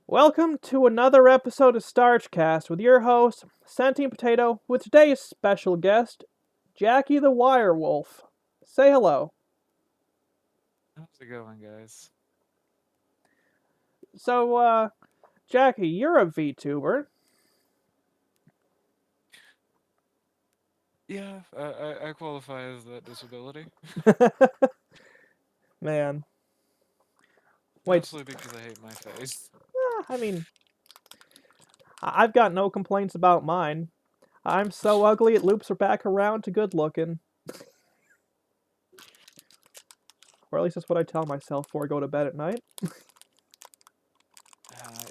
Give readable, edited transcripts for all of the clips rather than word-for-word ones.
Welcome to another episode of Starchcast with your host, Sentient Potato, with today's special guest, Jackie the Wirewolf. Say hello. How's it going, guys? So, Jackie, you're a VTuber. Yeah, I qualify as that disability. Man, wait, Mostly because I hate my face. I mean, I've got no complaints about mine. I'm so ugly it loops her back around to good looking. Or at least that's what I tell myself before I go to bed at night.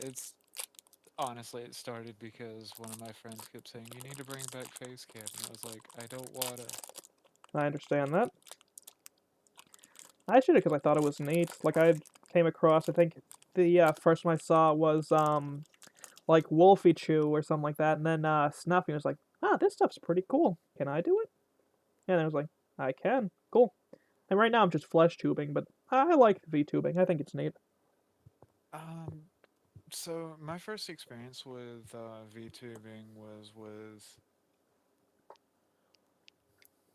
It's honestly, it started because one of my friends kept saying, "You need to bring back face cam," and I was like, "I don't wanna." I understand that. I should have because I thought it was neat. Like, I came across, I think the first one I saw was like Wolfie Chew or something like that, and then Snuffy was like, "Ah, this stuff's pretty cool. Can I do it?" And I was like, "I can. Cool." And right now I'm just flesh tubing, but I like V-tubing. I think it's neat. Um, so my first experience with VTubing was with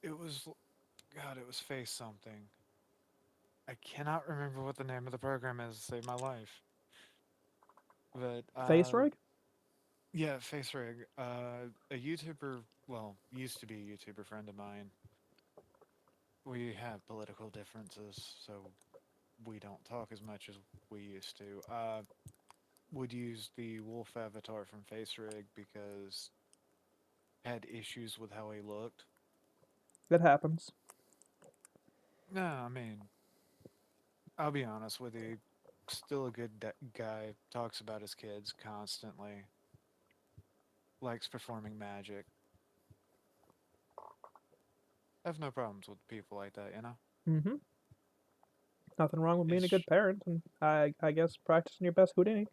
it was God, it was Face something. I cannot remember what the name of the program is to save my life, but Face rig? yeah, Face Rig. A YouTuber, well, used to be a YouTuber friend of mine. We have political differences, so we don't talk as much as we used to. Would use the wolf avatar from Face Rig because had issues with how he looked. That happens. No, I mean, I'll be honest with you. Still a good guy. Talks about his kids constantly. Likes performing magic. I have no problems with people like that, you know? Mm-hmm. Nothing wrong with being a It's good parent, and I guess practicing your best Houdini.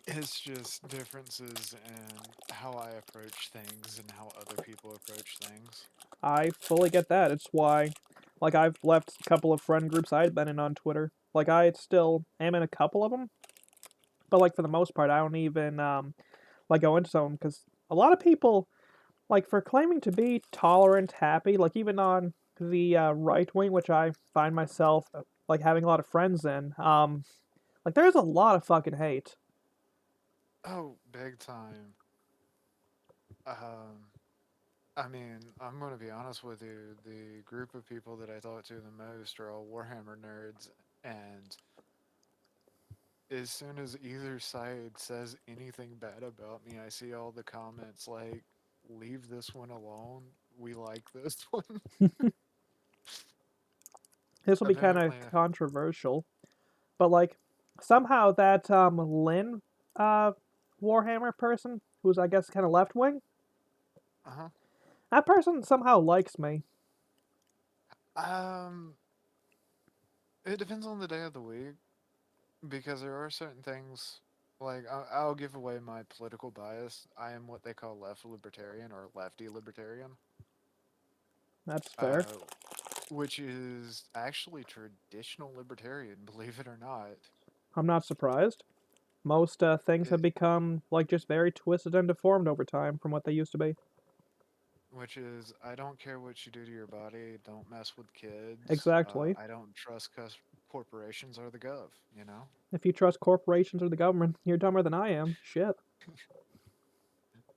it's just differences in how I approach things and how other people approach things. I fully get that. It's why, like, I've left a couple of friend groups I'd been in on Twitter. Like, I still am in a couple of them, but like for the most part, I don't even like go into some of them because a lot of people like for claiming to be tolerant, happy, like even on the right wing, which I find myself like having a lot of friends in. Like there's a lot of fucking hate. Oh, big time. Um, I mean, I'm going to be honest with you. The group of people that I talk to the most are all Warhammer nerds, and as soon as either side says anything bad about me, I see all the comments like, "Leave this one alone. We like this one." This will be kind of Apparently, controversial, but like somehow that Lynn uh, Warhammer person, who's I guess kind of left wing, uh that person somehow likes me. huh. It depends on the day of the week because there are certain things like I'll give away my political bias. I am what they call left libertarian or lefty libertarian, That's fair. uh, which is actually traditional libertarian, believe it or not. I'm not surprised. Most things have It, become like just very twisted and deformed over time from what they used to be. which is I don't care what you do to your body, don't mess with kids. Exactly. I don't trust corporations or the gov. You know, If you trust corporations or the government, you're dumber than I am. Shit.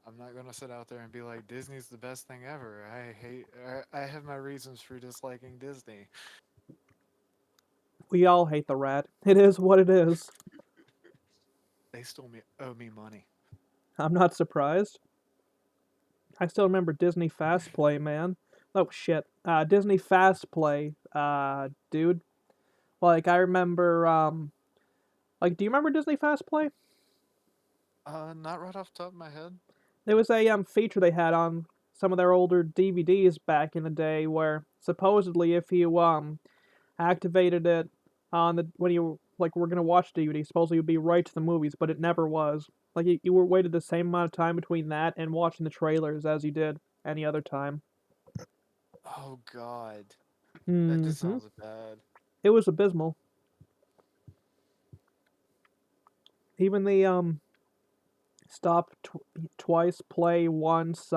I'm not gonna sit out there and be like Disney's the best thing ever. I hate. I have my reasons for disliking Disney. We all hate the rat. It is what it is. They still owe me money. I'm not surprised. I still remember Disney Fast Play, man. Oh shit. Disney Fast Play, dude. Like I remember like do you remember Disney Fast Play? Not right off the top of my head. There was a feature they had on some of their older DVDs back in the day where supposedly if you activated it on the when you like were gonna watch DVD. Supposedly it would be right to the movies, but it never was. Like you were waited the same amount of time between that and watching the trailers as you did any other time. Oh God, that just Mm-hmm. sounds bad. It was abysmal. Even the stop twice, play once,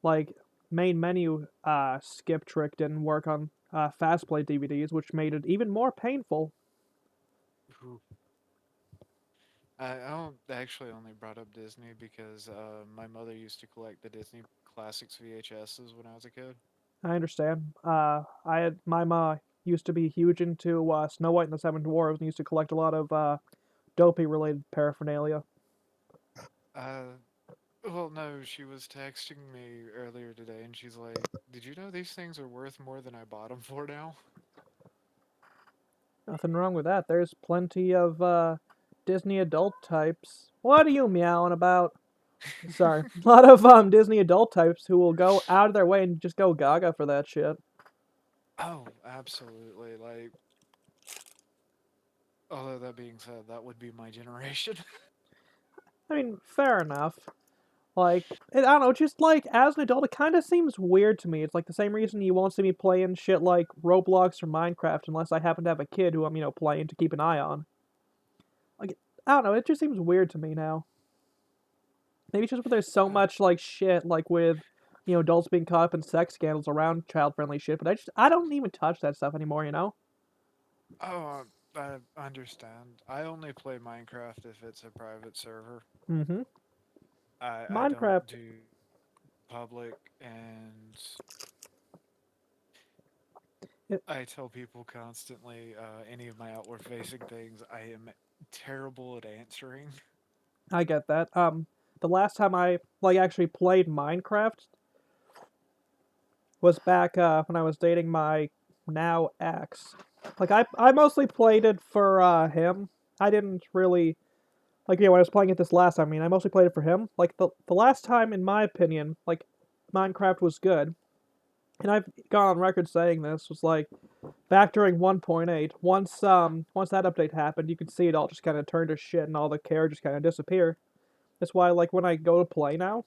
like main menu skip trick didn't work on fast play DVDs, which made it even more painful. Ooh. I actually only brought up Disney because my mother used to collect the Disney Classics VHSs when I was a kid. I understand. I had my ma used to be huge into Snow White and the Seven Dwarfs and used to collect a lot of dopey related paraphernalia. Uh, well, no, she was texting me earlier today and she's like, "Did you know these things are worth more than I bought them for now?" Nothing wrong with that. There's plenty of Disney adult types. What are you meowing about? Sorry, a lot of Disney adult types who will go out of their way and just go gaga for that shit. Oh, absolutely. Like, although that being said, that would be my generation. I mean, fair enough. Like, I don't know, just like as an adult, it kind of seems weird to me. It's like the same reason you won't see me playing shit like Roblox or Minecraft unless I happen to have a kid who I'm, playing to keep an eye on. Like, I don't know, it just seems weird to me now. Maybe it's just there's so Uh, much like shit, like with, adults being caught up in sex scandals around child-friendly shit. But I don't even touch that stuff anymore. oh, I understand. I only play Minecraft if it's a private server. Mm-hmm. I Minecraft. don't do public, and It, I tell people constantly any of my outward facing things I am terrible at answering. I get that. The last time I like actually played Minecraft was back when I was dating my now ex. Like I mostly played it for him. I didn't really like when I was playing it this last time. I mean, I mostly played it for him. Like the last time, in my opinion, like Minecraft was good, and I've gone on record saying this was like back during 1.8. Once that update happened, you could see it all just kind of turn to shit and all the characters kind of disappear. That's why like when I go to play now,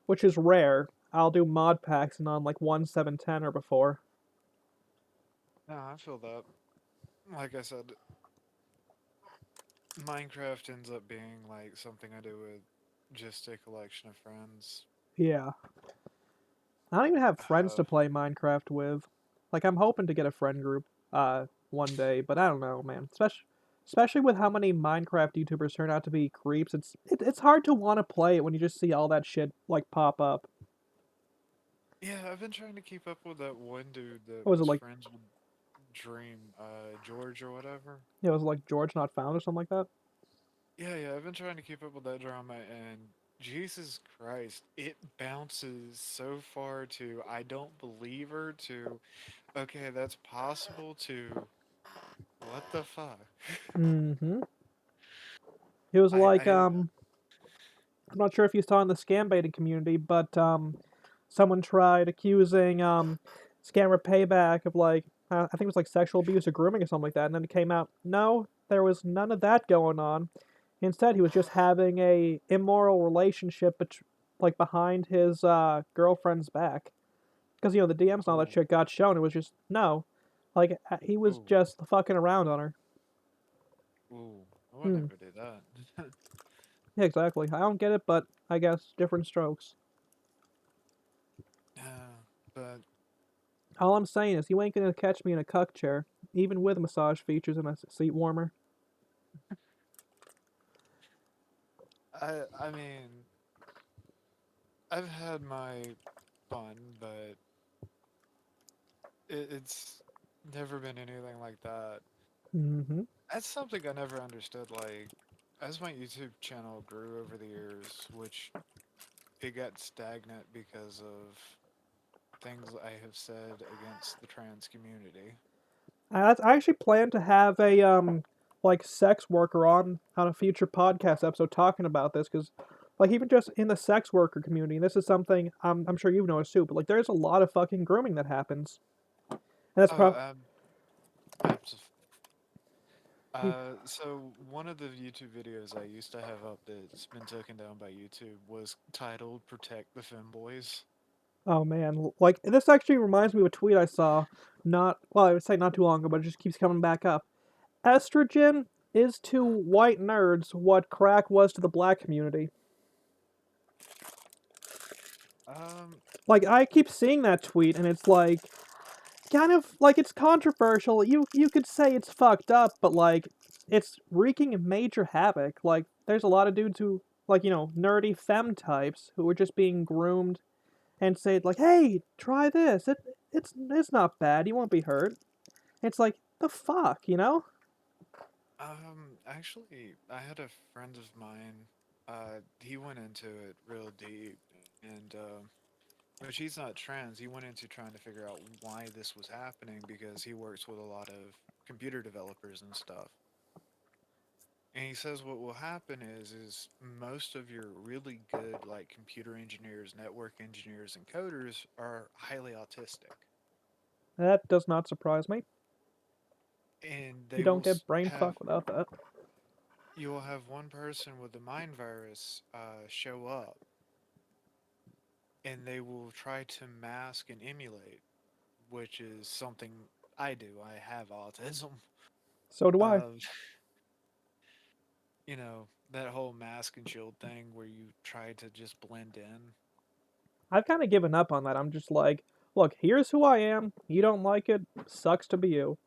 which is rare, I'll do mod packs and on like 1.7.10 or before. No, I feel that. Like I said, Minecraft ends up being like something I do with just a collection of friends. Yeah. I don't even have friends Uh, to play Minecraft with. Like I'm hoping to get a friend group one day, but I don't know, man. Especially with how many Minecraft YouTubers turn out to be creeps. It's hard to want to play it when you just see all that shit like pop up. yeah, I've been trying to keep up with that one dude that What was it was like? friends with Dream, George or whatever. It was like George Not Found or something like that. Yeah, I've been trying to keep up with that drama, and Jesus Christ, it bounces so far to I don't believe her to okay, that's possible to what the fuck? Mm-hmm. It was I like I I'm not sure if you saw in the scam baiting community, but someone tried accusing Scammer Payback of like I think it was like sexual abuse or grooming or something like that, and then it came out no, there was none of that going on. Instead, he was just having a immoral relationship, like behind his girlfriend's back, because the DMs and all that ooh, shit got shown. It was just no, like he was ooh, just fucking around on her. ooh. I would Hmm. never do that. Yeah, exactly. I don't get it, but I guess different strokes. But All I'm saying is you ain't gonna catch me in a cuck chair, even with massage features and a seat warmer. I mean, I've had my fun, but it's never been anything like that. Mm-hmm. That's something I never understood. Like, as my YouTube channel grew over the years, which it got stagnant because of things I have said against the trans community. I actually plan to have a like sex worker on a future podcast episode talking about this because like even just in the sex worker community, this is something I'm sure you've noticed too. But like there's a lot of fucking grooming that happens, and that's Oh, pro. abs- so one of the YouTube videos I used to have up that's been taken down by YouTube was titled "Protect the Femboys." Oh man, like this actually reminds me of a tweet I saw not well, I would say not too long ago, but it just keeps coming back up. Estrogen is to white nerds what crack was to the black community. Um, Like I keep seeing that tweet and it's like kind of like it's controversial. You could say it's fucked up, but like it's wreaking major havoc. Like there's a lot of dudes who like, nerdy femme types who are just being groomed and say like, "Hey, try this. It's not bad. You won't be hurt." It's like, the fuck? actually, I had a friend of mine. He went into it real deep, and which he's not trans. He went into trying to figure out why this was happening because he works with a lot of computer developers and stuff. And he says what will happen is most of your really good like computer engineers, network engineers, and coders are highly autistic, That does not surprise me. and You they don't will get brain have fuck without that. you will have one person with the mind virus show up, and they will try to mask and emulate, which is something I do. I have autism. So do I. Uh, that whole mask and shield thing where you try to just blend in. I've kind of given up on that. I'm just like, look, here's who I am. You don't like it. Sucks to be you.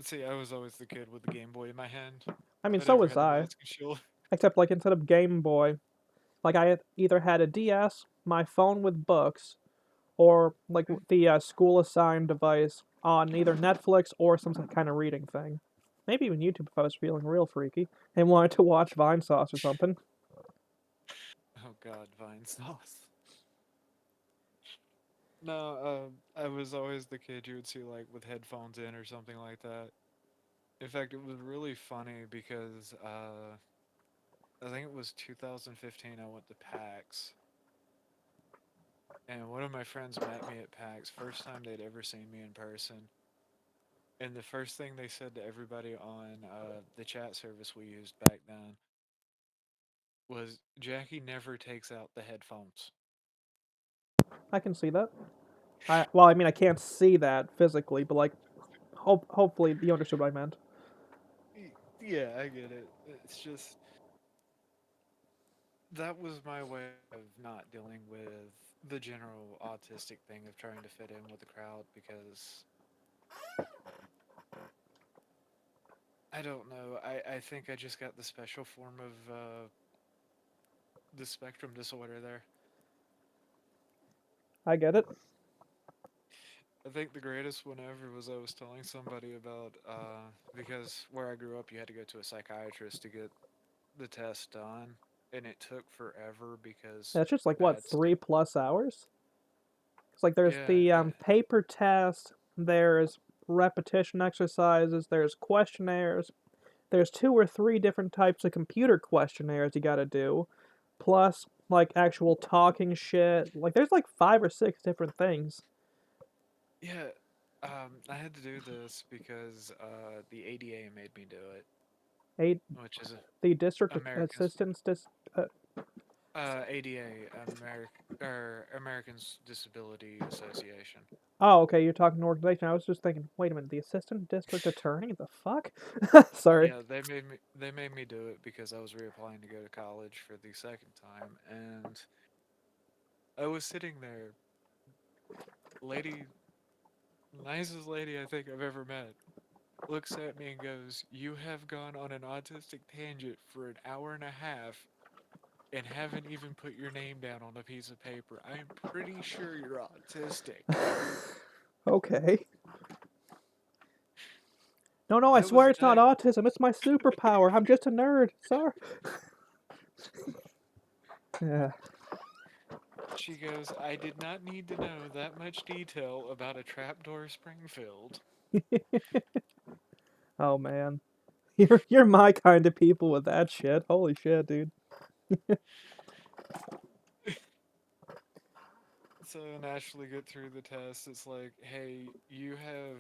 See, I was always the kid with the Game Boy in my hand I mean, that so never was had the I. mask and shield. Except like instead of Game Boy, like I had either had a DS, my phone with books, or like the school assigned device on either Netflix or some kind of reading thing. Maybe even YouTube if I was feeling real freaky and wanted to watch Vine Sauce or something. Oh God, Vine sauce. No, I was always the kid you would see like with headphones in or something like that. In fact, it was really funny because I think it was 2015. I went to PAX, and one of my friends met me at PAX. First time they'd ever seen me in person, and the first thing they said to everybody on the chat service we used back then was, "Jackie never takes out the headphones." I can see that. I mean, I can't see that physically, but like, hopefully you understood what I meant. Yeah, I get it. It's just that was my way of not dealing with the general autistic thing of trying to fit in with the crowd because I don't know. I think I just got the special form of the spectrum disorder there. I get it. I think the greatest one ever was I was telling somebody about because where I grew up, you had to go to a psychiatrist to get the test done, and it took forever because It's just like I what had st- 3+ hours. It's like there's yeah, the paper test, there's repetition exercises, there's questionnaires, there's two or three different types of computer questionnaires you gotta do, plus like actual talking shit. Like there's like 5 or 6 different things. yeah. I had to do this because the ADA made me do it, A which is the district Americans assistants uh, ADA Americans Disability Association. oh, okay, you're talking organization. I was just thinking, wait a minute, the assistant district attorney? The fuck? Sorry. Yeah, they made me do it because I was reapplying to go to college for the second time, and I was sitting there, lady, nicest lady I think I've ever met, looks at me and goes, "You have gone on an autistic tangent for an hour and a half and haven't even put your name down on a piece of paper. I am pretty sure you're autistic." Okay. No, no, I That was swear the it's not day. autism. It's my superpower. I'm just a nerd. Sorry. Yeah. She goes, "I did not need to know that much detail about a trapdoor Springfield." Oh man. You're my kind of people with that shit. Holy shit, dude. So naturally get through the test. It's like, hey, you have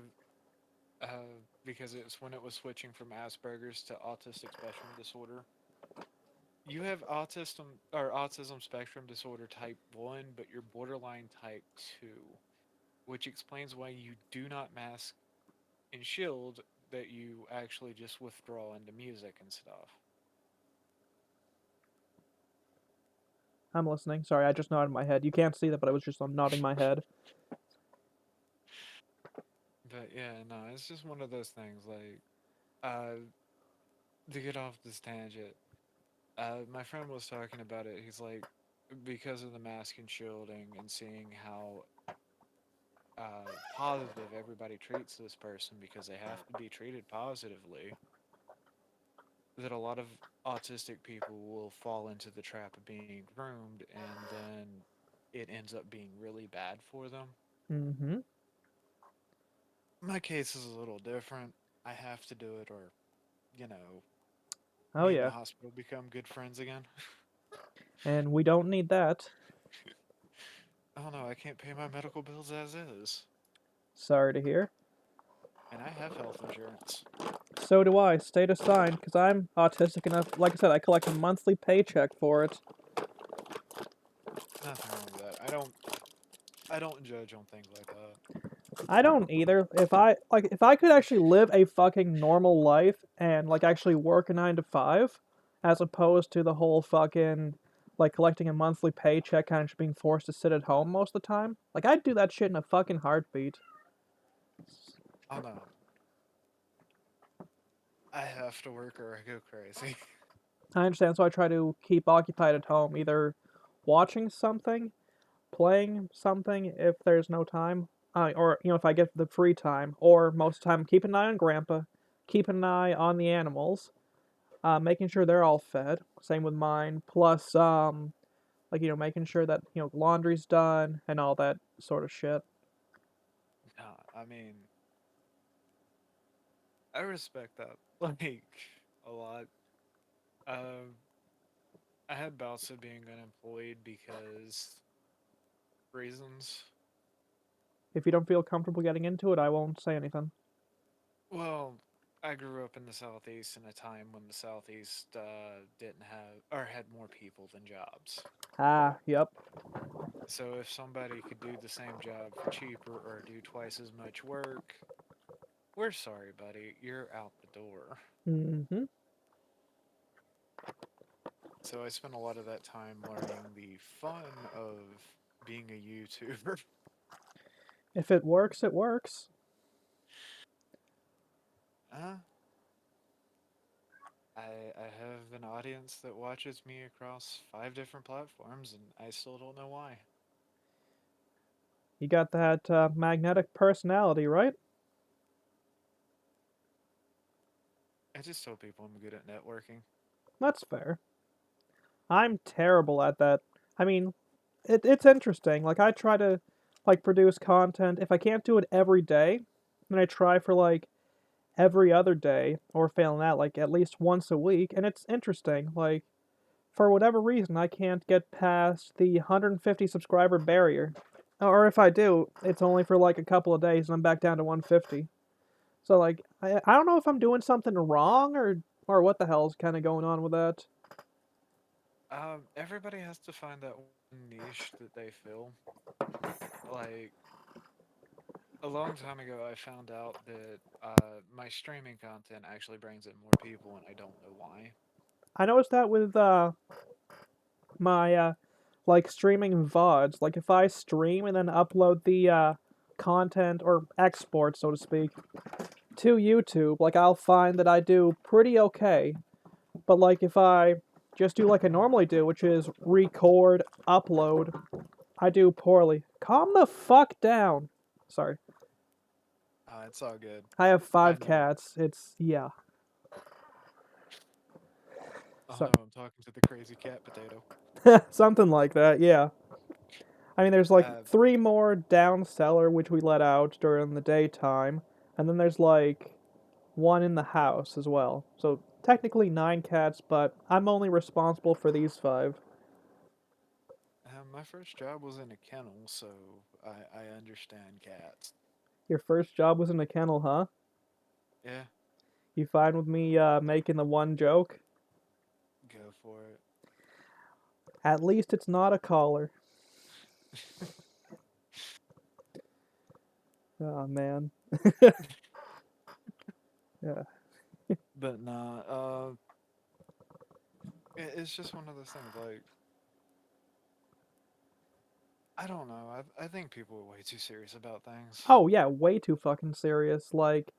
because it's when it was switching from Asperger's to autistic spectrum disorder. You have autism spectrum disorder type 1, but you're borderline type 2, which explains why you do not mask and shield, that you actually just withdraw into music and stuff. I'm listening. Sorry, I just nodded my head. You can't see that, but I was just nodding my head. But yeah, no, it's just one of those things. Like, uh, to get off this tangent, my friend was talking about it. He's like, because of the mask and shielding and seeing how positive everybody treats this person because they have to be treated positively, that a lot of autistic people will fall into the trap of being groomed, and then it ends up being really bad for them. Mm-hmm. My case is a little different. I have to do it, or, you know, Oh me and the yeah, hospital become good friends again. and we don't need that. Oh no, I can't pay my medical bills as is. Sorry to hear. And I have health insurance. So do I. State assigned, because I'm autistic enough. Like I said, I collect a monthly paycheck for it. Nothing wrong with that. I don't judge on things like that. I don't either. If I could actually live a fucking normal life and like actually work a 9 to 5, as opposed to the whole fucking like collecting a monthly paycheck kind of just being forced to sit at home most of the time. Like I'd do that shit in a fucking heartbeat. Oh no, I have to work or I go crazy. I understand, so I try to keep occupied at home, either watching something, playing something if there's no time, or if I get the free time, or most of the time keep an eye on Grandpa, keep an eye on the animals, making sure they're all fed. Same with mine. Plus, like making sure that laundry's done and all that sort of shit. No, I mean, I respect that like a lot. Um, I had bouts of being unemployed because reasons. If you don't feel comfortable getting into it, I won't say anything. Well, I grew up in the Southeast in a time when the Southeast didn't have or had more people than jobs. Ah, yep. So if somebody could do the same job for cheaper or do twice as much work, we're sorry, buddy, you're out the door. Mm-hmm. So I spent a lot of that time learning the fun of being a YouTuber. If it works, it works. uh, I have an audience that watches me across 5 different platforms, and I still don't know why. You got that magnetic personality, right? I just tell people I'm good at networking. That's fair. I'm terrible at that. I mean, it's interesting. Like I try to produce content. If I can't do it every day, then I try for every other day, or failing that, like at least once a week. And it's interesting. Like for whatever reason, I can't get past the 150 subscriber barrier. Or if I do, it's only for like a couple of days, and I'm back down to 150. So like I don't know if I'm doing something wrong or what the hell's kind of going on with that. Everybody has to find that one niche that they fill. Like, a long time ago, I found out that my streaming content actually brings in more people, and I don't know why. I noticed that with my streaming VODs. Like if I stream and then upload the content or export, so to speak, to YouTube, like I'll find that I do pretty okay. But like if I just do like I normally do, which is record, upload, I do poorly. Calm the fuck down. Sorry. It's all good. I have I five know. cats. It's yeah. Oh So no, I'm talking to the crazy cat potato. something like that, yeah. I mean there's like Uh, three more down cellar which we let out during the daytime. And then there's like one in the house as well. So technically 9 cats, but I'm only responsible for these 5. my first job was in a kennel, so I understand cats. Your first job was in a kennel, huh? Yeah, You fine with me making the one joke? go for it. At least it's not a caller. Oh man. Yeah. But nah, it's just one of those things. Like, I don't know. I think people are way too serious about things. Oh yeah, way too fucking serious. Like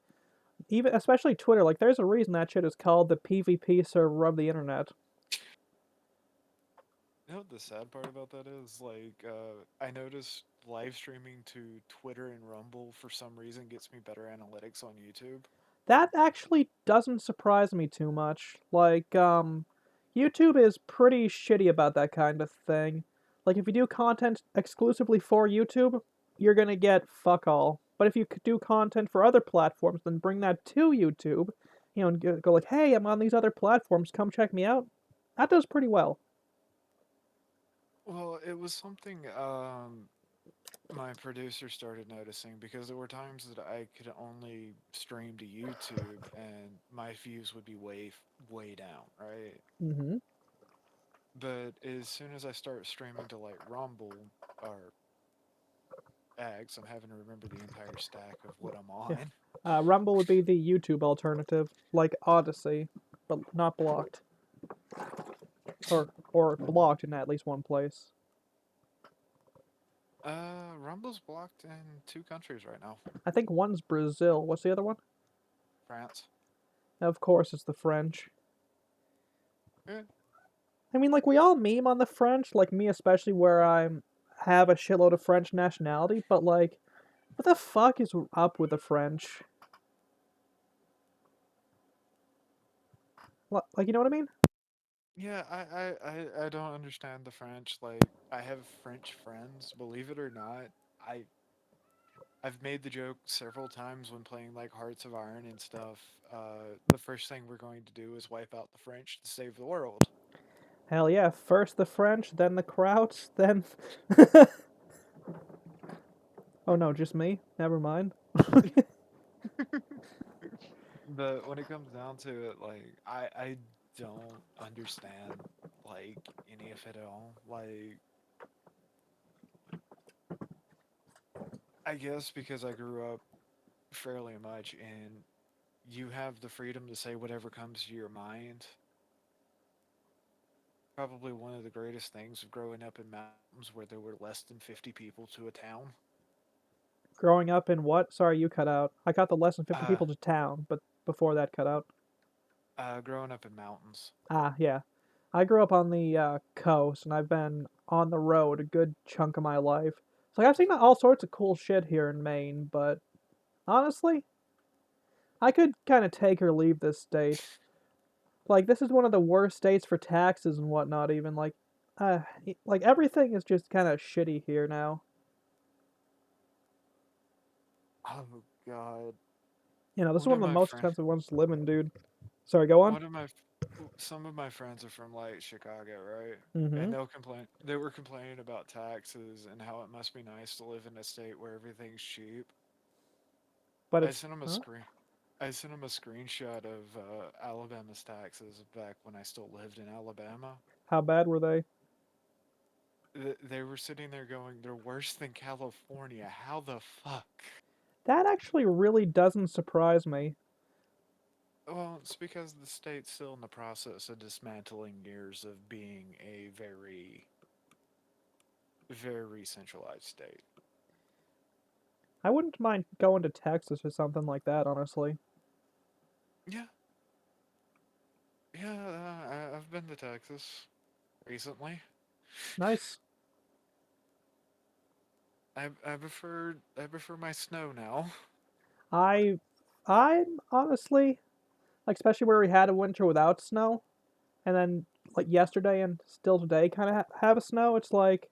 even especially Twitter. Like there's a reason that shit is called the PvP server of the internet. You know what the sad part about that is? Like, I noticed live streaming to Twitter and Rumble for some reason gets me better analytics on YouTube. That actually doesn't surprise me too much. Like, YouTube is pretty shitty about that kind of thing. Like, if you do content exclusively for YouTube, you're gonna get fuck all. But if you could do content for other platforms, then bring that to YouTube, and go like, hey, I'm on these other platforms, come check me out. That does pretty well. Well, it was something my producer started noticing because there were times that I could only stream to YouTube and my views would be way down, right? Mm-hmm. But as soon as I start streaming to like Rumble or X, I'm having to remember the entire stack of what I'm Yeah. on. Rumble would be the YouTube alternative, like Odyssey, but not blocked, or blocked in at least one place. Rumble's blocked in two countries right now. I think one's Brazil. What's the other one? France. Of course, it's the French. Yeah. I mean, like we all meme on the French, like me especially, where I'm have a shitload of French nationality. But like, what the fuck is up with the French? Like, you know what I mean? Yeah, I don't understand the French. Like, I have French friends, believe it or not. I I've made the joke several times when playing like Hearts of Iron and stuff. The first thing we're going to do is wipe out the French to save the world. Hell yeah! First the French, then the Krauts, then. Oh no, just me. Never mind. But when it comes down to it, like I don't understand like any of it at all. Like, I guess because I grew up fairly much and you have the freedom to say whatever comes to your mind. Probably one of the greatest things of growing up in mountains where there were less than 50 people to a town. Growing up in what? Sorry, you cut out. I got the less than 50 Uh, people to town, but before that cut out. growing up in mountains. Ah, yeah. I grew up on the coast, and I've been on the road a good chunk of my life. So like, I've seen all sorts of cool shit here in Maine, but honestly, I could kind of take or leave this state. Like, this is one of the worst states for taxes and whatnot. Even uh, like everything is just kind of shitty here now. Oh God. This is One one of of the my most friends, expensive ones to live in, dude. Sorry, go on. one of my, some of my friends are from like Chicago, right? Mm-hmm. And they'll complain. They were complaining about taxes and how it must be nice to live in a state where everything's cheap. But I it's sent them a huh? screen. I sent them a screenshot of Alabama's taxes back when I still lived in Alabama. How bad were they? They were sitting there going, "They're worse than California. How the fuck?" That actually really doesn't surprise me. Well, it's because the state's still in the process of dismantling years of being a very centralized state. I wouldn't mind going to Texas or something like that, honestly. Yeah, yeah. I've been to Texas recently. Nice. I prefer my snow now. I I'm honestly like especially where we had a winter without snow, and then like yesterday and still today kind of have a snow. It's like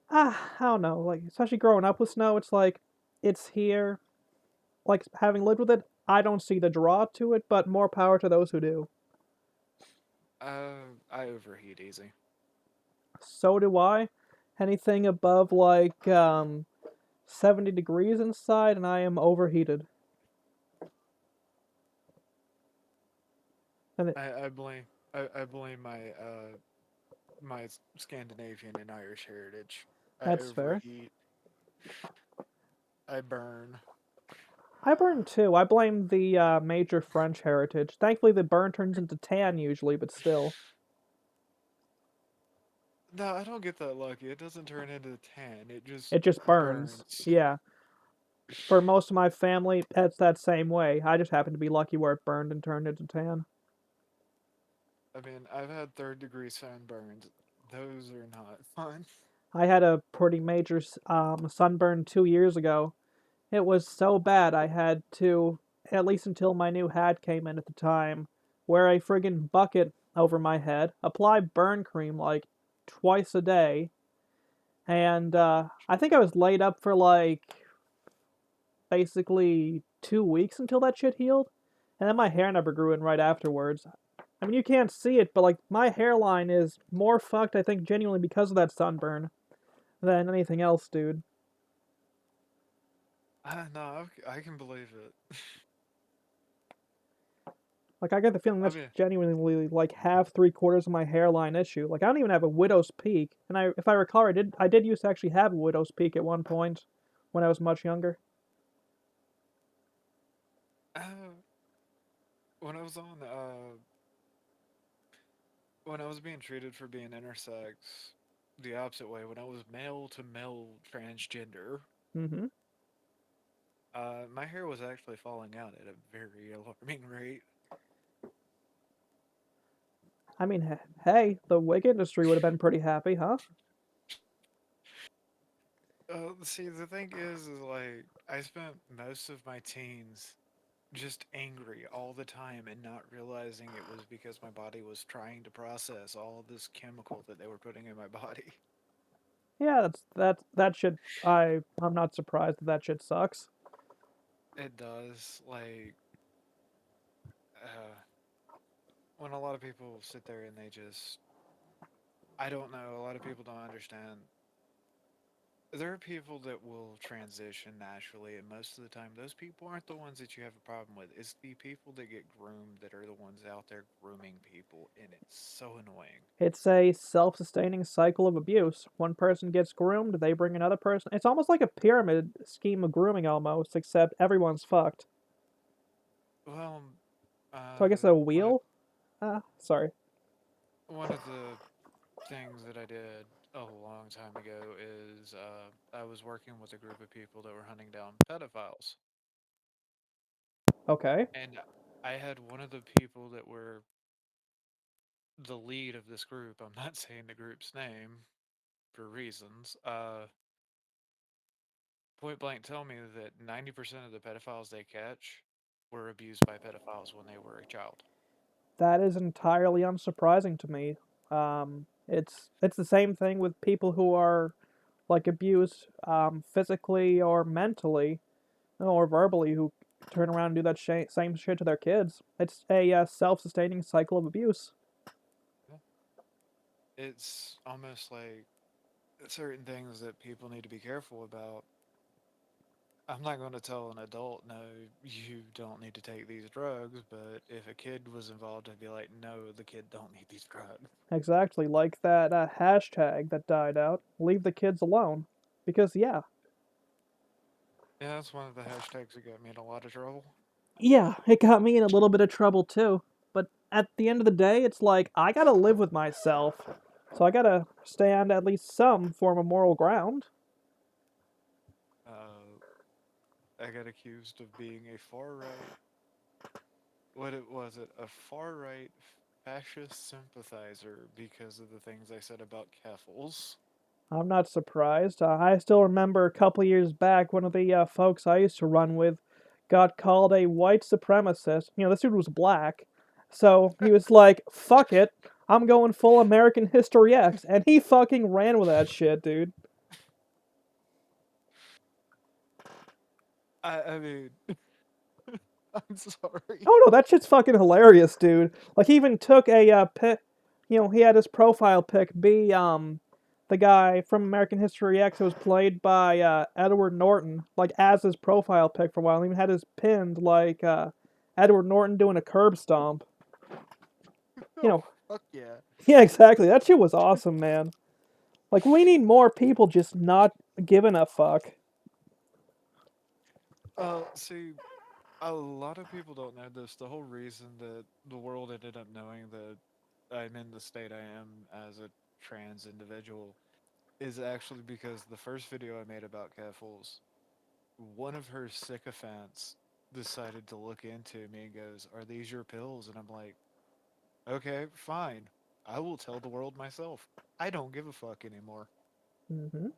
I don't know. Like especially growing up with snow, it's like it's here. Like having lived with it, I don't see the draw to it, but more power to those who do. I overheat easy. So do I. Anything above like 70 degrees inside, and I am overheated. And I blame I blame my my Scandinavian and Irish heritage. I That's fair. overheat. I burn. I burn too. I blame the major French heritage. Thankfully, the burn turns into tan usually, but still, No, I don't get that lucky. It doesn't turn into tan. It just it just burns. burns. Yeah. For most of my family, it's that same way. I just happened to be lucky where it burned and turned into tan. I mean, I've had third-degree sunburns. Those are not fun. I had a pretty major sunburn 2 years ago. It was so bad I had to, at least until my new hat came in at the time, wear a friggin' bucket over my head, apply burn cream like twice a day, and I think I was laid up for like basically 2 weeks until that shit healed. And then my hair never grew in right afterwards. I mean, you can't see it, but like my hairline is more fucked, I think, genuinely because of that sunburn than anything else, dude. No, I can believe it. Like, I get the feeling I that's mean, genuinely like half, 3/4 of my hairline issue. Like, I don't even have a widow's peak, and if I recall, I did used to actually have a widow's peak at one point when I was much younger. uh, when I was on, when I was being treated for being intersex, the opposite way, when I was male to male transgender, Mm-hmm. my hair was actually falling out at a very alarming rate. I mean, hey, the wig industry would have been pretty happy, huh? See, the thing is like I spent most of my teens just angry all the time and not realizing it was because my body was trying to process all this chemical that they were putting in my body. Yeah, that shit. I'm not surprised that shit sucks. It does, like, uh, when a lot of people sit there and they just, I don't know, a lot of people don't understand. There are people that will transition naturally, and most of the time, those people aren't the ones that you have a problem with. It's the people that get groomed that are the ones out there grooming people, and it's so annoying. It's a self-sustaining cycle of abuse. One person gets groomed, they bring another person. It's almost like a pyramid scheme of grooming, almost, except everyone's fucked. Well, So I guess a one of wheel. Sorry. one of the things that I did a long time ago is I was working with a group of people that were hunting down pedophiles, Okay. and I had one of the people that were the lead of this group. I'm not saying the group's name for reasons. Point blank tell me that 90% of the pedophiles they catch were abused by pedophiles when they were a child. That is entirely unsurprising to me. It's the same thing with people who are like abused physically or mentally or verbally who turn around and do that same shit to their kids. It's a self-sustaining cycle of abuse. Yeah. It's almost like certain things that people need to be careful about. I'm not going to tell an adult, no, you don't need to take these drugs, but if a kid was involved, I'd be like, no, the kid don't need these drugs. Exactly, like that hashtag that died out. Leave the kids alone. Because yeah, Yeah, that's one of the hashtags that got me in a lot of trouble. yeah, it got me in a little bit of trouble too. But at the end of the day, it's like I gotta live with myself, so I gotta stand at least some form of moral ground. Uh, I got accused of being a far right, what it was it, a far right fascist sympathizer because of the things I said about Keffels. I'm not surprised. I still remember a couple years back, one of the folks I used to run with got called a white supremacist. This dude was black. So he was like, fuck it, I'm going full American History X. And he fucking ran with that shit, dude. I mean, I'm sorry. Oh no, that shit's fucking hilarious, dude. Like, he even took a pic. He had his profile pic be the guy from American History X who was played by Edward Norton, like as his profile pic for a while. He even had his pinned like Edward Norton doing a curb stomp. You know, Fuck yeah. Yeah, exactly. That shit was awesome, man. Like, we need more people just not giving a fuck. See, a lot of people don't know this. The whole reason that the world ended up knowing that I'm in the state I am as a trans individual is actually because the first video I made about catfools, one of her sycophants decided to look into me and goes, "Are these your pills?" And I'm like, "Okay, fine. I will tell the world myself. I don't give a fuck anymore." Hmm.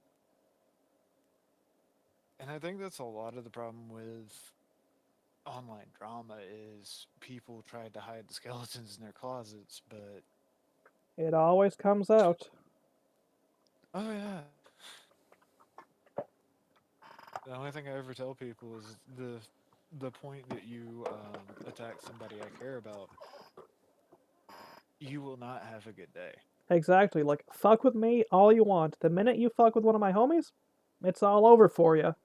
And I think that's a lot of the problem with online drama is people tried to hide the skeletons in their closets, but It always comes out. oh yeah. The only thing I ever tell people is the point that you attack somebody I care about, you will not have a good day. Exactly. Like, fuck with me all you want. The minute you fuck with one of my homies, it's all over for you.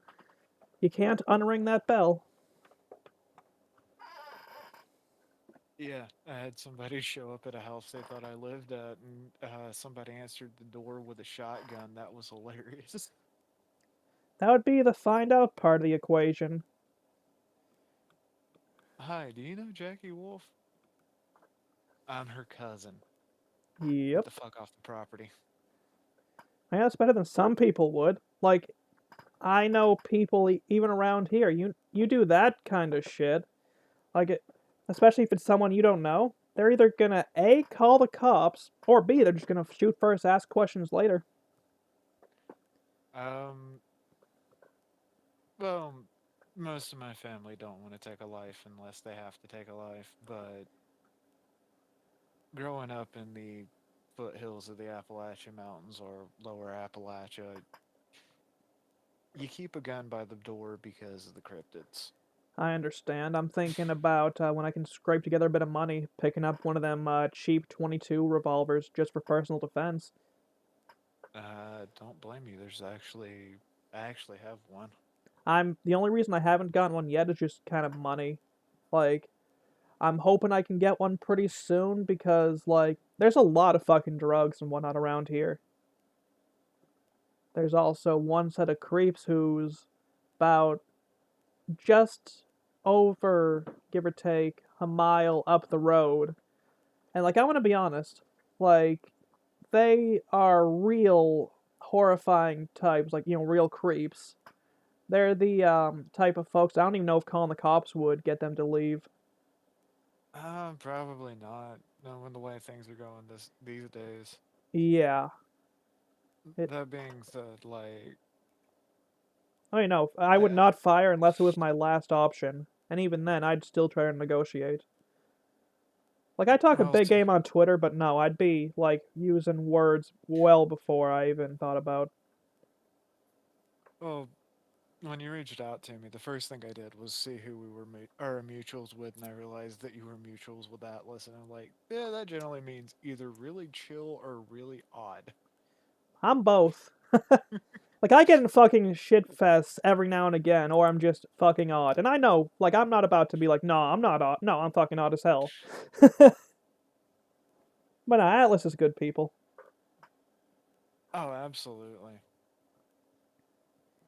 You can't unring that bell. Yeah, I had somebody show up at a house they thought I lived at, and somebody answered the door with a shotgun. That was hilarious. That would be the find out part of the equation. Hi, do you know Jackie Wolf? I'm her cousin. Get Yep. the fuck off the property. Yeah, that's better than some people would. Like, I know people even around here. You do that kind of shit. Like it, especially if it's someone you don't know. They're either gonna A, call the cops, or B, they're just gonna shoot first, ask questions later. Um, well, most of my family don't want to take a life unless they have to take a life, but growing up in the foothills of the Appalachian Mountains or lower Appalachia, you keep a gun by the door because of the cryptids. I understand. I'm thinking about when I can scrape together a bit of money, picking up one of them cheap 22 revolvers just for personal defense. Don't blame you. I actually have one. I'm the only reason I haven't gotten one yet is just kind of money. Like, I'm hoping I can get one pretty soon because like there's a lot of fucking drugs and whatnot around here. There's also one set of creeps who's about just over, give or take, a mile up the road. And like I want to be honest, like they are real horrifying types, like real creeps. They're the type of folks I don't even know if calling the cops would get them to leave. Probably not. Knowing the way things are going these days. Yeah. It That being said, like, I mean no, I would I, not fire unless it was my last option. And even then I'd still try to negotiate. Like I talk a well, big game on Twitter, but no, I'd be like using words well before I even thought about. well, when you reached out to me, the first thing I did was see who we were our mutuals with, and I realized that you were mutuals with Atlas, and I'm like, yeah, that generally means either really chill or really odd. I'm both. Like I get in fucking shit fests every now and again, or I'm just fucking odd. And I know, like I'm not about to be like, no, I'm not odd. No, I'm fucking odd as hell. But no, Atlas is good people. Oh, absolutely.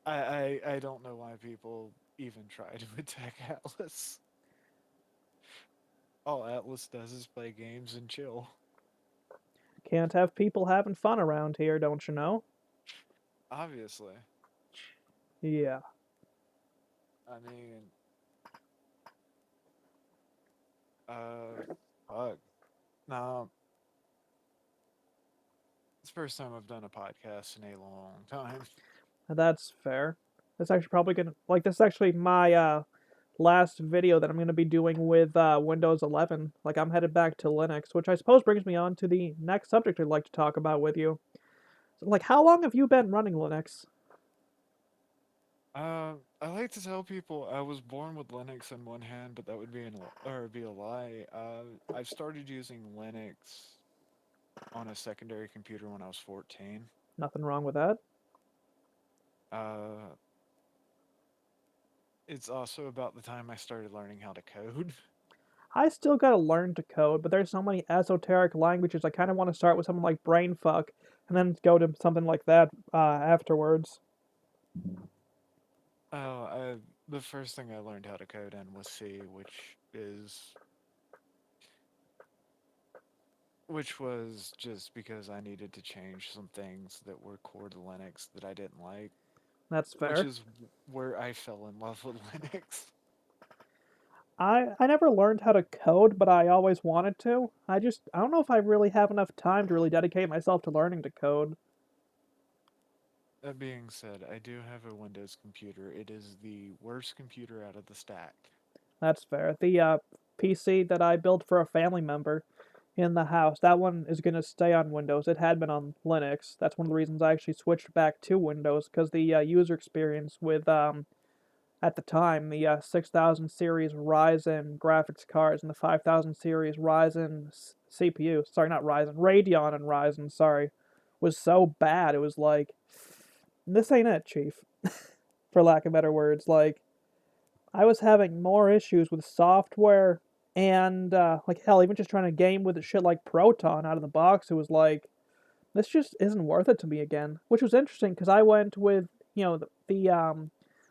I don't know why people even try to attack Atlas. All Atlas does is play games and chill. Can't have people having fun around here, don't you know? Obviously. Yeah. I mean, uh, fuck. No, it's the first time I've done a podcast in a long time. That's fair. That's actually probably gonna like this is actually my last video that I'm gonna be doing with Windows 11. Like I'm headed back to Linux, which I suppose brings me on to the next subject I'd like to talk about with you. So, like, how long have you been running Linux? I like to tell people I was born with Linux in one hand, but that would be or be a lie. I started using Linux on a secondary computer when I was 14. Nothing wrong with that. Uh, it's also about the time I started learning how to code. I still gotta learn to code, but there's so many esoteric languages. I kind of want to start with something like brainfuck, and then go to something like that afterwards. Oh, the first thing I learned how to code in was C, which was just because I needed to change some things that were core to Linux that I didn't like, That's which fair. is where I fell in love with Linux. I never learned how to code, but I always wanted to. I don't know if I really have enough time to really dedicate myself to learning to code. That being said, I do have a Windows computer. It is the worst computer out of the stack. That's fair. The PC that I built for a family member in the house, that one is going to stay on Windows. It had been on Linux. That's one of the reasons I actually switched back to Windows because the user experience with at the time the 6000 series Ryzen graphics cards and the 5000 series CPU, sorry, not Ryzen, Radeon and Ryzen, sorry, was so bad. It was like, this ain't it, chief, for lack of better words. Like, I was having more issues with software and like hell, even just trying to game with a shit like Proton out of the box. It was like, this just isn't worth it to me again. Which was interesting because I went with the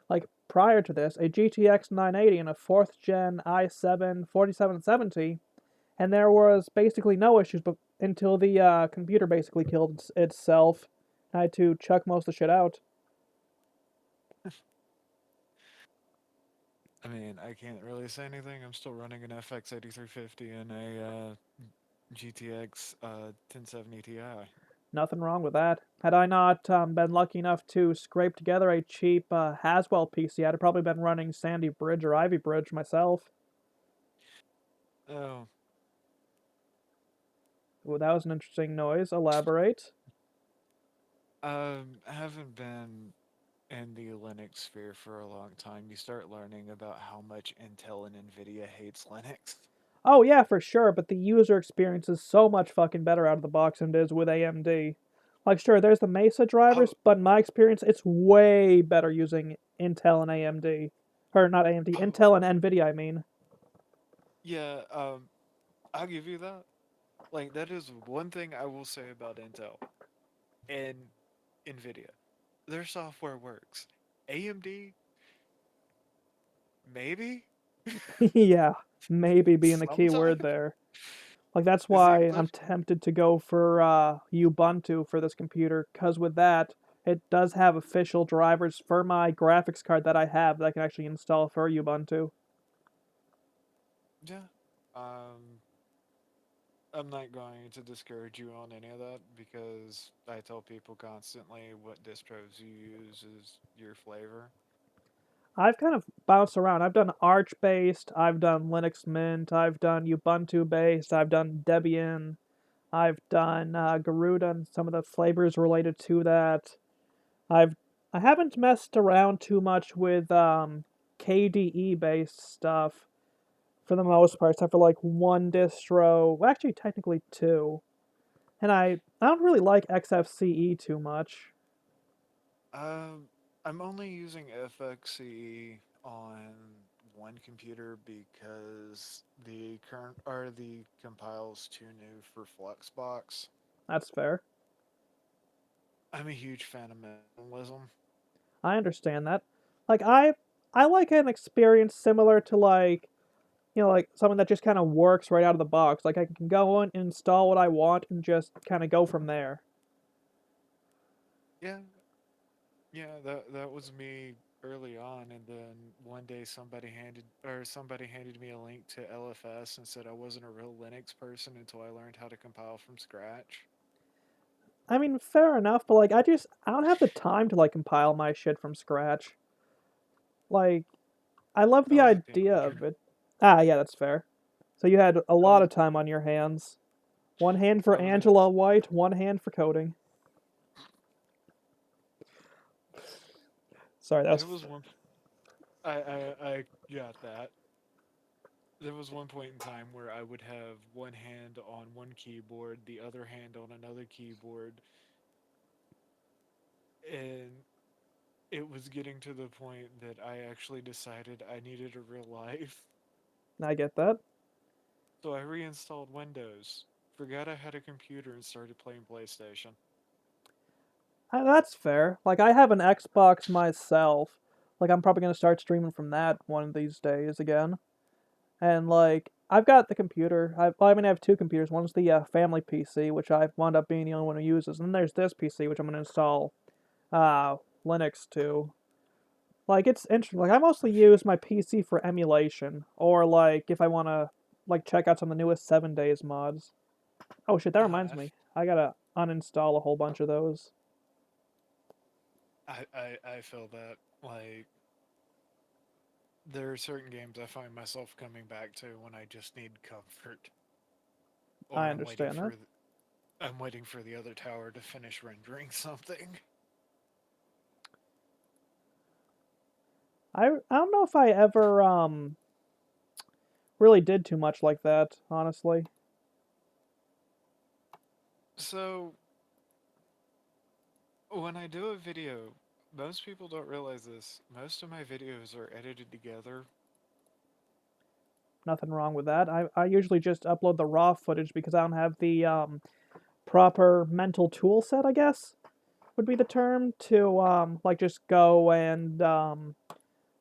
like prior to this a GTX 980 and a fourth gen i7 4770, and there was basically no issues, but until the computer basically killed itself. I had to chuck most of the shit out. I mean, I can't really say anything. I'm still running an FX 8350 and a GTX 1070 Ti. Nothing wrong with that. Had I not been lucky enough to scrape together a cheap Haswell PC, I'd have probably been running Sandy Bridge or Ivy Bridge myself. Oh, Ooh, that was an interesting noise. Elaborate. I haven't been in the Linux sphere for a long time. You start learning about how much Intel and Nvidia hates Linux. Oh yeah, for sure, but the user experience is so much fucking better out of the box than it is with AMD. Like sure, there's the Mesa drivers, Oh, but in my experience, it's way better using Intel and AMD. Or not AMD, oh, Intel and Nvidia, I mean. yeah. I'll give you that. Like that is one thing I will say about Intel and Nvidia. Their software works. AMD, maybe Yeah, maybe being the key word sometimes. there. Like that's See, why I'm tempted to go for Ubuntu for this computer, cause with that it does have official drivers for my graphics card that I have that I can actually install for Ubuntu. yeah. Um, I'm not going to discourage you on any of that because I tell people constantly what distros you use is your flavor. I've kind of bounced around. I've done Arch based, I've done Linux Mint, I've done Ubuntu based, I've done Debian, I've done Garuda and some of the flavors related to that. I've I haven't messed around too much with KDE based stuff for the most part, except for like one distro. Well, actually, technically two. And I don't really like XFCE too much. Um, I'm only using FXCE on one computer because the current or the compile's too new for Fluxbox. That's fair. I'm a huge fan of minimalism. I understand that. Like I like an experience similar to like like something that just kind of works right out of the box. Like I can go in, install what I want, and just kind of go from there. Yeah, yeah, that was me early on, and then one day somebody handed me a link to LFS and said I wasn't a real Linux person until I learned how to compile from scratch. I mean, fair enough, but like I don't have the time to like compile my shit from scratch. Like I love I the was a idea teenager. of it. Ah, yeah, that's fair. So you had a I lot was of time on your hands. One hand for I was a Angela White, one hand for coding. Sorry, that was there was one I got that. There was one point in time where I would have one hand on one keyboard, the other hand on another keyboard, and it was getting to the point that I actually decided I needed a real life. I get that. So I reinstalled Windows, forgot I had a computer, and started playing PlayStation. That's fair. Like I have an Xbox myself. Like I'm probably gonna start streaming from that one of these days again. And like I've got the computer. I mean I have two computers. One's the family PC, which I wound up being the only one who uses, and then there's this PC, which I'm gonna install uh, Linux to. Like it's interesting. Like I mostly use my PC for emulation, or like if I wanna like check out some of the newest 7 Days mods. Oh shit, that Ah, reminds me. I gotta uninstall a whole bunch of those. I feel that. Like, there are certain games I find myself coming back to when I just need comfort, or I understand that. I'm waiting for the other tower to finish rendering something. I don't know if I ever really did too much like that, honestly. So when I do a video, most people don't realize this. Most of my videos are edited together. Nothing wrong with that. I usually just upload the raw footage because I don't have the proper mental tool set, I guess would be the term, to like just go and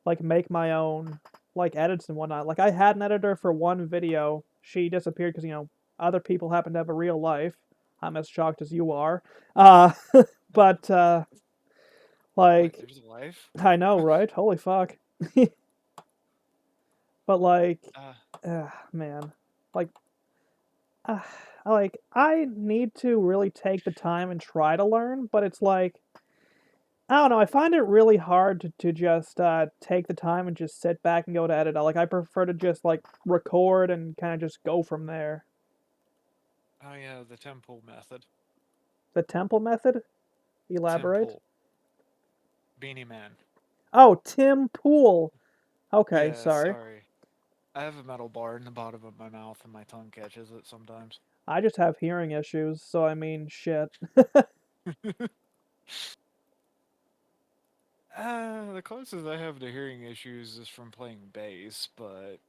like make my own like edits and whatnot. Like I had an editor for one video. She disappeared because other people happen to have a real life. I'm as shocked as you are. Uh, but Wait, like there's a life? I know, right? Holy fuck. But like, uh, man, like, uh, like I need to really take the time and try to learn, but it's like I don't know. I find it really hard to just take the time and just sit back and go to edit. Like I prefer to just like record and kind of just go from there. oh yeah, the temple method. The temple method. Elaborate. Temple. Beanie Man. Oh, Tim Pool. Okay, Yeah, sorry. sorry. I have a metal bar in the bottom of my mouth and my tongue catches it sometimes. I just have hearing issues, so I mean, shit. The closest I have to hearing issues is from playing bass, but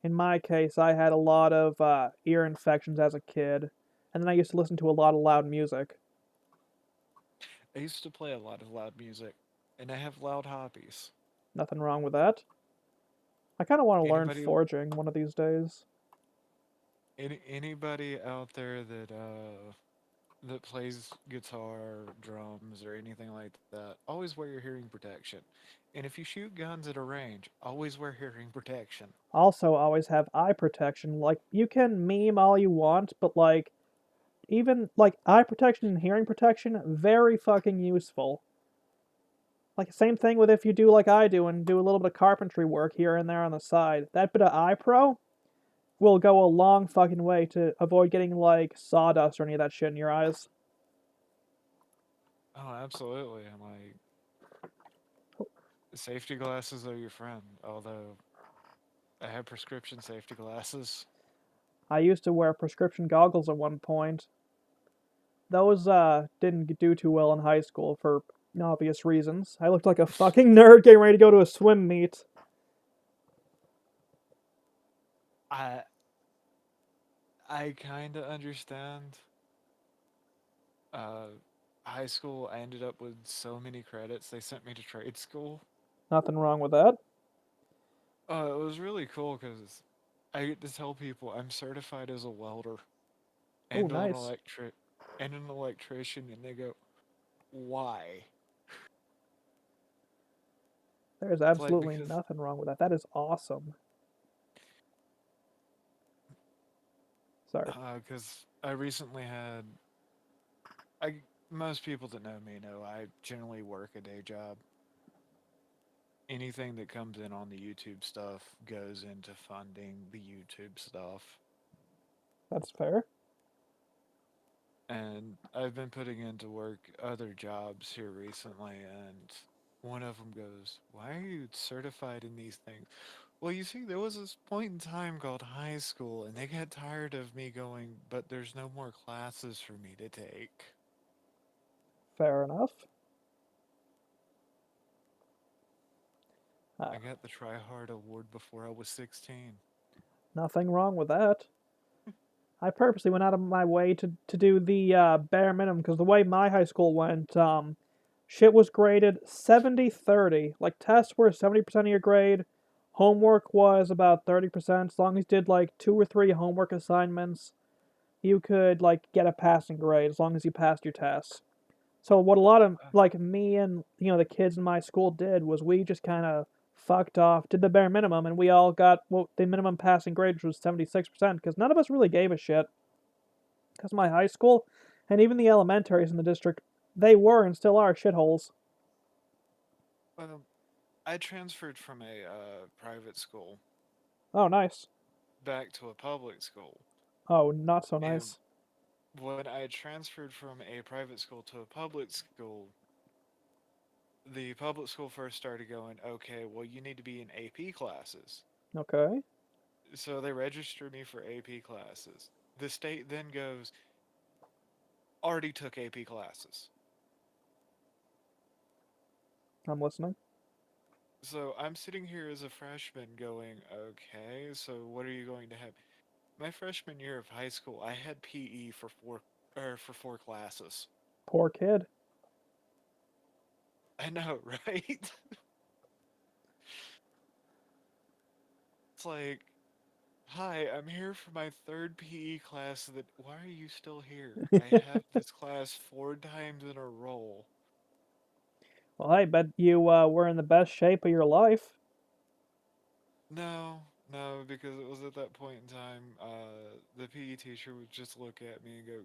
In my case, I had a lot of ear infections as a kid, and then I used to listen to a lot of loud music. I used to play a lot of loud music, and I have loud hobbies. Nothing wrong with that. I kind of want to learn Anybody, forging one of these days. anybody out there that plays guitar, drums, or anything like that, always wear your hearing protection. And if you shoot guns at a range, always wear hearing protection. Also, always have eye protection. Like, you can meme all you want, but like, even like eye protection and hearing protection, very fucking useful. Like, same thing with if you do like I do and do a little bit of carpentry work here and there on the side. That bit of eye pro will go a long fucking way to avoid getting like sawdust or any of that shit in your eyes. Oh, absolutely. I'm like, safety glasses are your friend. Although I have prescription safety glasses. I used to wear prescription goggles at one point. Those didn't do too well in high school for obvious reasons. I looked like a fucking nerd getting ready to go to a swim meet. I I kind of understand. Uh, High school, I ended up with so many credits. They sent me to trade school. Nothing wrong with that. It was really cool because I get to tell people I'm certified as a welder Oh, and nice. an electrician, and they go, "Why?" There's Like absolutely nothing wrong with that. That is awesome. Sorry. because I recently had I most people that know me know I generally work a day job. Anything that comes in on the YouTube stuff goes into funding the YouTube stuff. That's fair. And I've been putting into work other jobs here recently, and one of them goes, "Why are you certified in these things?" Well, you see, there was this point in time called high school, and they got tired of me going, "But there's no more classes for me to take." Fair enough. Uh, I got the Try Hard Award before I was 16. Nothing wrong with that. I purposely went out of my way to do the bare minimum because the way my high school went, shit was graded 70-30. Like tests were 70% of your grade, homework was about 30%. As long as you did like 2 or 3 homework assignments, you could like get a passing grade as long as you passed your tests. So what a lot of like me and the kids in my school did was we just kind of fucked off, did the bare minimum, and we all got what the minimum passing grade, which was 76%, because none of us really gave a shit. Because my high school and even the elementaries in the district, they were and still are shitholes. Um, I transferred from a private school Oh, nice. back to a public school, Oh, not so and nice. when I transferred from a private school to a public school, the public school first started going, okay, well, you need to be in AP classes. Okay, So they register me for AP classes. The state then goes, already took AP classes. I'm listening. So I'm sitting here as a freshman going, okay, so what are you going to have? My freshman year of high school, I had PE for four classes. Poor kid. I know, right? It's like, hi, I'm here for my third PE class. That why are you still here? I have this class 4 times in a row. Well, I bet you were in the best shape of your life. No, no, because it was at that point in time, the PE teacher would just look at me and go,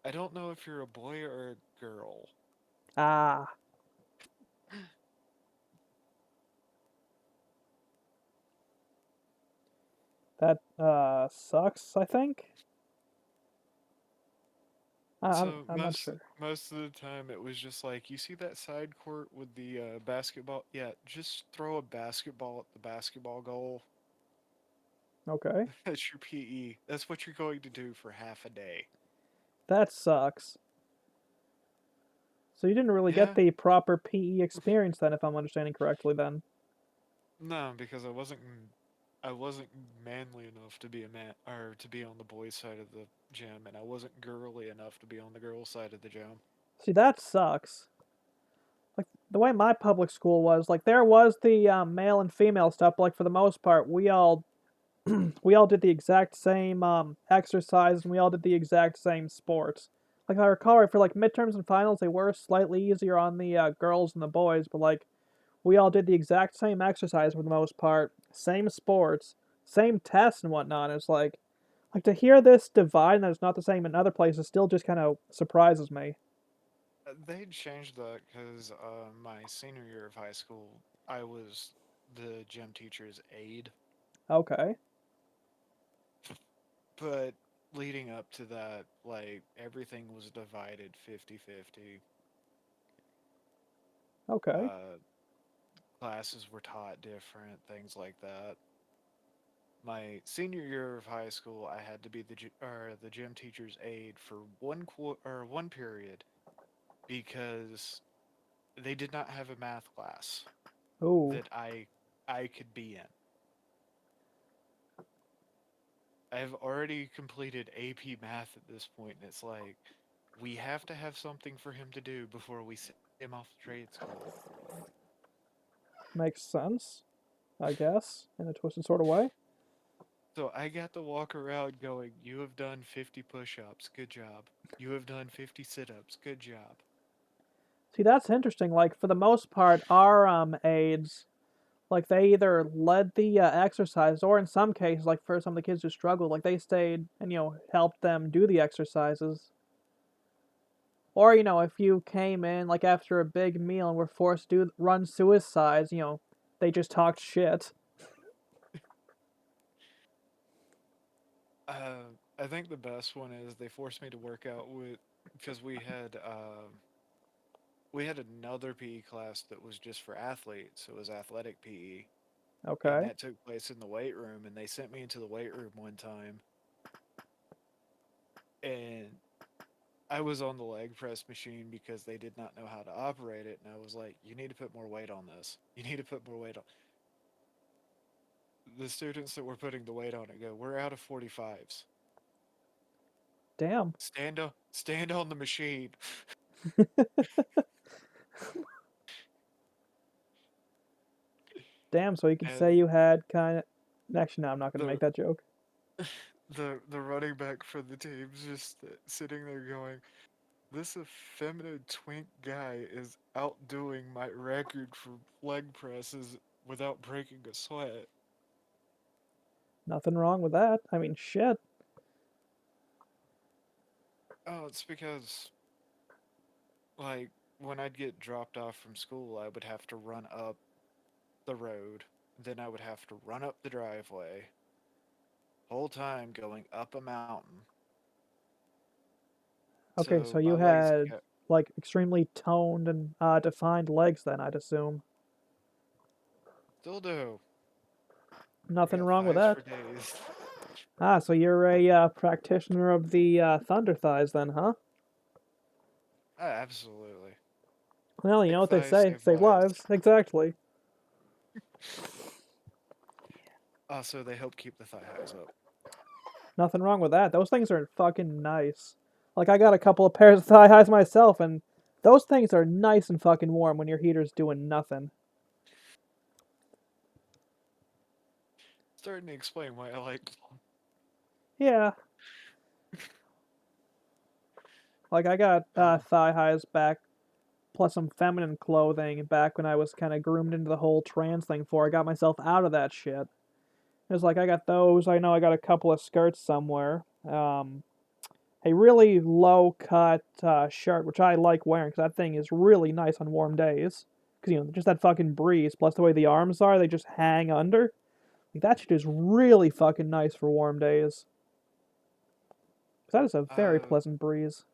I don't know if you're a boy or a girl. Ah, that sucks. I think. So I'm not sure. most of the time it was just like, you see that side court with the basketball? Yeah, just throw a basketball at the basketball goal. Okay, That's your PE. That's what you're going to do for half a day. that sucks. So you didn't really get Yeah, the proper PE experience then, if I'm understanding correctly. Then. no, because I wasn't manly enough to be a man or to be on the boys' side of the gym, and I wasn't girly enough to be on the girls' side of the gym. See, that sucks. Like the way my public school was, like there was the male and female stuff. But, like for the most part, we all did the exact same exercise and we all did the exact same sports. Like I recall, right, for like midterms and finals, they were slightly easier on the girls and the boys, but like we all did the exact same exercise for the most part, same sports, same tests and whatnot. It's like to hear this divide and that it's not the same in other places still just kind of surprises me. They changed that because my senior year of high school, I was the gym teacher's aide, Okay, but leading up to that, like everything was divided 50-50. okay, Uh, Classes were taught different, things like that. My senior year of high school, I had to be the gym teacher's aide for one period because they did not have a math class ooh, that I could be in. I've already completed AP math at this point, and it's like we have to have something for him to do before we send him off to trade school. makes sense, I guess, in a twisted sort of way. So I got to walk around going, "You have done 50 push-ups, good job. You have done 50 sit-ups, good job." See, that's interesting. Like for the most part, our aides, like they either led the exercise, or in some cases, like for some of the kids who struggled, like they stayed and helped them do the exercises. Or if you came in like after a big meal and were forced to run suicides, they just talked shit. I think the best one is they forced me to work out with because we had another PE class that was just for athletes. It was athletic PE, and Okay, that took place in the weight room. And they sent me into the weight room one time, and I was on the leg press machine because they did not know how to operate it. And I was like, "You need to put more weight on this. You need to put more weight on." the students that were putting the weight on it go, we're out of 45s. Damn. Stand on the machine. Damn, so you could And say you had kind of. Actually, no, I'm not going to the make that joke. the running back for the team's just sitting there going, "This effeminate twink guy is outdoing my record for leg presses without breaking a sweat." Nothing wrong with that. I mean, shit. Oh, it's because like when I'd get dropped off from school, I would have to run up the road, then I would have to run up the driveway, whole time going up a mountain. Okay, So so my you legs had get like extremely toned and defined legs then, I'd assume. still do. I Nothing got wrong with thighs that. for days. Ah, so you're a practitioner of the thunder thighs then, huh? Absolutely. Well, you know Thick what they thighs say, save save lives. lives. Exactly. Also, they help keep the thigh highs up. Nothing wrong with that. Those things are fucking nice. Like I got a couple of pairs of thigh highs myself, and those things are nice and fucking warm when your heater's doing nothing. Starting to explain why I like. Yeah, like I got Oh, thigh highs back, plus some feminine clothing back when I was kind of groomed into the whole trans thing. For I got myself out of that shit. It was like I got those. I know I got a couple of skirts somewhere. A really low cut shirt, which I like wearing because that thing is really nice on warm days. Because, just that fucking breeze, plus the way the arms are, they just hang under. Like, that shit is really fucking nice for warm days. 'Cause that is a very uh, pleasant breeze.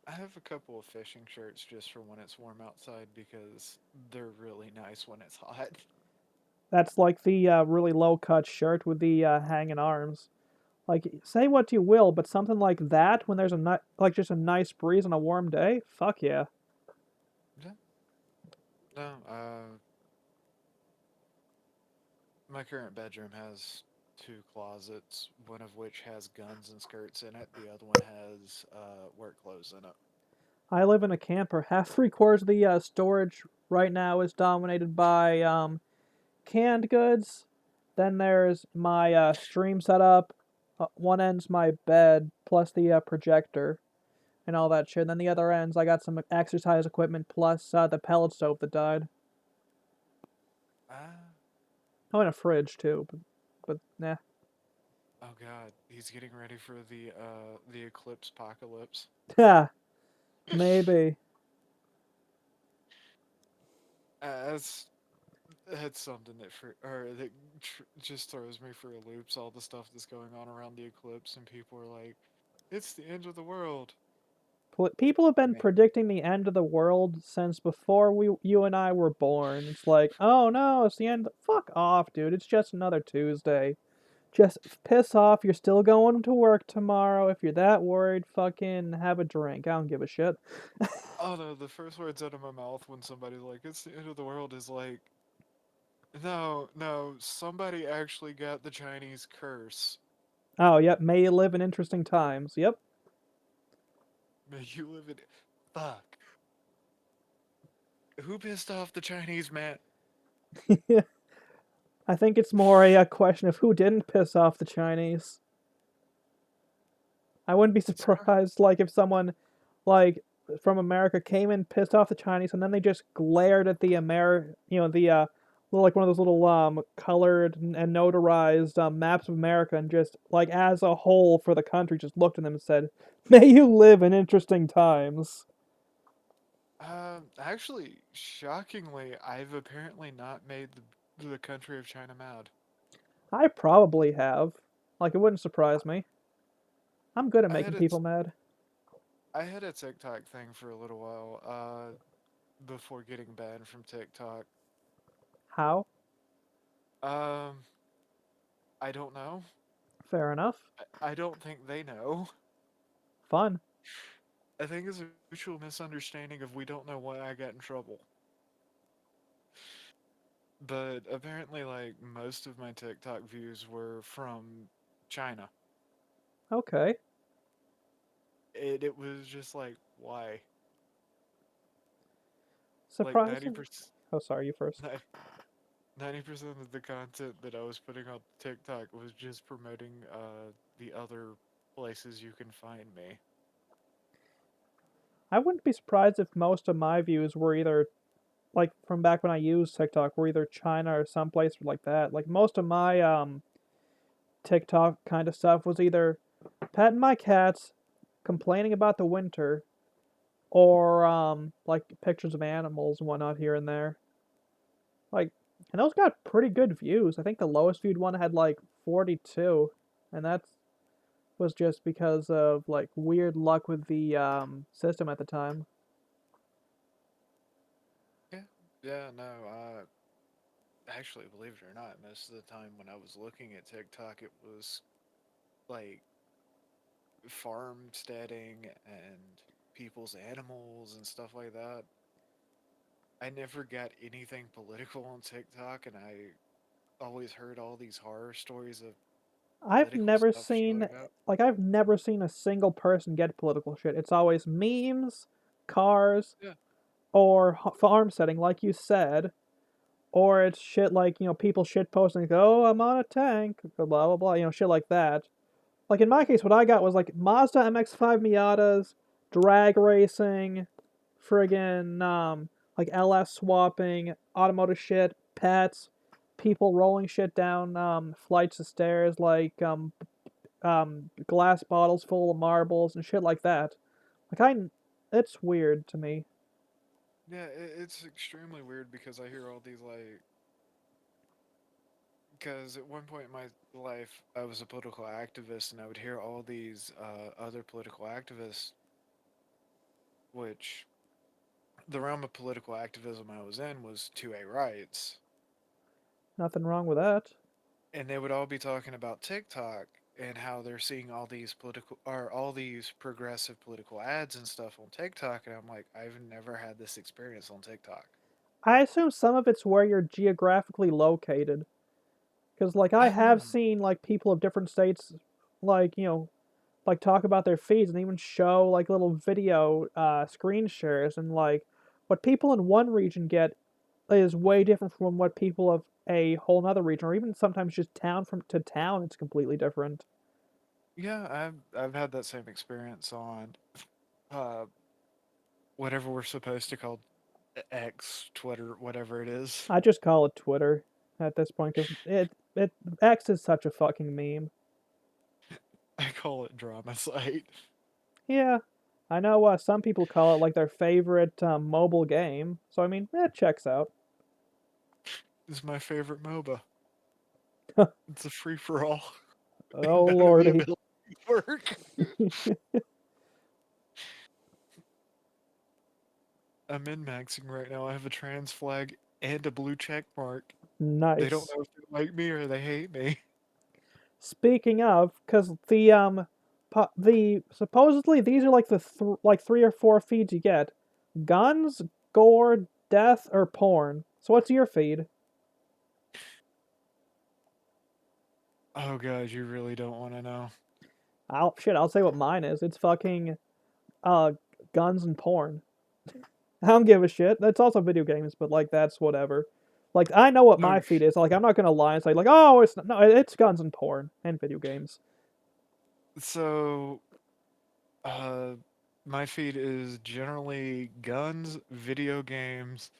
I have a couple of fishing shirts just for when it's warm outside because they're really nice when it's hot. That's like the really low cut shirt with the hanging arms. Like, say what you will, but something like that when there's like just a nice breeze on a warm day, fuck yeah. Yeah. No, my current bedroom has two closets, one of which has guns and skirts in it. The other one has work clothes in it. I live in a camper. Half three quarters of the storage right now is dominated by canned goods. Then there's my stream setup. One end's my bed plus the projector and all that shit. Then the other end's I got some exercise equipment plus the pellet stove that died. Ah, Oh, and a fridge too. But nah. oh God, he's getting ready for the eclipse apocalypse. Yeah, maybe. That's that's something that just throws me for loops. All the stuff that's going on around the eclipse, and people are like, "It's the end of the world." People have been Man, predicting the end of the world since before you and I were born. It's like, oh no, it's the end. Fuck off, dude. It's just another Tuesday. Just piss off. You're still going to work tomorrow. If you're that worried, fucking have a drink. I don't give a shit. oh no, the first words out of my mouth when somebody's like, "It's the end of the world," is like, "No, no, somebody actually got the Chinese curse. Oh, yep. May you live in interesting times. Yep. May you live in." Fuck. Who pissed off the Chinese man? I think it's more a question of who didn't piss off the Chinese. I wouldn't be Surprise. surprised, like, if someone, like, from America came in, pissed off the Chinese, and then they just glared at the the, like one of those little, colored and notarized, maps of America, and just, like, as a whole for the country, just looked at them and said, may you live in interesting times. Actually, shockingly, I've apparently not made the country of China mad. I probably have. Like, it wouldn't surprise me. I'm good at I had making a people mad. I had a TikTok thing for a little while, before getting banned from TikTok. How? Um, I don't know. Fair enough. I don't think they know. Fun. I think it's a mutual misunderstanding of we don't know why I got in trouble. but apparently, like most of my TikTok views were from China. Okay. It was just like, why? Like Surprising. Oh, sorry, you first. 90% of the content that I was putting on TikTok was just promoting the other places you can find me. I wouldn't be surprised if most of my views were either like from back when I used TikTok were either China or someplace like that. Like most of my TikTok kind of stuff was either petting my cats, complaining about the winter, or like pictures of animals and whatnot here and there. Like, and those got pretty good views. I think the lowest viewed one had like 42, and that was just because of like weird luck with the system at the time. Yeah, yeah, no. Actually, believe it or not, most of the time when I was looking at TikTok, it was like farmsteading and people's animals and stuff like that. I never got anything political on TikTok, and I always heard all these horror stories of I've political never stuff seen showing up. I've never seen a single person get political shit. It's always memes, cars, Yeah, or farm setting, like you said, or it's shit like people shit posting like, "Oh, I'm on a tank," blah blah blah, shit like that. Like in my case, what I got was like Mazda MX-5 Miatas, drag racing, friggin' like LS swapping, automotive shit, pets, people rolling shit down flights of stairs, like glass bottles full of marbles and shit like that. Like it's weird to me. yeah, it's extremely weird because I hear all these like, because at one point in my life I was a political activist, and I would hear all these other political activists, which the realm of political activism I was in was 2A rights, Nothing wrong with that. and they would all be talking about TikTok and how they're seeing all these political or all these progressive political ads and stuff on TikTok, and I'm like, I've never had this experience on TikTok. I assume some of it's where you're geographically located. Because, like, I have seen, like, people of different states, like, like, talk about their feeds and even show, like, little video screen shares. And, like, what people in one region get is way different from what people of a whole other region, or even sometimes just town from to town, it's completely different. Yeah, I've had that same experience on uh whatever we're supposed to call X, Twitter, whatever it is. I just call it Twitter at this point because it X is such a fucking meme. I call it drama site. Yeah, I know some people call it like their favorite mobile game. So I mean, it checks out. This is my favorite MOBA. It's a free for all, Oh and none of the lordy. abilities work. I'm min maxing right now. I have a trans flag and a blue check mark. They don't Nice. know if they like me or they hate me. Speaking of, because the supposedly these are like the like 3 or 4 feeds you get: guns, gore, death, or porn. So what's your feed? Oh god, you really don't want to know. I'll say what mine is. It's fucking uh guns and porn. I don't give a shit. That's also video games, but like that's whatever. Like I know what my Okay, feed is. Like I'm not gonna lie and say like, oh, it's not, no, it's guns and porn and video games. so uh, my feed is generally guns, video games,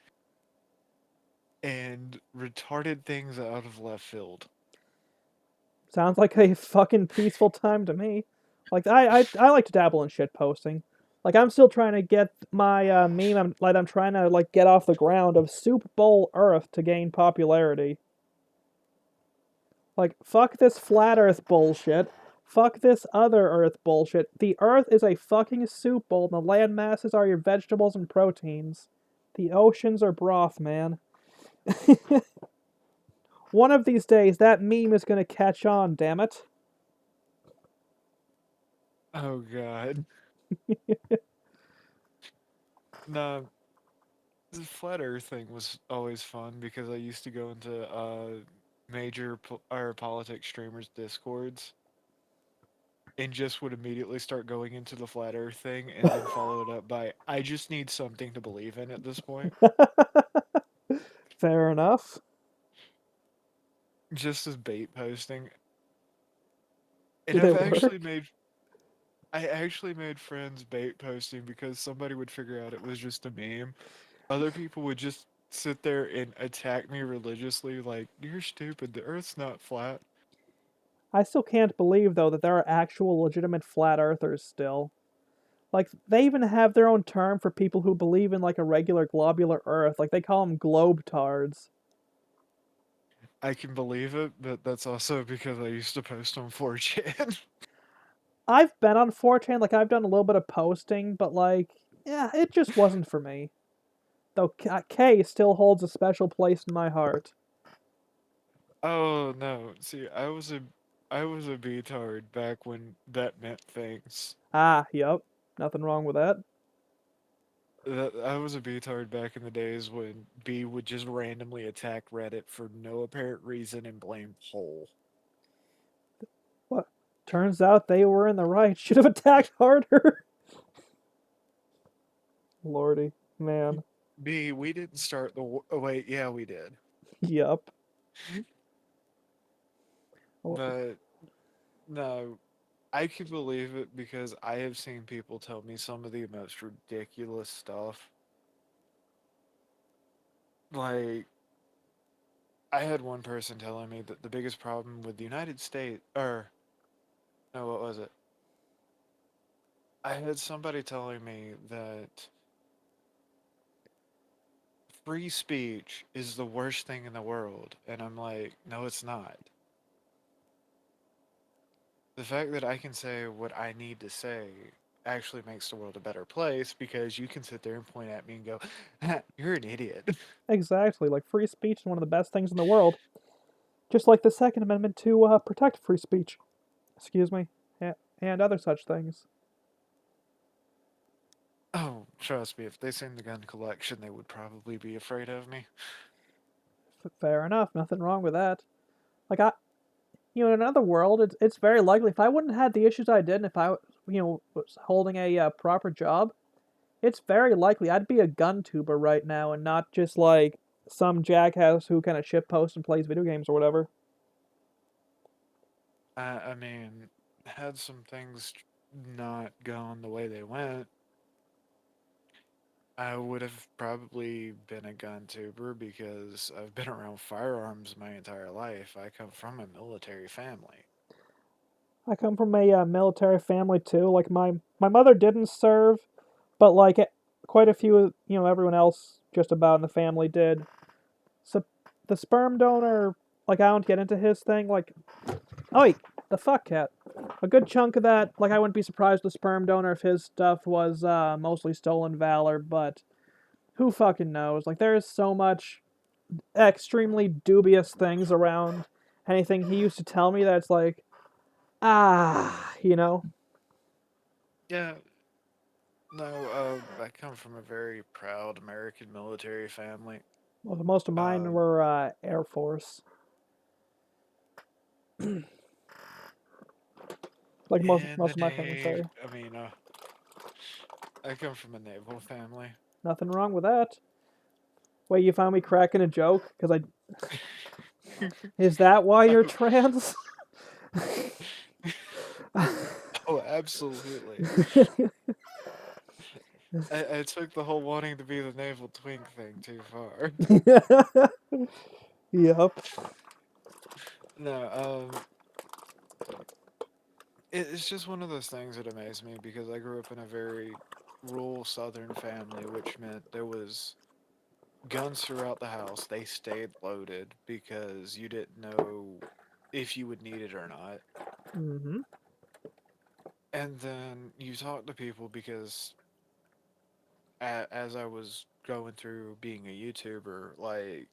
and retarded things out of left field. Sounds like a fucking peaceful time to me. Like I like to dabble in shit posting. Like I'm still trying to get my meme. I'm trying to like get off the ground of Soup Bowl Earth to gain popularity. Like fuck this flat Earth bullshit. Fuck this other Earth bullshit. The Earth is a fucking soup bowl, and the land masses are your vegetables and proteins. The oceans are broth, man. One of these days, that meme is gonna catch on. Damn it. Oh god. No. The flat Earth thing was always fun because I used to go into major or politics streamers discords and just would immediately start going into the flat Earth thing and then follow it up by I just need something to believe in at this point, Fair enough. just as bait posting. And Did it work? I actually made friends bait posting because somebody would figure out it was just a meme. Other people would just sit there and attack me religiously, like, you're stupid, the Earth's not flat. I still can't believe though that there are actual legitimate flat earthers still. Like they even have their own term for people who believe in like a regular globular earth. Like they call them globetards. I can believe it, but that's also because I used to post on 4chan. I've been on 4chan, like I've done a little bit of posting, but like yeah, it just wasn't for me. Though K still holds a special place in my heart. Oh no, see, I was a beatard back when that meant things. Ah, yep. Nothing wrong with that. I was a beatard back in the days when B would just randomly attack Reddit for no apparent reason and blame Hole. What? Turns out they were in the right. Should have attacked harder. Lordy. Man. B, we didn't start the oh wait, yeah, we did. Yup. But no, I can believe it because I have seen people tell me some of the most ridiculous stuff. Like, I had one person telling me that the biggest problem with the United States, or no, what was it? I had somebody telling me that free speech is the worst thing in the world. And I'm like, no, it's not. The fact that I can say what I need to say actually makes the world a better place because you can sit there and point at me and go, you're an idiot. Exactly. Like free speech is one of the best things in the world. Just like the Second Amendment to protect free speech. Excuse me. And other such things. Oh, trust me, if they seen the gun collection, they would probably be afraid of me. Fair enough. Nothing wrong with that. Like in another world, it's very likely if I wouldn't have had the issues I did, and if I, was holding a proper job, it's very likely I'd be a gun tuber right now and not just like some jackass who kind of shit posts and plays video games or whatever. I mean, had some things not gone the way they went, I would have probably been a gun tuber because I've been around firearms my entire life. I come from a military family. I come from a military family too. Like my mother didn't serve, but like quite a few, everyone else just about in the family did. So the sperm donor, like I don't get into his thing. Like, oh wait, the fuck cat. A good chunk of that, like I wouldn't be surprised the sperm donor if his stuff was mostly stolen valor, but who fucking knows? Like there's so much extremely dubious things around anything he used to tell me that's like, ah. Yeah, no, I come from a very proud American military family. Well, most of mine Um, were Air Force. Like most in the most of my family's Navy, are. I mean, I come from a naval family. Nothing wrong with that. Wait, you found me cracking a joke? Because I is that why you're Oh, trans? oh, absolutely. I took the whole wanting to be the naval twink thing too far. Yep. No, it's just one of those things that amaze me because I grew up in a very rural southern family, which meant there was guns throughout the house. They stayed loaded because you didn't know if you would need it or not. Mm-hmm. And then you talk to people because as I was going through being a YouTuber, like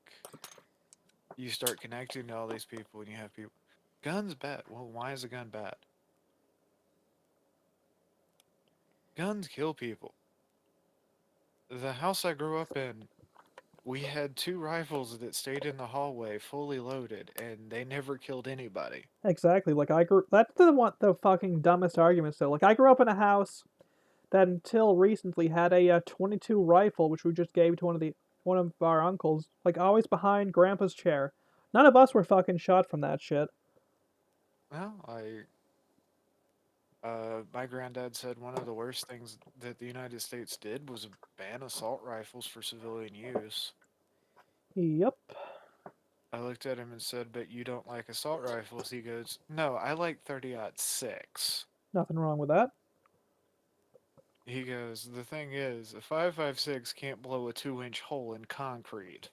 you start connecting to all these people and you have people, guns bad. Well, why is a gun bad? Guns kill people. The house I grew up in, We had two rifles that stayed in the hallway fully loaded, and they never killed anybody. Exactly. Like I grew. That's the one. The fucking dumbest argument. Still, like I grew up in a house that until recently had a 22 rifle, which we just gave to one of our uncles. Like always behind Grandpa's chair. None of us were fucking shot from that shit. Well, my granddad said one of the worst things that the United States did was ban assault rifles for civilian use. Yep. I looked at him and said, "But you don't like assault rifles?" He goes, "No, I like 30-06." Nothing wrong with that. He goes, "The thing is, a 5.56 can't blow a 2-inch hole in concrete."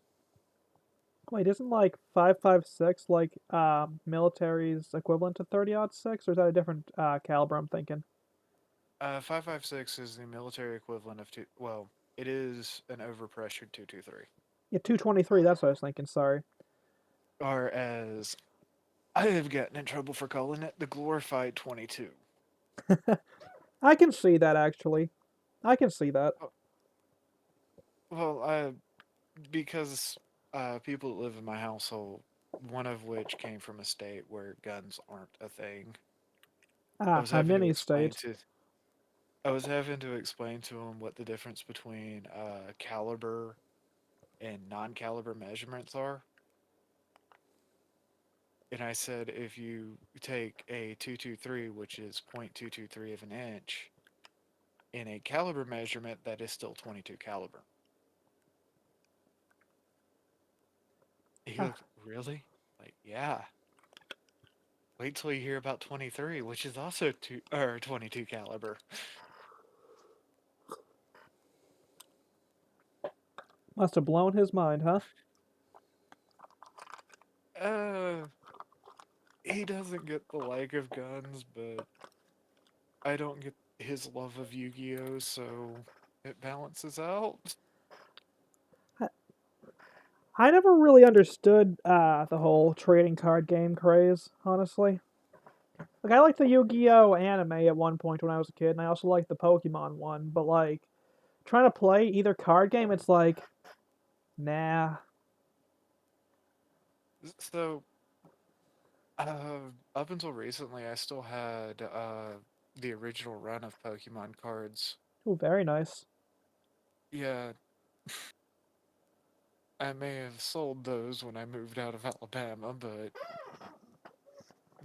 Wait, isn't like 5.56 like military's equivalent to 30-06, or is that a different caliber I'm thinking? 5.56 is the military equivalent of two. Well, it is an overpressured 223, Yeah, 223. That's what I was thinking. Sorry. or as I have gotten in trouble for calling it, the glorified 22. I can see that actually. I can see that. Oh, well, because people that live in my household, one of which came from a state where guns aren't a thing. I Ah, was a having to mini explain state. to I was having to explain to him what the difference between caliber and non-caliber measurements are. And I said if you take a 223, which is 0.223 of an inch, in a caliber measurement, that is still 22 caliber. He Ah, goes, really? Like, yeah. Wait till you hear about 23, which is also 22 caliber. must have blown his mind, huh? Uh, he doesn't get the like of guns, but I don't get his love of Yu-Gi-Oh, so it balances out. I, I never really understood the whole trading card game craze, honestly. Like I liked the Yu-Gi-Oh anime at one point when I was a kid, and I also liked the Pokemon one. But like trying to play either card game, it's like, nah. So, up until recently, I still had the original run of Pokemon cards. Oh, very nice. Yeah, I may have sold those when I moved out of Alabama, but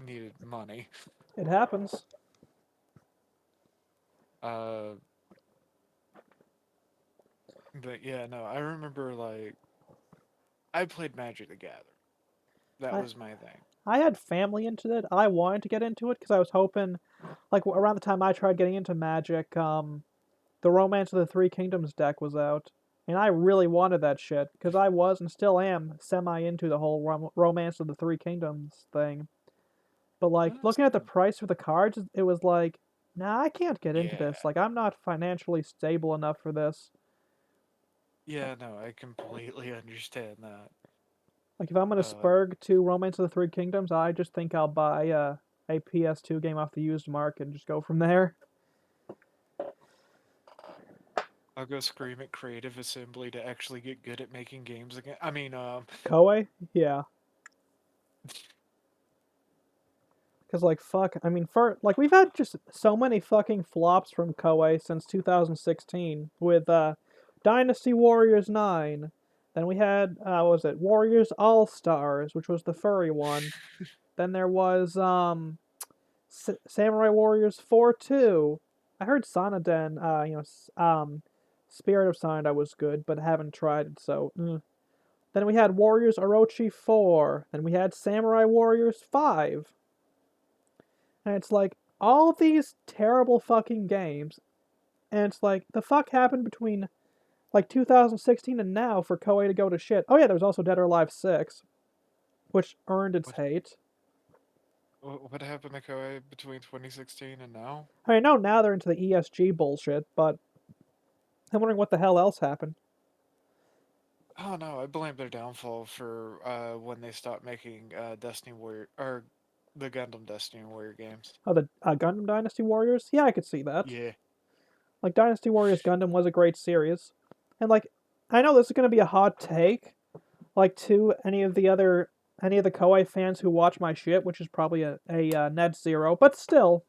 needed money. It happens. Uh, but yeah, no, I remember like I played Magic the Gathering. That I was my thing. I had family into it. I wanted to get into it because I was hoping, like around the time I tried getting into Magic, the Romance of the Three Kingdoms deck was out, and I really wanted that shit because I was and still am semi into the whole Romance of the Three Kingdoms thing. But like looking at the Awesome. price for the cards, it was like, nah, I can't get into Yeah, this. Like I'm not financially stable enough for this. yeah, no, I completely understand that. Like if I'm gonna Uh, spurg to Romance of the Three Kingdoms, I just think I'll buy a PS2 game off the used market and just go from there. I'll go scream at Creative Assembly to actually get good at making games again. I mean, Koei, yeah. Because like fuck, I mean, for like we've had just so many fucking flops from Koei since 2016 with Dynasty Warriors 9. Then we had what was it Warriors All Stars, which was the furry one. Then there was Samurai Warriors 4-2. I heard Sonoden, Spirit of Sonada was good, but haven't tried it, so. Then we had Warriors Orochi 4. Then we had Samurai Warriors 5. And it's like, all of these terrible fucking games, and it's like, the fuck happened between like 2016 and now for Koei to go to shit? Oh yeah, there was also Dead or Alive 6, which earned its what hate. what happened to Koei between 2016 and now? I mean, no, now they're into the ESG bullshit, but I'm wondering what the hell else happened. Oh no, I blame their downfall for when they stopped making Destiny Warrior or the Gundam Destiny Warrior games. Oh, the Gundam Dynasty Warriors? Yeah, I could see that. Yeah. Like, Dynasty Warriors Gundam was a great series. And, like, I know this is gonna be a hot take, like to any of the Koei fans who watch my shit, which is probably a net zero, but still,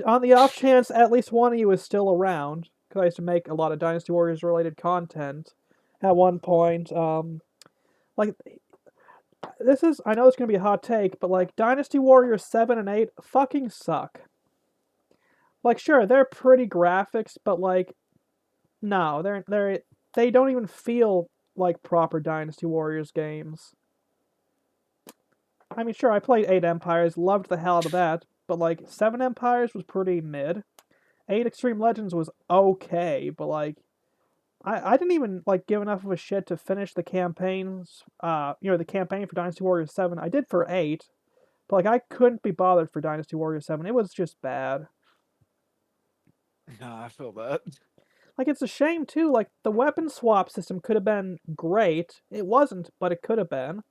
on the off chance at least one of you is still around, because I used to make a lot of Dynasty Warriors related content at one point. Like this is, I know it's gonna be a hot take, but like Dynasty Warriors 7 and 8 fucking suck. Like sure, they're pretty graphics, but like no, they don't even feel like proper Dynasty Warriors games. I mean, sure, I played 8 Empires, loved the hell out of that, but like 7 Empires was pretty mid. 8 Extreme Legends was okay, but like I didn't even like give enough of a shit to finish the campaigns. The campaign for Dynasty Warriors 7. I did for 8, but like I couldn't be bothered for Dynasty Warriors 7. It was just bad. No, I feel that. Like it's a shame too. Like the weapon swap system could have been great. It wasn't, but it could have been.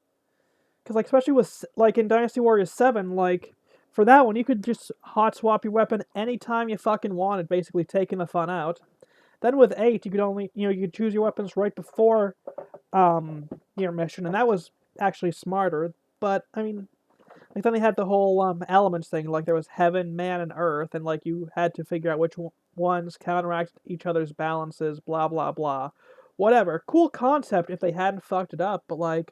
Because like especially with like in Dynasty Warriors 7, like for that one you could just hot swap your weapon anytime you fucking wanted, basically taking the fun out. Then with 8, you could only you could choose your weapons right before your mission, and that was actually smarter. But I mean, like then they had the whole elements thing, like there was heaven, man, and earth, and like you had to figure out which ones counteract each other's balances, blah blah blah. Whatever. Cool concept if they hadn't fucked it up, but like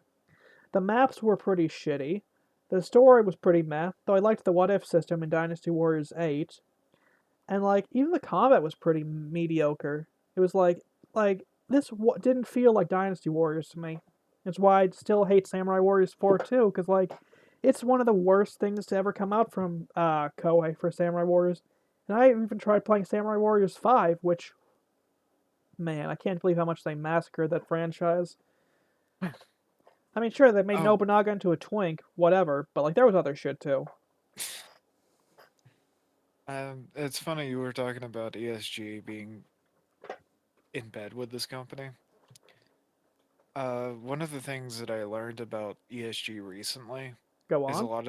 the maps were pretty shitty. The story was pretty meh, though I liked the what if system in Dynasty Warriors 8. And like even the combat was pretty mediocre. It was like this didn't feel like Dynasty Warriors to me. It's why I still hate Samurai Warriors 4 too, because like it's one of the worst things to ever come out from Koei for Samurai Warriors. And I even tried playing Samurai Warriors 5, which man, I can't believe how much they massacred that franchise. I mean, sure, they made Oh, Nobunaga into a twink, whatever, but like there was other shit too. it's funny you were talking about ESG being in bed with this company. One of the things that I learned about ESG recently Go is on. a lot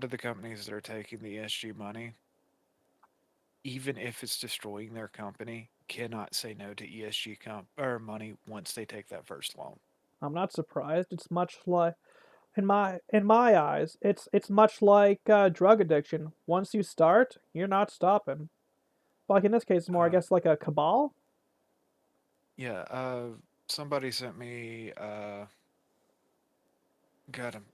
of the companies that are taking the ESG money, even if it's destroying their company, cannot say no to ESG or money once they take that first loan. I'm not surprised. It's much like in my eyes, it's much like drug addiction. Once you start, you're not stopping. Like in this case, it's more I Uh, guess like a cabal. yeah, somebody sent me, got him.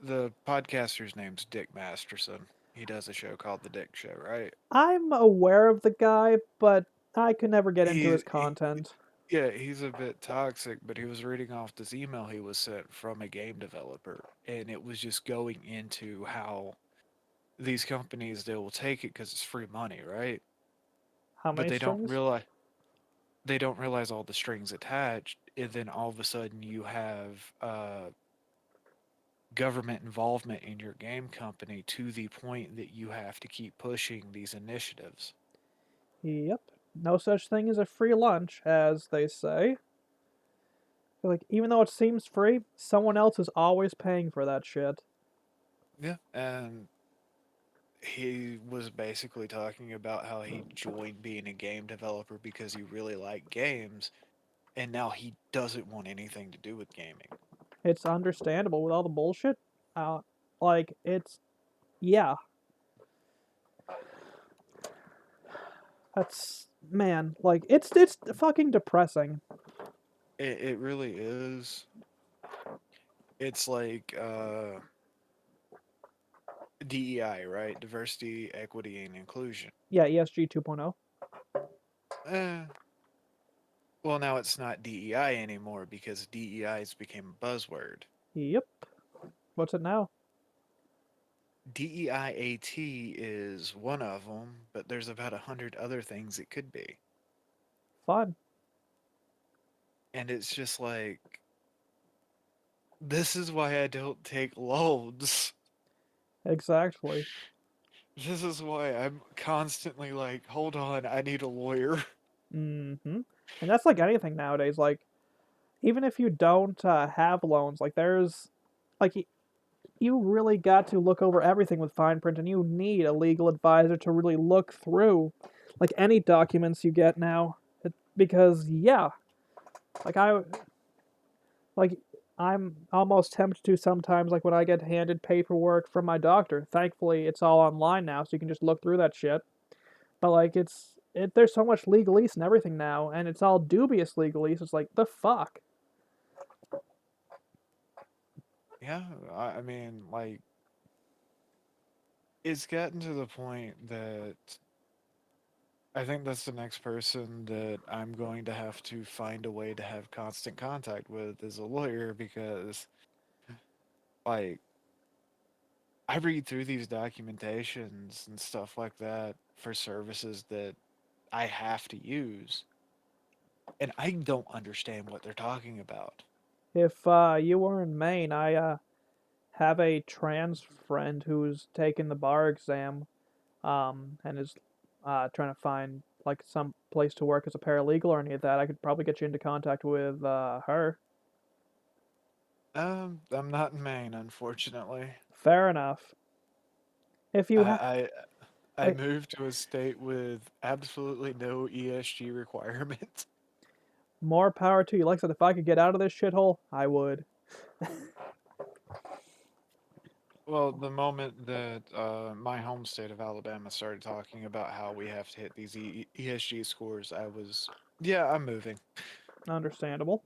The podcaster's name's Dick Masterson. He does a show called The Dick Show, right? I'm aware of the guy, but I could never get into He, his he content. Yeah, he's a bit toxic, but he was reading off this email he was sent from a game developer, and it was just going into how these companies they will take it because it's free money, right? How But many strings? they don't realize all the strings attached, and then all of a sudden you have government involvement in your game company to the point that you have to keep pushing these initiatives. Yep. No such thing as a free lunch, as they say. Like even though it seems free, someone else is always paying for that shit. Yeah, and he was basically talking about how he joined being a game developer because he really liked games, and now he doesn't want anything to do with gaming. It's understandable with all the bullshit. Uh, like it's yeah. That's man. Like it's fucking depressing. It really is. It's like DEI, right? Diversity, equity, and inclusion. Yeah, ESG 2.0. Eh, well, now it's not DEI anymore because DEI has become a buzzword. Yep. What's it now? DEIAT is one of them, but there's about 100 other things it could be. Fun. And it's just like, this is why I don't take loans. Exactly. This is why I'm constantly like, hold on, I need a lawyer. Mm-hmm. And that's like anything nowadays. Like even if you don't have loans, like there's like you really got to look over everything with fine print, and you need a legal advisor to really look through like any documents you get now. Because yeah, Like like I'm almost tempted to sometimes, like when I get handed paperwork from my doctor. Thankfully, it's all online now, so you can just look through that shit. But like there's so much legalese and everything now, and it's all dubious legalese. It's like the fuck. Yeah, I mean, like, it's gotten to the point that I think that's the next person that I'm going to have to find a way to have constant contact with as a lawyer because, like, I read through these documentations and stuff like that for services that I have to use, and I don't understand what they're talking about. If you were in Maine, I have a trans friend who's taken the bar exam, and is trying to find like some place to work as a paralegal or any of that. I could probably get you into contact with her. I'm not in Maine, unfortunately. Fair enough. If you have I I like moved to a state with absolutely no ESG requirements. more power to you. Like I said, if I could get out of this shithole, I would. Well, the moment that my home state of Alabama started talking about how we have to hit these ESG scores, I was, yeah, I'm moving. Understandable.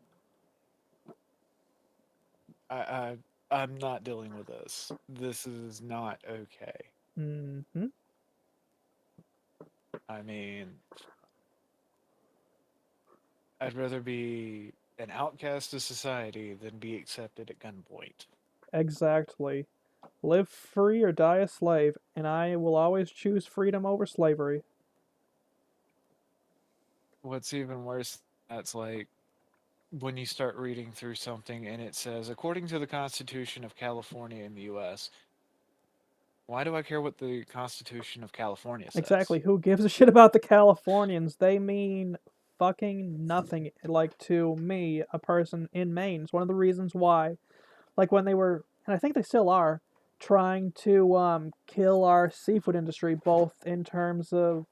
I I'm not dealing with this. This is not okay. Hmm. I mean, I'd rather be an outcast of society than be accepted at gunpoint. Exactly. Live free or die a slave, and I will always choose freedom over slavery. What's even worse, that's like when you start reading through something and it says, according to the Constitution of California in the US, why do I care what the Constitution of California says? Exactly. Who gives a shit about the Californians? They mean fucking nothing. Like to me, a person in Maine. It's one of the reasons why, like when they were, and I think they still are, trying to kill our seafood industry, both in terms of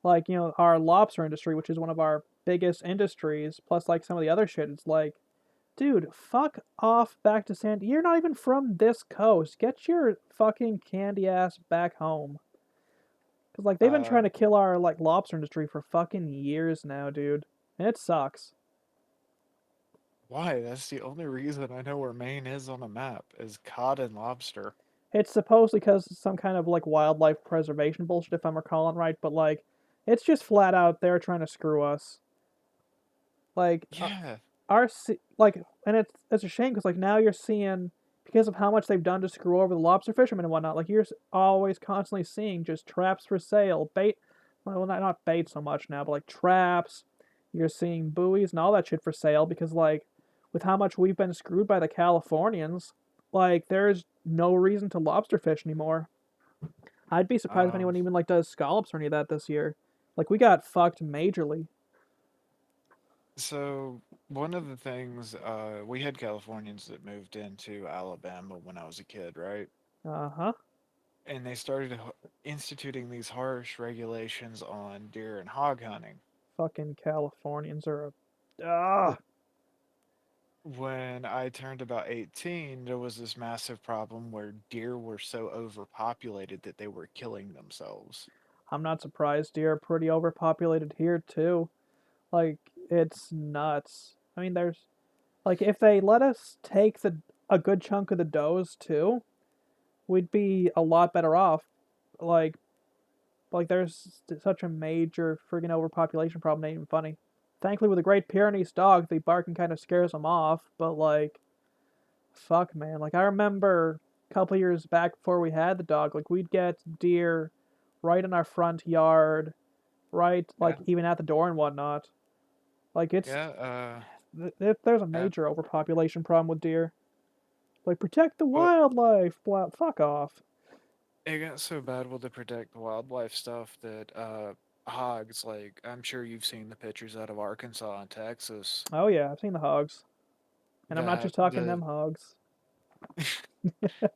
like our lobster industry, which is one of our biggest industries, plus like some of the other shit. It's like, dude, fuck off back to San. You're not even from this coast. Get your fucking candy ass back home. Cause like they've been Uh, trying to kill our like lobster industry for fucking years now, dude. And it sucks. why? That's the only reason I know where Maine is on a map is cod and lobster. It's supposedly because some kind of like wildlife preservation bullshit, if I'm recalling right. But like, it's just flat out they're trying to screw us. Like Yeah, like, and it's a shame because like now you're seeing because of how much they've done to screw over the lobster fishermen and whatnot. Like you're always constantly seeing just traps for sale, bait. Well, not bait so much now, but like traps. You're seeing buoys and all that shit for sale because like with how much we've been screwed by the Californians, like there's no reason to lobster fish anymore. I'd be surprised if um, anyone even like does scallops or any of that this year. Like we got fucked majorly. so one of the things, we had Californians that moved into Alabama when I was a kid, right? Uh huh. And they started instituting these harsh regulations on deer and hog hunting. Fucking Californians are a ah. When I turned about 18, there was this massive problem where deer were so overpopulated that they were killing themselves. I'm not surprised. Deer are pretty overpopulated here too. Like it's nuts. I mean, there's like if they let us take the a good chunk of the does too, we'd be a lot better off. Like there's such a major friggin' overpopulation problem. Ain't even funny. Thankfully, with the Great Pyrenees dog, the barking kind of scares them off. But like, fuck, man. Like I remember a couple years back before we had the dog, like we'd get deer right in our front yard, right, like Yeah, even at the door and whatnot. Like it's yeah, there's a yeah. major overpopulation problem with deer. Like protect the Well, wildlife. Blah, fuck off. it got so bad with the protect the wildlife stuff that hogs, like I'm sure you've seen the pictures out of Arkansas and Texas, Oh yeah, I've seen the hogs, and I'm not that just talking them hogs.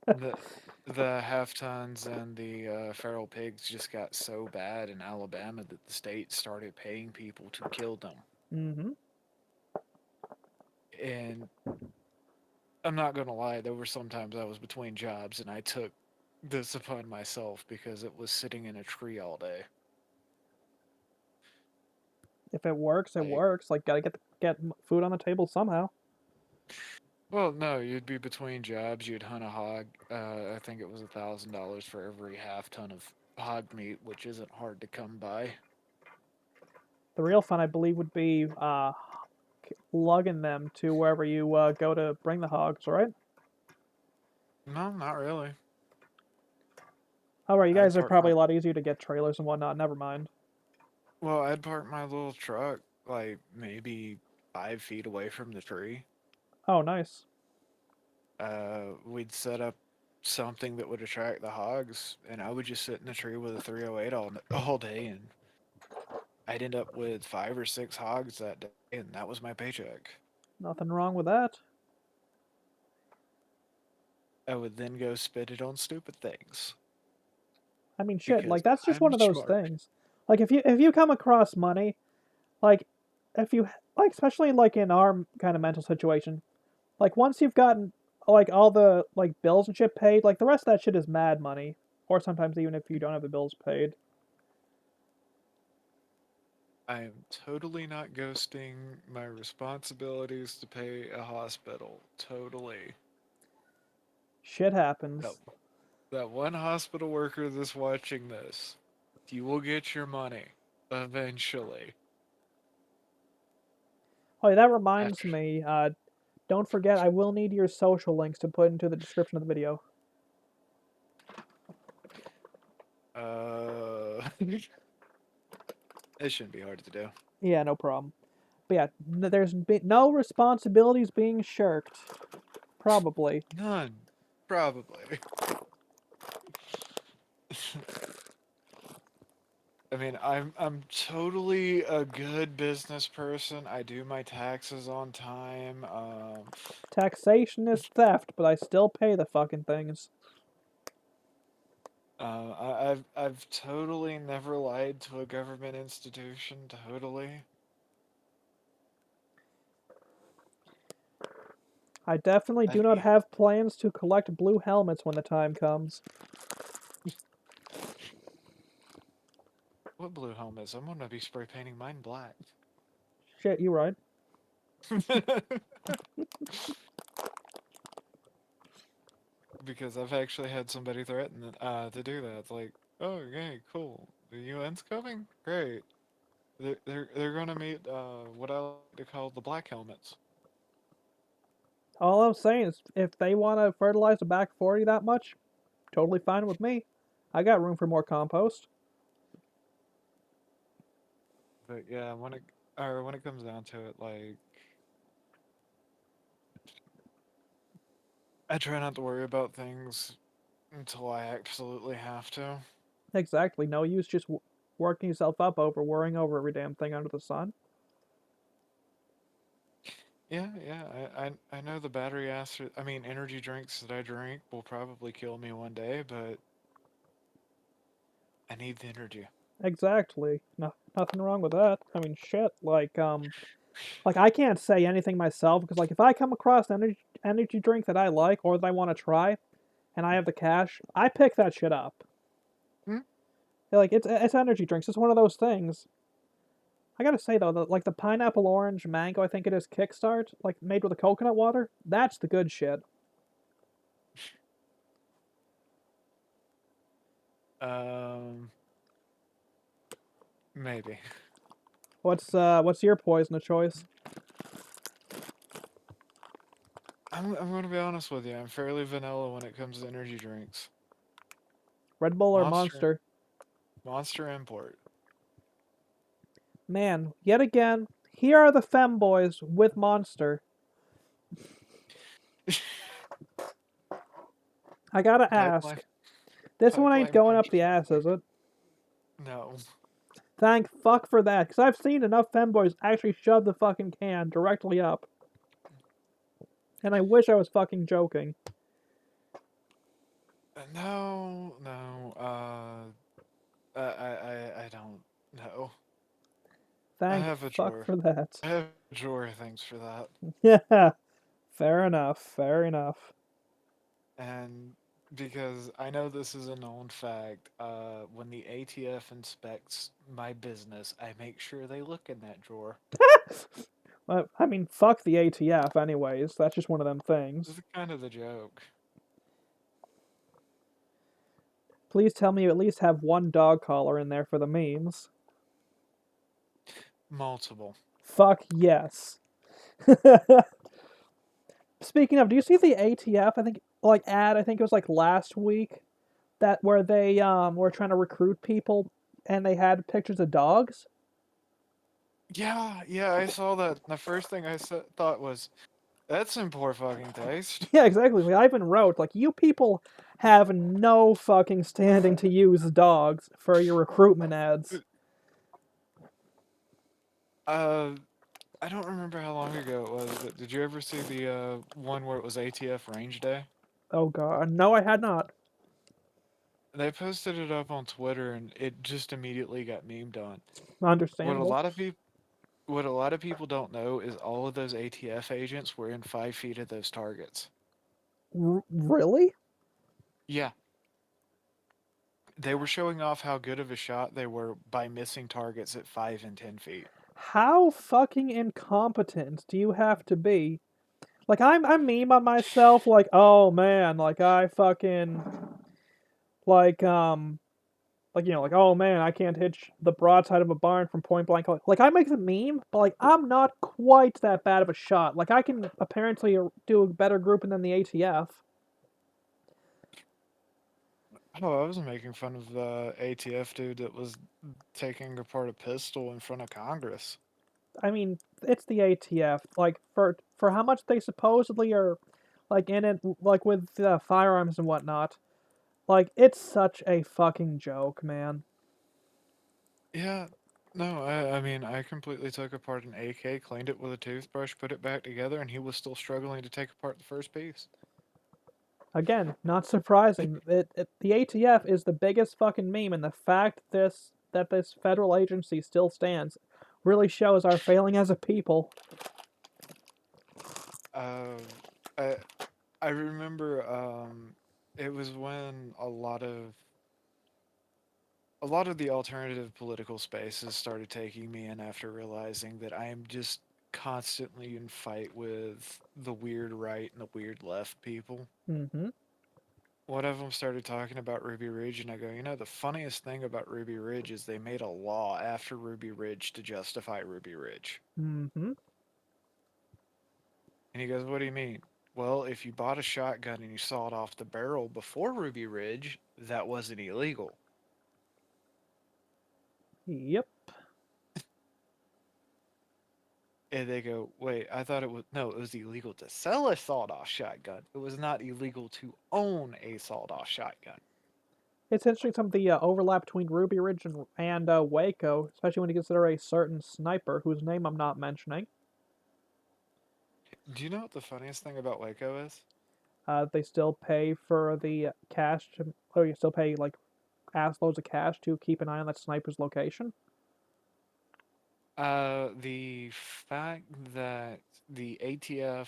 the the half tons and the feral pigs just got so bad in Alabama that the state started paying people to kill them. Mm-hmm. And I'm not gonna lie, there were sometimes I was between jobs and I took this upon myself because it was sitting in a tree all day. If it works, it Like, works. Like, gotta get food on the table somehow. well, no, you'd be between jobs, you'd hunt a hog. I think it was $1,000 for every half ton of hog meat, which isn't hard to come by. The real fun, I believe, would be lugging them to wherever you go to bring the hogs, right? No, not really. All right, you I'd guys are park probably my a lot easier to get trailers and whatnot. Never mind. I'd park my little truck like maybe 5 feet away from the tree. Oh, nice. We'd set up something that would attract the hogs, and I would just sit in the tree with a 308 all day, and I'd end up with 5 or 6 hogs that day, and that was my paycheck. Nothing wrong with that. I would then go spend it on stupid things I mean, shit. because Like that's just I'm one of those smart. things. Like if you come across money, like if you like, especially like in our kind of mental situation, like once you've gotten like all the like bills and shit paid, like the rest of that shit is mad money. Or sometimes even if you don't have the bills paid. I am totally not ghosting my responsibilities to pay a hospital. Totally. Shit That happens. that one hospital worker that's watching this, you will get your money eventually. Oh, yeah, that reminds After, me. Don't forget, I will need your social links to put into the description of the video. it shouldn't be hard to do. Yeah, no problem. But yeah, there's no responsibilities being shirked. Probably. None, probably. I mean, I'm totally a good business person. I do my taxes on time. Taxation is theft, but I still pay the fucking things. I've totally never lied to a government institution. Totally. I definitely I do not mean, have plans to collect blue helmets when the time comes. what blue helmets? I'm gonna be spray painting mine black. Shit, you right. Because I've actually had somebody threaten to do that. It's like, oh, okay, cool. The UN's coming? Great. They're gonna meet what I like to call the black helmets. All I'm saying is, if they want to fertilize the back 40 that much, totally fine with me. I got room for more compost. But yeah, when it comes down to it, like I try not to worry about things until I absolutely have to. Exactly. No use just working yourself up over worrying over every damn thing under the sun. Yeah, yeah, I know the battery acid. I mean, energy drinks that I drink will probably kill me one day, but I need the energy. Exactly. No, nothing wrong with that. I mean, shit. Like I can't say anything myself because like if I come across an energy drink that I like or that I want to try, and I have the cash, I pick that shit up. Hmm? Like it's energy drinks. It's one of those things. I gotta say though, like the pineapple orange mango, I think it is Kickstart, like made with the coconut water. That's the good shit. Um, maybe. What's your poison of choice? I'm gonna be honest with you. I'm fairly vanilla when it comes to energy drinks. Red Bull or Monster, Monster? Monster Import. Man, yet again, here are the femboys with Monster. I gotta Pipeline, ask, this one ain't pipeline going up punch. the ass, is it? No. Thank fuck for that, because I've seen enough femboys actually shove the fucking can directly up. And I wish I was fucking joking. No, no. I don't know. I Thank have a fuck drawer. for that. I have a drawer of things for that. Yeah, fair enough, fair enough. And because I know this is a known fact, when the ATF inspects my business, I make sure they look in that drawer. Well, I mean, fuck the ATF anyways, that's just one of them This things. is kind of the joke. Please tell me you at least have one dog collar in there for the memes. Multiple. Fuck yes. Speaking of, do you see the ATF? I think like ad. I think it was like last week that where they were trying to recruit people and they had pictures of dogs. Yeah, yeah, I saw that. The first thing thought was, that's in poor fucking taste. Yeah, exactly. Like I even wrote like you people have no fucking standing to use dogs for your recruitment ads. Uh, I don't remember how long ago it was, but did you ever see the one where it was ATF Range Day? Oh god, no, I had not. They posted it up on Twitter, and it just immediately got memed on. What a Understandable. lot of people what a lot of people don't know is all of those ATF agents were in 5 feet of those targets. Really? Yeah, they were showing off how good of a shot they were by missing targets at 5 and 10 feet. How fucking incompetent do you have to be? Like I meme on myself like, oh man, like I fucking like like you know like oh man, I can't hit the broadside of a barn from point blank. Like I make the meme, but like I'm not quite that bad of a shot. Like I can apparently do a better grouping than the ATF. Oh, I was making fun of the ATF dude that was taking apart a pistol in front of Congress. I mean, it's the ATF. Like for how much they supposedly are like in it, like with firearms and whatnot. Like it's such a fucking joke, man. Yeah, no, I mean, I completely took apart an AK, cleaned it with a toothbrush, put it back together, and he was still struggling to take apart the first piece. Again, not surprising. The ATF is the biggest fucking meme, and the fact this federal agency still stands really shows our failing as a people. Um, I I remember it was when a lot of the alternative political spaces started taking me in after realizing that I am just constantly in fight with the weird right and the weird left people. Mm-hmm. One of them started talking about Ruby Ridge, and I go, the funniest thing about Ruby Ridge is they made a law after Ruby Ridge to justify Ruby Ridge. Mm-hmm. And he goes, what do you mean? Well, if you bought a shotgun and you saw it off the barrel before Ruby Ridge, that wasn't illegal. Yep. And they go, wait, I thought it was, no, it was illegal to sell a sawed off shotgun. It was not illegal to own a sawed off shotgun. It's interesting some of the overlap between Ruby Ridge and Waco, especially when you consider a certain sniper whose name I'm not mentioning. Do you know what the funniest thing about Waco is? They still pay for the cash to, or you still pay like ass loads of cash to keep an eye on that sniper's location. The fact that the ATF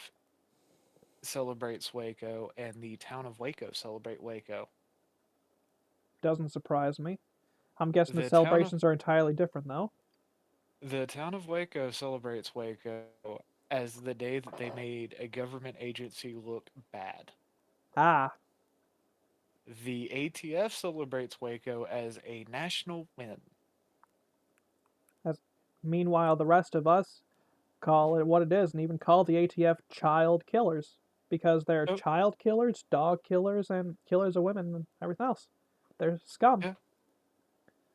celebrates Waco and the town of Waco celebrate Waco. Doesn't surprise me. I'm guessing the The town of celebrations are entirely different though. the town of Waco celebrates Waco as the day that they made a government agency look bad. Ah, The ATF celebrates Waco as a national win. as meanwhile the rest of us call it what it is and even call the ATF child killers because they're Oh, child killers, dog killers, and killers of women and everything else. They're scum. yeah.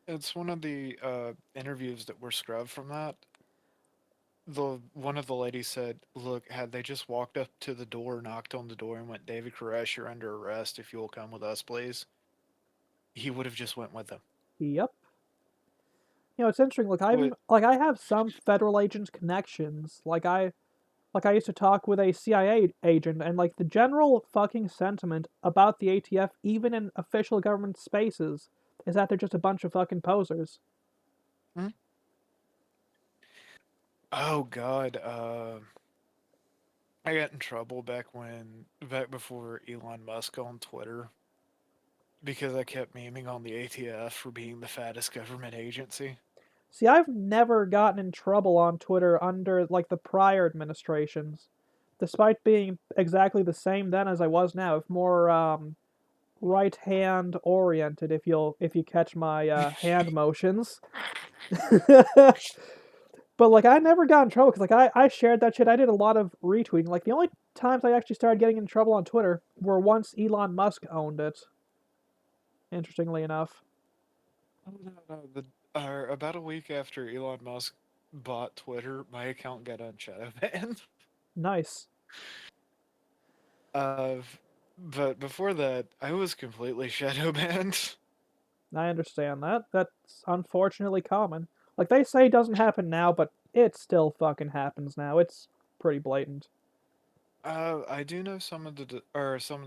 It's one of the interviews that were scrubbed from that. The one of the ladies said, "Look, had they just walked up to the door, knocked on the door, and went, David Koresh, you're under arrest. If you will come with us, please," he would have just went with them. Yep. You know, it's interesting. What? Like I have some federal agents connections. Like I used to talk with a CIA agent, and like the general fucking sentiment about the ATF, even in official government spaces, is that they're just a bunch of fucking posers. Hmm? Oh God, I got in trouble back before Elon Musk on Twitter because I kept memeing on the ATF for being the fattest government agency. See, I've never gotten in trouble on Twitter under like the prior administrations, despite being exactly the same then as I was now, if more right hand oriented. If you catch my hand motions. But like I never got in trouble because I shared that shit. I did a lot of retweeting. Like the only times I actually started getting in trouble on Twitter were once Elon Musk owned it. Interestingly enough. Oh, no, no, about a week after Elon Musk bought Twitter, my account got unshadow banned. Nice. Uh, but before that, I was completely shadow banned. I understand that. That's unfortunately common. Like they say it doesn't happen now, but it still fucking happens now. It's pretty blatant. I do know some of the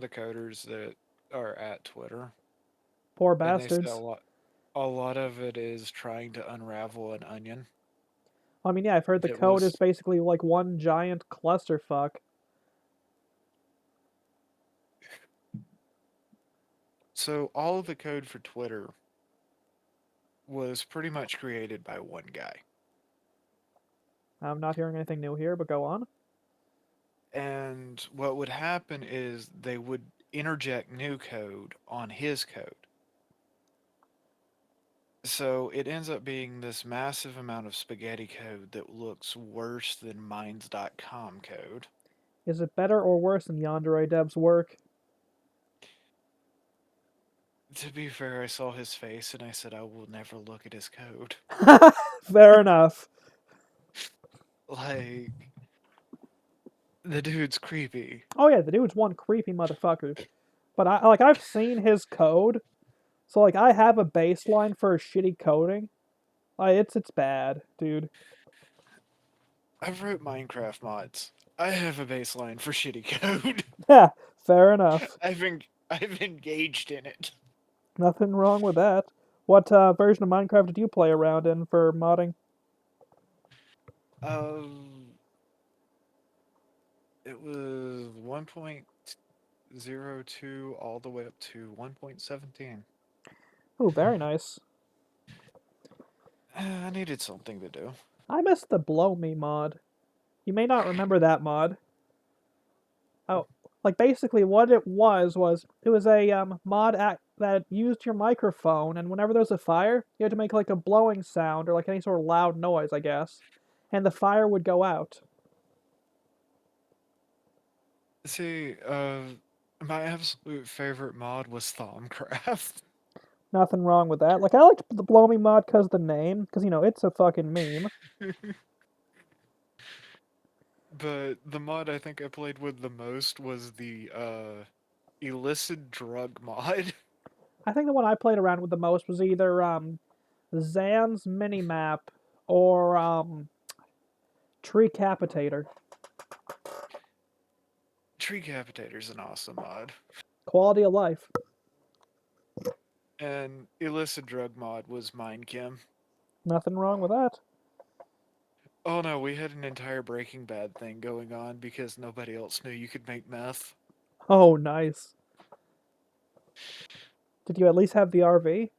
coders that are at Twitter, Poor and they say bastards. a lot of it is trying to unravel an onion I mean, yeah, I've heard the that code is was basically like one giant clusterfuck. so all of the code for Twitter was pretty much created by one guy. I'm not hearing anything new here, but go on. And what would happen is they would interject new code on his code. So it ends up being this massive amount of spaghetti code that looks worse than Minds.com code. Is it better or worse than Yandere Dev's work? To be fair, I saw his face and I said I will never look at his code. Fair enough. Like, the dude's creepy. Oh yeah, the dude's one creepy motherfucker. But I've seen his code, so like I have a baseline for shitty coding. It's bad, dude. I've wrote Minecraft mods. I have a baseline for shitty code. Yeah, fair enough. I've engaged in it. Nothing wrong with that. What version of Minecraft did you play around in for modding? Um, it was 1.02 all the way up to 1.17. Oh, very nice. I needed something to do. I missed the Blow Me mod. You may not remember that mod. Oh, like basically what it was it was a mod act that used your microphone, and whenever there's a fire, you had to make like a blowing sound or like any sort of loud noise, I guess, and the fire would go out. See, my absolute favorite mod was Thaumcraft. Nothing wrong with that. Like I liked the Blow Me mod because the name, because it's a fucking meme. But the mod I think I played with the most was the illicit drug mod. I think the one I played around with the most was either Zan's Minimap or Tree Capitator. Tree Capitator's an awesome mod. Quality of life. And illicit drug mod was Mind Kim. Nothing wrong with that. Oh no, we had an entire Breaking Bad thing going on because nobody else knew you could make meth. Oh, nice. Did you at least have the RV?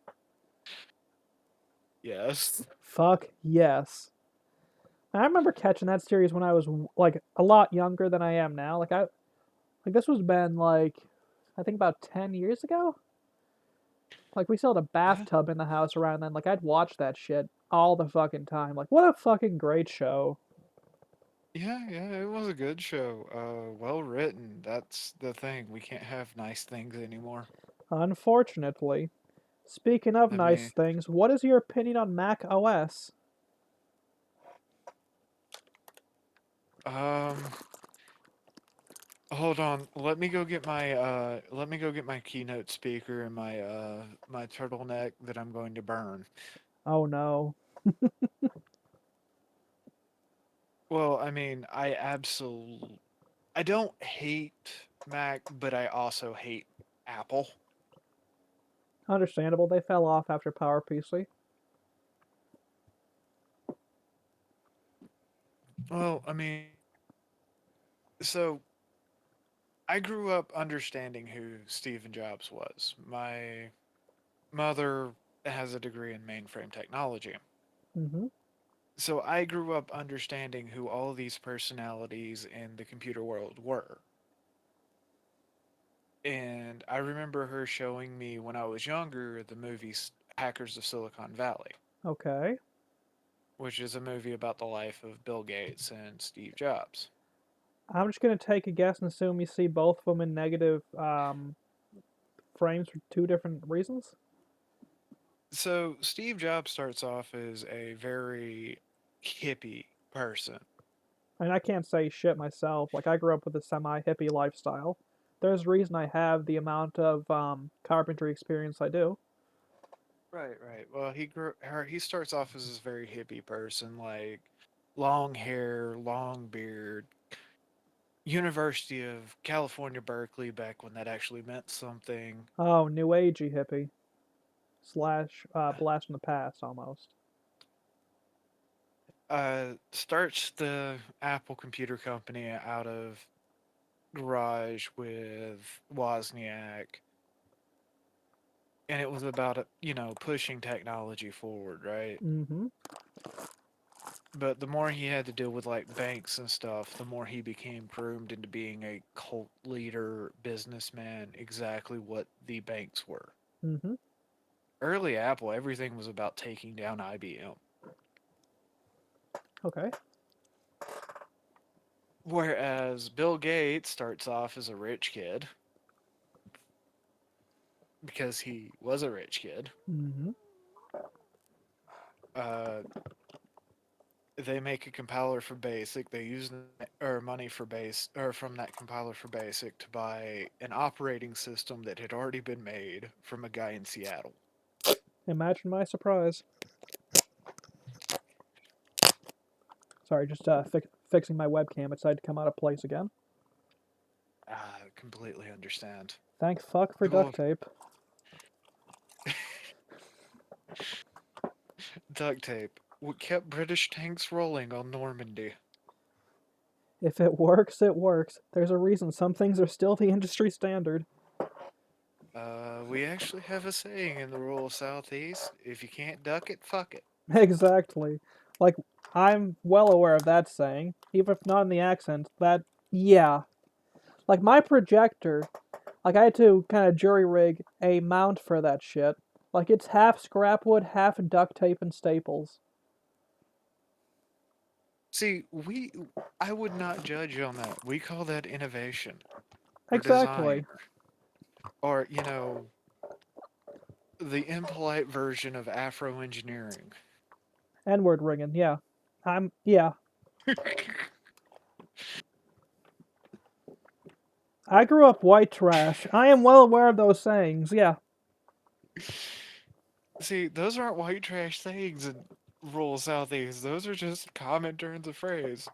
Yes. Fuck yes. I remember catching that series when I was like a lot younger than I am now. Like this was been like I think about 10 years ago. Like we still had a Yeah, bathtub in the house around then. Like I'd watch that shit all the fucking time. Like what a fucking great show. yeah, it was a good show. Well written. That's the thing. We can't have nice things anymore. Unfortunately. Speaking of I nice mean, things, what is your opinion on Mac OS? um, hold on. Let me go get my keynote speaker and my turtleneck that I'm going to burn. Oh no. Well, I mean, I don't hate Mac, but I also hate Apple. Understandable. They fell off after PowerPC. Well, I mean, so I grew up understanding who Steve Jobs was. My mother has a degree in mainframe technology. Mm-hmm. So I grew up understanding who all these personalities in the computer world were. And I remember her showing me when I was younger the movie Hackers of Silicon Valley, Okay. which is a movie about the life of Bill Gates and Steve Jobs. I'm just gonna take a guess and assume you see both of them in negative frames for two different reasons. So Steve Jobs starts off as a very hippie person. I mean, I can't say shit myself. Like, I grew up with a semi-hippie lifestyle. There's a reason I have the amount of carpentry experience I do. Right, right. Well, he starts off as this very hippie person, like long hair, long beard, University of California, Berkeley, back when that actually meant something. Oh, new agey hippie slash blast from the past almost. Starts the Apple Computer Company out of garage with Wozniak, and it was about pushing technology forward, right? Mm-hmm. But the more he had to deal with like banks and stuff, the more he became groomed into being a cult leader, businessman, exactly what the banks were. Mm-hmm. Early Apple, everything was about taking down IBM. Okay. Whereas Bill Gates starts off as a rich kid because he was a rich kid. Mm-hmm. Uh, they make a compiler for BASIC. They use or money for base or from that compiler for BASIC to buy an operating system that had already been made from a guy in Seattle. Imagine my surprise. Sorry, just fixing my webcam. It decided to come out of place again. I completely understand. Thank fuck for People duct tape. duct tape. What kept British tanks rolling on Normandy? If it works, it works. There's a reason some things are still the industry standard. We actually have a saying in the rural southeast: if you can't duck it, fuck it. Exactly. Like, I'm well aware of that saying, even if not in the accent. That, yeah. Like, my projector, like, I had to kind of jury rig a mount for that shit. Like, it's half scrap wood, half duct tape and staples. See, I would not judge you on that. We call that innovation or design Exactly. or, the impolite version of Afro engineering. N word ringing, yeah. Yeah. I grew up white trash. I am well aware of those sayings, yeah. See, those aren't white trash sayings in rural southeast. Those are just common turns of phrase.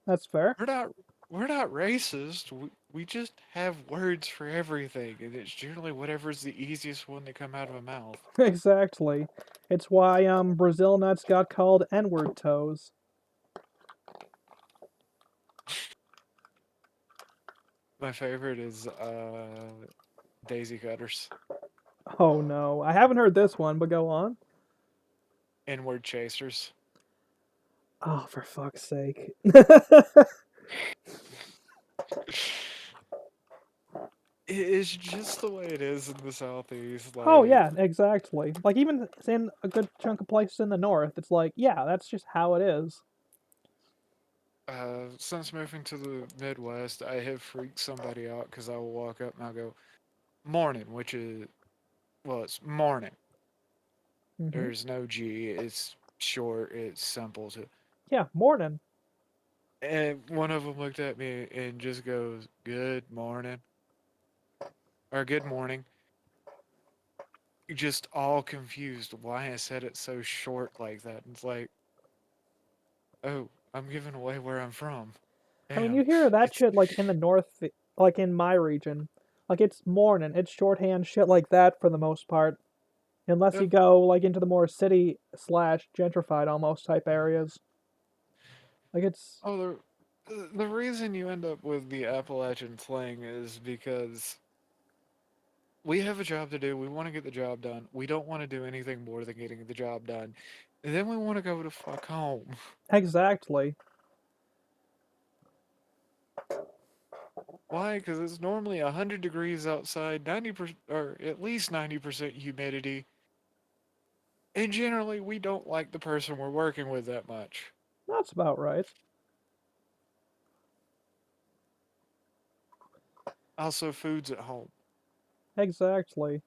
That's fair. We're not we're not racist. We just have words for everything, and it's generally whatever's the easiest one to come out of a mouth. Exactly. It's why Brazil nuts got called N-word toes. My favorite is daisy cutters, Oh no, I haven't heard this one, but go on. inward chasers. Oh, for fuck's sake. It's just the way it is in the southeast. Oh Like, yeah, exactly. Like even in a good chunk of places in the north, it's like, yeah, that's just how it is. since moving to the Midwest, I have freaked somebody out because I will walk up and I'll go, morning, which is, well, it's morning. Hmm. There's no G. It's short. It's simple. Yeah, morning. And one of them looked at me and just goes, good morning, or good morning. Just all confused why I said it so short like that. It's like, oh, I'm giving away where I'm from. I mean, Damn. you hear that It's, shit like in the north, like in my region. Like it's morning, it's shorthand shit like that for the most part. Unless uh, you go like into the more city slash gentrified almost type areas. Like it's Oh, the reason you end up with the Appalachian slang is because we have a job to do. We want to get the job done. We don't want to do anything more than getting the job done. And then we want to go to fuck home. exactly. Why? Because it's normally 100 degrees outside, 90% or at least 90% humidity, and generally we don't like the person we're working with that much. That's about right. Also, food's at home. Exactly.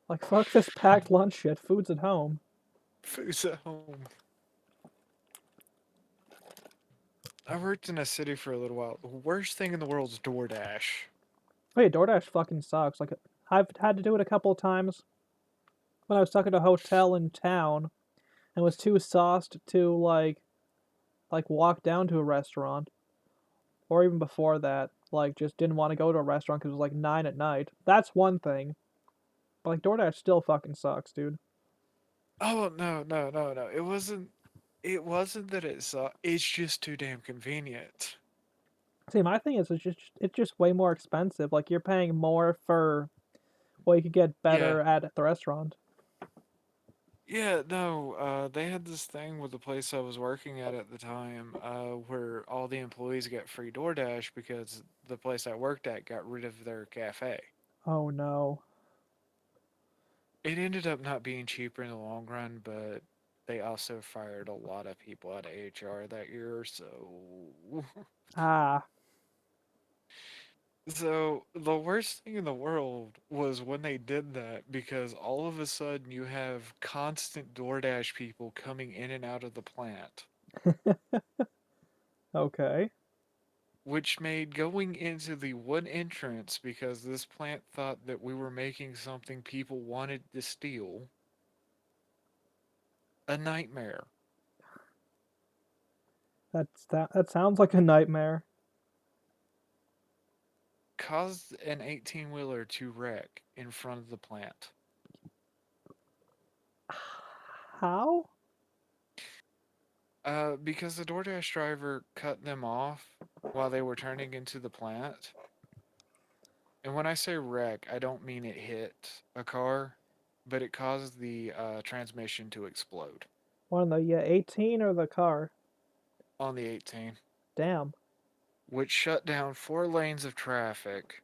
Like fuck this packed lunch shit. Food's at home. Food's at home. I worked in a city for a little while. The worst thing in the world is DoorDash. Oh yeah, DoorDash fucking sucks. Like I've had to do it a couple of times when I was stuck at a hotel in town and was too sauced to walk down to a restaurant, or even before that, like just didn't want to go to a restaurant because it was like 9 at night. That's one thing, but like DoorDash still fucking sucks, dude. Oh no, no, no, no. It wasn't. It wasn't that it sucked. It's just too damn convenient. See, my thing is it's just way more expensive. Like you're paying more for what you could get Yeah, better at the restaurant. yeah. No, they had this thing with the place I was working at the time, where all the employees get free DoorDash because the place I worked at got rid of their cafe. Oh no. It ended up not being cheaper in the long run, but they also fired a lot of people out of HR that year, so Ah. So the worst thing in the world was when they did that because all of a sudden you have constant DoorDash people coming in and out of the plant, Okay. which made going into the one entrance because this plant thought that we were making something people wanted to steal a nightmare. That sounds like a nightmare. Caused an 18-wheeler to wreck in front of the plant. How? Because the DoorDash driver cut them off while they were turning into the plant. And when I say wreck, I don't mean it hit a car, but it caused the transmission to explode One the 18 or the car? on the 18, Damn. which shut down 4 lanes of traffic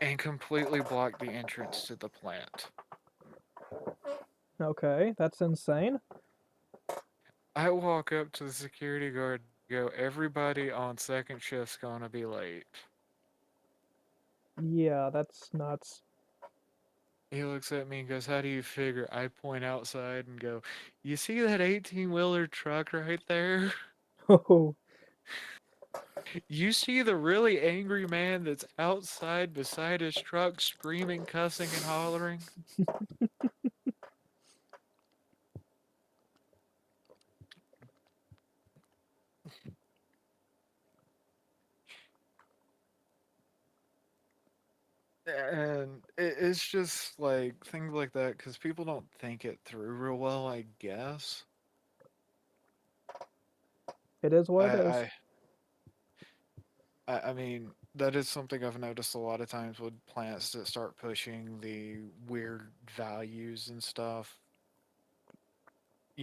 and completely blocked the entrance to the plant. Okay, that's insane. I walk up to the security guard and go, everybody on second shift's gonna be late. Yeah, that's nuts. He looks at me and goes, how do you figure? I point outside and go, you see that 18-wheeler truck right there? Oh, You see the really angry man that's outside beside his truck screaming, cussing, and hollering? And it's just like things like that because people don't think it through real well, I guess. it is I, what it is. I, I mean, that is something I've noticed a lot of times with plants that start pushing the weird values and stuff,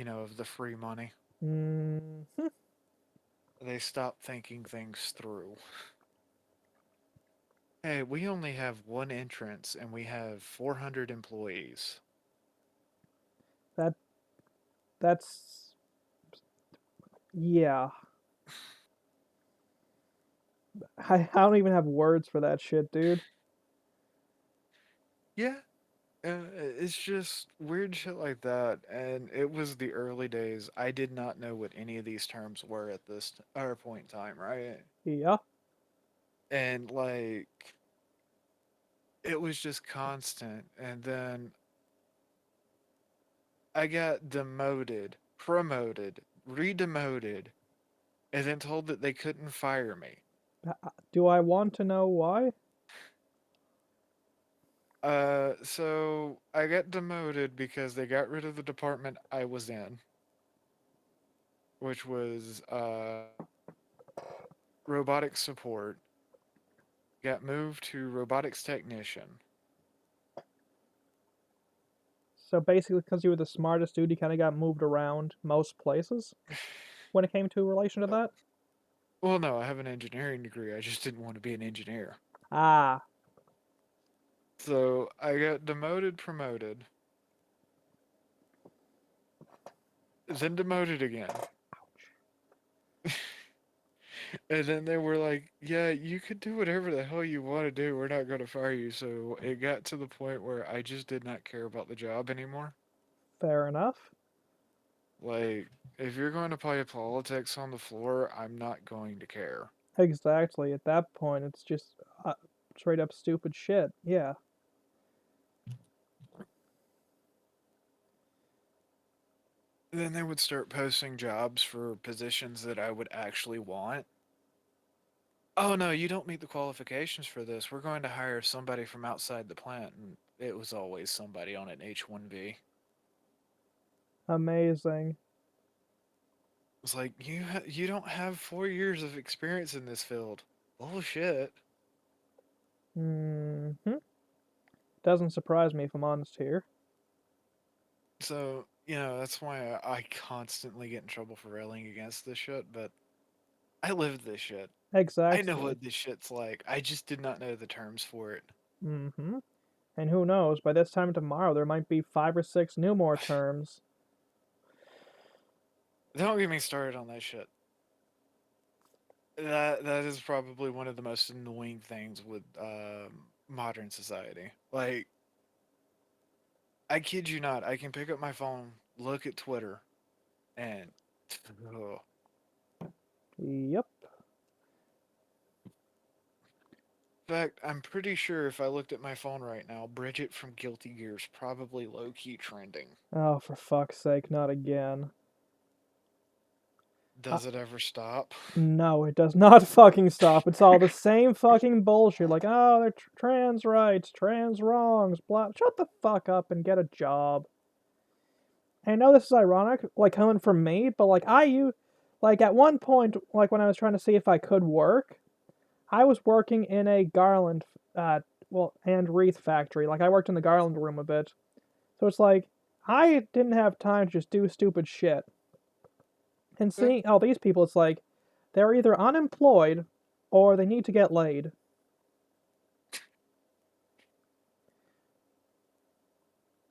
of the free money. Mm, They stop thinking things through. Hey, we only have one entrance and we have 400 employees. that that's yeah. I don't even have words for that shit, dude. Yeah, it's just weird shit like that. And it was the early days. I did not know what any of these terms were at this or point in time, right? Yeah. And like, it was just constant. And then I got demoted, promoted, redemoted, and then told that they couldn't fire me. Do I want to know why? So I got demoted because they got rid of the department I was in. which was robotics support, got moved to robotics technician. So basically, because you were the smartest dude, you kind of got moved around most places when it came to relation to that. Well, no, I have an engineering degree. I just didn't want to be an engineer. Ah, So I got demoted, promoted, then demoted again. And then they were like, yeah, you could do whatever the hell you want to do. We're not going to fire you. So it got to the point where I just did not care about the job anymore. fair enough. Like, if you're going to play politics on the floor, I'm not going to care. Exactly. At that point, it's just uh, straight up stupid shit. Yeah. Then they would start posting jobs for positions that I would actually want. Oh no, you don't meet the qualifications for this. We're going to hire somebody from outside the plant, and it was always somebody on an H-1B. Amazing. It's like you don't have 4 years of experience in this field. Bullshit. Hmm. Doesn't surprise me if I'm honest here. So that's why I constantly get in trouble for railing against this shit. But I lived this shit. I know Exactly. what this shit's like. I just did not know the terms for it. Mm-hmm. And who knows? By this time tomorrow, there might be 5 or 6 new more terms. Don't get me started on that shit. That is probably one of the most annoying things with modern society. Like, I kid you not, I can pick up my phone, look at Twitter, and ugh. Yep. In fact, I'm pretty sure if I looked at my phone right now, Bridget from Guilty Gear's probably low key trending. Oh, for fuck's sake, not again. Uh, Does it ever stop? no, it does not fucking stop. It's all the same fucking bullshit. Like, oh, they're trans rights, trans wrongs, blah. Shut the fuck up and get a job. And I know this is ironic, like coming from me, but like at one point, like when I was trying to see if I could work, I was working in a garland, and wreath factory. Like I worked in the garland room a bit. So it's like I didn't have time to just do stupid shit. And Yeah, seeing all these people, it's like they're either unemployed or they need to get laid.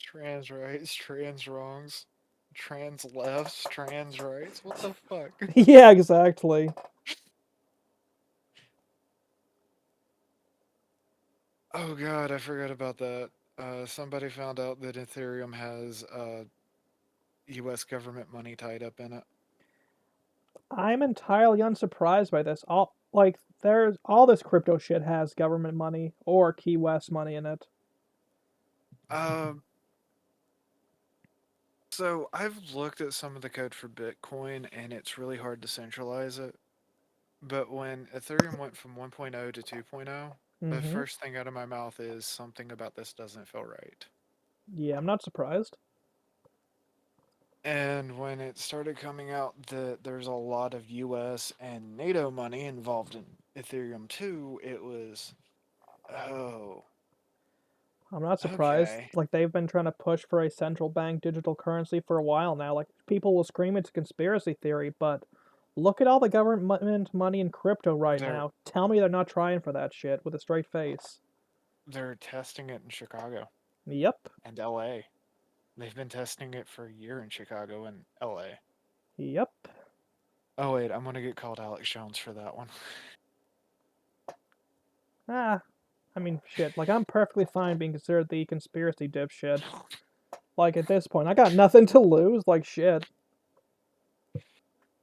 trans rights, trans wrongs, trans lefts, trans rights. What the fuck? Yeah, exactly. Oh god, I forgot about that. Somebody found out that Ethereum has U.S. government money tied up in it. I'm entirely unsurprised by this. There's all this crypto shit has government money or Key West money in it. Um, so I've looked at some of the code for Bitcoin, and it's really hard to centralize it. But when Ethereum went from 1.0 to 2.0, the Mm-hmm. first thing out of my mouth is something about this doesn't feel right. Yeah, I'm not surprised. And when it started coming out that there's a lot of US and NATO money involved in Ethereum too, it was, oh, I'm not surprised. okay. Like they've been trying to push for a central bank digital currency for a while now. Like people will scream it's a conspiracy theory, but look at all the government money in crypto right They're now. Tell me they're not trying for that shit with a straight face. they're testing it in Chicago Yep. and LA. They've been testing it for a year in Chicago and LA. Yep. Oh wait, I'm gonna get called Alex Jones for that one. Ah, I mean, shit. Like I'm perfectly fine being considered the conspiracy dipshit. Like at this point, I got nothing to lose. Like shit.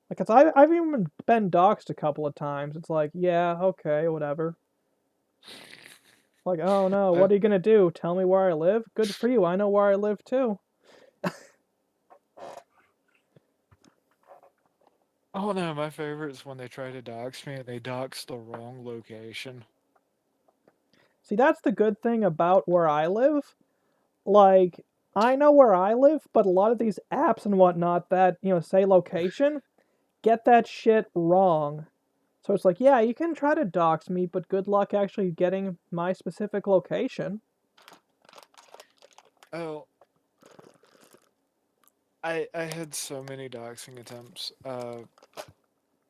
Like I've even been doxxed a couple of times. It's like, yeah, okay, whatever. Like, oh no, I, what are you gonna do? Tell me where I live? Good for you. I know where I live too. oh no, my favorite is when they try to dox me and they dox the wrong location. See, that's the good thing about where I live. Like, I know where I live, but a lot of these apps and whatnot that say location, get that shit wrong. So it's like, yeah, you can try to dox me, but good luck actually getting my specific location. Oh, I had so many doxing attempts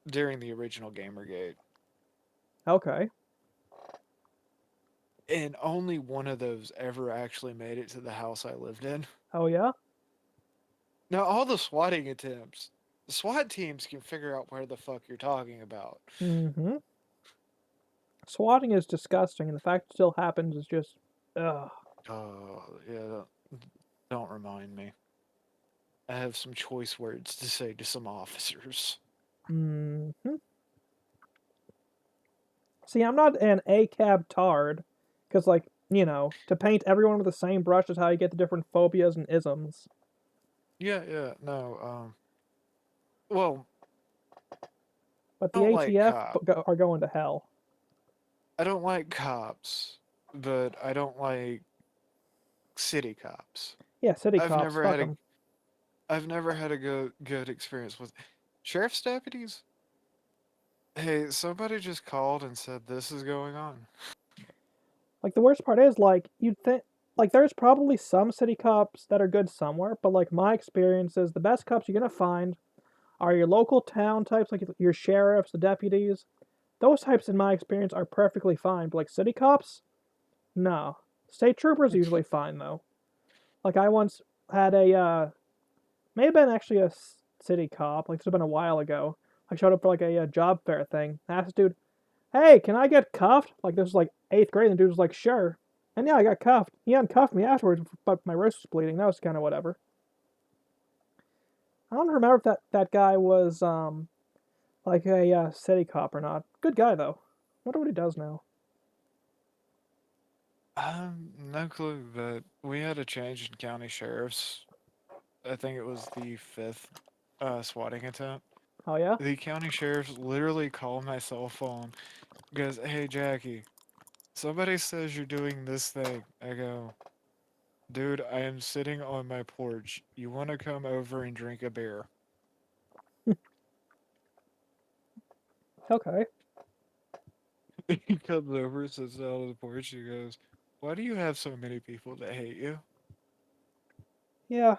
during the original Gamergate, Okay. and only one of those ever actually made it to the house I lived in. Oh yeah. Now, all the swatting attempts, the SWAT teams can figure out where the fuck you're talking about. Mm-hmm. Swatting is disgusting, and the fact it still happens is just, ugh. Oh, yeah, don't remind me. I have some choice words to say to some officers. Mm-hmm. See, I'm not an ACAB tard, because like to paint everyone with the same brush is how you get the different phobias and isms. Yeah, yeah, no, well, But I the don't like ATF cops. are going to hell. I don't like cops, but I don't like city cops. Yeah, city I've cops, never fuck had a them. I've never had a good experience with sheriff's deputies. Hey, somebody just called and said this is going on. Like the worst part is like you'd think like there's probably some city cops that are good somewhere, but like my experience is the best cops you're gonna find are your local town types, like your sheriffs, the deputies. Those types, in my experience, are perfectly fine. But like city cops, no. State troopers are usually fine though. Like I once had a may have been actually a city cop. Like this has been a while ago. I showed up for like a job fair thing. I asked the dude, "Hey, can I get cuffed?" Like this was like eighth grade, and the dude was like, "Sure." And yeah, I got cuffed. He uncuffed me afterwards, but my wrist was bleeding. That was kind of whatever. I don't remember if that guy was like a city cop or not. Good guy though. Wonder what he does now. No clue, but we had a change in county sheriffs. I think it was the fifth swatting attempt. Oh yeah. The county sheriff literally called my cell phone, goes, "Hey Jackie, somebody says you're doing this thing." I go, "Dude, I am sitting on my porch. You want to come over and drink a beer?" Okay. He comes over, sits down on the porch, he goes, "Why do you have so many people that hate you?" Yeah,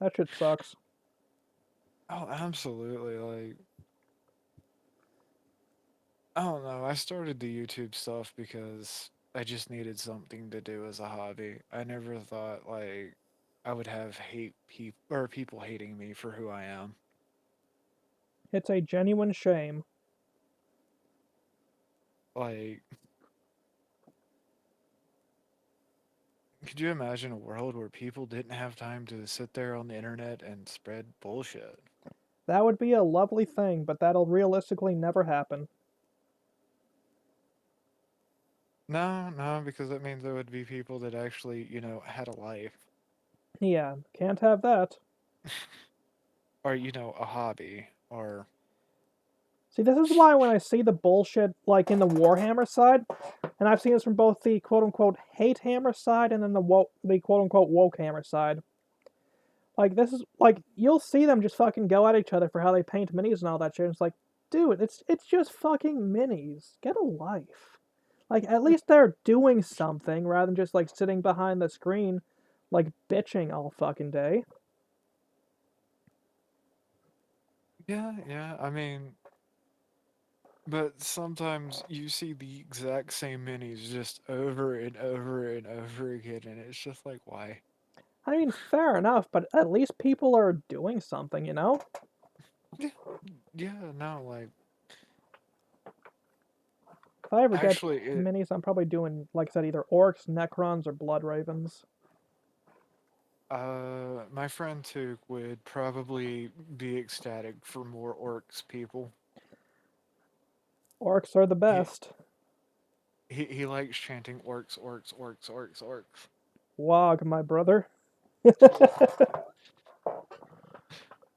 that shit sucks. Oh, absolutely. Like, I don't know. I started the YouTube stuff because I just needed something to do as a hobby. I never thought, like, I would have hate people or people hating me for who I am. It's a genuine shame. Like, could you imagine a world where people didn't have time to sit there on the internet and spread bullshit? That would be a lovely thing, but that'll realistically never happen. No, no, because that means there would be people that actually, had a life Yeah, can't have that. or, a hobby or, See, this is why when I see the bullshit like in the Warhammer side, and I've seen this from both the quote unquote hate hammer side and then the quote unquote woke hammer side. Like this is like you'll see them just fucking go at each other for how they paint minis and all that shit. And it's like, dude, it's just fucking minis. Get a life. Like at least they're doing something rather than just like sitting behind the screen, like bitching all fucking day. yeah, yeah. I mean, but sometimes you see the exact same minis just over and over and over again, and it's just like, why? I mean, fair enough, but at least people are doing something, you know? Yeah, yeah, no, like, If I ever get actually, minis, I'm probably doing, like I said, either orcs, necrons, or blood ravens. my friend Took would probably be ecstatic for more orcs people. Orcs are the He, best. he likes chanting orcs, orcs, orcs, orcs, orcs. Wog, my brother.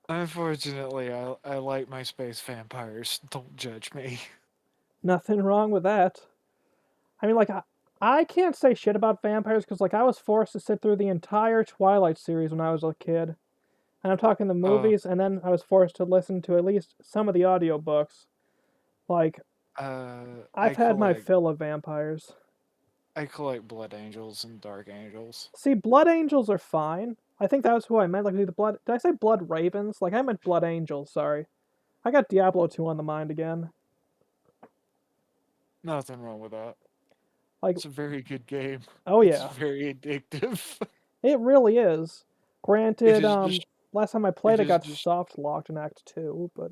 Unfortunately, I like my space vampires. Don't judge me. Nothing wrong with that. I mean, like, I can't say shit about vampires because, like, I was forced to sit through the entire Twilight series when I was a kid. And I'm talking the Uh, movies, and then I was forced to listen to at least some of the audiobooks. Like, I I've had my collect fill of vampires. I collect Blood Angels and Dark Angels. See, Blood Angels are fine. I think that was who I meant. Like the blood. Did I say Blood Ravens? Like I meant Blood Angels. Sorry, I got Diablo 2 on the mind again. Nothing wrong with that. Like, It's a very good game. oh It's yeah, very addictive. it really is. It Granted, is just last time I it played, it is got just soft locked in Act 2, but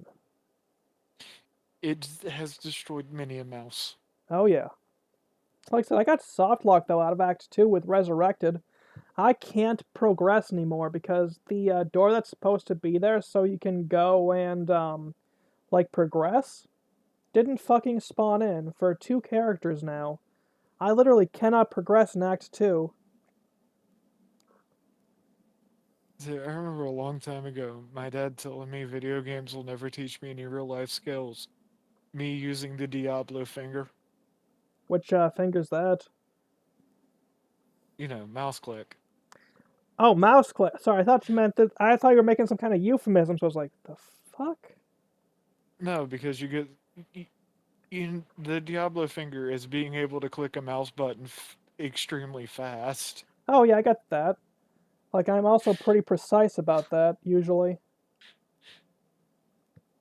it has destroyed many a mouse. oh yeah. Like I said, I got soft locked though out of Act 2 with Resurrected. I can't progress anymore because the door that's supposed to be there so you can go and like progress didn't fucking spawn in for two characters now. I literally cannot progress in Act 2. See, I remember a long time ago, my dad telling me video games will never teach me any real life skills. Me using the Diablo finger, Which finger's that? mouse click. Oh, mouse click. Sorry, I thought you meant that. I thought you were making some kind of euphemism, so I was like, the fuck? No, because the Diablo finger is being able to click a mouse button extremely fast. Oh, yeah, I got that. Like, I'm also pretty precise about that, usually.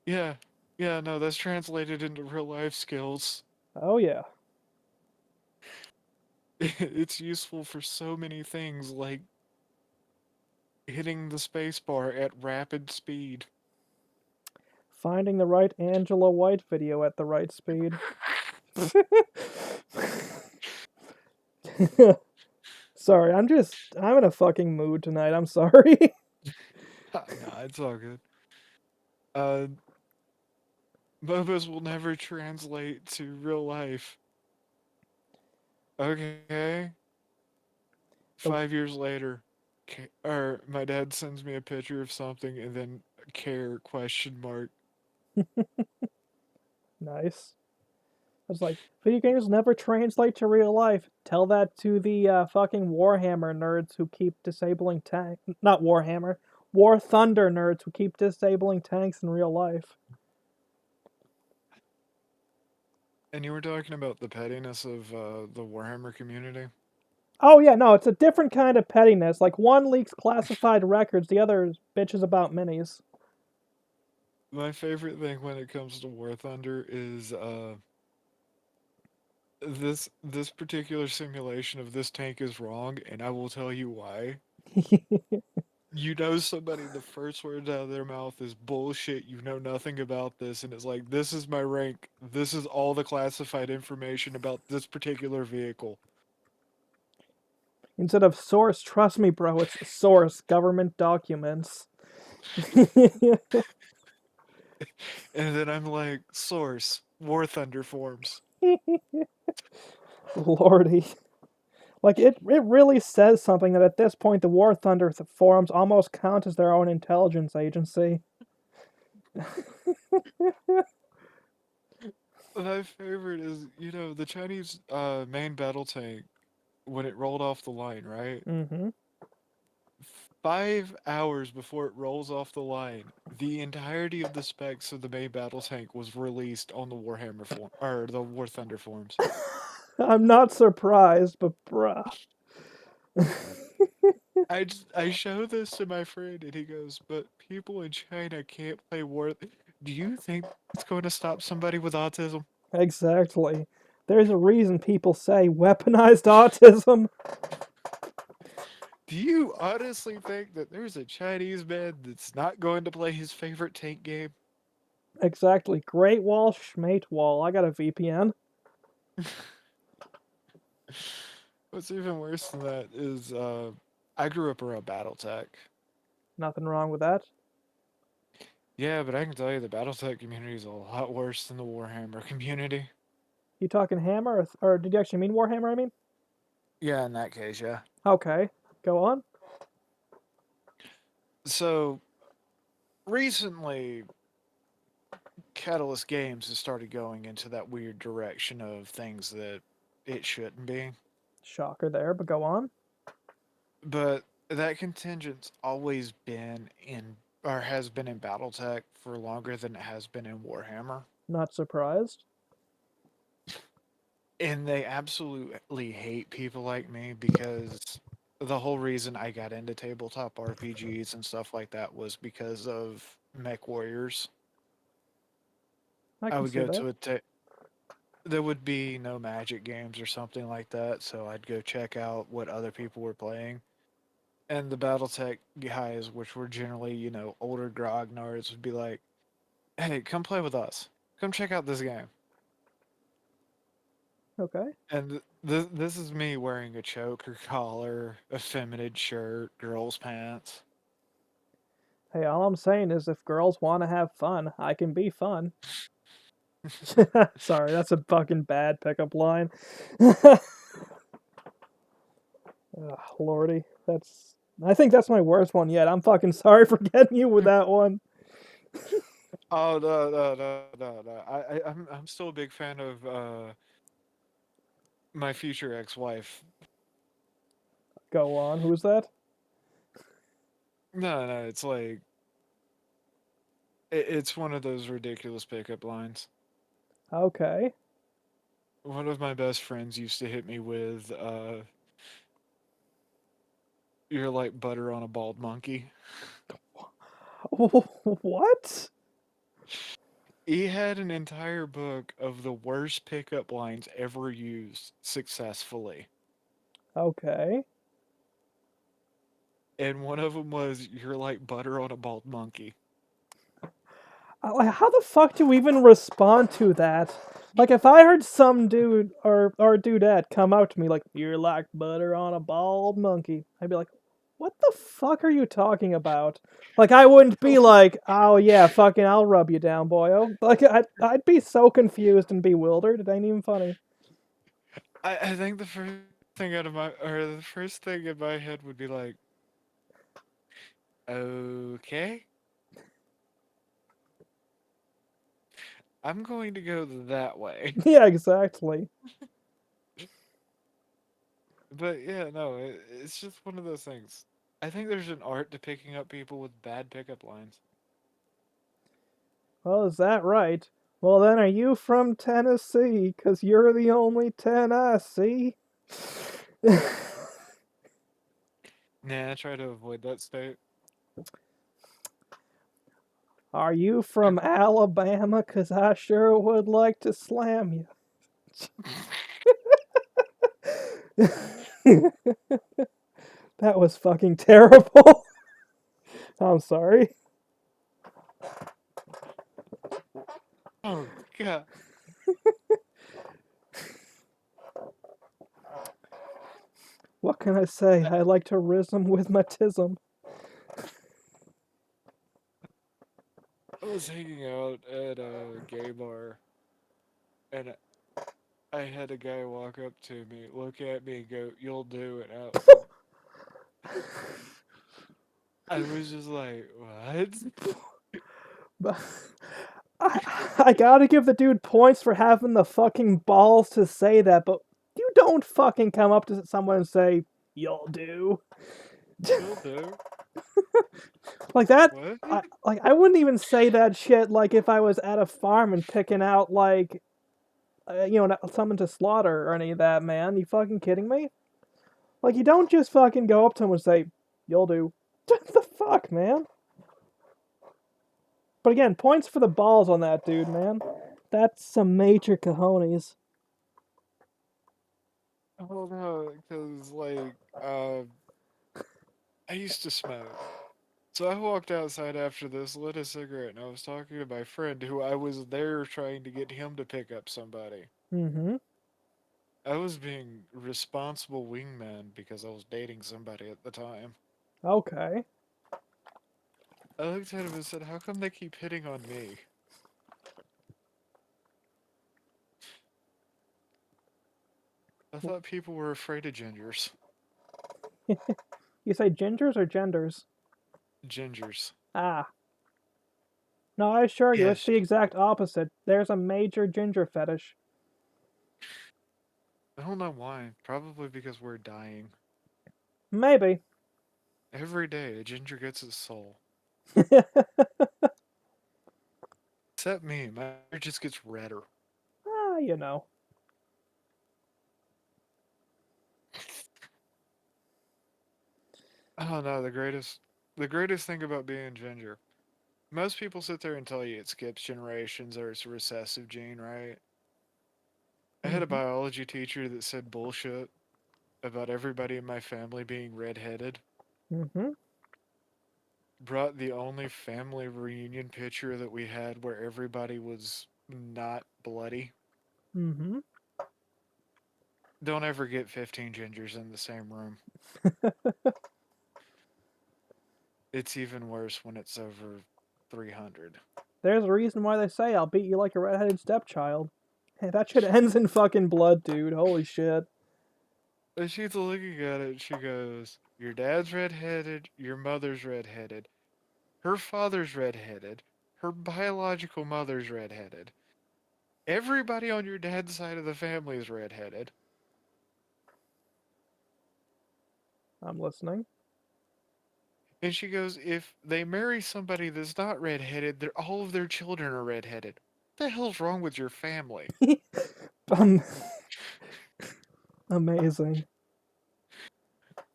Yeah, yeah, no, that's translated into real life skills. Oh, yeah. It's useful for so many things, like hitting the spacebar at rapid speed. Finding the right Angela White video at the right speed. Sorry, I'm in a fucking mood tonight. I'm sorry. Nah, it's all good. Uh, MOBAs will never translate to real life. Okay. The 5 years later, or my dad sends me a picture of something and then care question mark. nice. I was like, video games never translate to real life. Tell that to the fucking Warhammer nerds who keep disabling tank. Not Warhammer. War Thunder nerds who keep disabling tanks in real life. And you were talking about the pettiness of the Warhammer community. Oh yeah, no, it's a different kind of pettiness. Like one leaks classified records, the other bitches about minis. My favorite thing when it comes to War Thunder is this particular simulation of this tank is wrong, and I will tell you why. You know somebody, the first words out of their mouth is bullshit, you know nothing about this, and it's like, this is my rank, this is all the classified information about this particular vehicle. Instead of source, trust me, bro, it's source, government documents. And then I'm like, source, War Thunder forms. Lordy. Like it really says something that at this point the War Thunder forums almost count as their own intelligence agency. My favorite is, the Chinese main battle tank when it rolled off the line, right? Mm-hmm. 5 hours before it rolls off the line, the entirety of the specs of the main battle tank was released on the Warhammer form or the War Thunder forums. I'm not surprised, but bruh. I show this to my friend and he goes, "But people in China can't play War. Do you think it's going to stop somebody with autism? Exactly. There's a reason people say weaponized autism. Do you honestly think that there's a Chinese man that's not going to play his favorite tank game?" Exactly. Great Wall, Schmate Wall. I got a VPN. What's even worse than that is I grew up around BattleTech. Nothing wrong with that. Yeah, but I can tell you the BattleTech community is a lot worse than the Warhammer community. You talking Hammer, or did you actually mean Warhammer? I mean. Yeah, in that case, yeah. Okay. Go on. So recently, Catalyst Games has started going into that weird direction of things that it shouldn't be. Shocker there, but go on. But that contingent's always been in, or has been in BattleTech for longer than it has been in Warhammer. Not surprised. And they absolutely hate people like me because the whole reason I got into tabletop RPGs and stuff like that was because of Mech Warriors. I I can would see go that. to there would be no Magic games or something like that, so I'd go check out what other people were playing. And the BattleTech guys, which were generally, older grognards, would be like, "Hey, come play with us. Come check out this game." Okay. And this is me wearing a choker collar, a feminine shirt, girls' pants. Hey, all I'm saying is if girls want to have fun, I can be fun. Sorry, that's a fucking bad pickup line. Ugh, Lordy, that's. I think that's my worst one yet. I'm fucking sorry for getting you with that one. Oh no! I'm still a big fan of my future ex-wife. Go on. Who's that? No, it's like it's one of those ridiculous pickup lines. Okay. One of my best friends used to hit me with, "You're like butter on a bald monkey." What? He had an entire book of the worst pickup lines ever used successfully. Okay. And one of them was, "You're like butter on a bald monkey." Like, how the fuck do we even respond to that? Like, if I heard some dude or dudette come out to me like, "You're like butter on a bald monkey," I'd be like, "What the fuck are you talking about?" Like, I wouldn't be like, "Oh yeah, fucking, I'll rub you down, boyo." Like, I'd be so confused and bewildered. It ain't even funny. I think the first thing in my head would be like, "Okay, I'm going to go that way." Yeah, exactly. But yeah, no, it's just one of those things. I think there's an art to picking up people with bad pickup lines. Well, is that right? Well, then, are you from Tennessee? 'Cause you're the only 10 I see. Nah, I try to avoid that state. Are you from Alabama? 'Cause I sure would like to slam you. That was fucking terrible. I'm sorry. Oh god, What can I say? I like to rism with my tism. I was hanging out at a gay bar, and I had a guy walk up to me, look at me, and go, "You'll do," I was just like, "What?" But I gotta give the dude points for having the fucking balls to say that, but you don't fucking come up to someone and say, "You'll do." "You'll do." Like that, What? I wouldn't even say that shit like if I was at a farm and picking out like something to slaughter or any of that, man. You fucking kidding me? Like you don't just fucking go up to him and say, "You'll do." What the fuck, man? But again, points for the balls on that dude, man. That's some major cojones. Oh no, because I used to smoke. So I walked outside after this, lit a cigarette, and I was talking to my friend who I was there trying to get him to pick up somebody. Mm-hmm. I was being responsible wingman because I was dating somebody at the time. Okay. I looked at him and said, "How come they keep hitting on me? I thought people were afraid of gingers." You say gingers or genders? Gingers. Ah. No, I assure you, it's Yes. the exact opposite. There's a major ginger fetish. I don't know why. Probably because we're dying. Maybe. Every day, a ginger gets his soul. Except me, my hair just gets redder. Ah, you know. Oh no, the greatest thing about being ginger. Most people sit there and tell you it skips generations or it's a recessive gene, right? I had a Mhm. biology teacher that said bullshit about everybody in my family being redheaded. Mhm. Brought the only family reunion picture that we had where everybody was not bloody. Mhm. Don't ever get 15 gingers in the same room. It's even worse when it's over 300. There's a reason why they say I'll beat you like a redheaded stepchild. Hey, that shit ends in fucking blood, dude. Holy shit. And she's looking at it and she goes, your dad's redheaded, your mother's redheaded, her father's redheaded, her biological mother's redheaded. Everybody on your dad's side of the family is redheaded. I'm listening. And she goes, if they marry somebody that's not redheaded, all of their children are redheaded. What the hell's wrong with your family? um, amazing.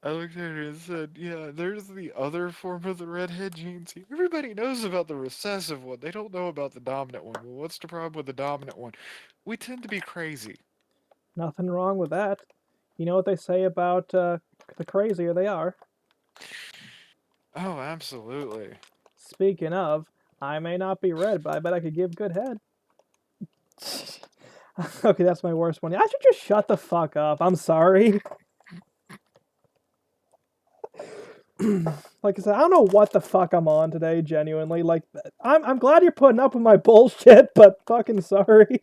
I looked at her and said, yeah, there's the other form of the redhead gene. See, everybody knows about the recessive one. They don't know about the dominant one. Well, what's the problem with the dominant one? We tend to be crazy. Nothing wrong with that. You know what they say about the crazier they are. Oh, absolutely. Speaking of, I may not be red, but I bet I could give good head. Okay, that's my worst one. I should just shut the fuck up. I'm sorry. Like I said, I don't know what the fuck I'm on today, genuinely. Like, I'm glad you're putting up with my bullshit, but fucking sorry.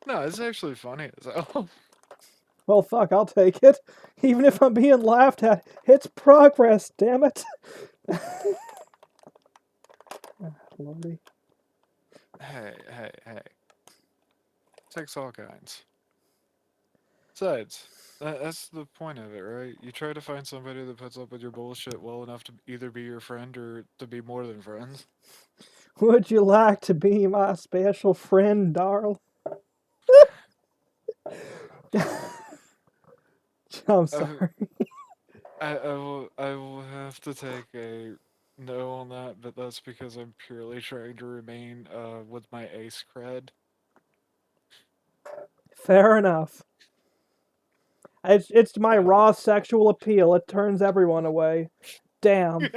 No, it's actually funny as hell. Well, fuck, I'll take it. Even if I'm being laughed at, it's progress, damn it. Lordy. Hey, hey, hey. Takes all kinds. Besides, that's the point of it, right? You try to find somebody that puts up with your bullshit well enough to either be your friend or to be more than friends. Would you like to be my special friend, darling? I'm I, sorry. I will have to take a no on that, but that's because I'm purely trying to remain with my ace cred. Fair enough. It's my raw sexual appeal. It turns everyone away. Damn.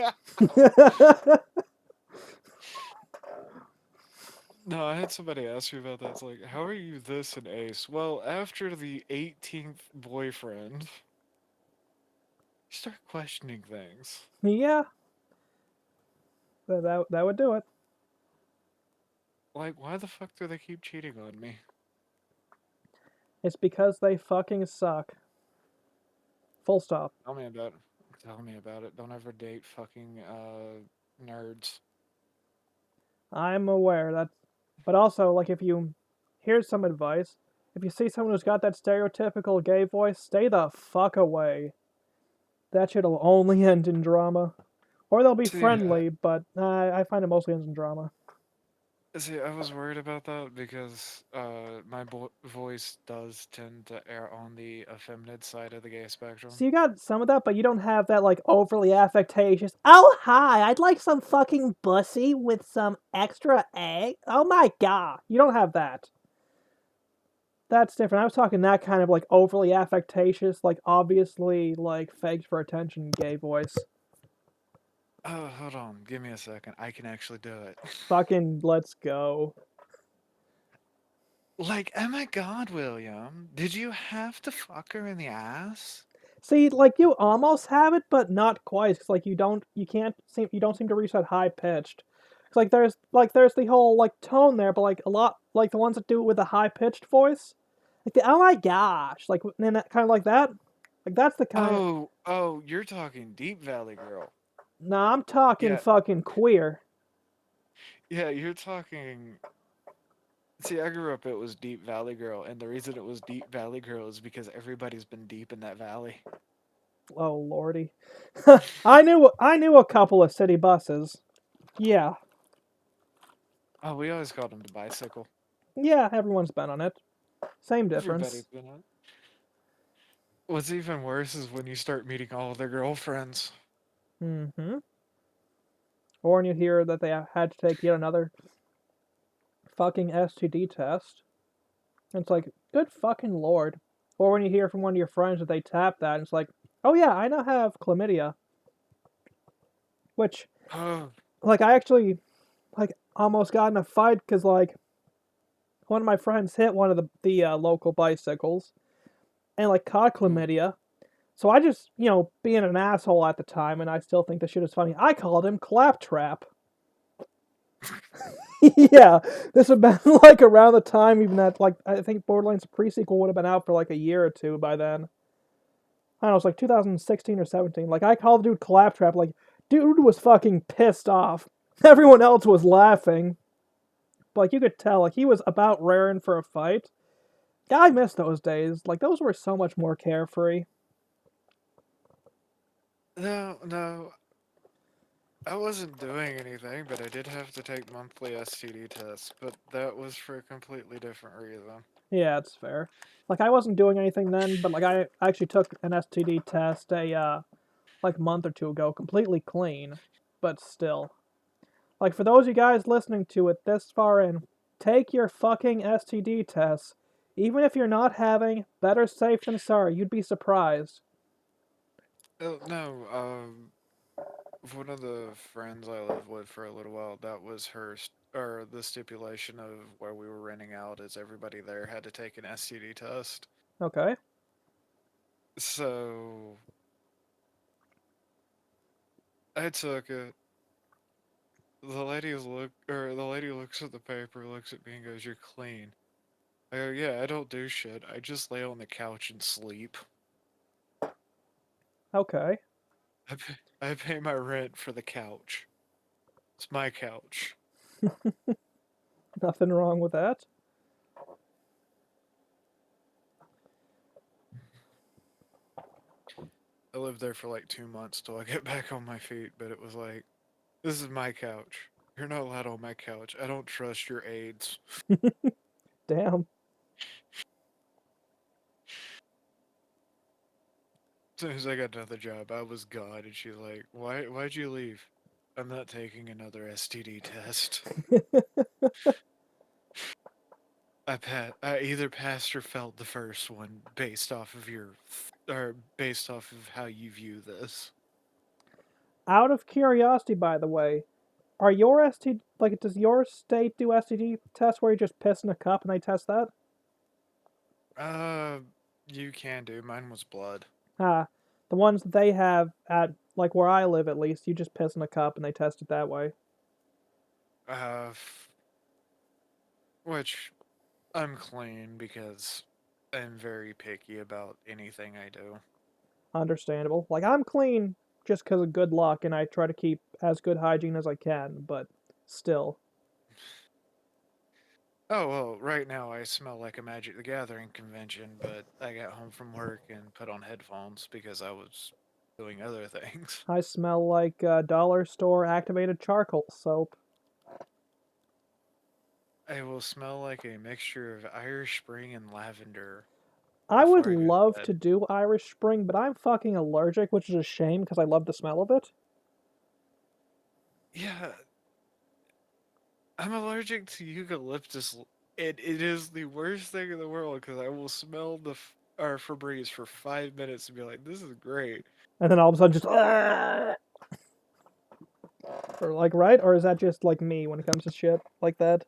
No, I had somebody ask me about that. It's like, how are you this an ace? Well, after the 18th boyfriend, you start questioning things. Yeah, that would do it. Like, why the fuck do they keep cheating on me? It's because they fucking suck. Full stop. Tell me about it. Tell me about it. Don't ever date fucking nerds. I'm aware that, but also like if you here's some advice. If you see someone who's got that stereotypical gay voice, stay the fuck away. That shit'll only end in drama. Or they'll be See, friendly, but I find it mostly ends in drama. I was worried about that because my voice does tend to err on the effeminate side of the gay spectrum. So you got some of that, but you don't have that like overly affectatious. Oh hi, I'd like some fucking bussy with some extra egg. Oh my god, you don't have that. That's different. I was talking that kind of like overly affectatious, like obviously like faked for attention gay voice. Oh, hold on. Give me a second. I can actually do it. Fucking let's go. Like, oh my god, William. Did you have to fuck her in the ass? See, like you almost have it, but not quite. Cause like you don't seem to reach that high pitched. Cause like there's the whole like tone there, but like a lot like the ones that do it with the high pitched voice, like the oh my gosh, like and that kind of like that, like that's the kind. Oh, you're talking Deep Valley Girl. Nah, I'm talking Yeah, fucking queer. yeah, you're talking. See, I grew up, it was Deep Valley Girl, and the reason it was Deep Valley Girl is because everybody's been deep in that valley. Oh lordy. I knew a couple of city buses. Yeah. Oh, we always called them the bicycle. Yeah, everyone's been on it. Same Everybody's difference. been on. What's even worse is when you start meeting all of their girlfriends. Mm-hmm. Or when you hear that they had to take yet another fucking STD test. It's like, good fucking lord. Or when you hear from one of your friends that they tap that, and it's like, oh yeah, I now have chlamydia. Which, Oh, like, I actually, like, almost got in a fight because, like, one of my friends hit one of the local bicycles and, like, caught ooh. chlamydia. So I just, being an asshole at the time, and I still think this shit is funny, I called him Claptrap. Yeah, this would have been, like, around the time even that, like, I think Borderlands pre-sequel would have been out for, like, a year or two by then. I don't know, it's like 2016 or 17. Like, I called the dude Claptrap. Like, dude was fucking pissed off. Everyone else was laughing. But, like, you could tell, like, he was about raring for a fight. Yeah, I miss those days. Like, those were so much more carefree. No, no, I wasn't doing anything, but I did have to take monthly STD tests, but that was for a completely different reason. Yeah, it's fair. Like, I wasn't doing anything then, but, like, I actually took an STD test like, a month or two ago, completely clean. But still. Like, for those of you guys listening to it this far in, take your fucking STD tests. Even if you're not having, better safe than sorry. You'd be surprised. Oh, no, one of the friends I lived with for a little while, that was or the stipulation of where we were renting out is everybody there had to take an STD test. Okay. So I took it. The lady looks at the paper, looks at me, and goes, "You're clean." I go, "Yeah, I don't do shit. I just lay on the couch and sleep. Okay. I pay my rent for the couch. It's my couch." Nothing wrong with that. I lived there for like 2 months till I get back on my feet, but it was like, this is my couch. You're not allowed on my couch. I don't trust your aides. Damn. As soon as I got another job, I was gone, and she's like, Why'd you leave?" "I'm not taking another STD test. I either passed or failed the first one based off of or based off of how you view this." Out of curiosity, by the way, are your STD, like, does your state do STD tests where you just piss in a cup and they test that? Uh, you can do. Mine was blood. Ah, the ones that they have at, like, where I live at least, you just piss in a cup and they test it that way. Which I'm clean because I'm very picky about anything I do. Understandable. Like, I'm clean just because of good luck, and I try to keep as good hygiene as I can, but still. Oh, well, right now I smell like a Magic the Gathering convention, but I got home from work and put on headphones because I was doing other things. I smell like dollar store activated charcoal soap. I will smell like a mixture of Irish Spring and lavender I would before I go to love bed. to do Irish Spring, but I'm fucking allergic, which is a shame because I love the smell of it. Yeah, I'm allergic to eucalyptus. It is the worst thing in the world because I will smell our Febreze for 5 minutes and be like, "This is great." And then all of a sudden just, "Ah!" Or like, right? Or is that just like me when it comes to shit like that?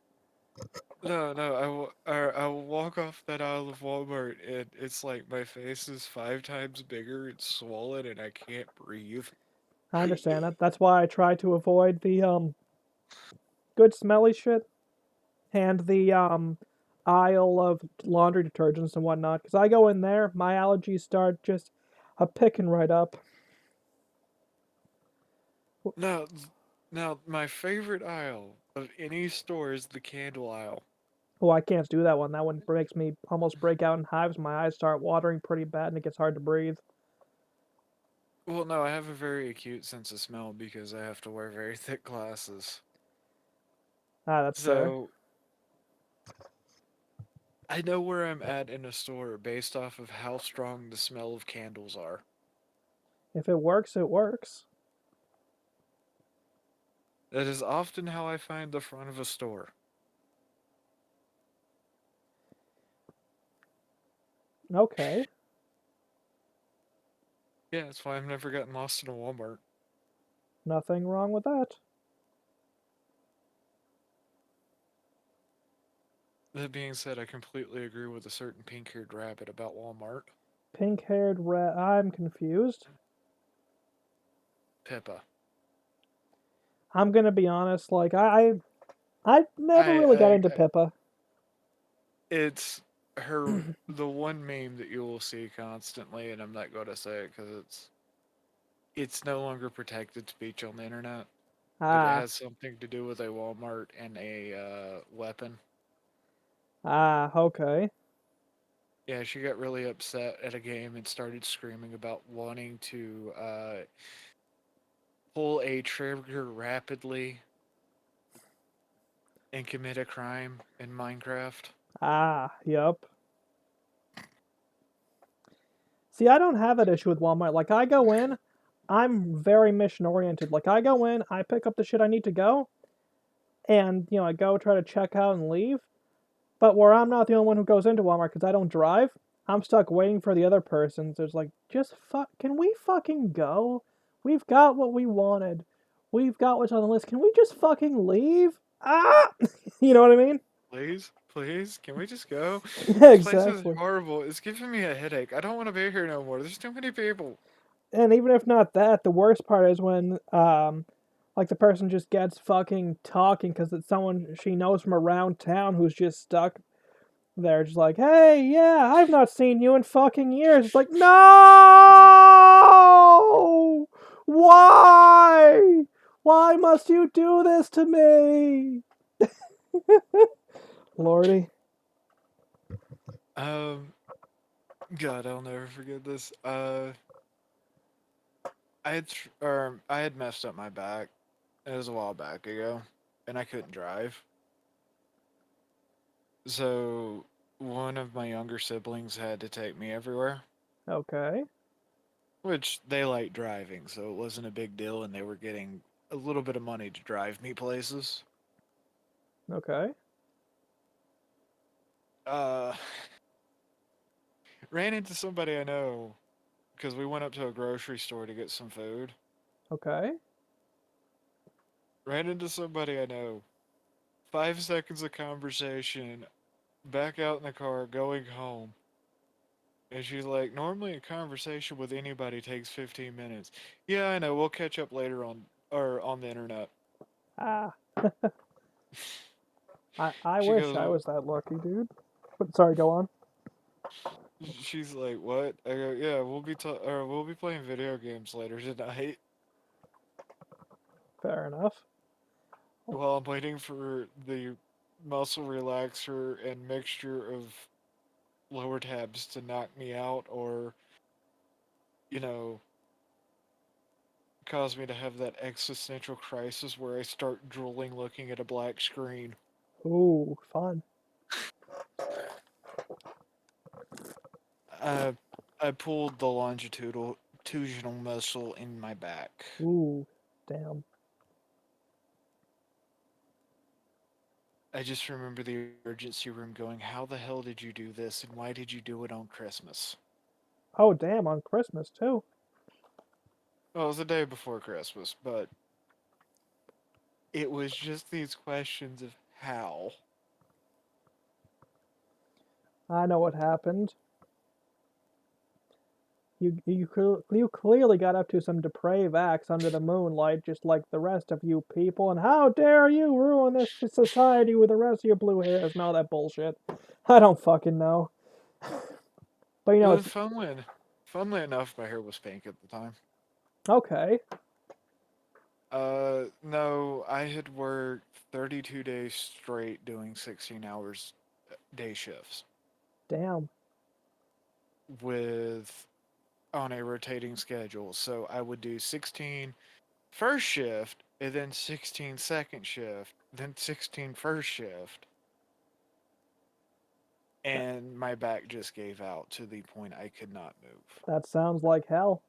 No, no, I will walk off that aisle of Walmart and it's like my face is 5 times bigger, it's swollen, and I can't breathe. I understand that. That's why I try to avoid the good smelly shit and the aisle of laundry detergents and whatnot. Because I go in there, my allergies start just a picking right up. Now, now, my favorite aisle of any store is the candle aisle. Oh, I can't do that one. That one makes me almost break out in hives. My eyes start watering pretty bad, and it gets hard to breathe. Well, no, I have a very acute sense of smell because I have to wear very thick glasses. Ah, that's fair. So I know where I'm at in a store based off of how strong the smell of candles are. If it works, it works. That is often how I find the front of a store. Okay, Yeah, that's why I've never gotten lost in a Walmart. nothing wrong with that. That being said, I completely agree with a certain pink haired rabbit about Walmart. Pink haired rat. I'm confused. Pippa. I'm gonna be honest. Like I never I, really got I, into I Pippa. it's her, the one meme that you will see constantly, and I'm not going to say it because it's no longer protected speech on the internet, but it Ah, has something to do with a Walmart and a weapon. okay. Yeah, she got really upset at a game and started screaming about wanting to pull a trigger rapidly and commit a crime in Minecraft. Yep. See, I don't have that issue with Walmart. Like I go in, I'm very mission oriented. Like I go in, I pick up the shit I need to go, and I go try to check out and leave. But where I'm not the only one who goes into Walmart because I don't drive, I'm stuck waiting for the other person. So it's like, just fuck. Can we fucking go? We've got what we wanted. We've got what's on the list. Can we just fucking leave? Ah, you know what I mean? Please, please, can we just go? Yeah, This place is exactly. horrible. It's giving me a headache. I don't want to be here no more. There's too many people. And even if not that, the worst part is when like the person just gets fucking talking because it's someone she knows from around town who's just stuck there, just like, hey, yeah, I've not seen you in fucking years. It's like, no! Why? Why must you do this to me? Lordy. Um, God, I'll never forget this. I had messed up my back. It was a while back ago, and I couldn't drive. So one of my younger siblings had to take me everywhere, Okay. which they like driving, so it wasn't a big deal, and they were getting a little bit of money to drive me places. Okay. Uh, ran into somebody I know because we went up to a grocery store to get some food. Okay. Ran into somebody I know. 5 seconds of conversation, back out in the car, going home. And she's like, normally a conversation with anybody takes 15 minutes. Yeah, I know. We'll catch up later on the internet. Ah. I She wish I goes, was that lucky, dude. But sorry, go on. she's like, what? I go, yeah, we'll be playing video games later tonight. Fair enough. While I'm waiting for the muscle relaxer and mixture of lower tabs to knock me out, or you know, cause me to have that existential crisis where I start drooling looking at a black screen. Ooh, fun. I I pulled the longitudinal muscle in my back. Ooh, damn. I just remember the emergency room going, "How the hell did you do this, and why did you do it on Christmas?" Oh, damn, on Christmas, too. Well, it was the day before Christmas, but it was just these questions of how. I know what happened. You clearly got up to some depraved acts under the moonlight, just like the rest of you people. And how dare you ruin this society with the rest of your blue hairs and all that bullshit? I don't fucking know. But Uh, it's funnily, funnily enough, my hair was pink at the time. okay. No, I had worked 32 days straight doing 16 hours day shifts Damn. with on a rotating schedule. So I would do 16 first shift, and then 16 second shift, then 16 first shift. That, And my back just gave out to the point I could not move. that sounds like hell.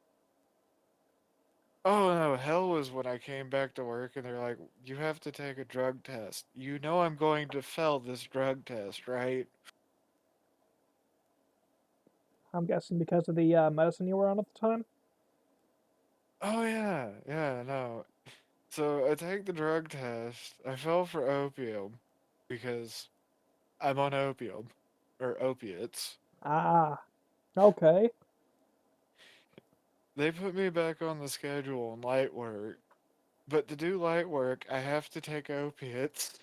Oh no, hell was when I came back to work and they're like, you have to take a drug test. You know I'm going to fail this drug test, right? I'm guessing because of the medicine you were on at the time. Oh yeah, yeah, no. So I take the drug test. I fell for opium because I'm on opium or opiates. Ah, okay. They put me back on the schedule on light work, but to do light work, I have to take opiates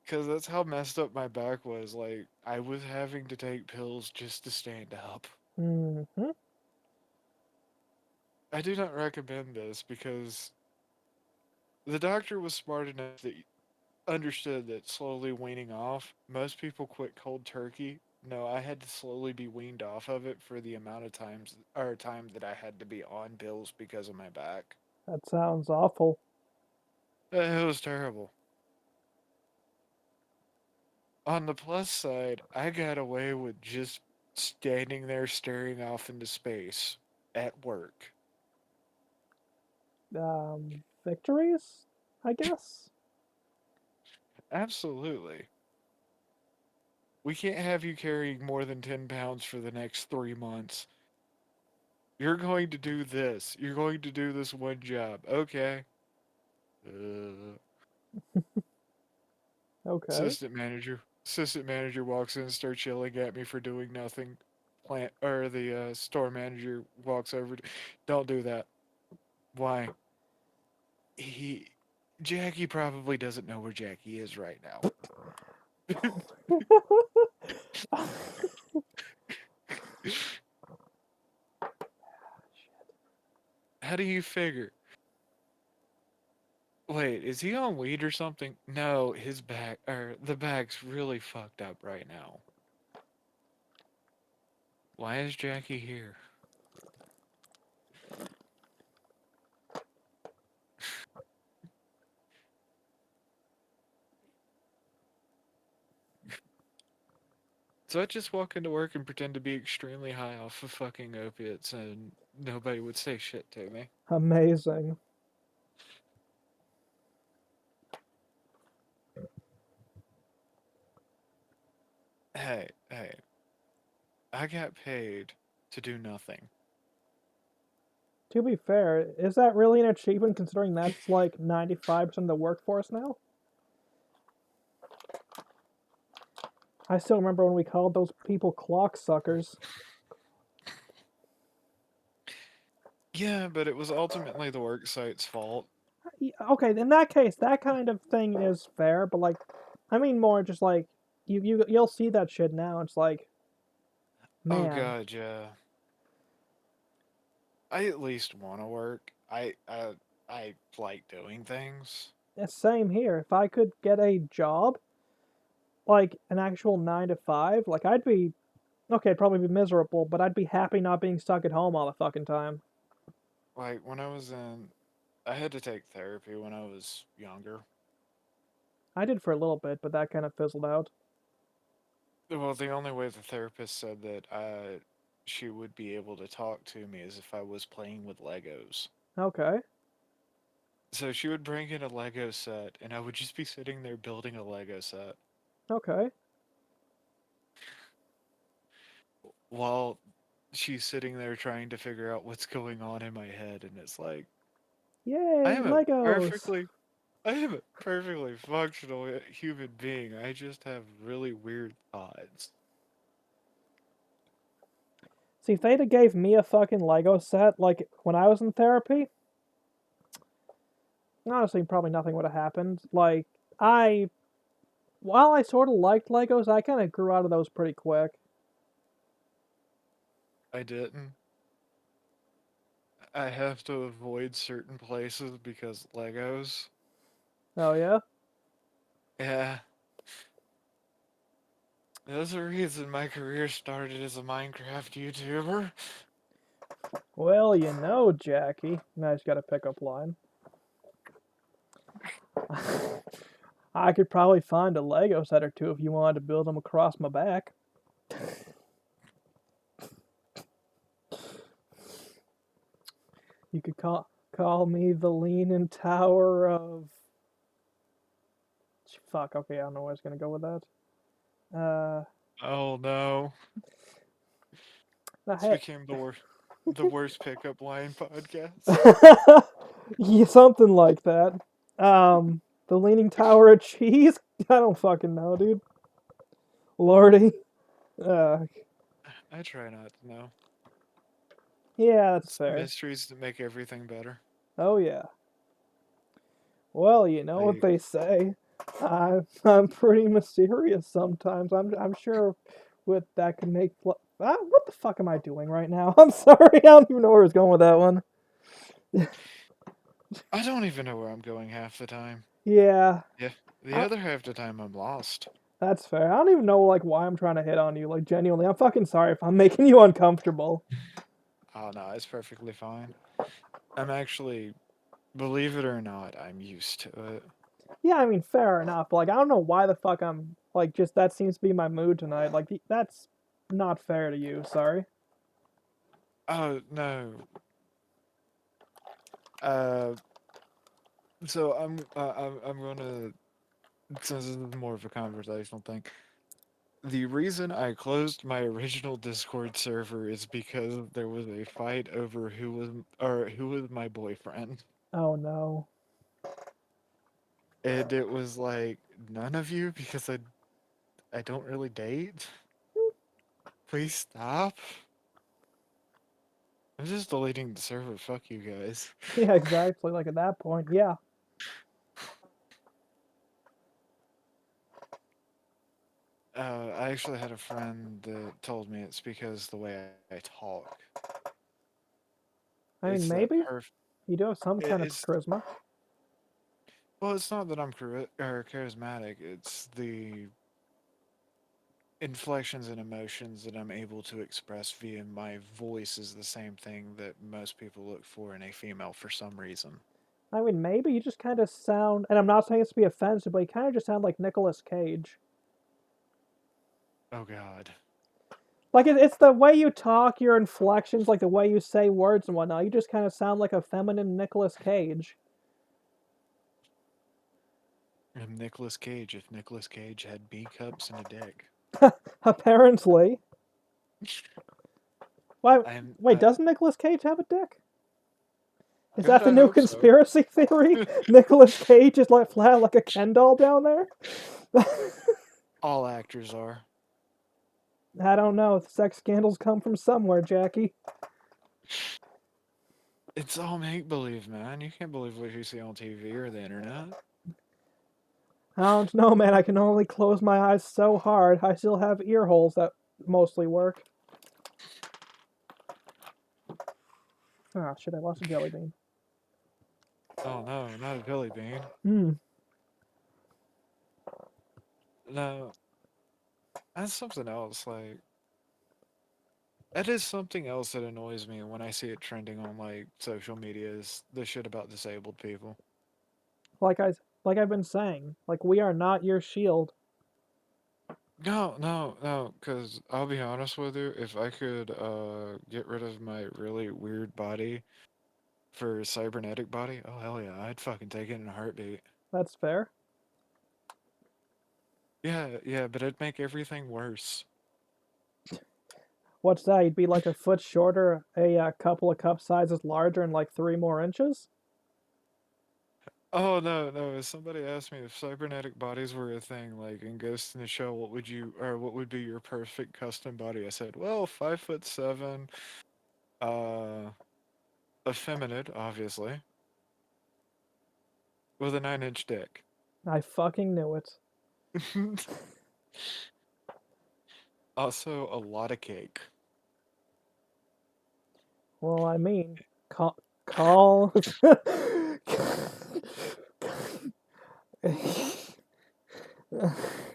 because that's how messed up my back was. Like, I was having to take pills just to stand up. Mm-hmm. I do not recommend this because the doctor was smart enough that understood that slowly weaning off, most people quit cold turkey. No, I had to slowly be weaned off of it for the amount of times or time that I had to be on pills because of my back. That sounds awful. It was terrible. On the plus side, I got away with just standing there staring off into space at work. Victories, I guess. Absolutely. We can't have you carrying more than 10 pounds for the next 3 months. You're going to do this. You're going to do this one job. Okay. Uh, Okay. assistant manager walks in, starts yelling at me for doing nothing. Plant or the store manager walks over. Don't do that. Why? He Jackie probably doesn't know where Jackie is right now. How do you figure? Wait, is he on weed or something? No, his back or the back's really fucked up right now. Why is Jackie here? So I just walk into work and pretend to be extremely high off of fucking opiates and nobody would say shit to me. Amazing. Hey, hey, I got paid to do nothing. To be fair, is that really an achievement considering that's like 95% of the workforce now? I still remember when we called those people clock suckers. Yeah, but it was ultimately the work site's fault. Okay, in that case, that kind of thing is fair, but like, I mean more just like you'll see that shit now. It's like, Oh man, god, yeah. I at least want to work. I like doing things. it's same here. If I could get a job, like an actual 9 to 5, like I'd be okay, I'd probably be miserable, but I'd be happy not being stuck at home all the fucking time. Like when I had to take therapy when I was younger. I did for a little bit, but that kind of fizzled out. Well, the only way the therapist said that she would be able to talk to me is if I was playing with Legos. Okay, So she would bring in a Lego set, and I would just be sitting there building a Lego set okay. while she's sitting there trying to figure out what's going on in my head. And it's like, I Yay, am a Legos! perfectly, I am a perfectly functional human being. I just have really weird thoughts. See, if they'd have gave me a fucking Lego set, like when I was in therapy, honestly, probably nothing would have happened. Like, I, while I sort of liked Legos, I kind of grew out of those pretty quick. I didn't. I have to avoid certain places because Legos. Oh, yeah? Yeah, There's a reason my career started as a Minecraft YouTuber. Well, you know, Jackie. Now I just got a pickup line. I could probably find a Lego set or two if you wanted to build them across my back. You could call me the Leaning Tower of. Fuck. Okay, I don't know where I was gonna go with that. Uh, Oh no. nah, This hey. became the worst pickup line podcast. Yeah, something like that. The Leaning Tower of Cheese. I don't fucking know, dude. Lordy. Uh, I try not to know. yeah, that's It's the fair. mysteries that make everything better. Oh yeah. Well, you know what Like, they say. I'm pretty mysterious sometimes. I'm sure with that can make. What the fuck am I doing right now? I'm sorry. I don't even know where I was going with that one. I don't even know where I'm going half the time. Yeah, Yeah, the I, other half the time I'm lost. that's fair. I don't even know like why I'm trying to hit on you. Like genuinely, I'm fucking sorry if I'm making you uncomfortable. Oh no, it's perfectly fine. I'm actually, believe it or not, I'm used to it. Yeah, I mean fair enough. Like I don't know why the fuck I'm like just that seems to be my mood tonight. Like that's not fair to you. Sorry. Oh no. Uh, so I'm gonna, since this is more of a conversational thing. The reason I closed my original Discord server is because there was a fight over who was my boyfriend. Oh no. And it was like, none of you, because I don't really date. Please stop. I'm just deleting the server. Fuck you guys. Yeah, exactly. Like at that point, yeah. I actually had a friend that told me it's because the way I talk. I mean It's that maybe perf. you do have some kind of It's charisma. well, it's not that I'm charismatic. It's the inflections and emotions that I'm able to express via my voice is the same thing that most people look for in a female for some reason. I mean, maybe you just kind of sound, and I'm not saying this to be offensive, but you kind of just sound like Nicolas Cage. Oh God. Like it's the way you talk, your inflections, like the way you say words and whatnot. You just kind of sound like a feminine Nicolas Cage. I'm Nicolas Cage if Nicolas Cage had B cups and a dick. Apparently. Why? I'm Wait, doesn't Nicolas Cage have a dick? Is God, that the I new hope so. conspiracy theory? Nicolas Cage is like flat like a Ken doll down there. All actors are. I don't know. Sex scandals come from somewhere, Jackie. It's all make believe, man. You can't believe what you see on TV or the internet. I don't know, man. I can only close my eyes so hard. I still have ear holes that mostly work. Ah, shit, I lost a jelly bean. Oh no, not a jelly bean. Hmm. No, that's something else. Like, that is something else that annoys me when I see it trending on like social media is the shit about disabled people. Like I, like I've been saying, like we are not your shield. No, no, no, because I'll be honest with you, if I could get rid of my really weird body for a cybernetic body, oh hell yeah, I'd fucking take it in a heartbeat. That's fair. Yeah, yeah, but it'd make everything worse. What's that? You'd be like a foot shorter, a couple of cup sizes larger, and like 3 more inches. Oh no, no, if somebody asked me if cybernetic bodies were a thing, like in Ghost in the Shell, what would be your perfect custom body? I said, well, 5'7", uh, effeminate, obviously, with a 9-inch dick. I fucking knew it. Also, a lot of cake. Well, I mean, call.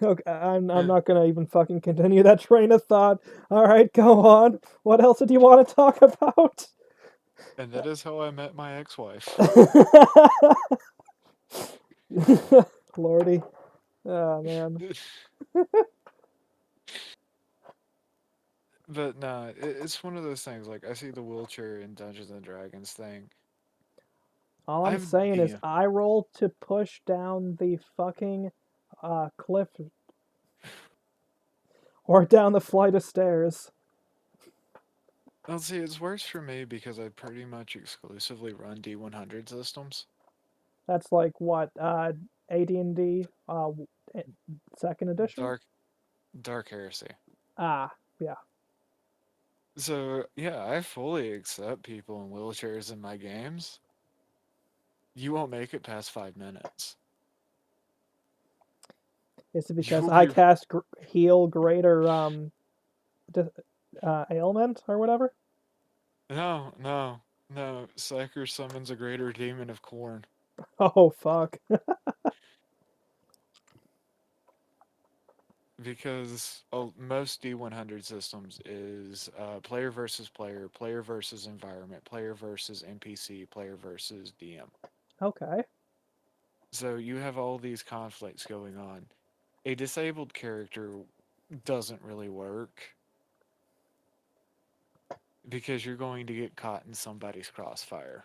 Okay, I'm Eh, not gonna even fucking continue that train of thought. All right, go on. What else did you want to talk about? and that is how I met my ex-wife. Lordy, oh man. But nah, it's one of those things. Like I see the wheelchair in Dungeons and Dragons thing. All I'm I've saying is DM. I roll to push down the fucking cliff or down the flight of stairs. Well, see, it's worse for me because I pretty much exclusively run D100 systems. That's like what AD&D eh, second edition. Dark, Dark Heresy. Ah, yeah. So yeah, I fully accept people in wheelchairs in my games. You won't make it past 5 minutes. Is it because You'll I be cast heal greater ailment or whatever? no, no, no. Psyker summons a greater demon of corn Oh fuck. because most D100 systems is player versus player, player versus environment, player versus NPC, player versus DM. Okay. So you have all these conflicts going on. A disabled character doesn't really work because you're going to get caught in somebody's crossfire.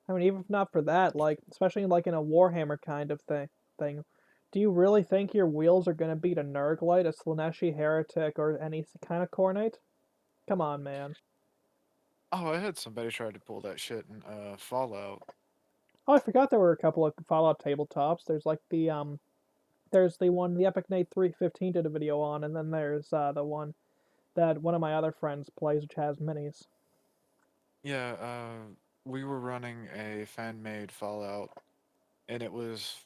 I mean, even if not for that, like especially like in a Warhammer kind of thing, do you really think your wheels are gonna beat a Nurglite, a Slaneshi heretic, or any kind of Cornate? Come on, man. Oh, I had somebody try to pull that shit in Fallout. Oh, I forgot there were a couple of Fallout tabletops. There's the one the Epic Nate 315 did a video on, and then there's the one that one of my other friends plays, which has minis. Yeah, we were running a fan-made Fallout, and it was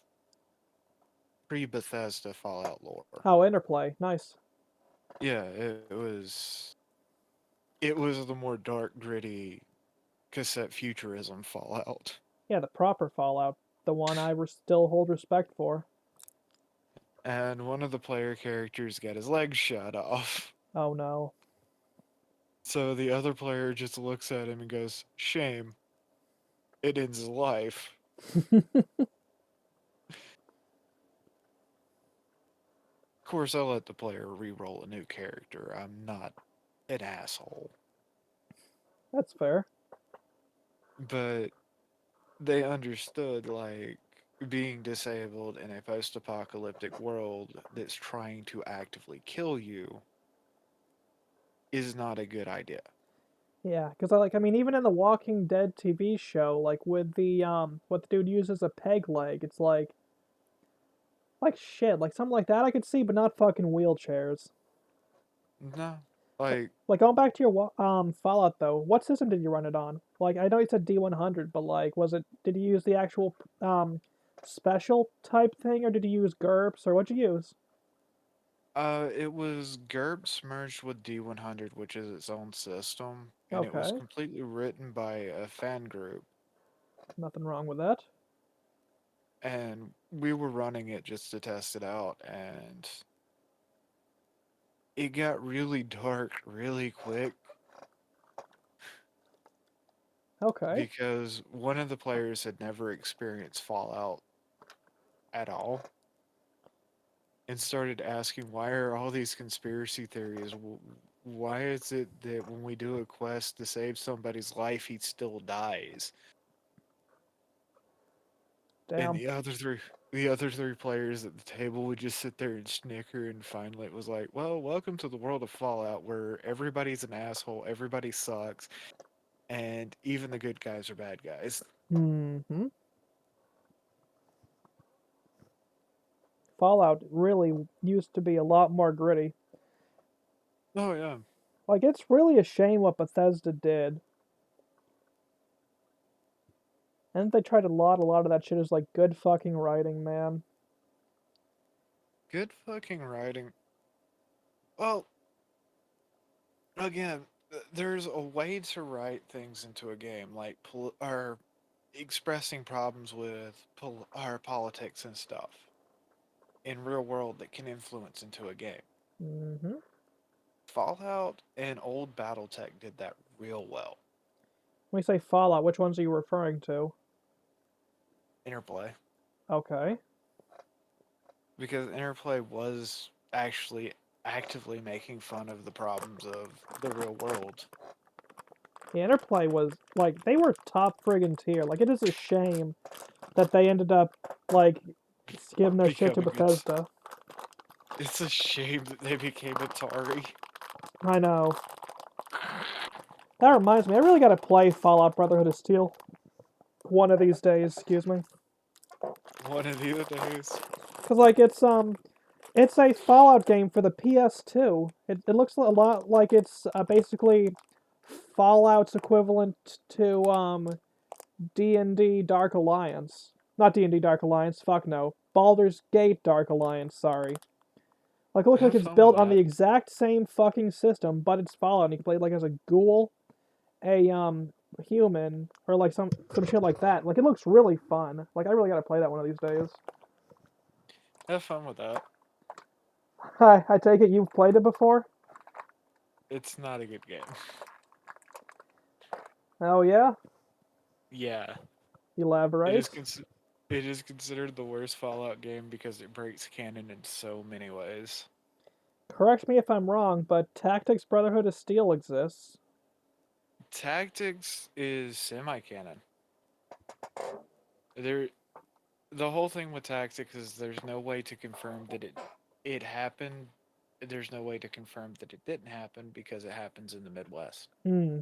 pre-Bethesda Fallout lore. Oh, Interplay, nice. Yeah, it was the more dark, gritty cassette futurism Fallout. Yeah, the proper Fallout, the one I still hold respect for. And one of the player characters got his leg shot off. Oh no. So the other player just looks at him and goes, "Shame, it ends his life." Of course, I let the player re-roll a new character. I'm not an asshole. That's fair. But they understood, like, being disabled in a post-apocalyptic world that's trying to actively kill you is not a good idea. Yeah, because I mean even in the Walking Dead TV show, like with the what the dude uses a peg leg, it's like shit, like something like that I could see, but not fucking wheelchairs. No, like, Like going back to your Fallout though, what system did you run it on? Like I know you said D100, but like was it did you use the actual special type thing or did you use GURPS or what'd you use? it was GURPS merged with D100, which is its own system, and it was Okay, completely written by a fan group, nothing wrong with that. and we were running it just to test it out, and it got really dark really quick Okay, because one of the players had never experienced Fallout at all and started asking, why are all these conspiracy theories? Why is it that when we do a quest to save somebody's life, he still dies? And damn. the other three players at the table would just sit there and snicker, and finally it was like, well, welcome to the world of Fallout where everybody's an asshole, everybody sucks, and even the good guys are bad guys. Hmm. Fallout really used to be a lot more gritty. Oh yeah. Like it's really a shame what Bethesda did. And they tried a lot of that shit is like good fucking writing, man. Good fucking writing. Well, again, there's a way to write things into a game, like or expressing problems with our politics and stuff. in real world that can influence into a game. Mm-hmm. Fallout and old BattleTech did that real well. When you say Fallout, which ones are you referring to? Interplay, Okay. because Interplay was actually actively making fun of the problems of the real world. The Interplay was like they were top friggin' tier. Like it is a shame that they ended up like giving their shit to Becoming it's Bethesda. it's a shame that they became Atari. I know. That reminds me, I really gotta play Fallout Brotherhood of Steel one of these days. Excuse me, One of the other days. because like it's a Fallout game for the PS2. It looks a lot like it's basically Fallout's equivalent to D&D Dark Alliance. Not D&D Dark Alliance. Fuck no. Baldur's Gate Dark Alliance. Sorry. Like it looks like Have it's fun with built on the that. exact same fucking system, but it's Fallout. And you can play like as a ghoul, a human, or like some shit like that. Like it looks really fun. Like I really gotta play that one of these days. Have fun with that. Hi, I take it you've played it before. It's not a good game. Oh yeah, Yeah, it is elaborate. it is considered the worst Fallout game because it breaks canon in so many ways. Correct me if I'm wrong, but Tactics Brotherhood of Steel exists. Tactics is semi-canon. There, the whole thing with Tactics is there's no way to confirm that it happened. There's no way to confirm that it didn't happen because it happens in the Midwest. Hmm.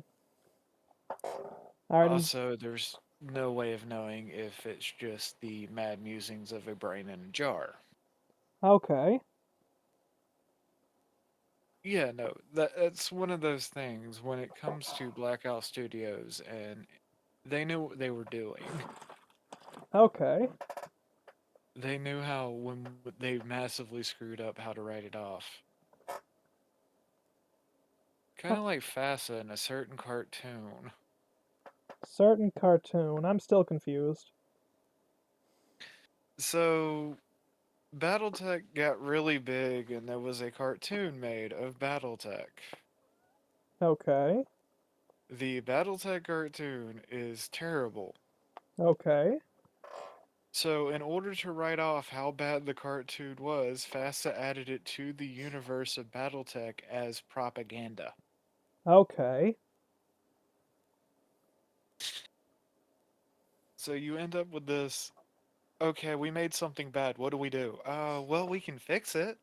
All right. Also, there's no way of knowing if it's just the mad musings of a brain in a jar. Okay. Yeah, no, that's one of those things when it comes to Blackout Studios, and they knew what they were doing. Okay. They knew how, when they massively screwed up, how to write it off. Kind Huh. of like FASA in a certain cartoon. Certain cartoon. I'm still confused. So, Battletech got really big, and there was a cartoon made of Battletech. Okay. The Battletech cartoon is terrible. Okay. So, in order to write off how bad the cartoon was, FASA added it to the universe of Battletech as propaganda. Okay. So, you end up with this, okay, we made something bad. What do we do? Well, we can fix it.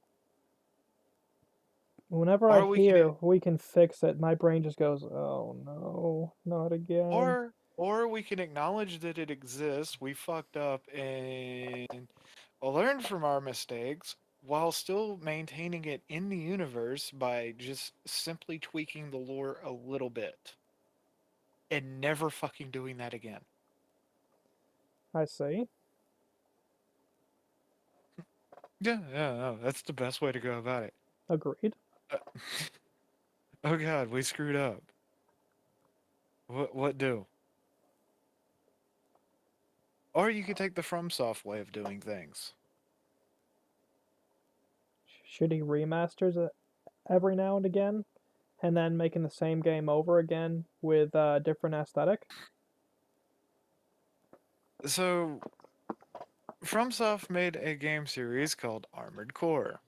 Whenever I Or we can hear we can fix it, my brain just goes, "Oh no, not again." or we can acknowledge that it exists, we fucked up and learn from our mistakes while still maintaining it in the universe by just simply tweaking the lore a little bit and never fucking doing that again. I see. Yeah, yeah, no, that's the best way to go about it. Agreed. Uh, oh god, we screwed up. What do? Or you could take the FromSoft way of doing things. Shitty remasters it every now and again, and then making the same game over again with a different aesthetic. So, FromSoft made a game series called Armored Core.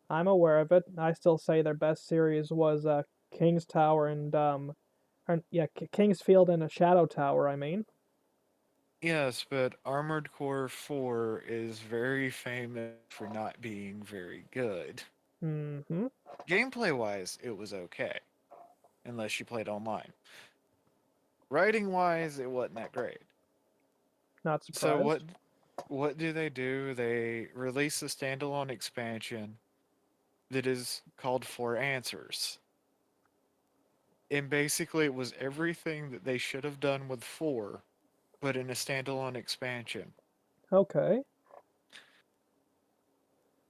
I'm aware of it. I still say their best series was King's Tower and yeah, King's Field and a Shadow Tower. I mean. Yes, but Armored Core 4 is very famous for not being very good. Mm-hmm. Gameplay wise, it was okay, unless you played online. Writing wise, it wasn't that great. Not So surprised. what do? They release a standalone expansion that is called For Answers. And basically it was everything that they should have done with 4, but in a standalone expansion. Okay.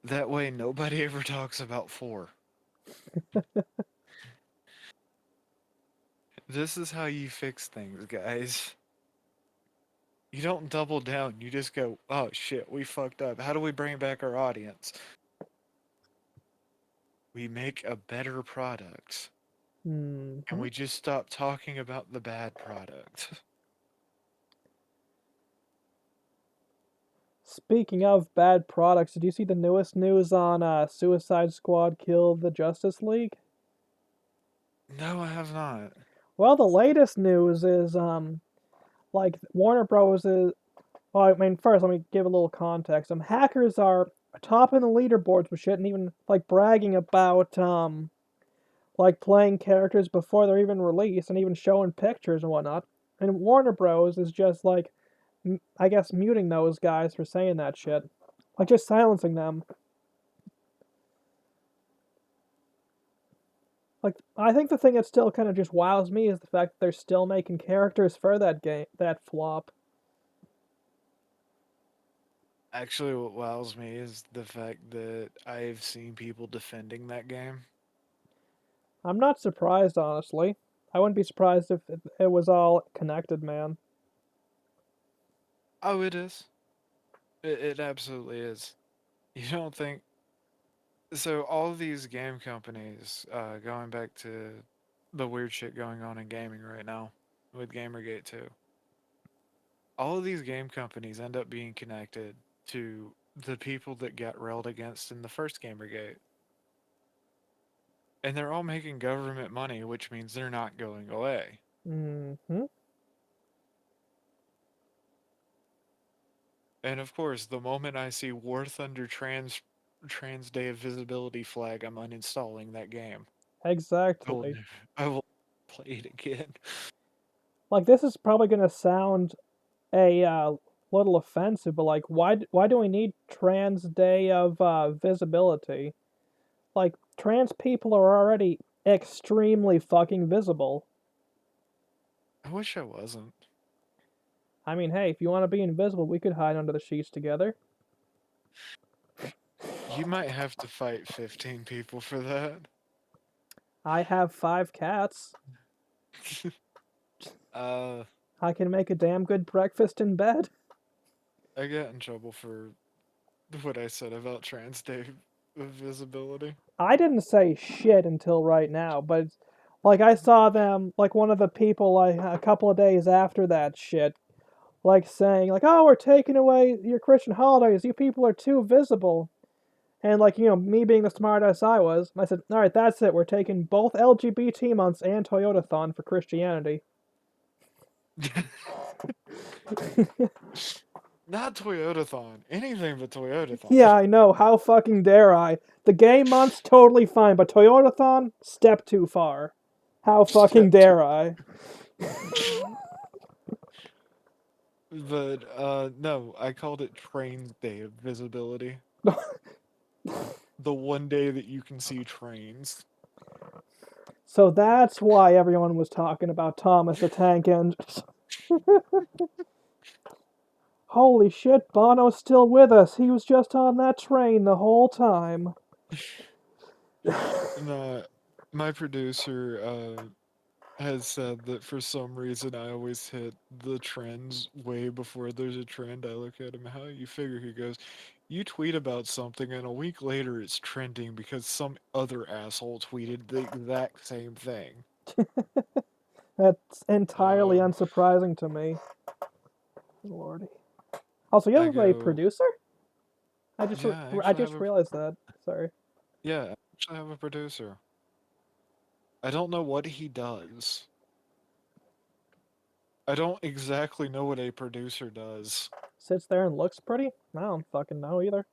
That way nobody ever talks about 4. This is how you fix things, guys. You don't double down. You just go, oh shit, we fucked up. How do we bring back our audience? We make a better product. And Hmm. we just stop talking about the bad product. Speaking of bad products, did you see the newest news on Suicide Squad killed the Justice League? No, I have not. Well, the latest news is like Warner Bros. Is well, I mean, first let me give a little context. Hackers are topping the leaderboards with shit and even like bragging about like playing characters before they're even released and even showing pictures and whatnot. And Warner Bros. Is just like, I guess, muting those guys for saying that shit, like just silencing them. Like, I think the thing that still kind of just wows me is the fact that they're still making characters for that game, that flop. Actually, what wows me is the fact that I've seen people defending that game. I'm not surprised, honestly. I wouldn't be surprised if it was all connected, man. Oh, it is. It absolutely is. You don't think so? All of these game companies, going back to the weird shit going on in gaming right now with Gamergate too. All of these game companies end up being connected to the people that got railed against in the first Gamergate. And they're all making government money, which means they're not going away. Hmm. And of course, the moment I see War Thunder Trans Day of Visibility flag, I'm uninstalling that game. I will Exactly. never, I will play it again. Like, this is probably gonna sound a little offensive, but like, why do we need Trans Day of Visibility? Like, trans people are already extremely fucking visible. I wish I wasn't. I mean, hey, if you want to be invisible, we could hide under the sheets together. You might have to fight 15 people for that. I have 5 cats. uh, I can make a damn good breakfast in bed. I got in trouble for what I said about Trans Day of Visibility. I didn't say shit until right now, but like I saw them, like one of the people, like a couple of days after that shit, like saying like, "Oh, we're taking away your Christian holidays. You people are too visible." And like me being the smartass I was, I said, "All right, that's it. We're taking both LGBT months and Toyotathon for Christianity." Not Toyotathon. Anything but Yeah, Toyotathon. I know. How fucking dare I? The gay month's totally fine, but Toyotathon, step too far. How fucking Step 2. dare I? But no, I called it Trains Day of Visibility. The one day that you can see trains. So that's why everyone was talking about Thomas the Tank Engine. Holy shit, Bono's still with us. He was just on that train the whole time. No, my producer has said that for some reason I always hit the trends way before there's a trend. I look at him, how you figure? He goes, you tweet about something and a week later it's trending because some other asshole tweeted the exact same thing. That's entirely Uh, unsurprising to me. Lordy. Also, you I have a go, producer? yeah, I I actually have just a, realized that. Sorry. yeah, I actually have a producer. I don't know what he does. I don't exactly know what a producer does. Sits there and looks pretty? I don't fucking know either.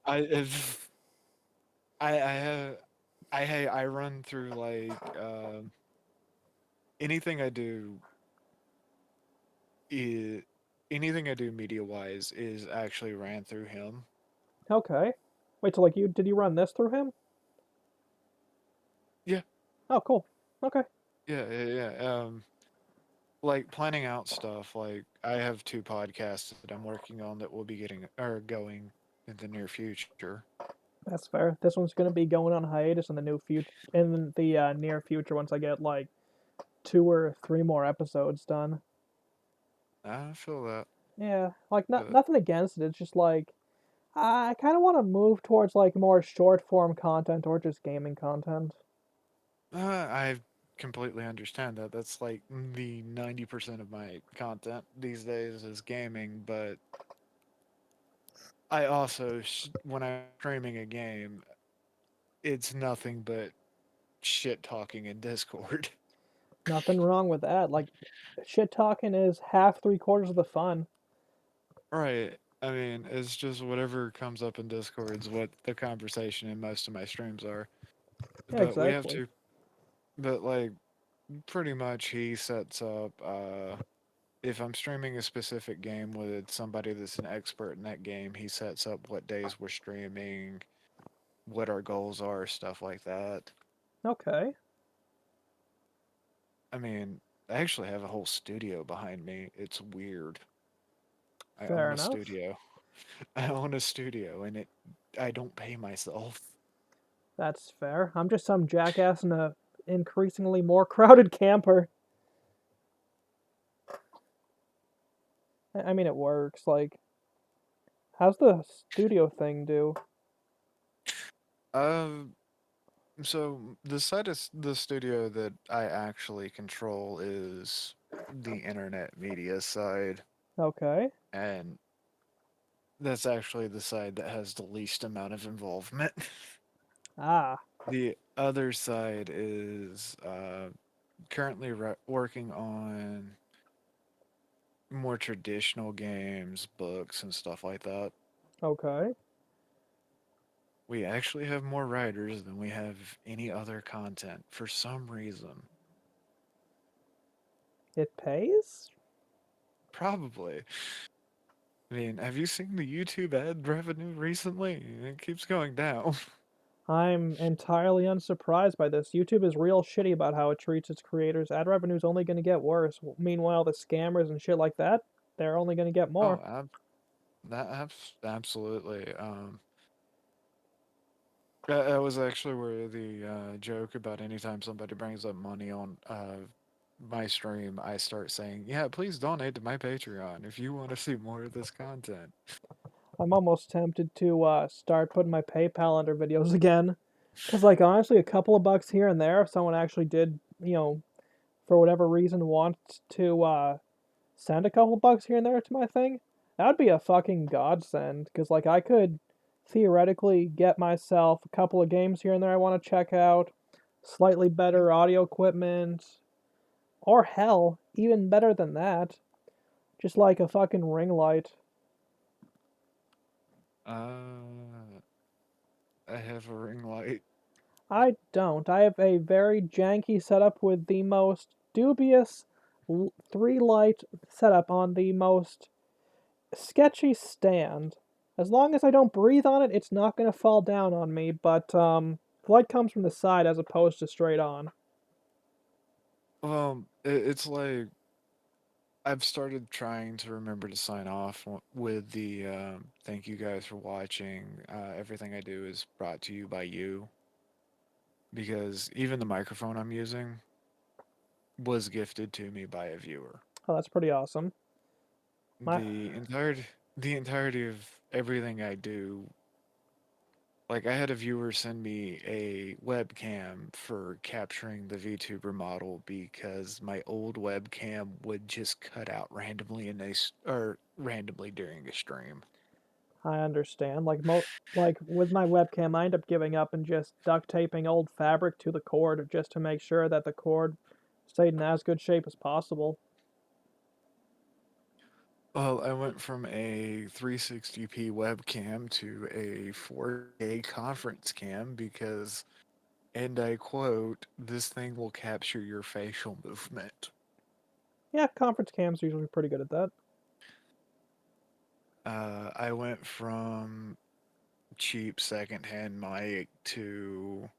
I if I have I run through like anything I do is anything I do media wise is actually ran through him. Okay. Wait, so like did you run this through him? Yeah, Oh, cool. Okay. yeah. Like planning out stuff. Like I have two podcasts that I'm working on that will be getting or going in the near future. That's fair. This one's gonna be going on hiatus in the new future, in the near future once I get like 2 or 3 more episodes done. I feel that. Yeah, like But nothing against it. It's just like I kind of want to move towards like more short form content or just gaming content. I completely understand that. That's like the 90% of my content these days is gaming, but I also, when I'm streaming a game, it's nothing but shit talking in Discord. Nothing wrong with that. Like shit talking is half three quarters of the fun. Right. I mean, it's just whatever comes up in Discord is what the conversation in most of my streams are. Yeah, But we have exactly. to, but like, pretty much he sets up, if I'm streaming a specific game with somebody that's an expert in that game, he sets up what days we're streaming, what our goals are, stuff like that. Okay, I mean, I actually have a whole studio behind me. It's weird. I fair own a enough. studio. I own a studio and I don't pay myself. That's fair. I'm just some jackass in a increasingly more crowded camper. I mean, it works. Like, how's the studio thing do? Uh, so the side of the studio that I actually control is the internet media side, Okay. and that's actually the side that has the least amount of involvement. Ah, The other side is currently working on more traditional games, books, and stuff like that. okay. We actually have more writers than we have any other content for some reason. It pays? Probably. I mean, have you seen the YouTube ad revenue recently? It keeps going down. I'm entirely unsurprised by this. YouTube is real shitty about how it treats its creators. Ad revenue's only going to get worse. Meanwhile, the scammers and shit like that, they're only going to get Oh, more. absolutely. That was actually where the joke about anytime somebody brings up money on my stream, I start saying, "Yeah, please donate to my Patreon if you want to see more of this content." I'm almost tempted to start putting my PayPal under videos again. Because, like, honestly, a couple of bucks here and there, if someone actually did, for whatever reason, want to send a couple bucks here and there to my thing, that'd be a fucking godsend. Because, like, I could theoretically get myself a couple of games here and there I want to check out, slightly better audio equipment, or hell, even better than that, just like a fucking ring light. Uh, I have a ring light. I don't. I have a very janky setup with the most dubious three light setup on the most sketchy stand. As long as I don't breathe on it, it's not going to fall down on me, but the light comes from the side as opposed to straight on. It's like I've started trying to remember to sign off with the thank you guys for watching. Everything I do is brought to you by you because even the microphone I'm using was gifted to me by a viewer. Oh, that's pretty awesome. My The entirety the entirety of everything I do, like I had a viewer send me a webcam for capturing the VTuber model because my old webcam would just cut out randomly or randomly during a stream. I understand. Like with my webcam, I end up giving up and just duct taping old fabric to the cord just to make sure that the cord stayed in as good shape as possible. Well, I went from a 360p webcam to a 4K conference cam because, and I quote, this thing will capture your facial movement. Yeah, conference cams are usually pretty good at that. I went from cheap secondhand mic to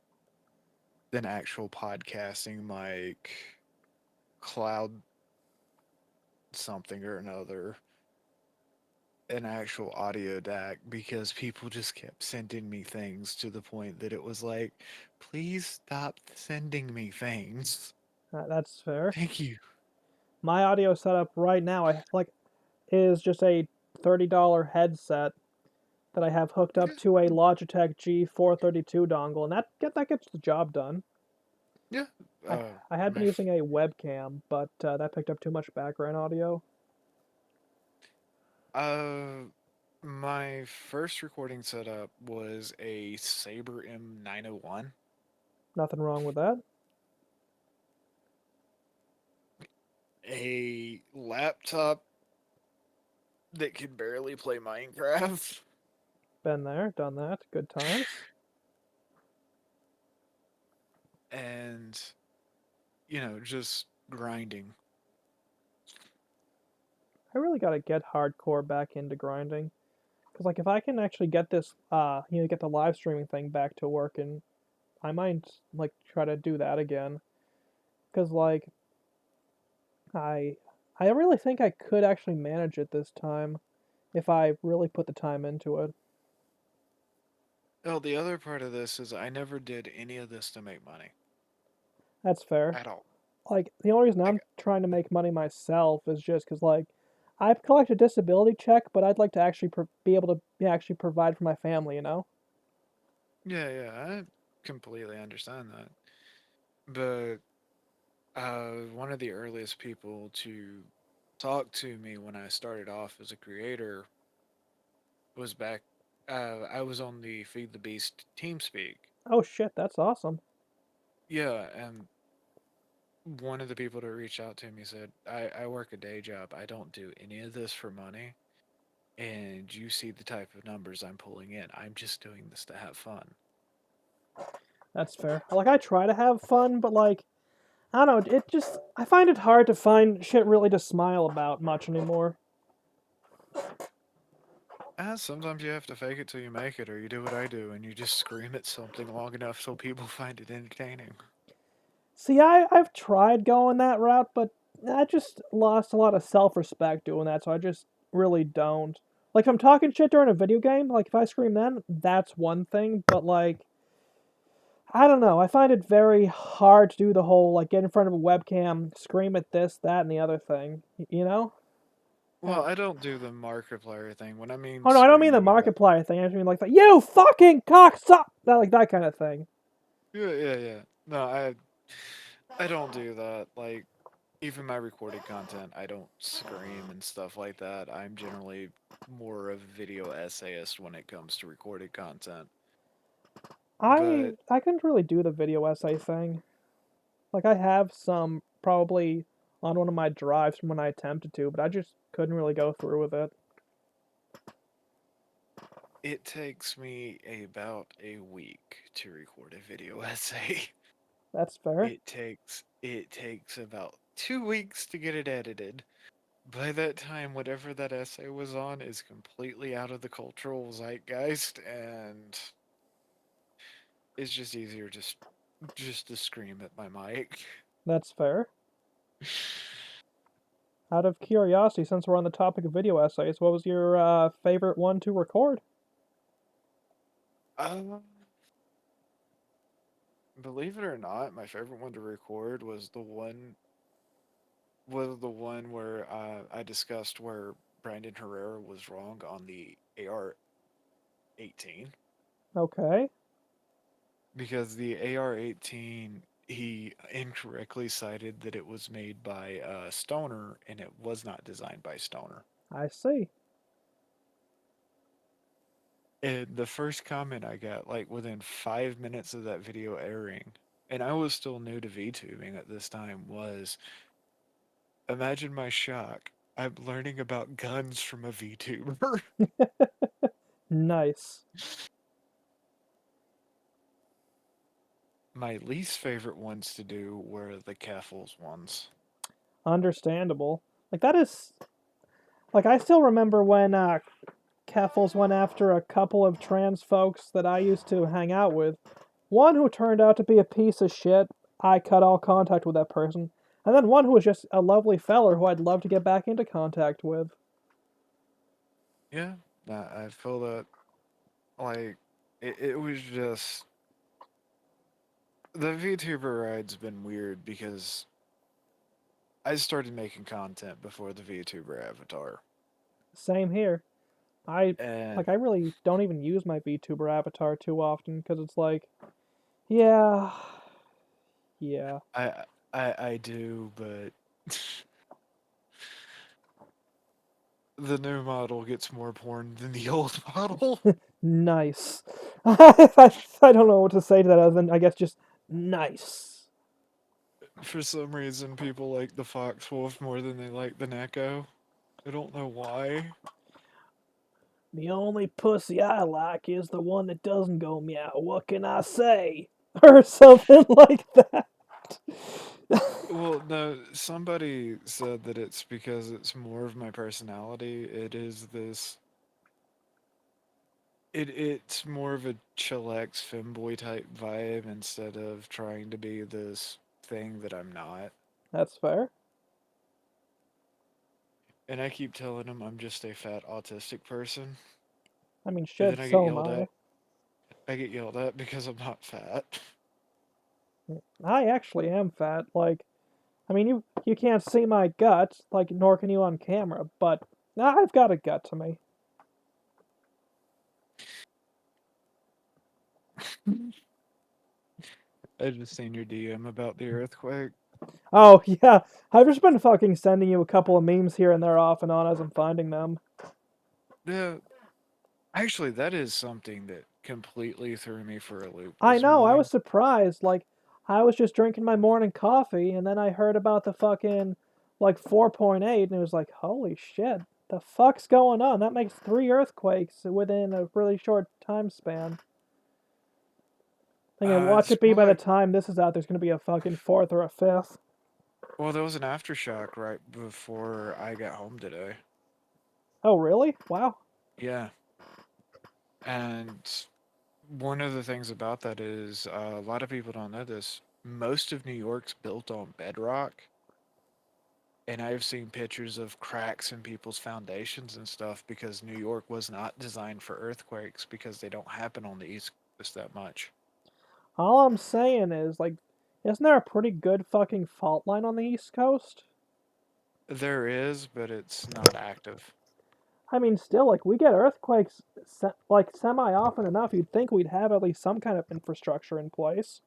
an actual podcasting mic, cloud something or another, an actual audio DAC because people just kept sending me things to the point that it was like, please stop sending me things. That's fair. Thank you. My audio setup right now, I like is just a $30 headset that I have hooked up Yeah, to a Logitech G432 dongle, and that gets the job done. yeah. I Uh, I had been my using a webcam, but that picked up too much background audio. uh, my first recording setup was a Saber M901, Nothing wrong with that. a laptop that could barely play Minecraft, Been there, done that. Good times. and just grinding. I really gotta get hardcore back into grinding. Cause like if I can actually get this, get the live streaming thing back to working, I might like try to do that again. Cause like I, I really think I could actually manage it this time if I really put the time into it. Oh, the other part of this is I never did any of this to make money That's fair. at all. Like the only reason Like, I'm trying to make money myself is just because like I've collected a disability check, but I'd like to actually be able to actually provide for my family. You know, yeah, yeah, I completely understand that. But one of the earliest people to talk to me when I started off as a creator was back. I was on the Feed the Beast TeamSpeak. oh shit, that's awesome. Yeah, and one of the people to reach out to me said, I work a day job. I don't do any of this for money. And you see the type of numbers I'm pulling in. I'm just doing this to have fun. That's fair. Like I try to have fun, but like I don't know, it just I find it hard to find shit really to smile about much anymore. Sometimes you have to fake it till you make it, or you do what I do and you just scream at something long enough so people find it entertaining. See, I've tried going that route, but I just lost a lot of self respect doing that, so I just really don't. Like if I'm talking shit during a video game, like if I scream then, that's one thing, but like I don't know. I find it very hard to do the whole like get in front of a webcam, scream at this, that, and the other thing. You know? Well, Oh. I don't do the Markiplier thing. When I mean Oh no, I don't mean the screaming, Markiplier thing. I just mean like the you fucking cocksuck, that like that kind of thing. yeah, yeah, yeah. No, I don't do that. Like even my recorded content, I don't scream and stuff like that. I'm generally more of a video essayist when it comes to recorded content. But I couldn't really do the video essay thing. Like I have some probably on one of my drives from when I attempted to, but I just couldn't really go through with it. it takes me about a week to record a video essay. That's fair. It takes about 2 weeks to get it edited. By that time, whatever that essay was on is completely out of the cultural zeitgeist, and it's just easier just to scream at my mic. That's fair. Out of curiosity, since we're on the topic of video essays, what was your favorite one to record? Um, Believe it or not, my favorite one to record was the one where I discussed where Brandon Herrera was wrong on the AR-18, Okay, because the AR-18, he incorrectly cited that it was made by Stoner and it was not designed by Stoner. I see. And the first comment I got, like within 5 minutes of that video airing, and I was still new to VTubing at this time, was imagine my shock. I'm learning about guns from a VTuber. Nice. My least favorite ones to do were the Keffels ones. Understandable. Like that is like I still remember when Keffels went after a couple of trans folks that I used to hang out with. One who turned out to be a piece of shit. I cut all contact with that person. And then one who was just a lovely feller who I'd love to get back into contact with. Yeah, I feel that like it was just the VTuber ride's been weird because I started making content before the VTuber avatar. Same here. I And I really don't even use my VTuber avatar too often because it's like, yeah, yeah, I do, but the new model gets more porn than the old model. nice. I don't know what to say to that other than I guess just nice. For some reason, people like the fox wolf more than they like the Neko. I don't know why. The only pussy I like is the one that doesn't go meow. What can I say? Or something like that. Well, no, somebody said that it's because it's more of my personality. It is this. It's more of a chillax femboy type vibe instead of trying to be this thing that I'm not. That's fair. And I keep telling them I'm just a fat autistic person, I mean, and shit, then I get so am yelled I. at. I get yelled at because I'm not fat. I actually am fat. Like, I mean, you can't see my guts, like, nor can you on camera, but I've got a gut to me. I just seen your DM about the earthquake. Oh, yeah, I've just been fucking sending you a couple of memes here and there off and on as I'm finding them. Yeah, actually, that is something that completely threw me for a loop I this know, I was morning. surprised. Like, I was just drinking my morning coffee, and then I heard about the fucking, like, 4.8, and it was like, holy shit, the fuck's going on? That makes three earthquakes within a really short time span. Thinking, watch It's it be more by the like, time this is out, there's gonna be a fucking fourth or a fifth. well, there was an aftershock right before I got home today. Oh, really? Wow. Yeah, and one of the things about that is a lot of people don't know this. Most of New York's built on bedrock, and I've seen pictures of cracks in people's foundations and stuff because New York was not designed for earthquakes because they don't happen on the East Coast that much. All I'm saying is, like, isn't there a pretty good fucking fault line on the East Coast? There is, but it's not active. I mean, still, like, we get earthquakes, like, semi often enough. You'd think we'd have at least some kind of infrastructure in place.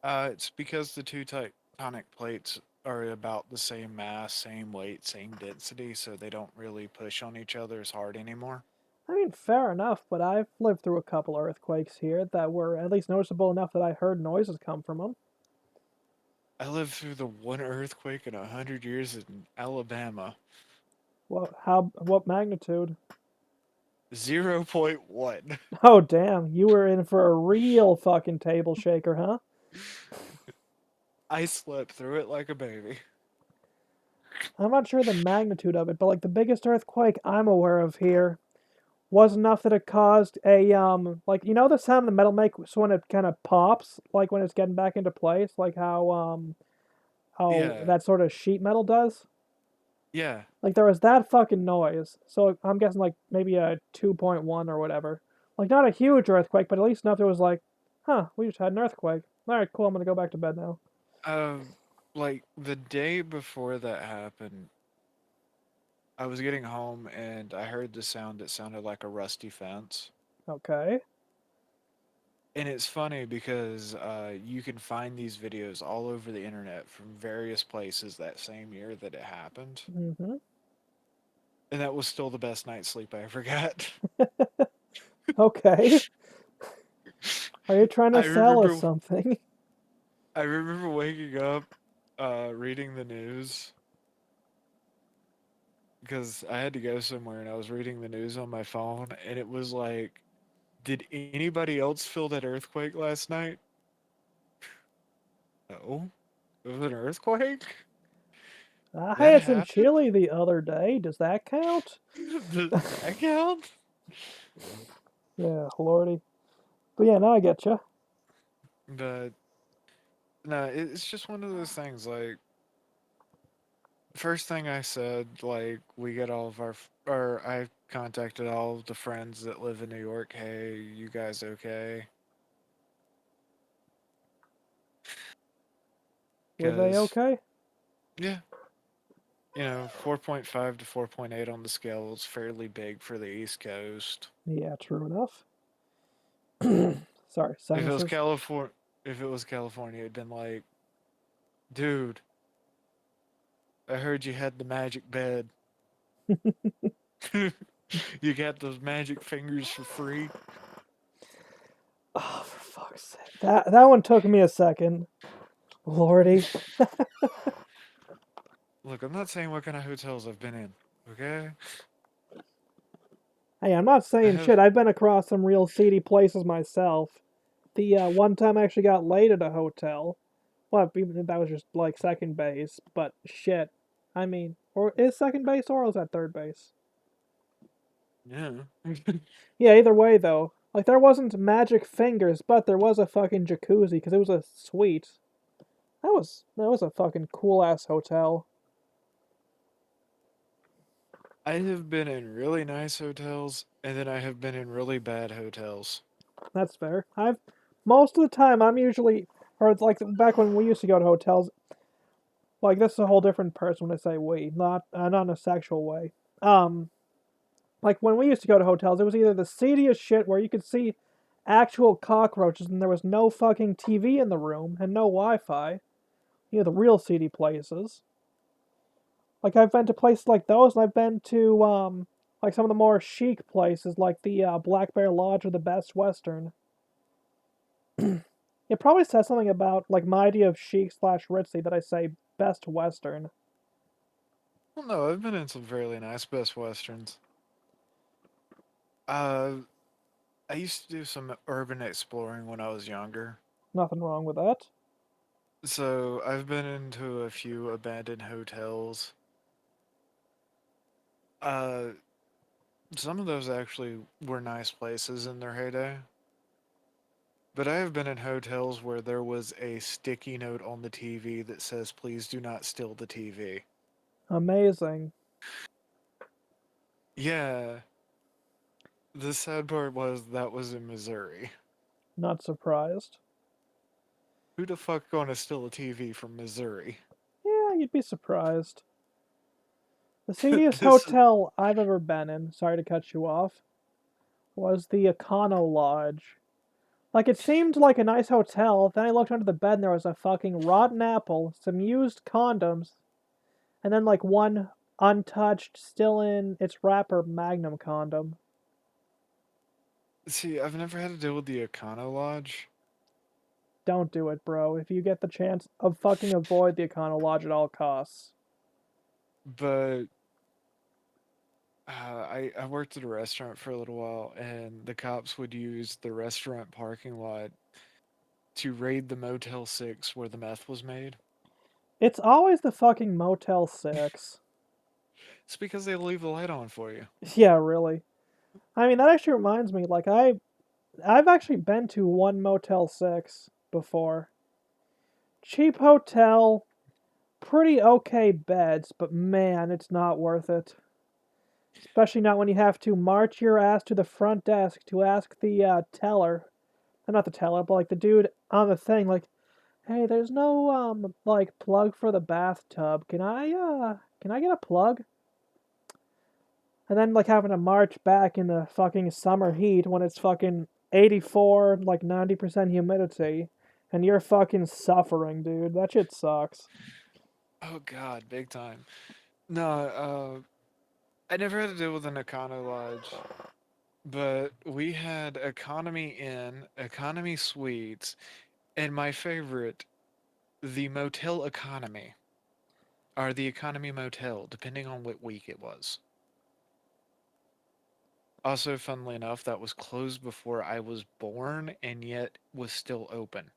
It's because the two tectonic plates are about the same mass, same weight, same density, so they don't really push on each other as hard anymore. I mean, fair enough, but I've lived through a couple earthquakes here that were at least noticeable enough that I heard noises come from them. I lived through the one earthquake in 100 years in Alabama. What magnitude? 0.1. Oh, damn, you were in for a real fucking table shaker, huh? I slept through it like a baby. I'm not sure the magnitude of it, but like the biggest earthquake I'm aware of here was enough that it caused a like you know the sound the metal makes when it kind of pops, like when it's getting back into place, like how Yeah, that sort of sheet metal does. yeah. Like there was that fucking noise. So I'm guessing like maybe a 2.1 or whatever. Like not a huge earthquake, but at least enough that was like, huh, we just had an earthquake. All right, cool. I'm gonna go back to bed now. Um, like the day before that happened, I was getting home and I heard the sound that sounded like a rusty fence. Okay. And it's funny because you can find these videos all over the internet from various places that same year that it happened. Mm-hmm. And that was still the best night's sleep I ever got. Okay. Are you trying to I sell us remember something? I remember waking up, reading the news because I had to go somewhere and I was reading the news on my phone and it was like, did anybody else feel that earthquake last night? No. It was an earthquake? I That had some happened? chili the other day. Does that count? Does that count? Yeah, lordy. But yeah, now I get you. But no, it's just one of those things. Like, first thing I said, like, we get all of or I contacted all of the friends that live in New York. Hey, you guys okay? Were they Because, okay? yeah, 4.5 to 4.8 on the scale is fairly big for the East Coast. Yeah, true enough. Sorry, If it was sinuses. California, if it was California, it'd been like, dude, I heard you had the magic bed. You got those magic fingers for free. Oh, for fuck's sake. That one took me a second. Lordy. Look, I'm not saying what kind of hotels I've been in. Okay, Hey, I'm not I saying shit. have. I've been across some real seedy places myself. The one time I actually got laid at a hotel. Well, even that was just like second base, but shit. I mean, or is second base or is that third base? Yeah. Yeah, either way though. Like there wasn't magic fingers, but there was a fucking jacuzzi because it was a suite. That was a fucking cool ass hotel. I have been in really nice hotels, and then I have been in really bad hotels. That's fair. I've most of the time I'm usually or it's like back when we used to go to hotels. Like this is a whole different person when I say we, not in a sexual way. Um, like when we used to go to hotels, it was either the seediest shit where you could see actual cockroaches and there was no fucking TV in the room and no Wi-Fi. You know the real seedy places. Like I've been to places like those, and I've been to like some of the more chic places, like the Black Bear Lodge or the Best Western. It probably says something about like my idea of chic slash ritzy that I say Best Western. Well, no, I've been in some fairly nice Best Westerns. Uh, I used to do some urban exploring when I was younger. Nothing wrong with that. So I've been into a few abandoned hotels. Uh, some of those actually were nice places in their heyday. But I have been in hotels where there was a sticky note on the TV that says, please do not steal the TV. Amazing. Yeah, the sad part was that was in Missouri. Not surprised. Who the fuck gonna steal a TV from Missouri? Yeah, you'd be surprised. The seediest This is. hotel I've ever been in, sorry to cut you off, was the Econo Lodge. Like, it seemed like a nice hotel, then I looked under the bed and there was a fucking rotten apple, some used condoms, and then, like, one untouched, still in its wrapper Magnum condom. See, I've never had to deal with the Econo Lodge, Don't do it, bro. If you get the chance of fucking avoid the Econo Lodge at all costs. but I worked at a restaurant for a little while, and the cops would use the restaurant parking lot to raid the Motel 6 where the meth was made. It's always the fucking Motel 6. It's because they leave the light on for you. Yeah, really. I mean, that actually reminds me, like, I've actually been to one Motel 6 before. Cheap hotel, pretty okay beds, but man, it's not worth it. Especially not when you have to march your ass to the front desk to ask the teller, not the teller, but like the dude on the thing, like, hey, there's no like plug for the bathtub. Can I get a plug? And then like having to march back in the fucking summer heat when it's fucking 84, like 90% humidity, and you're fucking suffering, dude. That shit sucks. Oh god, big time. No, I never had to deal with an Econo Lodge, but we had Economy Inn, Economy Suites, and my favorite, the Motel Economy, or the Economy Motel, depending on what week it was. Also, funnily enough, that was closed before I was born and yet was still open.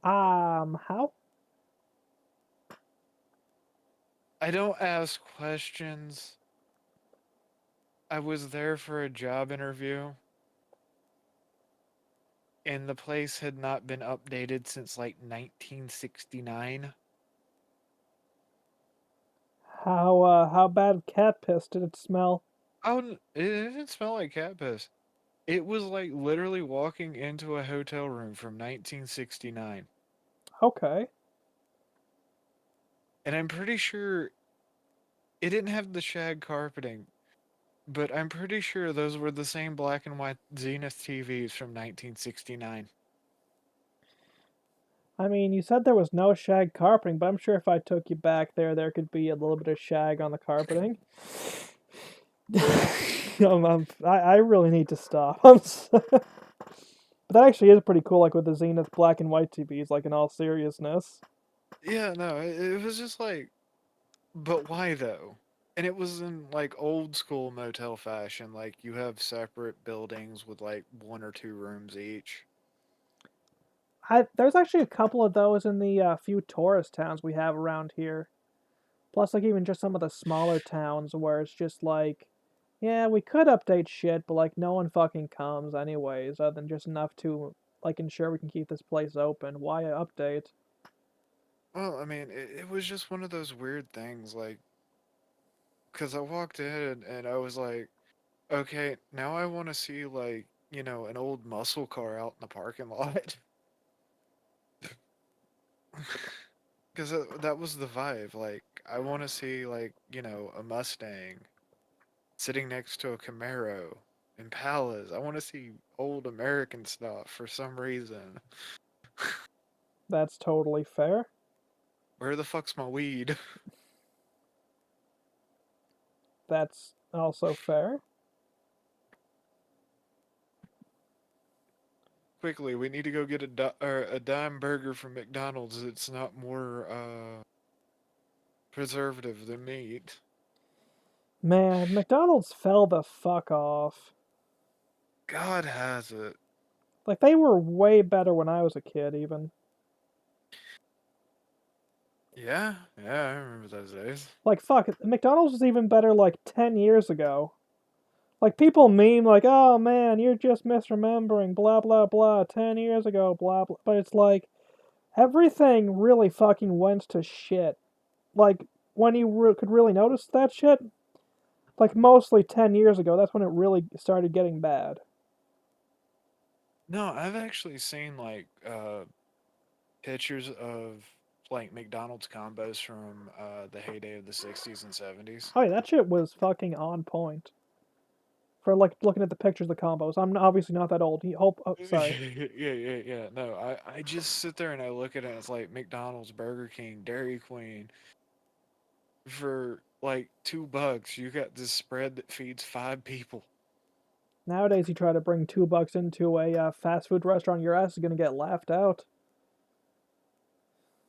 How? I don't ask questions. I was there for a job interview, and the place had not been updated since like 1969. How bad cat piss did it smell? Oh, it didn't smell like cat piss. It was like literally walking into a hotel room from 1969. Okay. And I'm pretty sure. it didn't have the shag carpeting, but I'm pretty sure those were the same black and white Zenith TVs from 1969. I mean, you said there was no shag carpeting, but I'm sure if I took you back there, there could be a little bit of shag on the carpeting. I really need to stop. But that actually is pretty cool, like with the Zenith black and white TVs, like in all seriousness. Yeah, no, it was just like, but why though? And it was in like old school motel fashion, like you have separate buildings with like one or two rooms each. There's actually a couple of those in the few tourist towns we have around here. Plus, like even just some of the smaller towns where it's just like, yeah, we could update shit, but like no one fucking comes anyways, other than just enough to like ensure we can keep this place open. Why update? Well, I mean, it was just one of those weird things, like, because I walked in and I was like, okay, now I want to see like, an old muscle car out in the parking lot. Because that was the vibe. Like, I want to see like, a Mustang sitting next to a Camaro, Impalas. I want to see old American stuff for some reason. That's totally fair. Where the fuck's my weed? That's also fair. Quickly, we need to go get a dime burger from McDonald's. It's not more preservative than meat. Man, McDonald's fell the fuck off. God has it. Like they were way better when I was a kid, even. Yeah, yeah, I remember those days. Like fuck, McDonald's was even better like 10 years ago. Like people meme like, "Oh man, you're just misremembering," blah blah blah. 10 years ago, blah blah. But it's like everything really fucking went to shit. Like when you could really notice that shit, like mostly 10 years ago. That's when it really started getting bad. No, I've actually seen like pictures of like McDonald's combos from the heyday of the 60s and 70s. Oh yeah, that shit was fucking on point. For like looking at the pictures of the combos, I'm obviously not that old. Hope. Oh, sorry. Yeah. No, I just sit there and I look at it and it's like McDonald's, Burger King, Dairy Queen. For like $2, you got this spread that feeds five people. Nowadays, you try to bring $2 into a fast food restaurant, your ass is gonna get laughed out.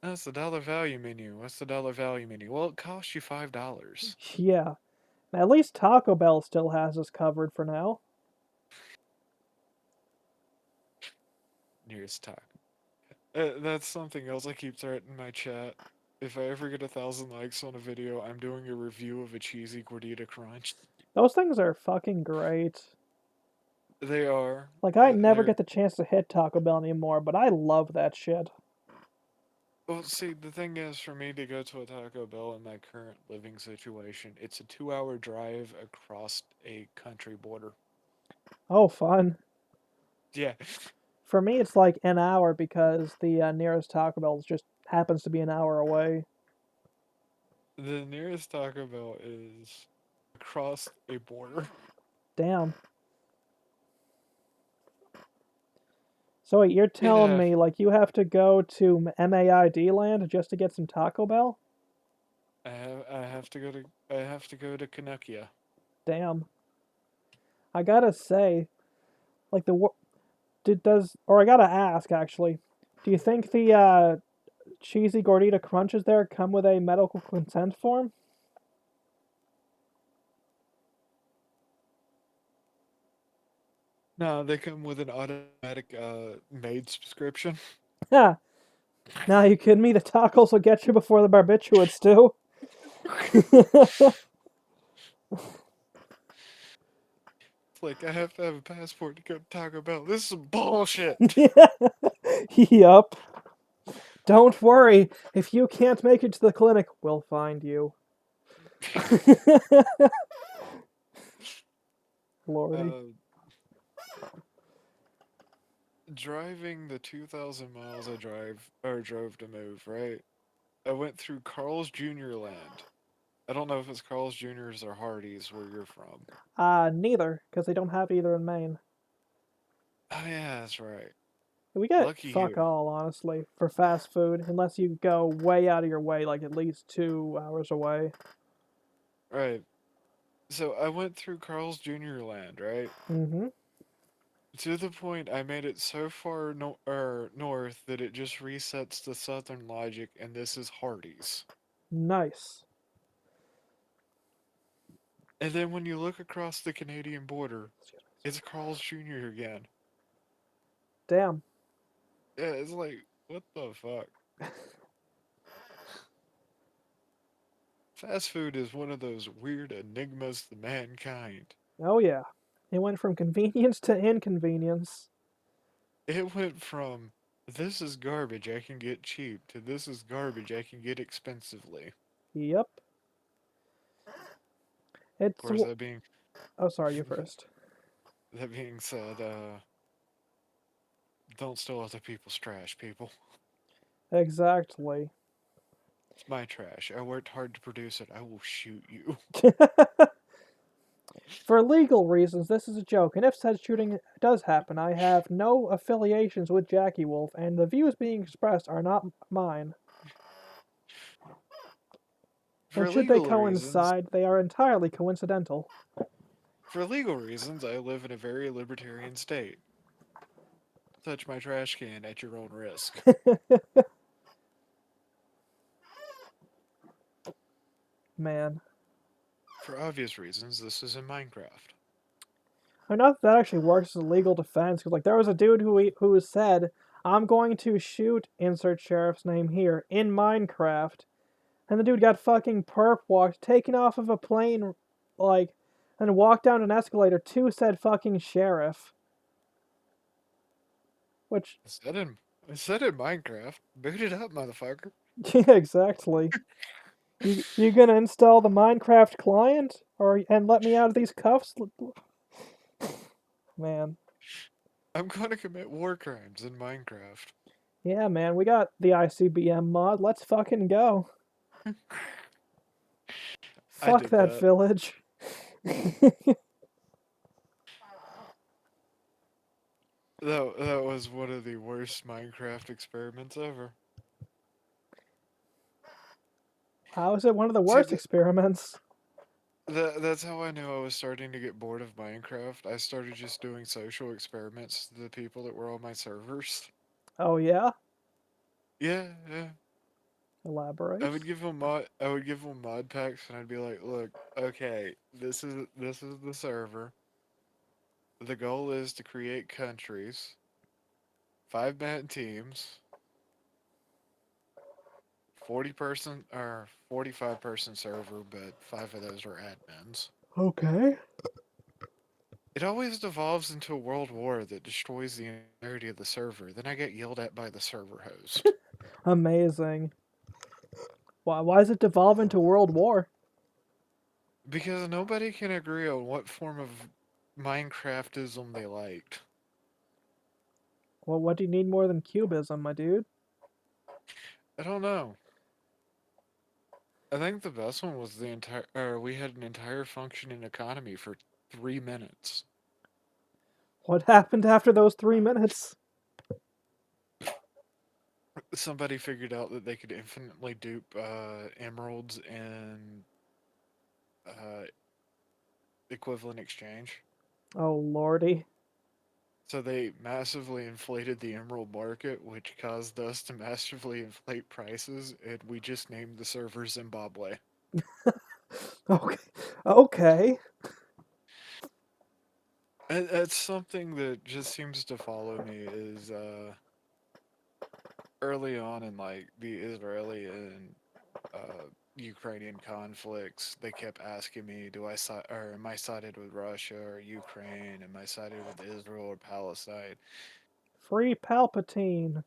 That's the dollar value menu. What's the dollar value menu? Well, it costs you $5. Yeah. At least Taco Bell still has us covered for now. Nearest taco. That's something else I keep threatening my chat. If I ever get 1,000 likes on a video, I'm doing a review of a cheesy gordita crunch. Those things are fucking great. They are. Like, I never They're. get the chance to hit Taco Bell anymore, but I love that shit. Well, see, the thing is, for me to go to a Taco Bell in my current living situation, it's a 2-hour drive across a country border. Oh, fun. Yeah. For me, it's like an hour because the nearest Taco Bell just happens to be an hour away. The nearest Taco Bell is across a border. Damn. So wait, you're telling Yeah, me like you have to go to MAID land just to get some Taco Bell? I have to go to Canuckia. Damn. I gotta say, like does or I gotta ask actually, do you think the cheesy gordita crunches there come with a medical consent form? No, they come with an automatic maid subscription. Yeah. Now you kidding me? The tacos will get you before the barbiturates do. It's like I have to have a passport to go to Taco Bell. This is some bullshit. Yup. Don't worry. If you can't make it to the clinic, we'll find you. Lordy. uh, Driving the 2,000 miles I drive or drove to move, right? I went through Carl's Jr. Land. I don't know if it's Carl's Jr.'s or Hardee's where you're from. Neither, because they don't have either in Maine. Oh yeah, that's right. We get Lucky fuck you. all, honestly, for fast food, unless you go way out of your way, like at least 2 hours away. Right. So I went through Carl's Jr. land, right? Mm-hmm. To the point I made it so far north that it just resets the southern logic, and this is Hardee's. Nice. And then when you look across the Canadian border, it's Carl's Jr. again. Damn. Yeah, it's like, what the fuck? Fast food is one of those weird enigmas to mankind. Oh yeah. It went from convenience to inconvenience. It went from this is garbage I can get cheap to this is garbage I can get expensively. Yep. Of It's. course, that being Oh, sorry, you first. that being said, don't steal other people's trash, people. Exactly. It's my trash. I worked hard to produce it. I will shoot you. For legal reasons, this is a joke, and if said shooting does happen, I have no affiliations with Jackie Wolf, and the views being expressed are not mine. And For should they legal reasons, coincide, they are entirely coincidental. for legal reasons, I live in a very libertarian state. Touch my trash can at your own risk. Man. For obvious reasons, this is in Minecraft. I know that actually works as a legal defense, because like there was a dude who said, "I'm going to shoot insert sheriff's name here in Minecraft," and the dude got fucking perp walked, taken off of a plane, like, and walked down an escalator to said fucking sheriff. Which, I said in Minecraft. Boot it up, motherfucker. yeah, exactly. You gonna install the Minecraft client, or and let me out of these cuffs, man? I'm gonna commit war crimes in Minecraft. Yeah, man, we got the ICBM mod. Let's fucking go. I Fuck dig that that. village. That was one of the worst Minecraft experiments ever. How is it one of the See, worst experiments? that's how I knew I was starting to get bored of Minecraft. I started just doing social experiments to the people that were on my servers. Oh yeah? Yeah, yeah. Elaborate. I would give them mod packs, and I'd be like, look, okay, this is the server. The goal is to create countries, 5-man teams, 40-person or 45-person server, but 5 of those are admins. Okay. It always devolves into a world war that destroys the entirety of the server. Then I get yelled at by the server host. Amazing. Why does it devolve into World War? Because nobody can agree on what form of Minecraftism they liked. Well, what do you need more than cubism, my dude? I don't know. I think the best one was the entire, or we had an entire functioning economy for 3 minutes. What happened after those 3 minutes? Somebody figured out that they could infinitely dupe emeralds in uh, equivalent exchange. Oh lordy. So they massively inflated the emerald market, which caused us to massively inflate prices, and we just named the server Zimbabwe. Okay. Okay. And that's something that just seems to follow me is early on in like the Israeli and Ukrainian conflicts, they kept asking me, "Do I side or am I sided with Russia or Ukraine? Am I sided with Israel or Palestine?" Free Palpatine.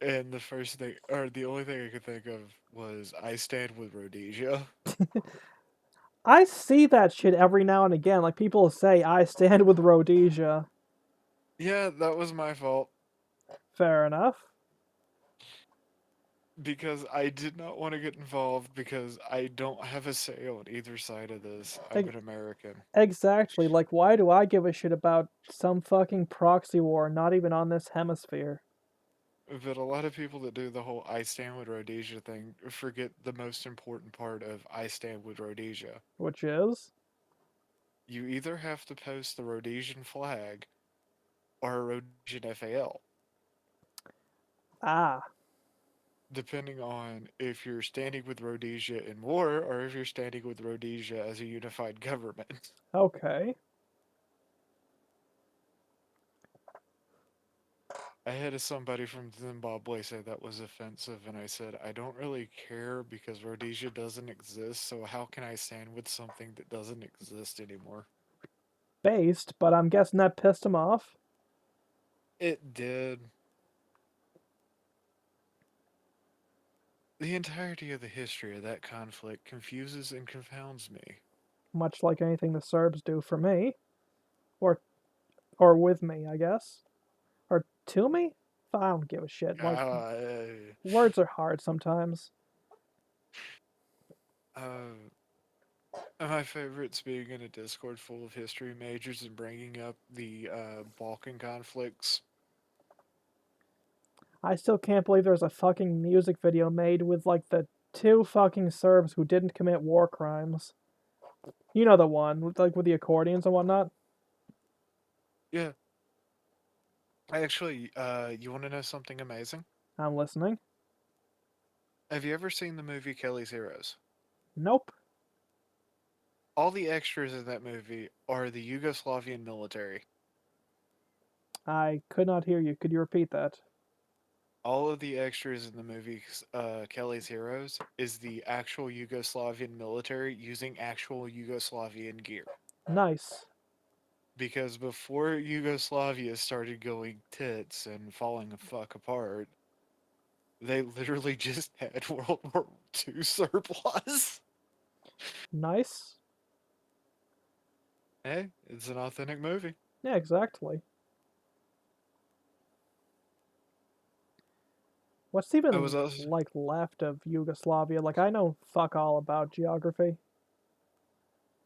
And the first thing, or the only thing I could think of was, "I stand with Rhodesia." I see that shit every now and again. Like people say, I stand with Rhodesia. Yeah, that was my fault. Fair enough. because I did not want to get involved because I don't have a say on either side of this. I'm Ex- an American. exactly. Like, why do I give a shit about some fucking proxy war not even on this hemisphere? But a lot of people that do the whole I stand with Rhodesia thing forget the most important part of I stand with Rhodesia. Which is? You either have to post the Rhodesian flag or a Rhodesian FAL, Ah, depending on if you're standing with Rhodesia in war or if you're standing with Rhodesia as a unified government. okay. I had somebody from Zimbabwe say that was offensive, and I said, I don't really care because Rhodesia doesn't exist, so how can I stand with something that doesn't exist anymore? Based, but I'm guessing that pissed him off. It did. The entirety of the history of that conflict confuses and confounds me. Much like anything the Serbs do for me. Or or with me, I guess. Or to me? I don't give a shit. Like, Uh, words are hard sometimes. uh, my favorite's being in a Discord full of history majors and bringing up the Balkan conflicts. I still can't believe there's a fucking music video made with, like, the two fucking Serbs who didn't commit war crimes. You know the one, with the accordions and whatnot? Yeah, actually, you want to know something amazing? I'm listening. Have you ever seen the movie Kelly's Heroes? Nope. All the extras in that movie are the Yugoslavian military. I could not hear you. Could you repeat that? All of the extras in the movie Kelly's Heroes is the actual Yugoslavian military using actual Yugoslavian gear. Nice. Because before Yugoslavia started going tits and falling the fuck apart, they literally just had World War II surplus. Nice. Hey, it's an authentic movie. Yeah, exactly. What's I was even, also, like, left of Yugoslavia? Like, I know fuck all about geography.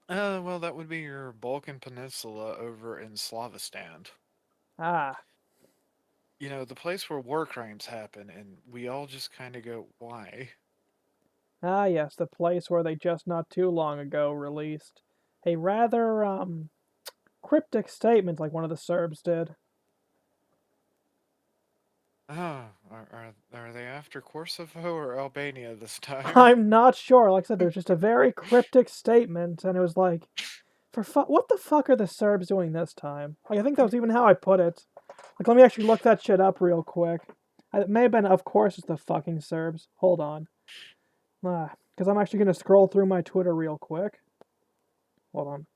well, that would be your Balkan Peninsula over in Slavistan. Ah. You know, the place where war crimes happen, and we all just kind of go, why? Ah, yes, the place where they just not too long ago released a rather, cryptic statement like one of the Serbs did. Oh, are they after Kosovo or Albania this time? I'm not sure. Like I said, there's just a very cryptic statement, and it was like, what the fuck are the Serbs doing this time? Like, I think that was even how I put it. Like, let me actually look that shit up real quick. It may have been, of course, it's the fucking Serbs. Hold on. Because I'm actually going to scroll through my Twitter real quick. Hold on.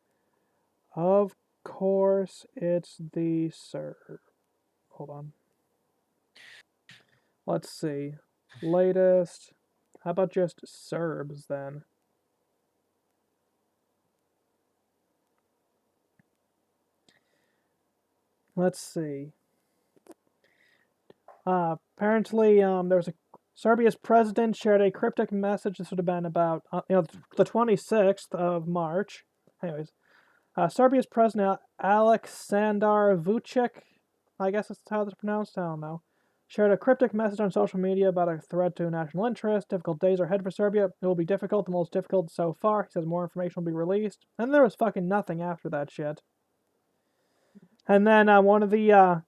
Of course, it's the Serbs. Hold on. Let's see. Latest. How about just Serbs then? Let's see. Apparently, there was a Serbia's president shared a cryptic message. This would have been about the 26th of March. Anyways, Serbia's president Aleksandar Vucic, I guess that's how it's pronounced. I don't know. Shared a cryptic message on social media about a threat to national interest. Difficult days are ahead for Serbia. It will be difficult, the most difficult so far. He says more information will be released. And there was fucking nothing after that shit. And then one of the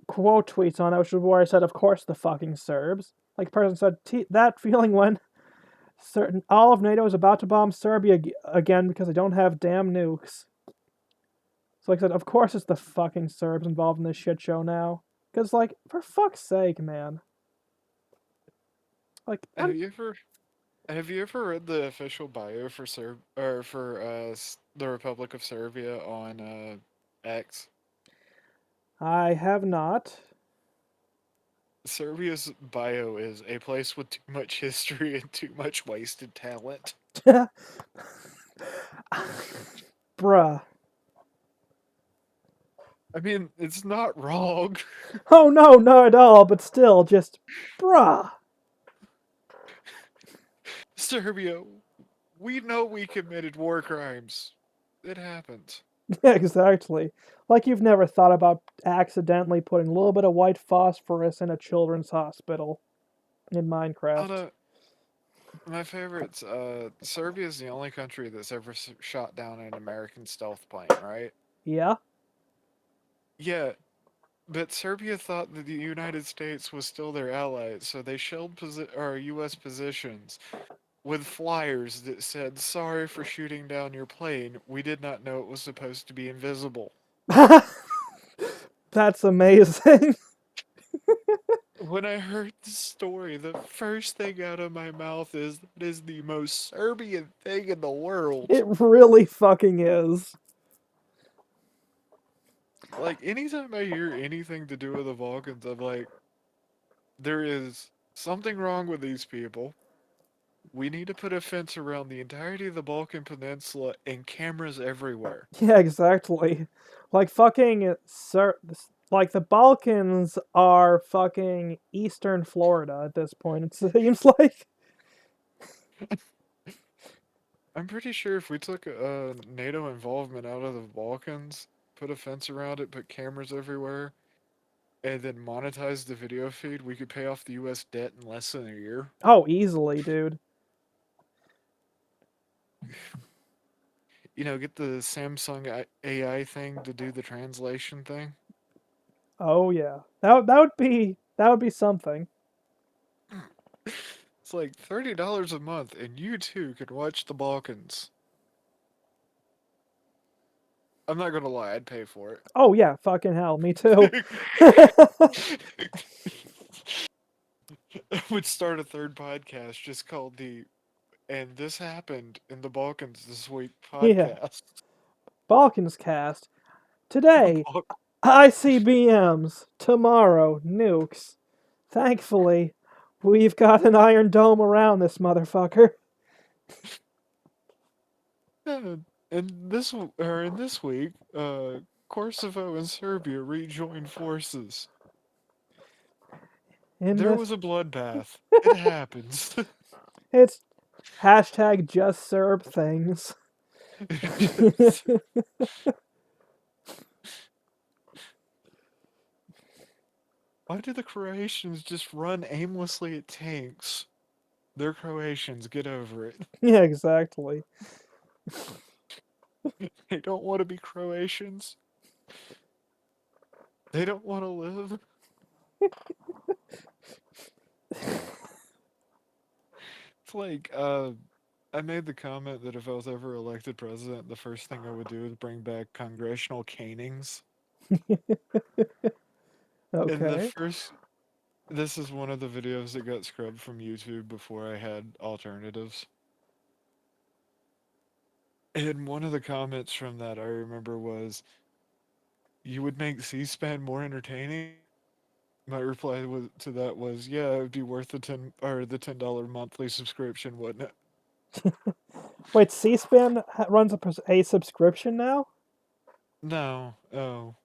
quote tweets on that, which was where I said, "Of course, the fucking Serbs." Like, the person said, that feeling when certain all of NATO is about to bomb Serbia again because they don't have damn nukes. So, like I said, of course, it's the fucking Serbs involved in this shit show now. Because, like, for fuck's sake, man. Like, Have you ever have you ever read the official bio for the Republic of Serbia on X? I have not. Serbia's bio is a place with too much history and too much wasted talent. Bruh. I mean, it's not wrong. Oh no, not at all, but still, just bruh. Serbia, we know we committed war crimes. It happened. Yeah, exactly. Like you've never thought about accidentally putting a little bit of white phosphorus in a children's hospital in Minecraft. Although my favorites, Serbia is the only country that's ever shot down an American stealth plane, right? Yeah? Yeah, but Serbia thought that the United States was still their ally, so they shelled our U.S. positions with flyers that said, "Sorry for shooting down your plane. We did not know it was supposed to be invisible." That's amazing. When I heard the story, the first thing out of my mouth is that is the most Serbian thing in the world. It really fucking is. Like, anytime I hear anything to do with the Balkans, I'm like, there is something wrong with these people. We need to put a fence around the entirety of the Balkan Peninsula and cameras everywhere. Yeah, exactly. Like fucking like the Balkans are fucking Eastern Florida at this point. It seems like. I'm pretty sure if we took NATO involvement out of the Balkans, put a fence around it, put cameras everywhere, and then monetize the video feed, we could pay off the US debt in less than a year. Oh, easily, dude. You know, get the Samsung AI thing to do the translation thing. Oh yeah. That would be something. It's like $30 a month, and you too can watch the Balkans. I'm not gonna lie, I'd pay for Oh yeah, fucking hell, me too. it. I would start a third podcast just called the "And This Happened in the Balkans This Week" Yeah. podcast. Balkans cast. Today, Bal- ICBMs. Tomorrow, nukes. Thankfully, we've got an iron dome around this motherfucker. Yeah, and in this week, Kosovo and Serbia rejoined forces. In There this, was a bloodbath. It happens. it's hashtag just Serb things. Why do the Croatians just run aimlessly at tanks? They're Croatians. Get over it. Yeah, exactly. They don't want to be Croatians. They don't want to live. It's like, I made the comment that if I was ever elected president, the first thing I would do is bring back congressional canings. And the Okay. first, this is one of the videos that got scrubbed from YouTube before I had alternatives. And one of the comments from that I remember was, "You would make C-SPAN more entertaining?" My reply to that was, "Yeah, it would be worth the $10 monthly subscription, wouldn't it?" Wait, C-SPAN runs a subscription now? No, oh,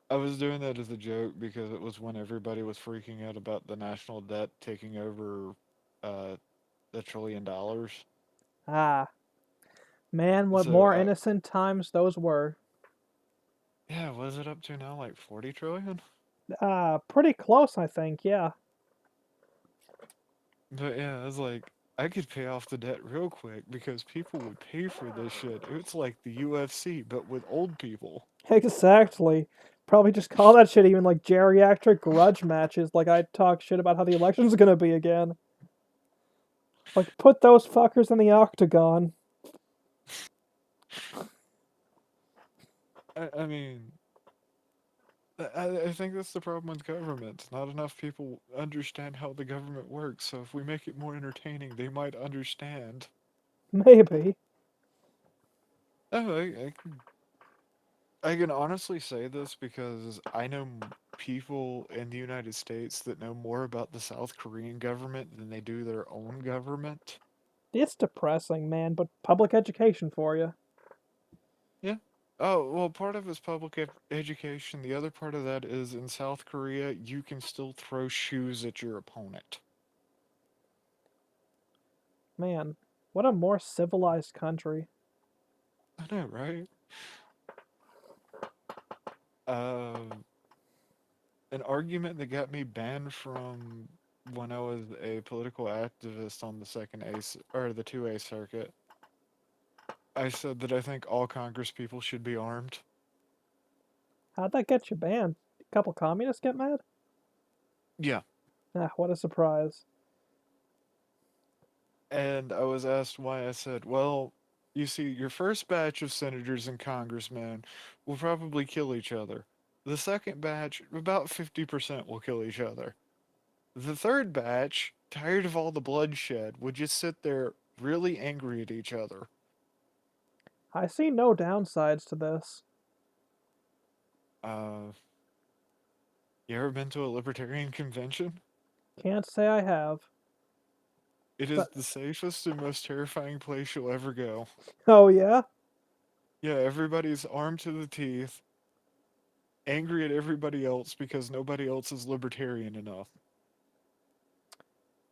I was doing that as a joke because it was when everybody was freaking out about the national debt taking over uh, $1 trillion. Ah, man, what So, more innocent times those were. yeah, was it up to now like 40 trillion? Pretty close, I think. Yeah. But yeah, I was like, I could pay off the debt real quick because people would pay for this shit. It's like the UFC, but with old people. Exactly. Probably just call that shit even like geriatric grudge matches. Like I talk shit about how the election's gonna be again. Like put those fuckers in the octagon. I mean, I think that's the problem with government. Not enough people understand how the government works, so if we make it more entertaining, they might understand. Maybe. Oh, I can honestly say this because I know people in the United States that know more about the South Korean government than they do their own government. It's depressing, man, but public education for you. Yeah. Oh, well, part of it's public education. The other part of that is in South Korea, you can still throw shoes at your opponent. Man, what a more civilized country. I know, right? Uh, an argument that got me banned from when I was a political activist on the second A or the 2A circuit. I said that I think all Congress people should be armed. How'd that get you banned? A couple communists get mad? Yeah. Ah, what a surprise. And I was asked why. I said, well, you see, your first batch of senators and congressmen will probably kill each other. The second batch, about 50% will kill each other. The third batch, tired of all the bloodshed, would just sit there really angry at each other. I see no downsides to this. Uh, you ever been to a libertarian convention? Can't say I have. It But is the safest and most terrifying place you'll ever go. oh yeah? Yeah, everybody's armed to the teeth, angry at everybody else because nobody else is libertarian enough.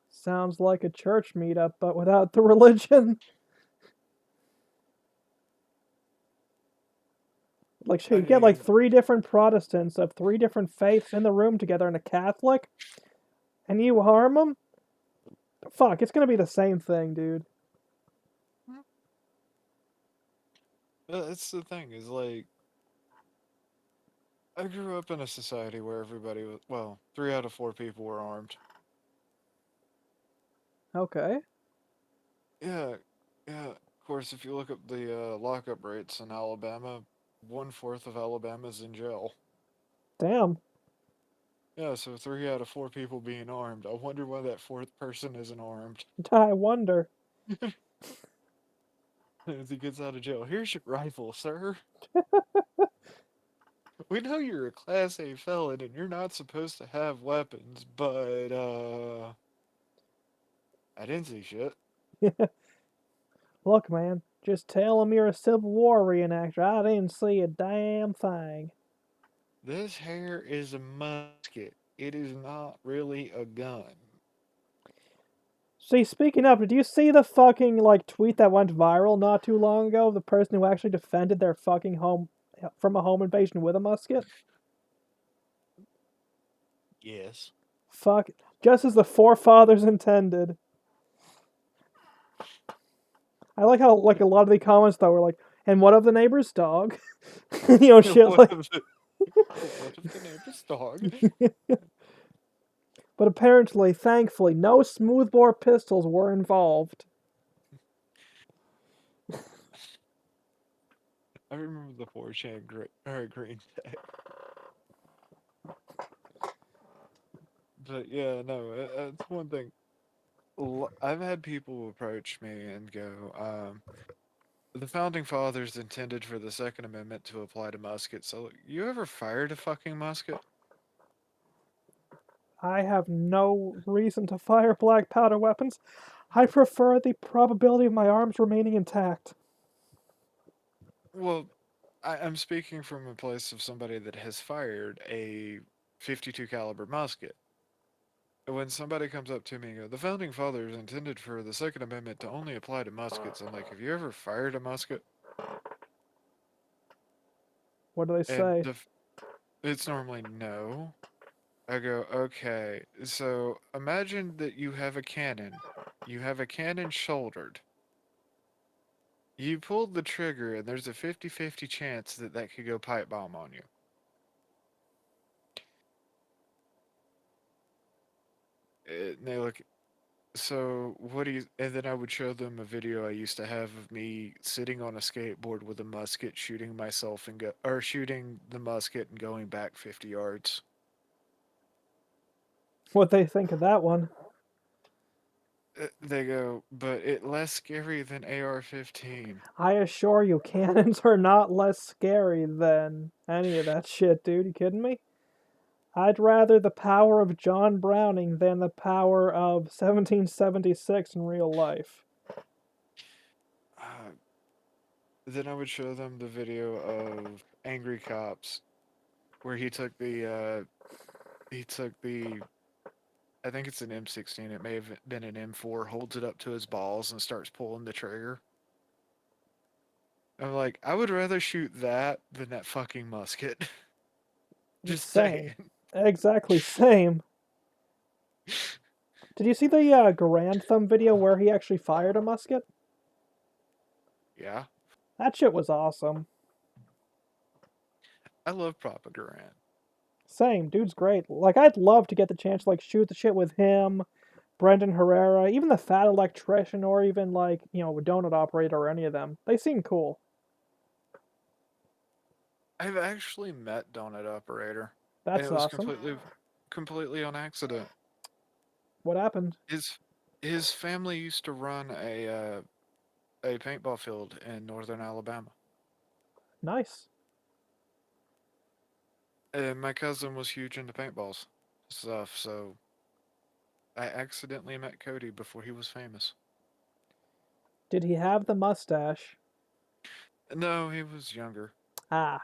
Sounds like a church meetup, but without the religion. Like, so I you get like mean, three different Protestants of three different faiths in the room together and a Catholic, and you harm them? Fuck, it's gonna be the same thing, dude. that's the thing, is like, I grew up in a society where everybody was, well, 3 out of 4 people were armed. Okay. Yeah, yeah. Of course, if you look at the lockup rates in Alabama, 1/4 of Alabama's in jail. Damn. Yeah, so 3 out of 4 people being armed. I wonder why that fourth person isn't armed. I wonder. As he gets out of jail, here's your rifle, sir. We know you're a Class A felon and you're not supposed to have weapons, but, I didn't see shit. Look, man, just tell them you're a Civil War reenactor. I didn't see a damn thing. This here is a musket. It is not really a gun. See, speaking of, did you see the fucking like tweet that went viral not too long ago? The person who actually defended their fucking home from a home invasion with a musket. Yes. Fuck, just as the forefathers intended. I like how like a lot of the comments though were like, "And what of the neighbor's dog?" Shit What like. if the what if the neighbor's dog? But apparently, thankfully, no smoothbore pistols were involved. I remember the 4chan green tag. But yeah, no, that's one thing. I've had people approach me and go, the founding fathers intended for the Second Amendment to apply to muskets. So, you ever fired a fucking musket? I have no reason to fire black powder weapons. I prefer the probability of my arms remaining intact. Well, I'm speaking from a place of somebody that has fired a 52 caliber musket. When somebody comes up to me and go, the founding fathers intended for the Second Amendment to only apply to muskets. I'm like, have you ever fired a musket? What do they And say? it's normally no. I go, okay, so imagine that you have a cannon. You have a cannon shouldered. You pulled the trigger, and there's a 50-50 chance that that could go pipe bomb on you. And they look, so what do you, and then I would show them a video I used to have of me sitting on a skateboard with a musket, shooting myself and or shooting the musket and going back 50 yards. What they think of that one? They go, but it less scary than AR-15. I assure you, cannons are not less scary than any of that shit, dude. You kidding me? I'd rather the power of John Browning than the power of 1776 in real life. Uh, then I would show them the video of Angry Cops where he took the I think it's an M16. It may have been an M4. Holds it up to his balls and starts pulling the trigger. I'm like, I would rather shoot that than that fucking musket. Just Same. saying. Exactly same. Did you see the Grand Thumb video where he actually fired a musket? Yeah, That shit was awesome. I love Papa Garant. Same, dude's great. Like I'd love to get the chance to like shoot the shit with him, Brendan Herrera, even the Fat Electrician, or even like a Donut Operator or any of them. They seem cool. I've actually met Donut Operator, and That's it was awesome. completely on accident. What happened? His his family used to run a paintball field in northern Alabama, Nice. and my cousin was huge into paintballs stuff. So I accidentally met Cody before he was famous. Did he have the mustache? No, he was younger. Ah,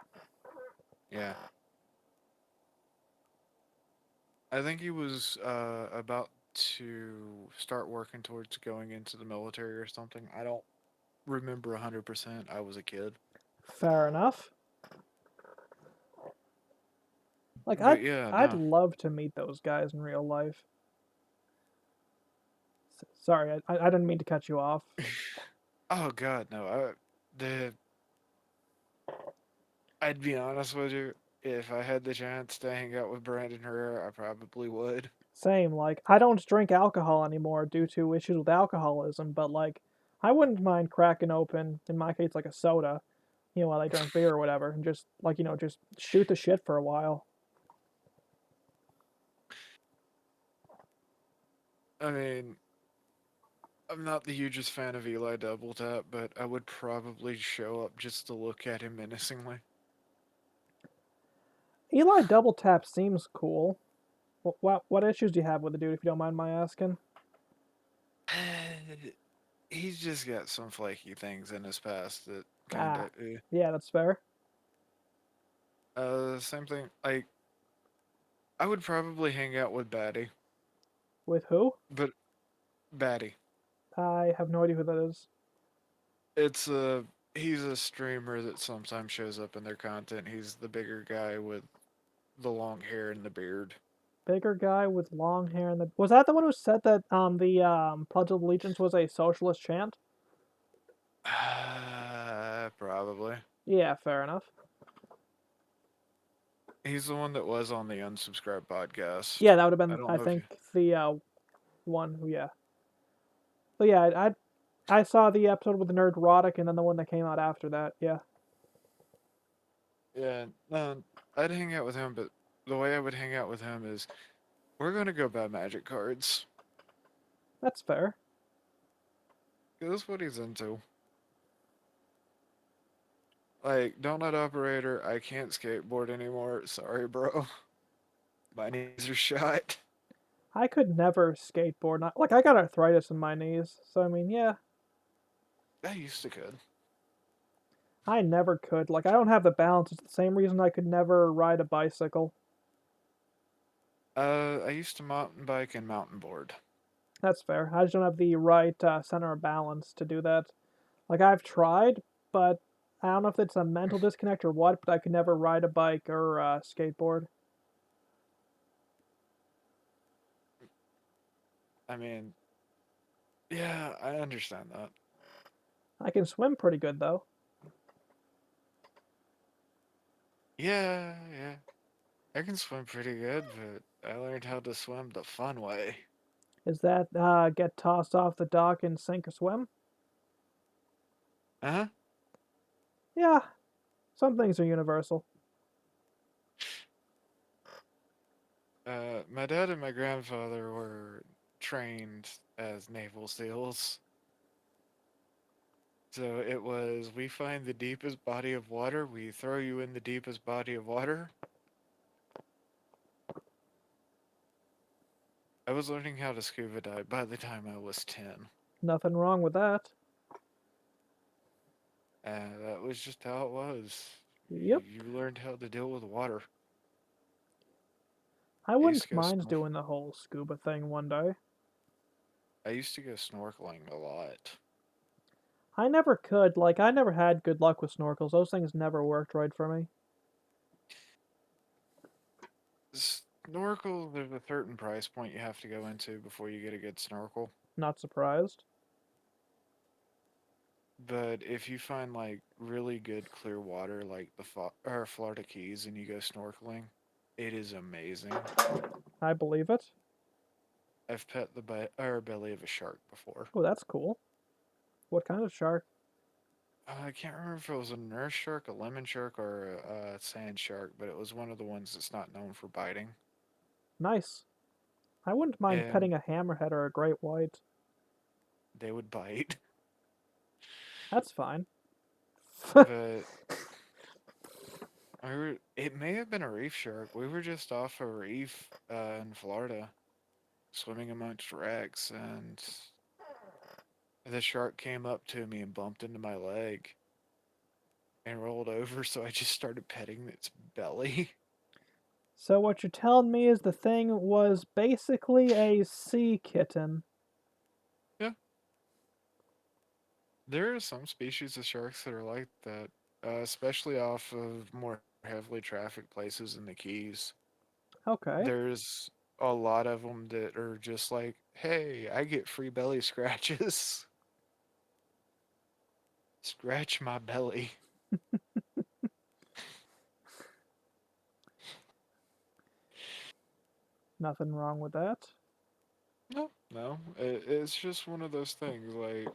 Yeah, I think he was about to start working towards going into the military or something. I don't remember 100%. I was a kid. fair enough. Like But yeah, I'd no. love to meet those guys in real life. Sorry, I didn't mean to cut you off. Oh god, no. The I'd be honest with you. If I had the chance to hang out with Brandon Herrera, I probably would. Same, like I don't drink alcohol anymore due to issues with alcoholism, but like I wouldn't mind cracking open, in my case, like a soda, while I drink beer or whatever, and just like, just shoot the shit for a while. I mean, I'm not the hugest fan of Eli Double Tap, but I would probably show up just to look at him menacingly. Eli Double Tap seems cool. What issues do you have with the dude, if you don't mind my asking? He's just got some flaky things in his past that kind Ah, of. yeah, that's fair. Same thing. Like, I would probably hang out with Batty, With who? but Batty. I have no idea who that is. It's a he's a streamer that sometimes shows up in their content. He's the bigger guy with the long hair and the beard. Bigger guy with long hair and the was that the one who said that the Pledge of Allegiance was a socialist chant? Probably. Yeah, fair enough. He's the one that was on the unsubscribed podcast. Yeah, that would have I been, don't I know if think, you. the one who, yeah. But yeah, I saw the episode with the Nerd Roddick and then the one that came out after that. Yeah, Yeah, no, I'd hang out with him, but the way I would hang out with him is we're gonna go buy magic cards. that's fair. That's what he's into. Like, donut operator, I can't skateboard anymore. Sorry, bro. My knees are shot. I could never skateboard. Not, like, I got arthritis in my knees. So, I mean, yeah, I used to could. I never could. Like, I don't have the balance. It's the same reason I could never ride a bicycle. I used to mountain bike and mountain board. That's fair. I just don't have the right center of balance to do that. Like, I've tried, but I don't know if it's a mental disconnect or what, but I could never ride a bike or skateboard. I mean, yeah, I understand that. I can swim pretty good, though. Yeah, yeah. I can swim pretty good, but I learned how to swim the fun way. Is that get tossed off the dock and sink or swim? Uh huh. Yeah, some things are universal. My dad and my grandfather were trained as naval seals. So it was we find the deepest body of water, we throw you in the deepest body of water. I was learning how to scuba dive by the time I was 10. Nothing wrong with that. And that was just how it was. Yep. You learned how to deal with water. I I used wouldn't to go mind snor- doing the whole scuba thing one day. I used to go snorkeling a lot. I never could. Like, I never had good luck with snorkels. Those things never worked right for me. Snorkel, there's a certain price point you have to go into before you get a good snorkel. Not surprised. But if you find like really good clear water, like the Florida Keys, and you go snorkeling, it is amazing. I believe it. I've pet the belly of a shark before. Oh, that's cool. What kind of shark? I can't remember if it was a nurse shark, a lemon shark, or a sand shark, but it was one of the ones that's not known for biting. Nice. I wouldn't mind And petting a hammerhead or a great white. they would bite. That's fine. But it may have been a reef shark. We were just off a reef in Florida, swimming amongst wrecks, and the shark came up to me and bumped into my leg and rolled over, so I just started petting its belly. So what you're telling me is the thing was basically a sea kitten. Yeah, there are some species of sharks that are like that, especially off of more heavily trafficked places in the Keys. Okay. There's a lot of them that are just like, hey, I get free belly scratches. Scratch my belly. Nothing wrong with that. No, no, it's just one of those things. Like,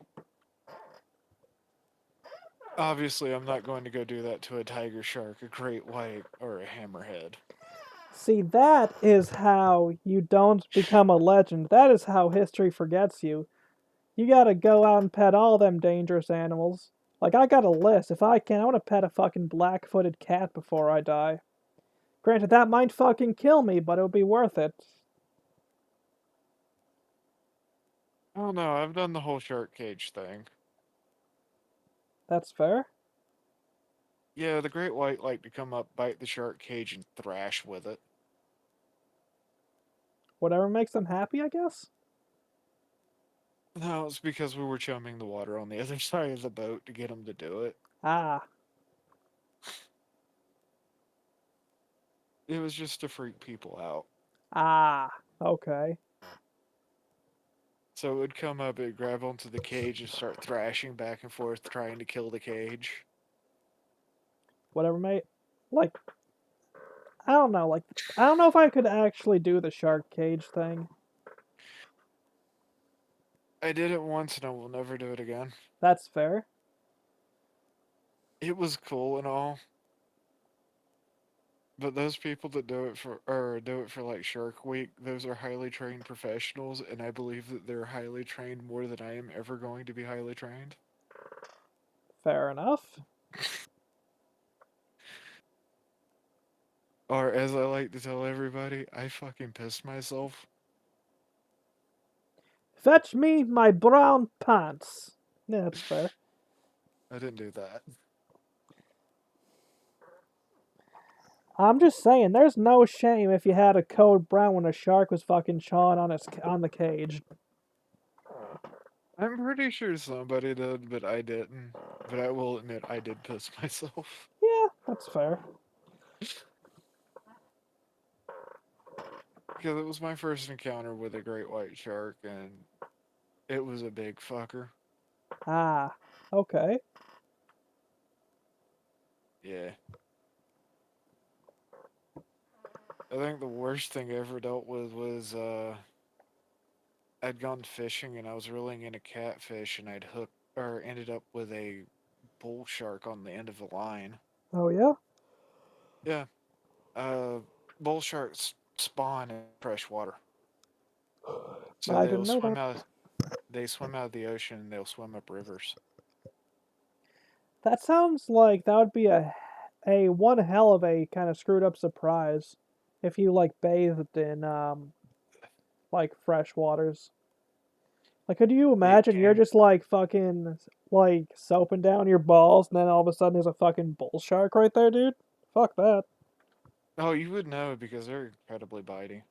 obviously, I'm not going to go do that to a tiger shark, a great white, or a hammerhead. See, that is how you don't become a legend. That is how history forgets you. You gotta go out and pet all them dangerous animals. Like, I got a list. If I can, I wanna pet a fucking black-footed cat before I die. Granted, that might fucking kill me, but it'll be worth it. Oh no, I've done the whole shark cage thing. That's fair. Yeah, the great white like to come up, bite the shark cage, and thrash with it. Whatever makes them happy, I guess? No, it's because we were chumming the water on the other side of the boat to get them to do it. Ah. It was just to freak people out. Ah. Okay. So it would come up, it'd grab onto the cage and start thrashing back and forth, trying to kill the cage. Whatever, mate. Like, I don't know. Like, I don't know if I could actually do the shark cage thing. I did it once and I will never do it again. That's fair. It was cool and all, but those people that do it for like Shark Week, those are highly trained professionals, and I believe that they're highly trained more than I am ever going to be highly trained. Fair enough. Or as I like to tell everybody, I fucking pissed myself. Fetch me my brown pants. Yeah, that's fair. I didn't do that. I'm just saying, there's no shame if you had a code brown when a shark was fucking chawing on the cage. I'm pretty sure somebody did, but I didn't. But I will admit I did piss myself. Yeah, that's fair. Because it was my first encounter with a great white shark, and it was a big fucker. Ah, okay. Yeah. I think the worst thing I ever dealt with was I'd gone fishing and I was reeling in a catfish and I'd hooked or ended up with a bull shark on the end of the line. Oh yeah, Yeah. Uh, bull sharks spawn in fresh water. So I they'll didn't know swim that. out they swim out of the ocean and they'll swim up rivers. That sounds like that would be a one hell of a kind of screwed up surprise if you like bathed in like fresh waters. Like, could you It imagine you're can just like fucking like soaping down your balls, and then all of a sudden there's a fucking bull shark right there, dude? Fuck that. Oh, you would know because they're incredibly bitey.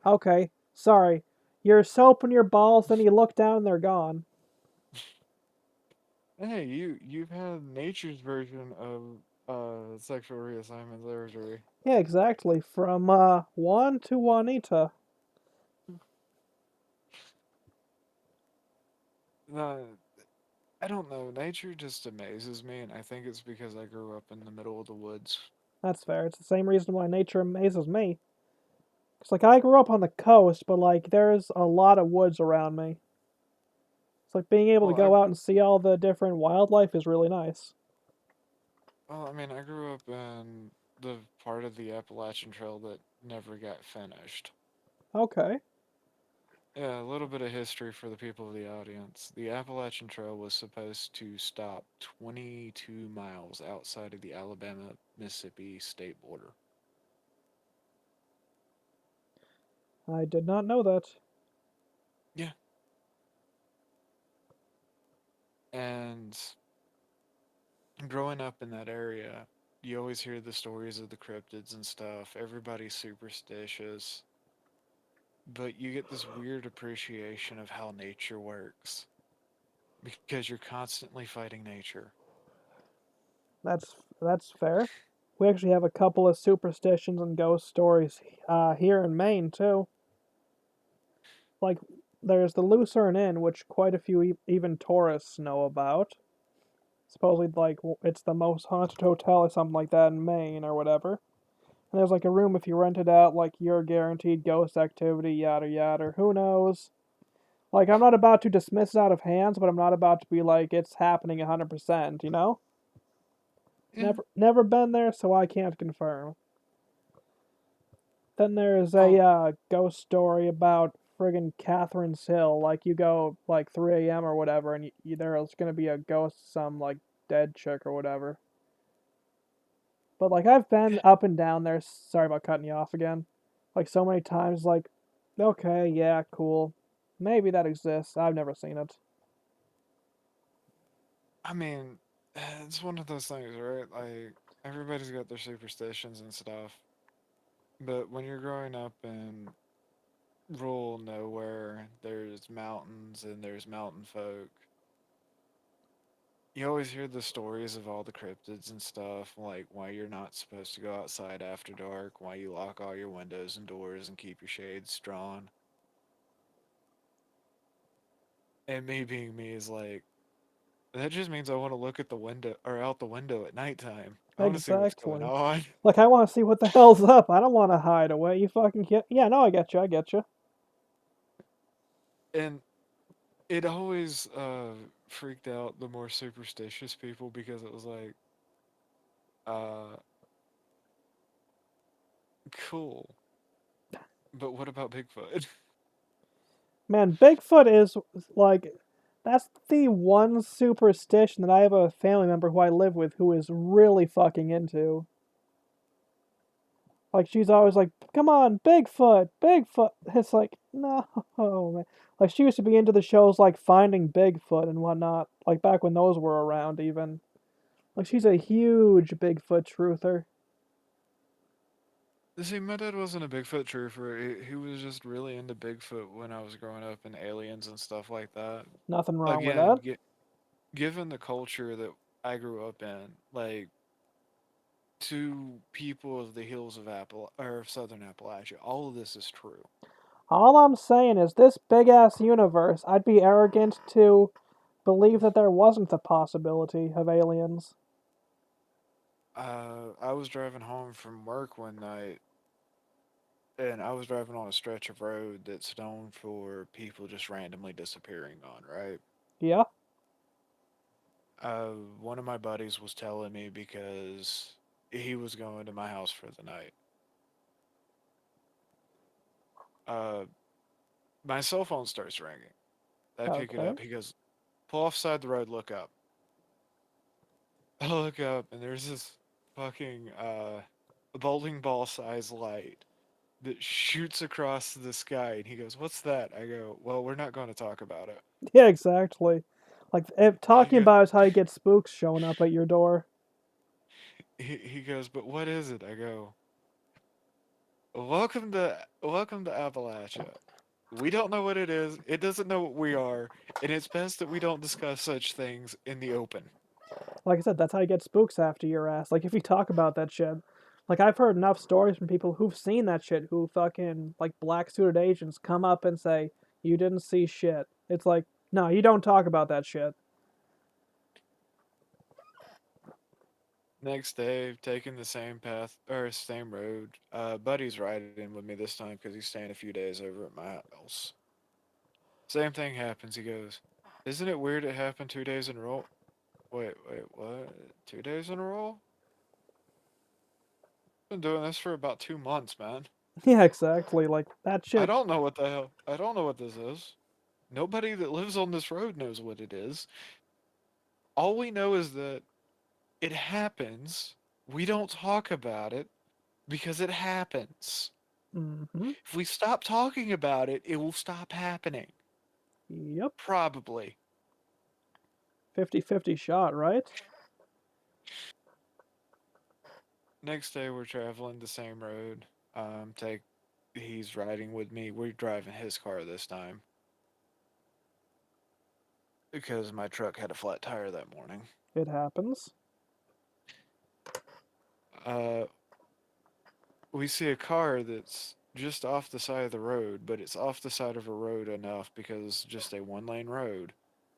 Okay, sorry. You're soaping your balls, then you look down and they're gone. Hey, you've had nature's version of sexual reassignment surgery. Yeah, exactly. From Juan to Juanita. Uh, I don't know. Nature just amazes me, and I think it's because I grew up in the middle of the woods. That's fair. It's the same reason why nature amazes me. It's like I grew up on the coast, but like there's a lot of woods around me. It's like being able to Well, I go out and see all the different wildlife is really nice. well, I mean, I grew up in the part of the Appalachian Trail that never got finished. Okay. Yeah, a little bit of history for the people of the audience. The Appalachian Trail was supposed to stop 22 miles outside of the Alabama-Mississippi state border. I did not know that. Yeah. And growing up in that area, you always hear the stories of the cryptids and stuff. Everybody's superstitious, but you get this weird appreciation of how nature works because you're constantly fighting nature. That's fair. We actually have a couple of superstitions and ghost stories here in Maine too. Like there's the Lucerne Inn, which quite a few even tourists know about. Supposedly, like it's the most haunted hotel or something like that in Maine or whatever. And there's like a room if you rent it out, like you're guaranteed ghost activity, yada yada. Who knows? Like I'm not about to dismiss it out of hands, but I'm not about to be like it's happening 100%. You know? Yeah. Never been there, so I can't confirm. Then there's a Oh, ghost story about friggin' Catherine's Hill. Like you go like 3 a.m. or whatever, and there's gonna be a ghost, some like dead chick or whatever. But like I've been yeah. up and down there. Sorry about cutting you off again. Like so many times. Like, okay, yeah, cool. Maybe that exists. I've never seen it. I mean, it's one of those things, right? Like, everybody's got their superstitions and stuff. But when you're growing up in rural nowhere, there's mountains and there's mountain folk. You always hear the stories of all the cryptids and stuff, like why you're not supposed to go outside after dark, why you lock all your windows and doors and keep your shades drawn. And me being me is like, that just means I want to look at the window or out the window at nighttime. I want to see what's going Exactly. on. Like I want to see what the hell's up. I don't want to hide away. You fucking kid. Yeah, no, I get you. I get you. And it always freaked out the more superstitious people because it was like, uh, cool. But what about Bigfoot? Man, Bigfoot is like that's the one superstition that I have a family member who I live with who is really fucking into. Like she's always like, "Come on, Bigfoot, Bigfoot." It's like, no, man. Like she used to be into the shows like Finding Bigfoot and whatnot, like back when those were around even. Like she's a huge Bigfoot truther. See, my dad wasn't a Bigfoot truther. He was just really into Bigfoot when I was growing up and aliens and stuff like that. Nothing wrong with Again, that. given the culture that I grew up in, like to people of the hills of Southern Appalachia, all of this is true. All I'm saying is this big ass universe, I'd be arrogant to believe that there wasn't a possibility of aliens. I was driving home from work one night, and I was driving on a stretch of road that's known for people just randomly disappearing on, right? Yeah, One of my buddies was telling me because he was going to my house for the night. Uh, my cell phone starts ringing. I pick it okay. up. He goes, "Pull offside the road, look up." I look up, and there's this fucking bowling ball size light that shoots across the sky. And he goes, "What's that?" I go, "Well, we're not going to talk about it." Yeah, exactly. Like if He talking goes, about is how you get spooks showing up at your door. he goes, but what is it? I go, welcome to Appalachia. We don't know what it is. It doesn't know what we are, and it's best that we don't discuss such things in the open. Like I said, that's how you get spooks after your ass. Like if you talk about that shit. Like I've heard enough stories from people who've seen that shit, who fucking like black suited agents come up and say, "You didn't see shit." It's like, no, you don't talk about that shit. Next day, taking the same path or same road. Buddy's riding with me this time because he's staying a few days over at my house. Same thing happens. He goes, "Isn't it weird it happened 2 days in a row?" Wait, what? 2 days in a row? Been doing this for about 2 months, man. Yeah, exactly. Like that I shit. don't know what the hell. I don't know what this is. Nobody that lives on this road knows what it is. All we know is that it happens. We don't talk about it because it happens. Mm-hmm. If we stop talking about it, it will stop happening. Yep. Probably. 50-50 shot, right? Next day we're traveling the same road. Take he's riding with me. We're driving his car this time because my truck had a flat tire that morning. It happens. Uh, we see a car that's just off the side of the road, but it's off the side of a road enough because it's just a one-lane road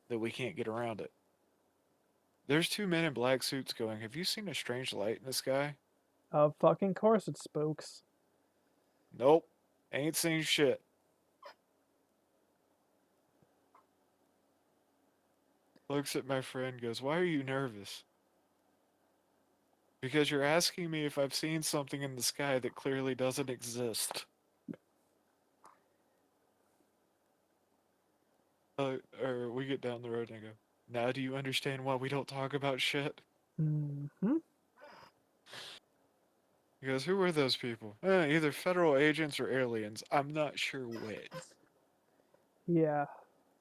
that we can't get around it. There's two men in black suits going, "Have you seen a strange light in the sky?" Of fucking course it spooks. Nope. Ain't seen shit. Looks at my friend, goes, "Why are you nervous?" "Because you're asking me if I've seen something in the sky that clearly doesn't exist." Or we get down the road and I go, "Now do you understand why we don't talk about shit?" Mm-hmm. He goes, "Who were those people?" Either federal agents or aliens. I'm not sure which. Yeah.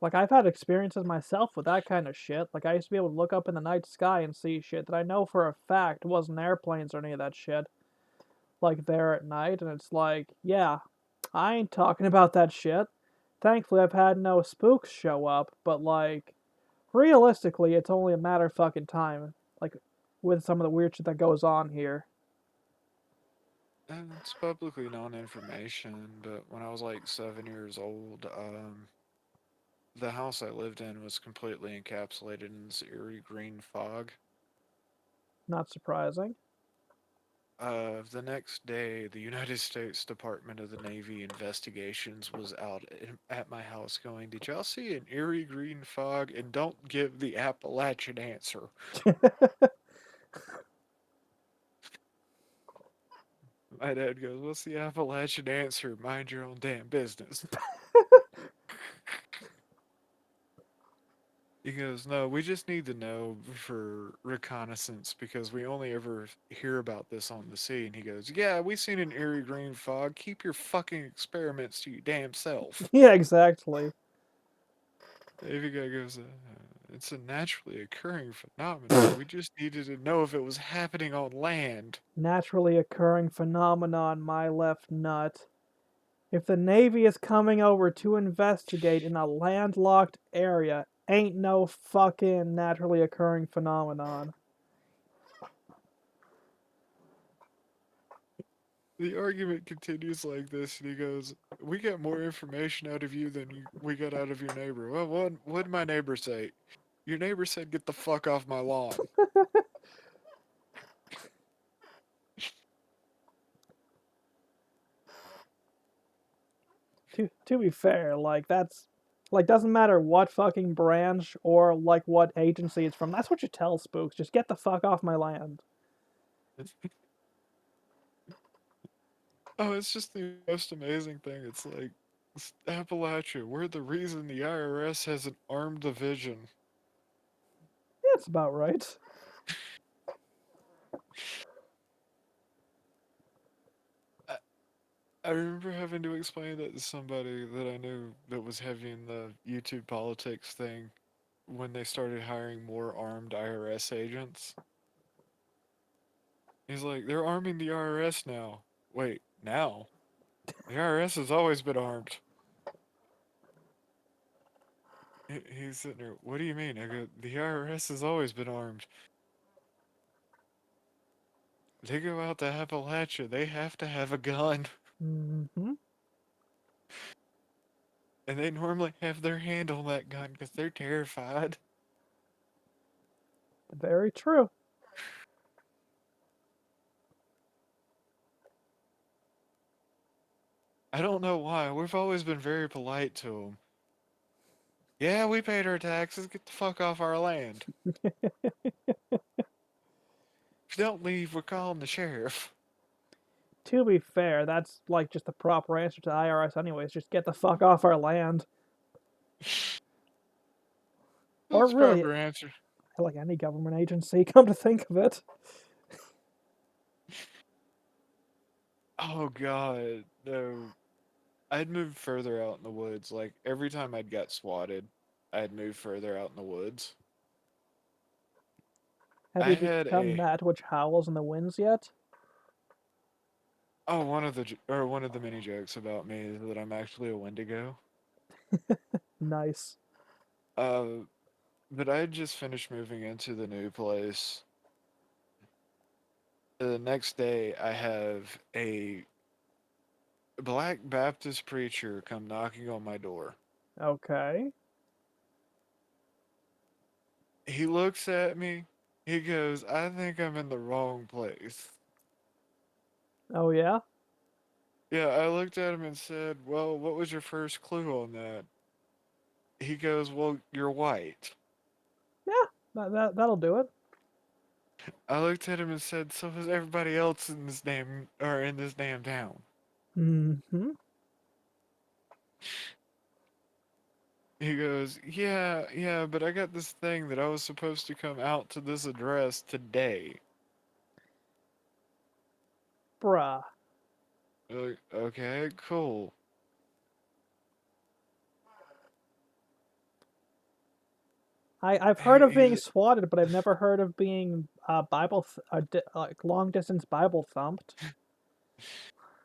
Like I've had experiences myself with that kind of shit. Like I used to be able to look up in the night sky and see shit that I know for a fact wasn't airplanes or any of that shit. Like there at night, and it's like, yeah, I ain't talking about that shit. Thankfully, I've had no spooks show up, but like, realistically, it's only a matter of fucking time. Like, with some of the weird shit that goes on here. And it's publicly known information, but when I was like 7 years old, the house I lived in was completely encapsulated in this eerie green fog. Not surprising. The next day, the United States Department of the Navy investigations was out at my house going, "Did y'all see an eerie green fog?" And don't give the Appalachian answer. My dad goes, "What's the Appalachian answer? Mind your own damn business." He goes, "No, we just need to know for reconnaissance because we only ever hear about this on the sea." And he goes, "Yeah, we seen an eerie green fog. Keep your fucking experiments to your damn self." Yeah, exactly. Navy guy goes, "It's a naturally occurring phenomenon. We just needed to know if it was happening on land." Naturally occurring phenomenon, my left nut. If the Navy is coming over to investigate in a landlocked area, ain't no fucking naturally occurring phenomenon. The argument continues like this, and he goes, "We get more information out of you than we got out of your neighbor." "Well, what did my neighbor say?" "Your neighbor said, 'Get the fuck off my lawn.'" To be fair, like that's like doesn't matter what fucking branch or like what agency it's from. That's what you tell spooks. Just get the fuck off my land. Oh, it's just the most amazing thing. It's like, Appalachia, we're the reason the IRS has an armed division. Yeah, it's about right. I, I remember having to explain that to somebody that I knew that was heavy in the YouTube politics thing when they started hiring more armed IRS agents. He's like, they're arming the IRS now. Wait, now? The IRS has always been armed. He's sitting there, what do you mean? I go, the IRS has always been armed. They go out to Appalachia, they have to have a gun. Mm-hmm. And they normally have their hand on that gun because they're terrified. Very true. I don't know why. We've always been very polite to them. Yeah, we paid our taxes. Get the fuck off our land. If you don't leave, we're calling the sheriff. To be fair, that's like just the proper answer to the IRS, anyways. Just get the fuck off our land. Or That's the really, proper answer. like any government agency, come to think of it. Oh god, no. I'd moved further out in the woods. Like every time I'd got swatted, I'd move further out in the woods. Have I you had become a that which howls in the winds yet? one of the many jokes about me is that I'm actually a Wendigo. Nice. Uh, but I had just finished moving into the new place. The next day, I have a black Baptist preacher come knocking on my door. Okay. He looks at me. He goes, I think I'm in the wrong place. Oh yeah? Yeah, I looked at him and said, well, what was your first clue on that? He goes, well, you're white. Yeah, that'll do it. I looked at him and said, so is everybody else in this damn town. Mm-hmm. He goes, yeah, yeah, but I got this thing that I was supposed to come out to this address today. Bruh. Like, okay, cool. I've heard He, of being he's swatted, but I've never heard of being like long distance Bible thumped.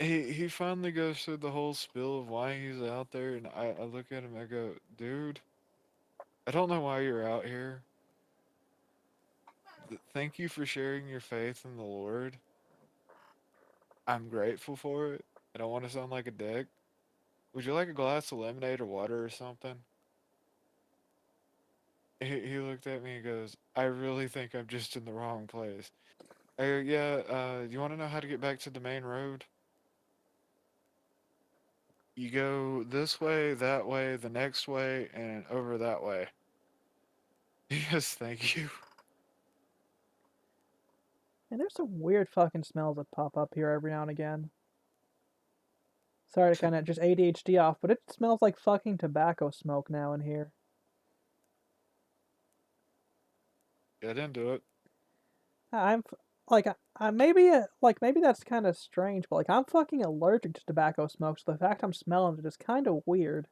he finally goes through the whole spiel of why he's out there, and I look at him, I go, dude, I don't know why you're out here. Thank you for sharing your faith in the Lord. I'm grateful for it. I don't want to sound like a dick. Would you like a glass of lemonade or water or something? He looked at me and goes, I really think I'm just in the wrong place. I go, yeah, you want to know how to get back to the main road? You go this way, that way, the next way, and over that way. Yes, thank you. And there's some weird fucking smells that pop up here every now and again. Sorry to kind of just ADHD off, but it smells like fucking tobacco smoke now in here. Get into it. I'm like maybe that's kind of strange, but like I'm fucking allergic to tobacco smoke, so the fact I'm smelling it is kind of weird.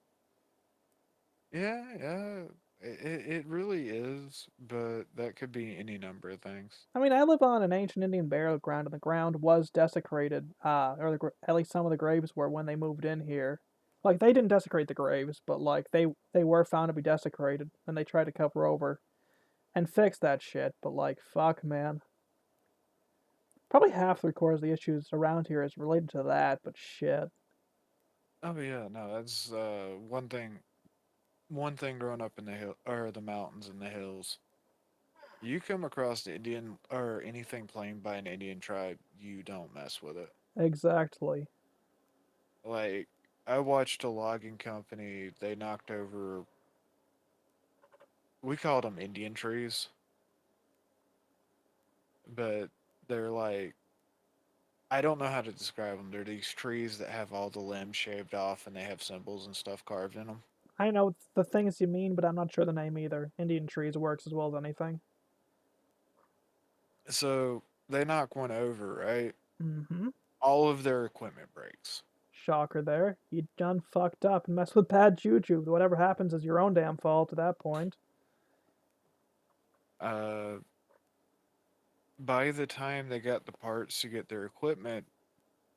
Yeah, yeah, it really is, but that could be any number of things. I mean, I live on an ancient Indian burial ground, and the ground was desecrated, or at least some of the graves were when they moved in here. Like they didn't desecrate the graves, but like they were found to be desecrated, and they tried to cover over and fix that shit. But like, fuck, man, probably half three quarters of the issues around here is related to that. But shit, Oh yeah, no, that's one thing. One thing growing up in the hill or the mountains and the hills. You come across the Indian or anything claimed by an Indian tribe, you don't mess with it. exactly. Like I watched a logging company, they knocked over we called them Indian trees, but they're like I don't know how to describe them. They're these trees that have all the limbs shaved off and they have symbols and stuff carved in them. I know the things you mean, but I'm not sure the name either. Indian trees works as well as anything. So they knock one over, right? Mm-hmm. All of their equipment breaks. Shocker there. You done fucked up and messed with bad juju. Whatever happens is your own damn fault at that point. Uh, by the time they got the parts to get their equipment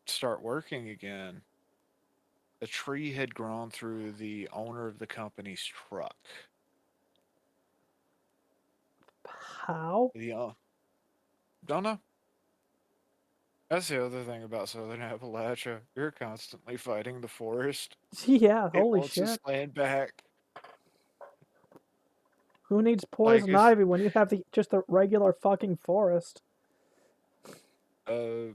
start working again, a tree had grown through the owner of the company's truck. How? The don't know. That's the other thing about Southern Appalachia. You're constantly fighting the forest. Yeah, It holy wants shit. its land back. Who needs Like poison if ivy when you have just the regular fucking forest? uh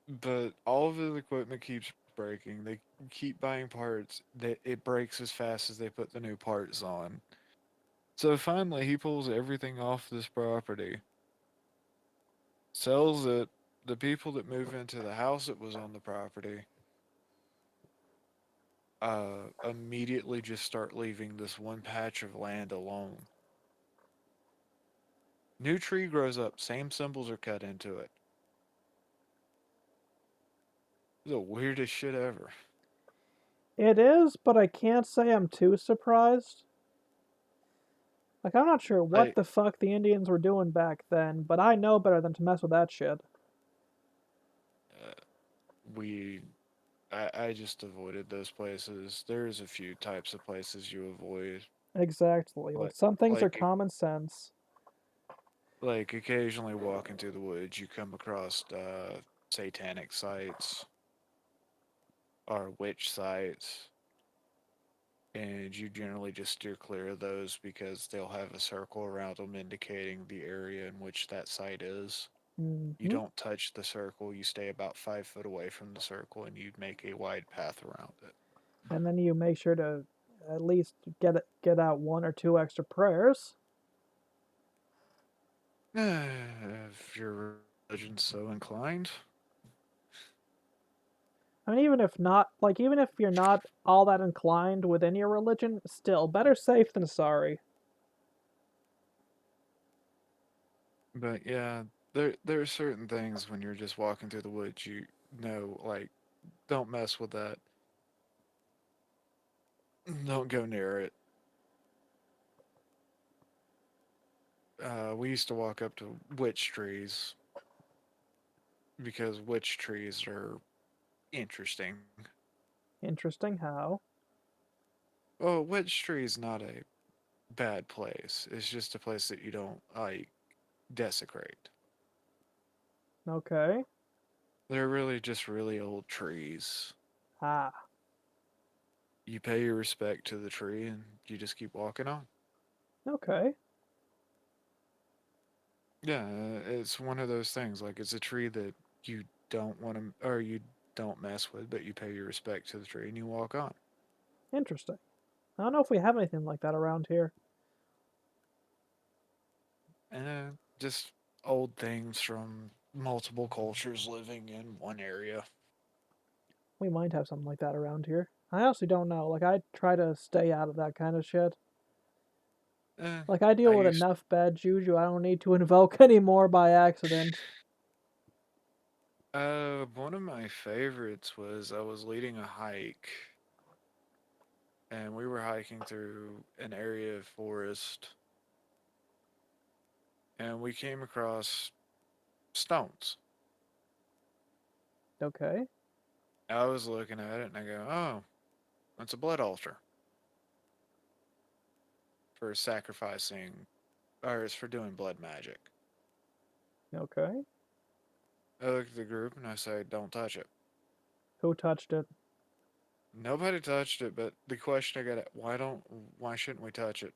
but all of his equipment keeps breaking. They keep buying parts. That it breaks as fast as they put the new parts on. So finally he pulls everything off this property, sells it. The people that move into the house that was on the property immediately just start leaving this one patch of land alone. New tree grows up, same symbols are cut into it. The weirdest shit ever. It is, but I can't say I'm too surprised. Like, I'm not sure what Like, the fuck the Indians were doing back then, but I know better than to mess with that shit. uh, we, I just avoided those places. There's a few types of places you avoid. Exactly. Like, Like, some things are like, common sense. like occasionally walking through the woods, you come across satanic sites or witch sites, and you generally just steer clear of those because they'll have a circle around them indicating the area in which that site is. You Hmm. don't touch the circle, you stay about 5 foot away from the circle, and you make a wide path around it. And then you make sure to at least get out one or two extra prayers. If your religion's so inclined. I mean, even if not, like, even if you're not all that inclined within your religion, still, better safe than sorry. But yeah, there are certain things when you're just walking through the woods you know, like, don't mess with that. Don't go near it. We used to walk up to witch trees because witch trees are interesting. Interesting how. Well, witch tree is not a bad place. It's just a place that you don't like desecrate. Okay. They're really just really old trees. Ah, You pay your respect to the tree and you just keep walking on. okay. Yeah, it's one of those things. Like it's a tree that you don't want to, or you don't mess with, but you pay your respect to the tree and you walk on. Interesting. I don't know if we have anything like that around here. And just old things from multiple cultures living in one area. We might have something like that around here. I honestly don't know. Like, I try to stay out of that kind of shit. Eh, Like, I I deal with used enough bad juju, I don't need to invoke any more by accident. one of my favorites was I was leading a hike and we were hiking through an area of forest and we came across stones. Okay, I was looking at it and I go, oh, that's a blood altar for sacrificing, or it's for doing blood magic. okay. I look at the group and I say, don't touch it. Who touched it? Nobody touched it, but the question I got, why shouldn't we touch it?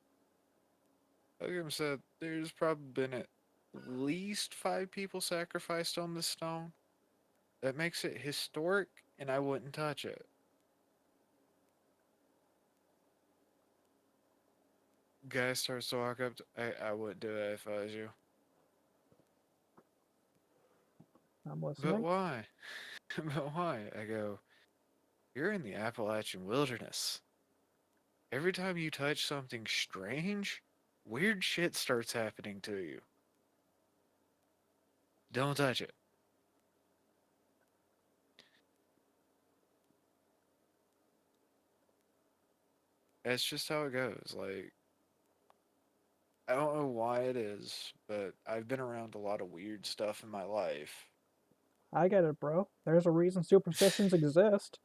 Look at him said, there's probably been at least 5 people sacrificed on this stone. That makes it historic, and I wouldn't touch it. Guy starts to walk up. I wouldn't do it if I was you. I'm But listening. why? But why? I go, you're in the Appalachian wilderness. Every time you touch something strange, weird shit starts happening to you. Don't touch it. That's just how it goes. Like, I don't know why it is, but I've been around a lot of weird stuff in my life. I get it, bro. There's a reason superstitions exist.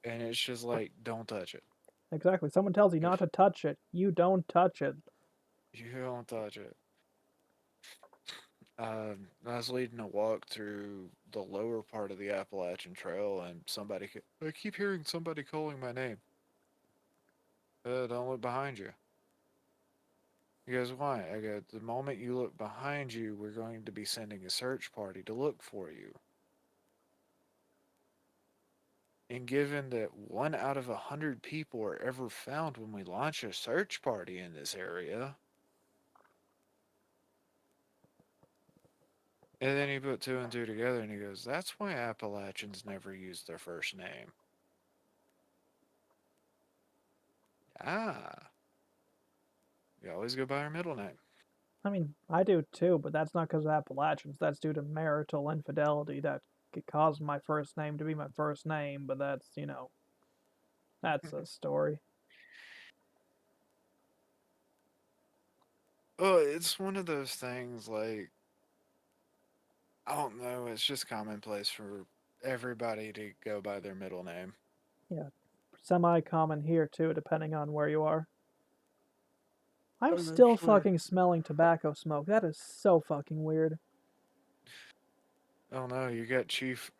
And it's just like, don't touch it. Exactly. Someone tells you not If to touch it, you don't touch it. you don't touch it. I was leading a walk through the lower part of the Appalachian Trail, and I keep hearing somebody calling my name. Don't look behind you. He goes, why? I go, the moment you look behind you, we're going to be sending a search party to look for you. And given that 1 out of 100 people are ever found when we launch a search party in this area, and then he put two and two together and he goes, that's why Appalachians never use their first name. Ah, we always go by our middle name. I mean, I do too, but that's not because of Appalachians. That's due to marital infidelity that could cause my first name to be my first name, but that's a story. Well, it's one of those things like, I don't know, it's just commonplace for everybody to go by their middle name. Yeah, semi common here too, depending on where you are. I'm still Actually, fucking smelling tobacco smoke. That is so fucking weird. oh no, you got Chief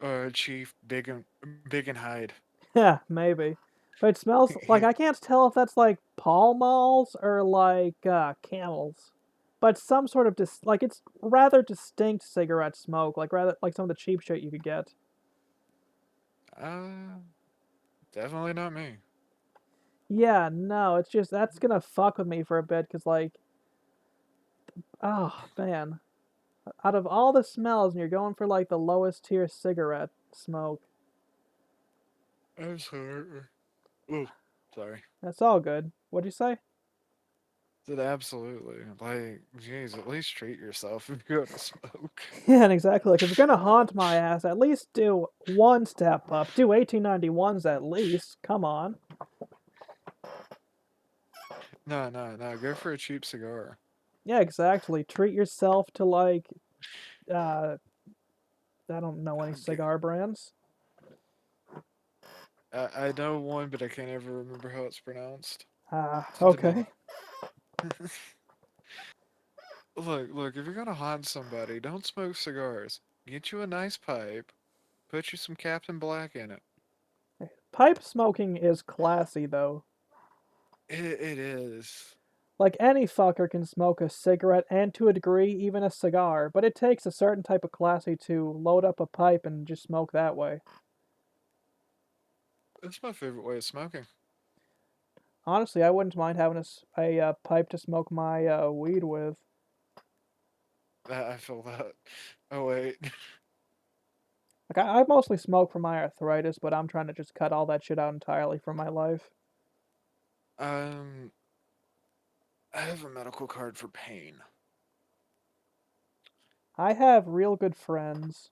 Big and Hyde. Yeah, maybe. But it smells like I can't tell if that's like Pall Malls or like Camels. But some sort of like it's rather distinct cigarette smoke, like rather like some of the cheap shit you could get. uh, Definitely not me. Yeah, no, it's just that's gonna fuck with me for a bit, cause like, oh man, out of all the smells, and you're going for like the lowest tier cigarette smoke. I'm sorry. Oh, sorry. That's all good. What'd you say? Said absolutely. Like, geez, at least treat yourself if you're gonna smoke. Yeah, exactly. Like if you're gonna haunt my ass, at least do one step up. Do 1891s at least. Come on. No, no, no. Go for a cheap cigar. Yeah, exactly. Treat yourself to like uh I don't know any I'm getting. cigar brands. I know one, but I can't ever remember how it's pronounced. It's a Dominican. Okay. Look. If you're gonna haunt somebody, don't smoke cigars. Get you a nice pipe. Put you some Captain Black in it. Pipe smoking is classy though. It is. Like any fucker can smoke a cigarette and to a degree even a cigar, but it takes a certain type of classy to load up a pipe and just smoke that way. It's my favorite way of smoking. Honestly, I wouldn't mind having a pipe to smoke my weed with. I feel that. Oh wait. Like I mostly smoke for my arthritis, but I'm trying to just cut all that shit out entirely from my life. Um, I have a medical card for pain. I have real good friends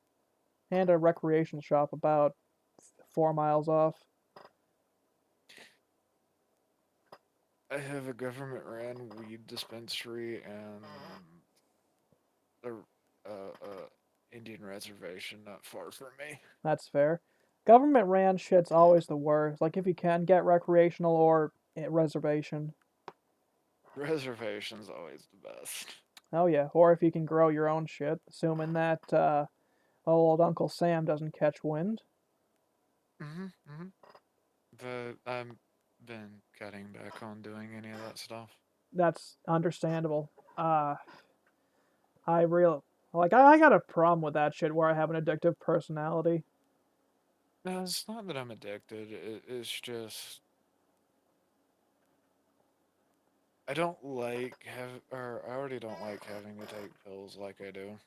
and a recreational shop about 4 miles off. I have a government ran weed dispensary and a Indian reservation not far from me. That's fair. Government ran shit's always the worst. Like if you can get recreational or reservation. Reservation's always the best. Oh yeah, or if you can grow your own shit, assuming that old Uncle Sam doesn't catch wind. Mm-hmm. But I've been cutting back on doing any of that stuff. That's understandable. Uh, I real like I got a problem with that shit where I have an addictive personality. No, it's not that I'm addicted. It's just I don't like or I already don't like having to take pills like I do.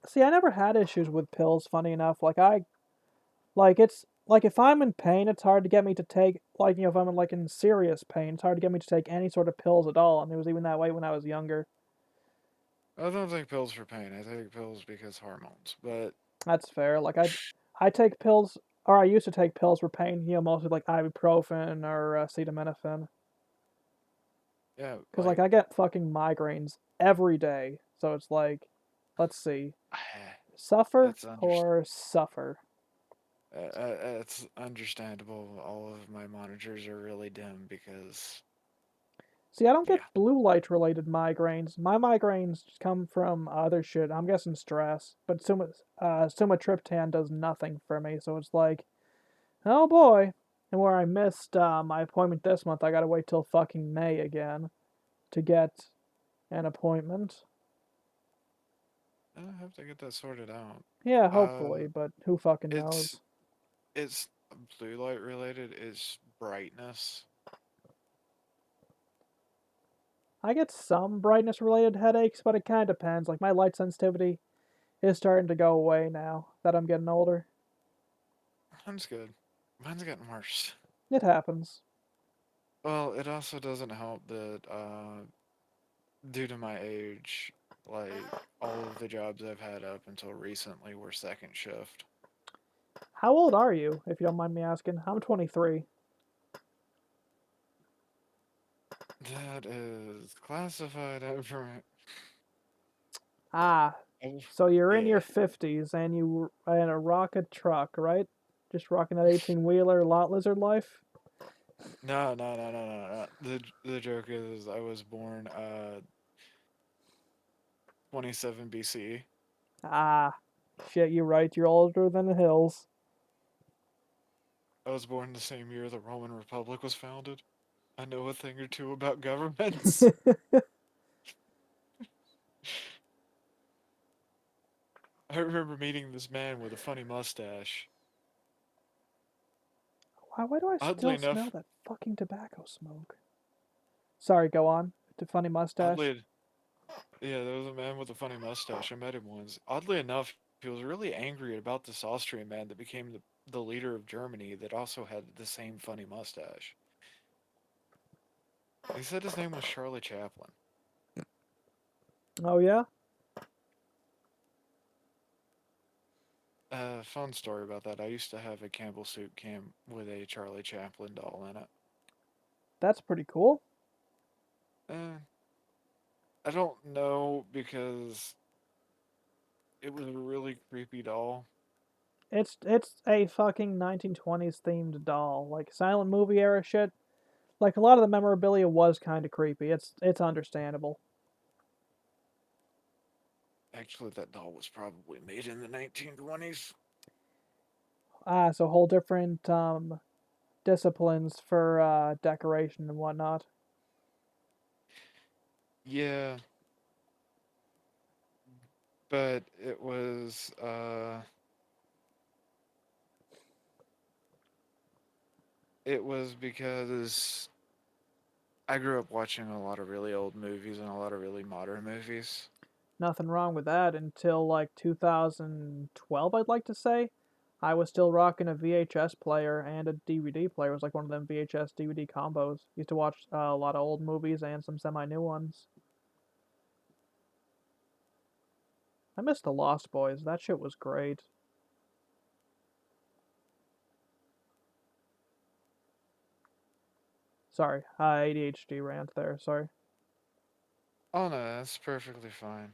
See, I never had issues with pills. Funny enough, it's like if I'm in pain, it's hard to get me to take if I'm in serious pain, it's hard to get me to take any sort of pills at all. And it was even that way when I was younger. I don't take pills for pain. I take pills because hormones. But That's fair. I take pills, or I used to take pills for pain. Mostly like ibuprofen or acetaminophen. Yeah, Because, like, I get fucking migraines every day. So it's like, let's see, suffer it's under, or suffer? it's understandable. All of my monitors are really dim because, See, I don't get yeah. blue light related migraines. My migraines just come from other shit. I'm guessing stress. But sumatriptan does nothing for me. So it's like, oh boy. And where I missed my appointment this month, I gotta wait till fucking May again to get an appointment. I have to get that sorted out. Yeah, hopefully, Uh, but who fucking it's knows? it's blue light related. It's brightness. I get some brightness related headaches, but it kind of depends. Like my light sensitivity is starting to go away now that I'm getting older. Mine's good. Mine's getting worse. It happens. Well, it also doesn't help that due to my age, like all of the jobs I've had up until recently were second shift. How old are you, if you don't mind me asking? I'm 23. That is classified information. Ah, Oh, so you're in your yeah. 50s and you are in a rocket truck, right? Just rocking that 18 wheeler lot lizard life? No, no, no, no, no, no. The joke is I was born 27 BC. Ah, shit, you're right. You're older than the hills. I was born the same year the Roman Republic was founded. I know a thing or two about governments. I remember meeting this man with a funny mustache. Why do I Oddly still smell enough, that fucking tobacco smoke? Sorry, go on. The funny mustache. oddly, yeah, there was a man with a funny mustache. I met him once. Oddly enough, he was really angry about this Austrian man that became the leader of Germany that also had the same funny mustache. He said his name was Charlie Chaplin. Oh, yeah? Fun story about that. I used to have a Campbell soup can with a Charlie Chaplin doll in it. That's pretty cool. Eh, I don't know because it was a really creepy doll. It's a fucking 1920s themed doll, like silent movie era shit. Like a lot of the memorabilia was kind of creepy. It's understandable. Actually, that doll was probably made in the 1920s. Ah, so whole different disciplines for decoration and whatnot. Yeah, but it was because I grew up watching a lot of really old movies and a lot of really modern movies. Nothing wrong with that until like 2012, I'd like to say. I was still rocking a VHS player and a DVD player. It was like one of them VHS DVD combos. Used to watch a lot of old movies and some semi new ones. I missed the Lost Boys. That shit was great. Sorry, ADHD rant there. Sorry. Oh no, that's perfectly fine.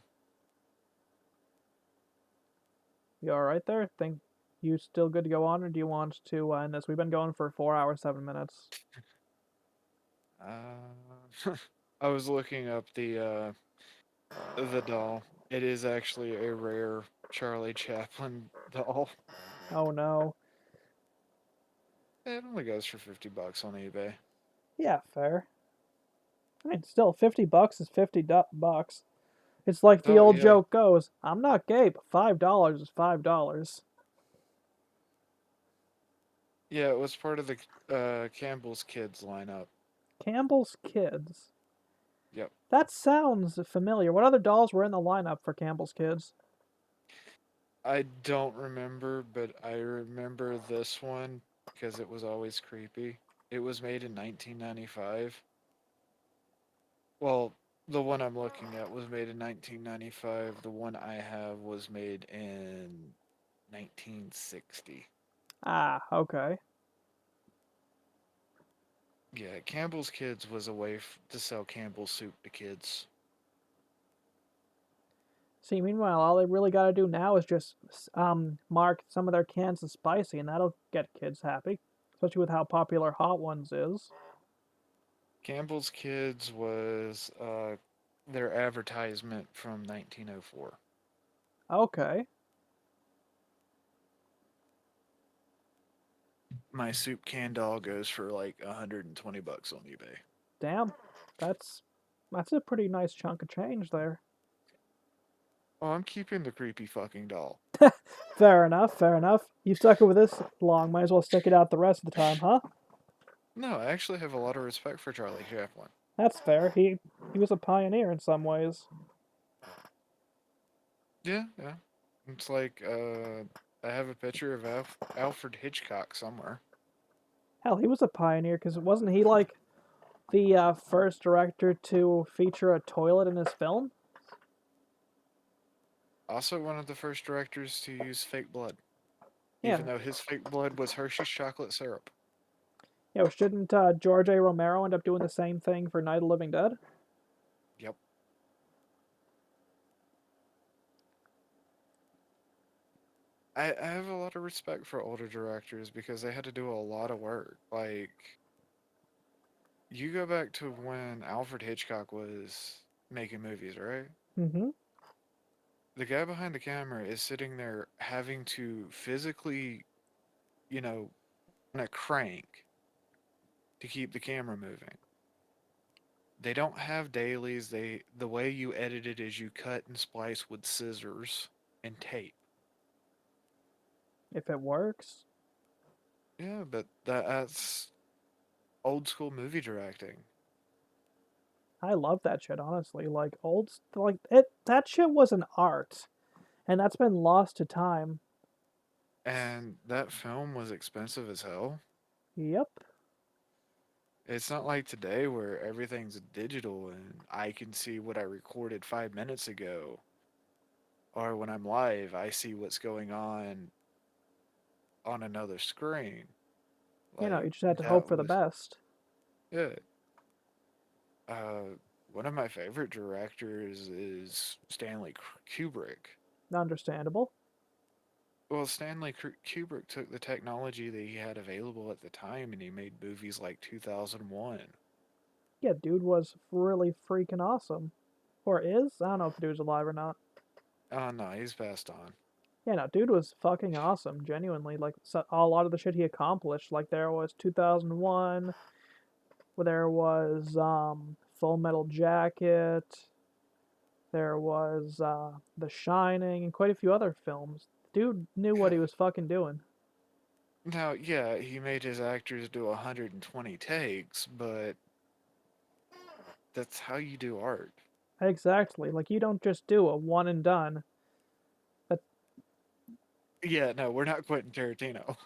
You all right there? Think you still good to go on, or do you want to end this? We've been going for 4 hours 7 minutes. I was looking up the doll. It is actually a rare Charlie Chaplin doll. Oh no. It only goes for $50 on eBay. Yeah, fair. I mean, still, $50 is $50 bucks. It's like the Oh old yeah, joke goes: I'm not gay, but $5 is $5. yeah. It was part of the Campbell's Kids lineup. Campbell's Kids. Yep. That sounds familiar. What other dolls were in the lineup for Campbell's Kids? I don't remember, but I remember this one because it was always creepy. It was made in 1995. Well, the one I'm looking at was made in 1995. The one I have was made in 1960. Ah, okay. Yeah, Campbell's Kids was a way to sell Campbell's soup to kids. See, meanwhile, all they really got to do now is just mark some of their cans as spicy, and that'll get kids happy, especially with how popular Hot Ones is. Campbell's Kids was their advertisement from 1904. Okay, My soup can doll goes for like $120 on eBay. damn, that's that's a pretty nice chunk of change there. Oh, I'm keeping the creepy fucking doll. Fair enough, fair enough. You stuck it with this long, might as well stick it out the rest of the time, huh? No, I actually have a lot of respect for Charlie Chaplin. That's fair. He was a pioneer in some ways. Yeah, yeah. It's like I have a picture of Alfred Hitchcock somewhere. Hell, he was a pioneer because wasn't he like the first director to feature a toilet in his film? Also one of the first directors to use fake blood, Yeah, even though his fake blood was Hershey's chocolate syrup. yeah. Shouldn't George A. Romero end up doing the same thing for Night of the Living Dead? Yep. I have a lot of respect for older directors because they had to do a lot of work. Like, you go back to when Alfred Hitchcock was making movies, right? Mm-hmm. The guy behind the camera is sitting there having to physically, you know, on a crank to keep the camera moving. They don't have dailies. The way you edit it is you cut and splice with scissors and tape. If it works, Yeah, but that's old school movie directing. I love that shit. Honestly, like like it. That shit was an art, and that's been lost to time. And that film was expensive as hell. Yep. It's not like today where everything's digital and I can see what I recorded 5 minutes ago. Or when I'm live, I see what's going on another screen. You Like, just had to hope that for the was, best. yeah. One of my favorite directors is Stanley Kubrick. Understandable. Well, Stanley Kubrick took the technology that he had available at the time and he made movies like 2001. Yeah, dude was really freaking awesome. Or is? I don't know if the dude's alive or not. Oh no, he's passed on. Yeah, no, dude was fucking awesome, genuinely. Like, so, a lot of the shit he accomplished. Like, there was 2001, where there was Full Metal Jacket, there was The Shining, and quite a few other films. Dude knew what Yeah. he was fucking doing. Now, yeah, he made his actors do 120 takes, but that's how you do art. Exactly. Like, you don't just do a one and done. But, Yeah, no, we're not Quentin Tarantino.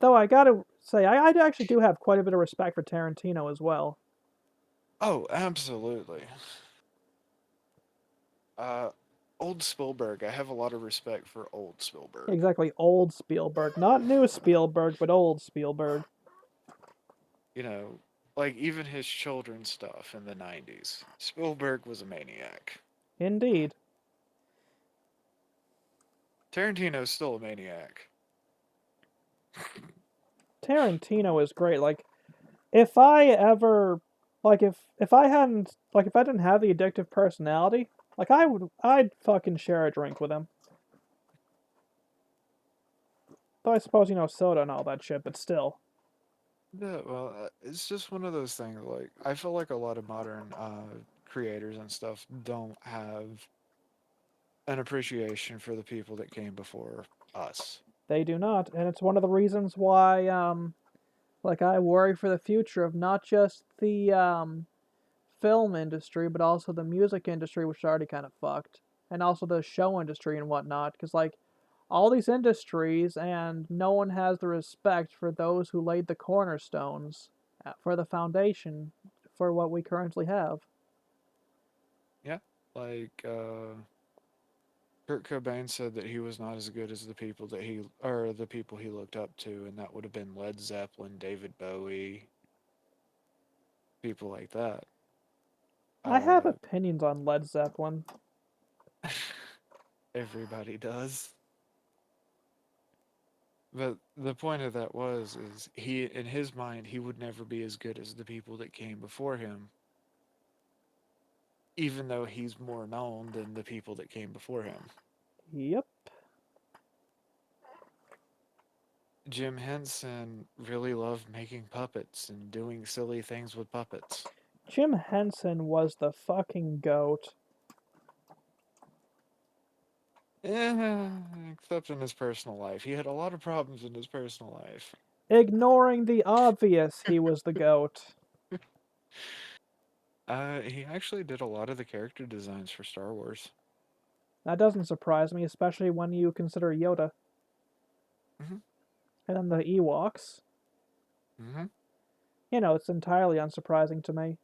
though I gotta say, I actually do have quite a bit of respect for Tarantino as well. Oh, absolutely. Uh, old Spielberg. I have a lot of respect for old Spielberg. Exactly, old Spielberg. Not new Spielberg, but old Spielberg. You know, like even his children's stuff in the 90s. Spielberg was a maniac. Indeed. Tarantino's still a maniac. Tarantino is great. Like, if I ever, like, if I hadn't, like, if I didn't have the addictive personality, like, I'd fucking share a drink with him. Though I suppose, soda and all that shit, but still. Yeah, well, it's just one of those things. Like, I feel like a lot of modern creators and stuff don't have an appreciation for the people that came before us. They do not. And it's one of the reasons why, like, I worry for the future of not just the, film industry, but also the music industry, which is already kind of fucked, and also the show industry and whatnot. Because like all these industries, and no one has the respect for those who laid the cornerstones for the foundation for what we currently have. Yeah, like Kurt Cobain said that he was not as good as the people that he or the people he looked up to, and that would have been Led Zeppelin, David Bowie. people like that. I have Uh, opinions on Led Zeppelin. Everybody does. But the point of that is he, in his mind, he would never be as good as the people that came before him, even though he's more known than the people that came before him. Yep. Jim Henson really loved making puppets and doing silly things with puppets. Jim Henson was the fucking goat. Eh, except in his personal life. He had a lot of problems in his personal life. Ignoring the obvious, he was the goat. He actually did a lot of the character designs for Star Wars. That doesn't surprise me, especially when you consider Yoda. Hmm. And then the Ewoks. Hmm. It's entirely unsurprising to me.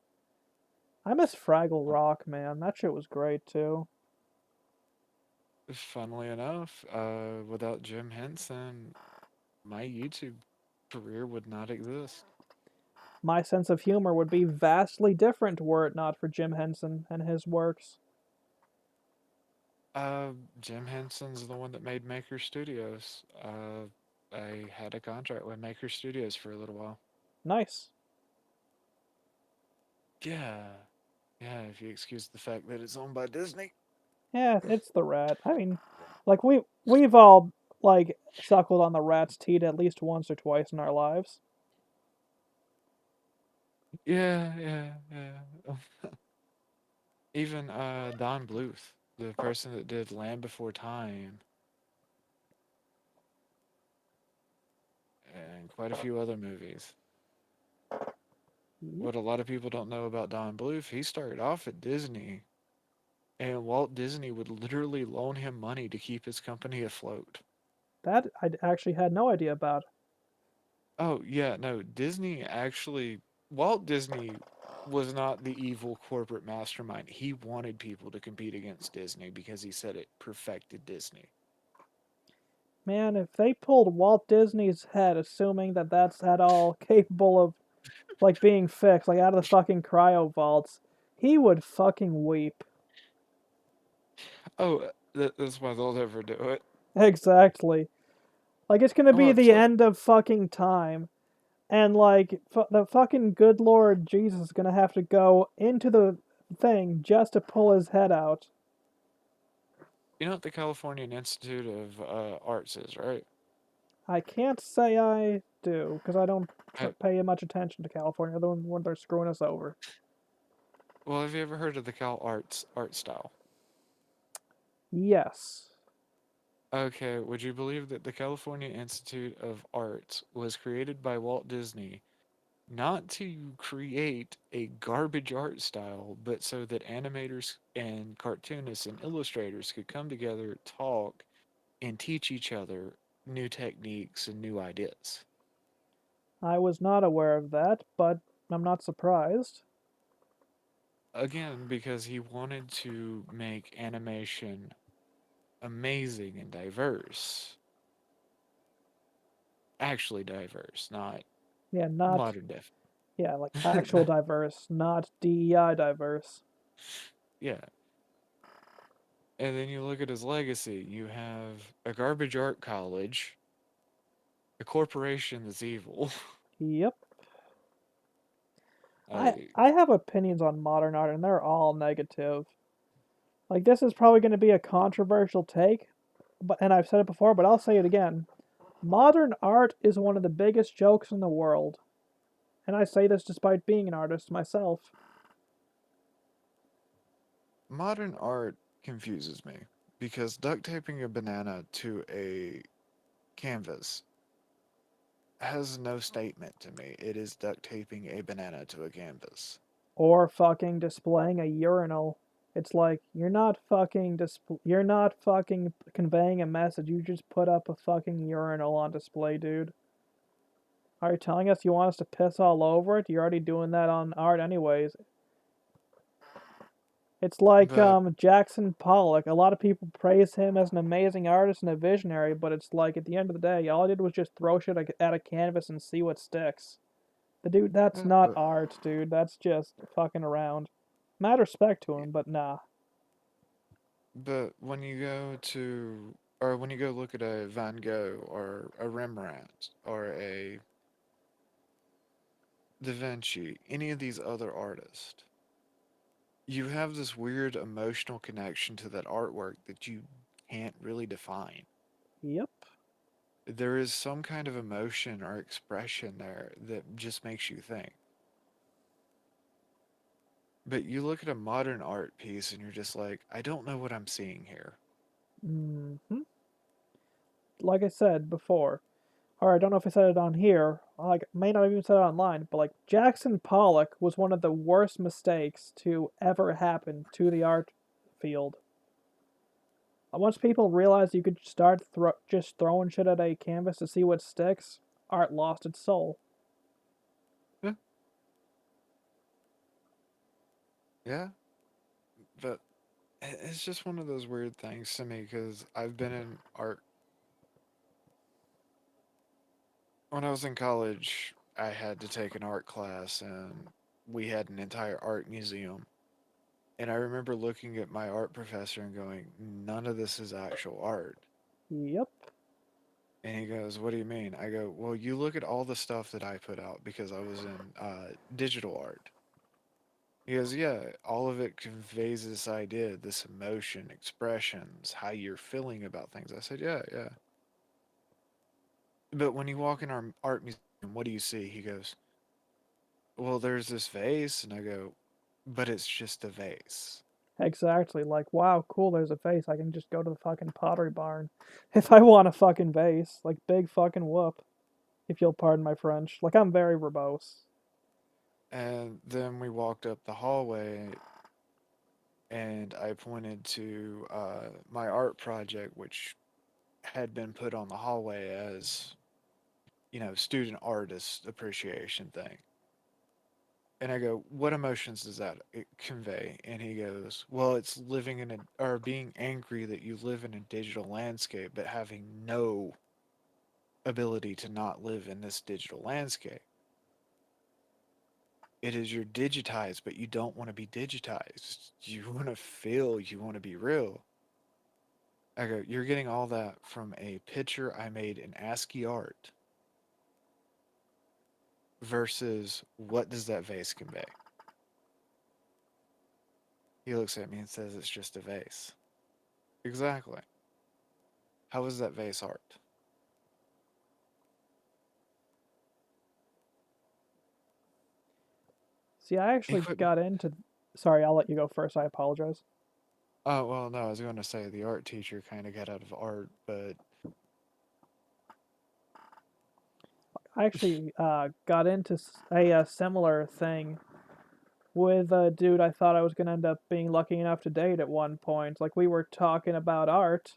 I miss Fraggle Rock, man. That shit was great too. Funnily enough, without Jim Henson, my YouTube career would not exist. My sense of humor would be vastly different were it not for Jim Henson and his works. Uh, Jim Henson's the one that made Maker Studios. I had a contract with Maker Studios for a little while. Nice. Yeah, yeah, if you excuse the fact that it's owned by Disney. Yeah, it's the rat. I mean, like we've all like suckled on the rat's teat at least once or twice in our lives. Yeah, yeah, yeah. Even Don Bluth, the person that did Land Before Time and quite a few other movies. Yep. What a lot of people don't know about Don Bluth, he started off at Disney, and Walt Disney would literally loan him money to keep his company afloat. That I actually had no idea about. Oh, yeah, no, Disney actually, Walt Disney was not the evil corporate mastermind. He wanted people to compete against Disney because he said it perfected Disney. Man, if they pulled Walt Disney's head, assuming that that's at all capable of like being fixed, like out of the fucking cryo vaults, he would fucking weep. Oh, that's why they'll never do it. Exactly. Like it's gonna be Well, it's the like, end of fucking time, and like the fucking good Lord Jesus is gonna have to go into the thing just to pull his head out. you know what the Californian Institute of Arts is, right? I can't say I do because I don't I, pay much attention to California. Other than when they're screwing us over. well, have you ever heard of the Cal Arts art style? Yes, Okay, would you believe that the California Institute of Arts was created by Walt Disney not to create a garbage art style, but so that animators and cartoonists and illustrators could come together, talk, and teach each other new techniques and new ideas? I was not aware of that, but I'm not surprised. Again, because he wanted to make animation amazing and diverse. Actually diverse, not Yeah, not modern def. yeah, like actual diverse, not DEI diverse. Yeah. And then you look at his legacy. You have a garbage art college, a corporation that's evil. Yep. I I I have opinions on modern art and they're all negative. Like this is probably going to be a controversial take, but and I've said it before, but I'll say it again. Modern art is one of the biggest jokes in the world. And I say this despite being an artist myself. Modern art confuses me because duct taping a banana to a canvas has no statement to me. It is duct taping a banana to a canvas. Or fucking displaying a urinal. It's like you're not fucking conveying a message. You just put up a fucking urinal on display, dude. Are you telling us you want us to piss all over it? You're already doing that on art anyways. It's like But Jackson Pollock. A lot of people praise him as an amazing artist and a visionary, but it's like at the end of the day, all he did was just throw shit at a canvas and see what sticks. The dude, that's Yeah, not art, dude. That's just fucking around. Mad respect to him, but nah. but when you go to, or when you go look at a Van Gogh or a Rembrandt or a Da Vinci, any of these other artists, you have this weird emotional connection to that artwork that you can't really define. Yep. There is some kind of emotion or expression there that just makes you think. But you look at a modern art piece and you're just like, I don't know what I'm seeing here. Hmm. Like I said before, or I don't know if I said it on here, like may not have even said it online, but like Jackson Pollock was one of the worst mistakes to ever happen to the art field. Once people realized you could start just throwing shit at a canvas to see what sticks, art lost its soul. Yeah, yeah, but it's just one of those weird things to me because I've been in art. When I was in college, I had to take an art class and we had an entire art museum. And I remember looking at my art professor and going, none of this is actual art. Yep, And he goes, what do you mean? I go, well, you look at all the stuff that I put out because I was in digital art. He goes, yeah, all of it conveys this idea, this emotion, expressions, how you're feeling about things. I said, yeah, yeah. But when you walk in our art museum, what do you see? He goes, well, there's this vase. And I go, but it's just a vase. exactly. Like, wow, cool, there's a vase. I can just go to the fucking pottery barn if I want a fucking vase. Like, big fucking whoop, if you'll pardon my French. Like, I'm very verbose. And then we walked up the hallway and I pointed to my art project, which had been put on the hallway as, student artist appreciation thing. And I go, what emotions does that convey? And he goes, well, it's living in a, or being angry that you live in a digital landscape, but having no ability to not live in this digital landscape. It is you're digitized, but you don't want to be digitized. You want to feel, you want to be real. I go, you're getting all that from a picture I made in ASCII art versus what does that vase convey? He looks at me and says it's just a vase. Exactly. How is that vase art? See, I He actually quit. got into. Sorry, I'll let you go first. I apologize. Oh, well, no, I was going to say the art teacher kind of got out of art, but I actually got into a similar thing with a dude I thought I was going to end up being lucky enough to date at one point. Like, we were talking about art,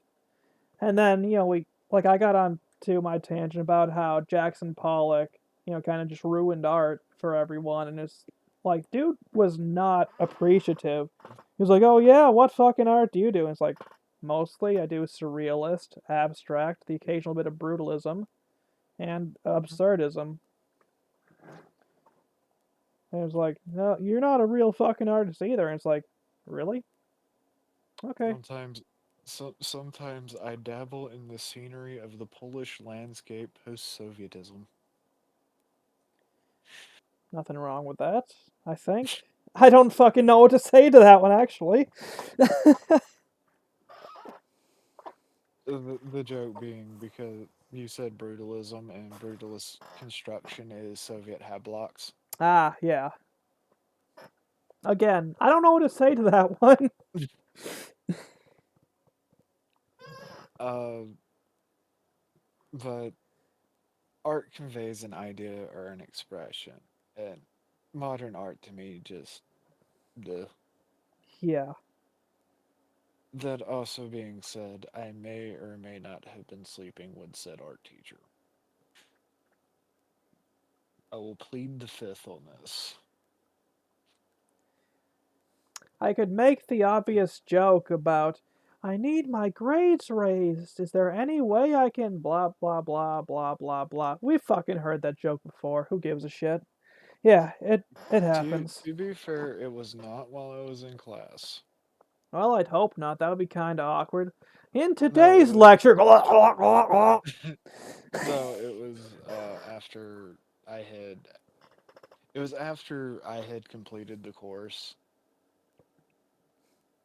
and then, I got on to my tangent about how Jackson Pollock, kind of just ruined art for everyone, and it's like, dude was not appreciative. He was like, oh yeah, what fucking art do you do? And it's like, mostly I do surrealist, abstract, the occasional bit of brutalism, and absurdism. And it's like, no, you're not a real fucking artist either. And it's like, really? Okay, sometimes, sometimes I dabble in the scenery of the Polish landscape post-Sovietism. nothing wrong with that, I think. I don't fucking know what to say to that one, actually. The joke being because you said brutalism and brutalist construction is Soviet hablocks. Ah, yeah. Again, I don't know what to say to that one. Uh, but art conveys an idea or an expression, and modern art to me just the. Yeah. That also being said, I may or may not have been sleeping with said art teacher. I will plead the fifth on this. I could make the obvious joke about, I need my grades raised. Is there any way I can blah, blah, blah, blah, blah, blah? We've fucking heard that joke before. Who gives a shit? Yeah, it happens. To be fair, it was not while I was in class. Well, I'd hope not. That would be kind of awkward. In No, it today's was lecture, no, it was after I had. It was after I had completed the course.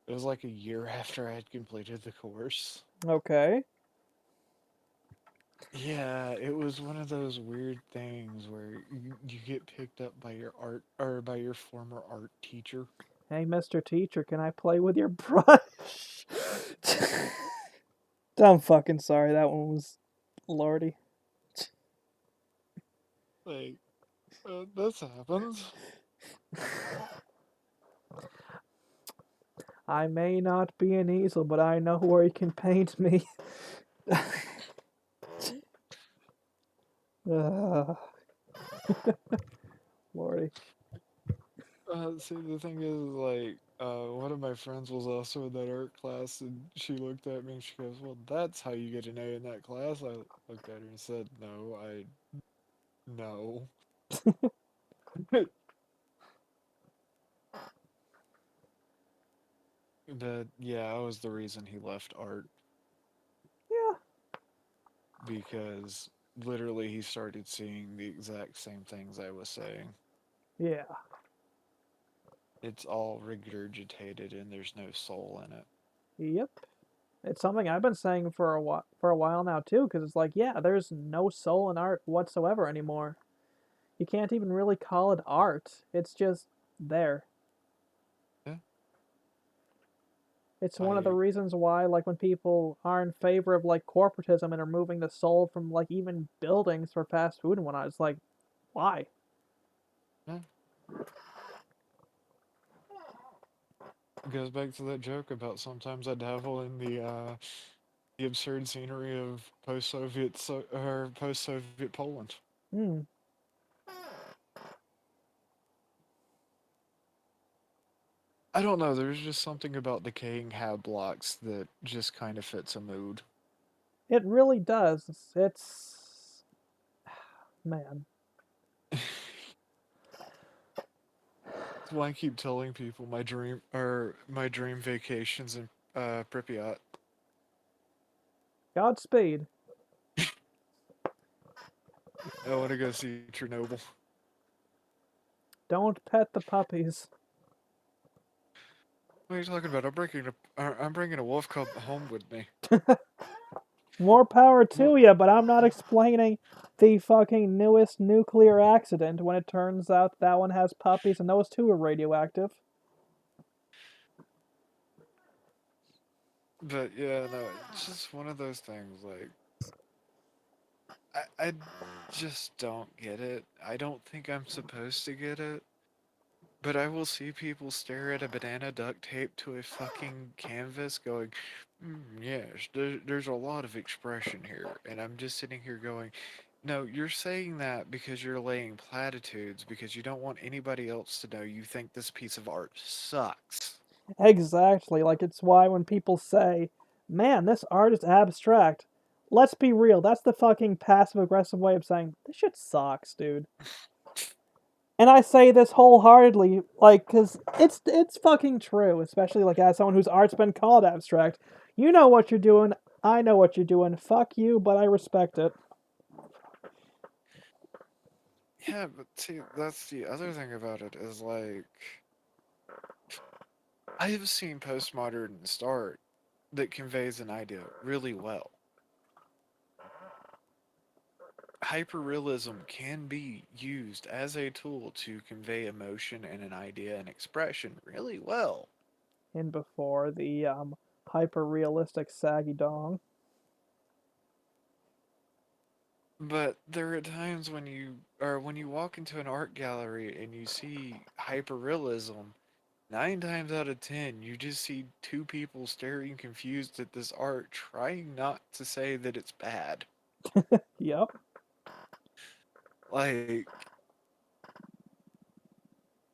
It was like a year after I had completed the course. okay. Yeah, it was one of those weird things where you get picked up by your art or by your former art teacher. Hey, Mr. Teacher, can I play with your brush? I'm fucking sorry. That one was lordy. Like, this happens. I may not be an easel, but I know where you can paint me. Ugh, lordy. See, the thing is, like, one of my friends was also in that art class, and she looked at me and she goes, "Well, that's how you get an A in that class." I looked at her and said, "No, I no." But yeah, I was the reason he left art Yeah, because literally he started seeing the exact same things I was saying. yeah, It's all regurgitated and there's no soul in it. yep. It's something I've been saying for a while now too, because it's like, yeah, there's no soul in art whatsoever anymore. You can't even really call it art. It's just there. Yeah, It's one of the I reasons why, like, when people are in favor of like corporatism and are removing the soul from like even buildings for fast food and whatnot, it's like, why? yeah. Goes back to that joke about sometimes I dabble in the absurd scenery of post-Soviet Poland. Hmm. I don't know. There's just something about decaying hab blocks that just kind of fits a mood. It really does. It's man. That's why I keep telling people my dream vacations in Pripyat. Godspeed. I want to go see Chernobyl. Don't pet the puppies. What are you talking about? I'm bringing a wolf cub home with me. More power Well, to you, but I'm not explaining the fucking newest nuclear accident when it turns out that one has puppies and those two are radioactive. but yeah, no, it's just one of those things. Like I just don't get it. I don't think I'm supposed to get it. But I will see people stare at a banana duct taped to a fucking canvas going, yes, there's a lot of expression here. And I'm just sitting here going, no, you're saying that because you're laying platitudes because you don't want anybody else to know you think this piece of art sucks. Exactly. Like, it's why when people say, man, this art is abstract. Let's be real. That's the fucking passive aggressive way of saying, this shit sucks, dude. And I say this wholeheartedly, like, cause it's fucking true, especially like as someone whose art's been called abstract. You know what you're doing. I know what you're doing. Fuck you, but I respect it. Yeah, but see, that's the other thing about it is like, I have seen postmodern art that conveys an idea really well. Hyperrealism can be used as a tool to convey emotion and an idea and expression really well. In before the hyper realistic saggy dong. But there are times when you walk into an art gallery and you see hyperrealism, 9 times out of 10 you just see two people staring confused at this art trying not to say that it's bad. Yep. Like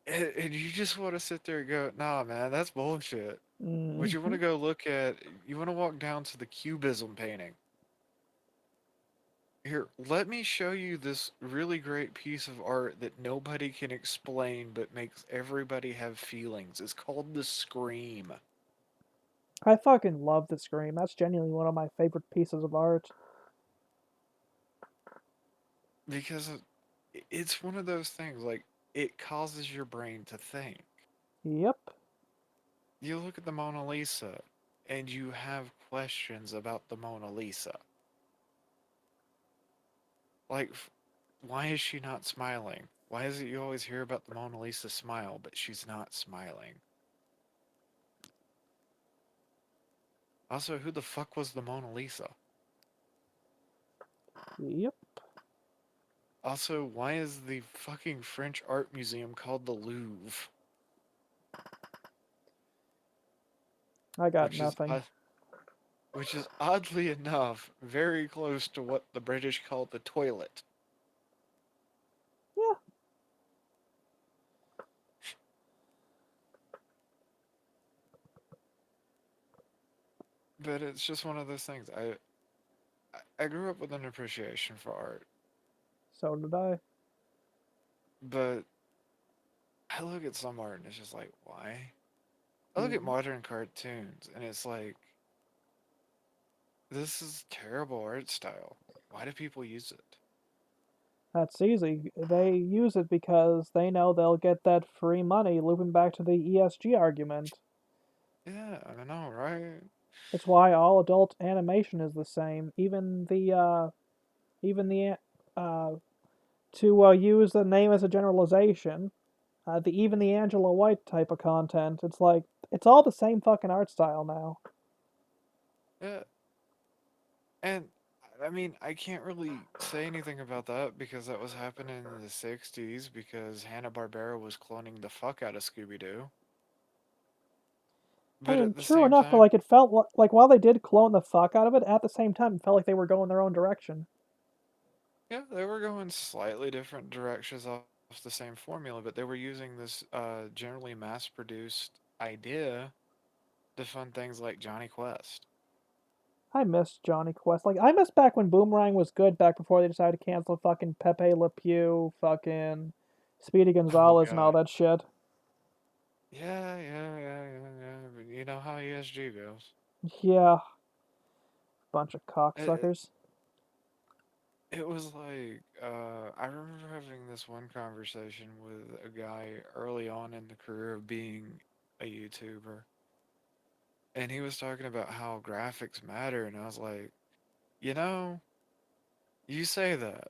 and you just want to sit there and go, nah man, that's bullshit. But you want Hmm. to go look at, you want to walk down to the Cubism painting Here, let me show you this really great piece of art that nobody can explain but makes everybody have feelings. It's called The Scream. I fucking love the Scream. That's genuinely one of my favorite pieces of art. Because it's one of those things, like, it causes your brain to think. Yep. You look at the Mona Lisa, and you have questions about the Mona Lisa. Like, why is she not smiling? Why is it you always hear about the Mona Lisa smile, but she's not smiling? Also, who the fuck was the Mona Lisa? Yep. Also, why is the fucking French art museum called the Louvre? I got Which is nothing. which is oddly enough very close to what the British call the toilet. Yeah. But it's just one of those things. I grew up with an appreciation for art, So did I. but I look at some art and it's just like, why? I look at Yep. modern cartoons and it's like, this is terrible art style. Why do people use it? That's easy. They use it because they know they'll get that free money, looping back to the ESG argument. Yeah, I know, right? It's why all adult animation is the same. Even the, to use the name as a generalization, even the Angela White type of content, it's like, it's all the same fucking art style now. Yeah, and I mean, I can't really say anything about that because that was happening in the 60s because Hanna-Barbera was cloning the fuck out of Scooby-Doo. I But mean, at the true same enough, but time, like it felt like while they did clone the fuck out of it, at the same time, it felt like they were going their own direction. yeah, they were going slightly different directions off the same formula, but they were using this generally mass-produced idea to fund things like Johnny Quest. I miss Johnny Quest. Like I miss back when Boomerang was good, back before they decided to cancel fucking Pepe Le Pew, fucking Speedy Oh Gonzalez, and all god. that shit. Yeah. But you know how ESG goes. Yeah, bunch of It, cocksuckers. it was like I remember having this one conversation with a guy early on in the career of being a YouTuber, and he was talking about how graphics matter, and I was like, you know, you say that.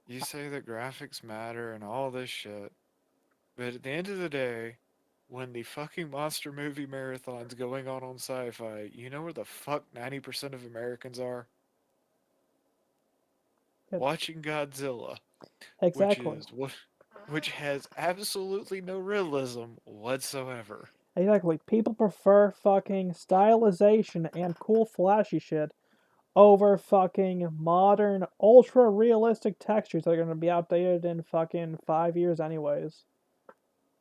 You say that graphics matter and all this shit, but at the end of the day, when the fucking monster movie marathon's going on sci-fi, you know where the fuck 90% of Americans are? It, Watching Godzilla, which exactly. is what which has absolutely no realism whatsoever. Exactly. People prefer fucking stylization and cool flashy shit over fucking modern, ultra realistic textures that are gonna be outdated in fucking 5 years anyways.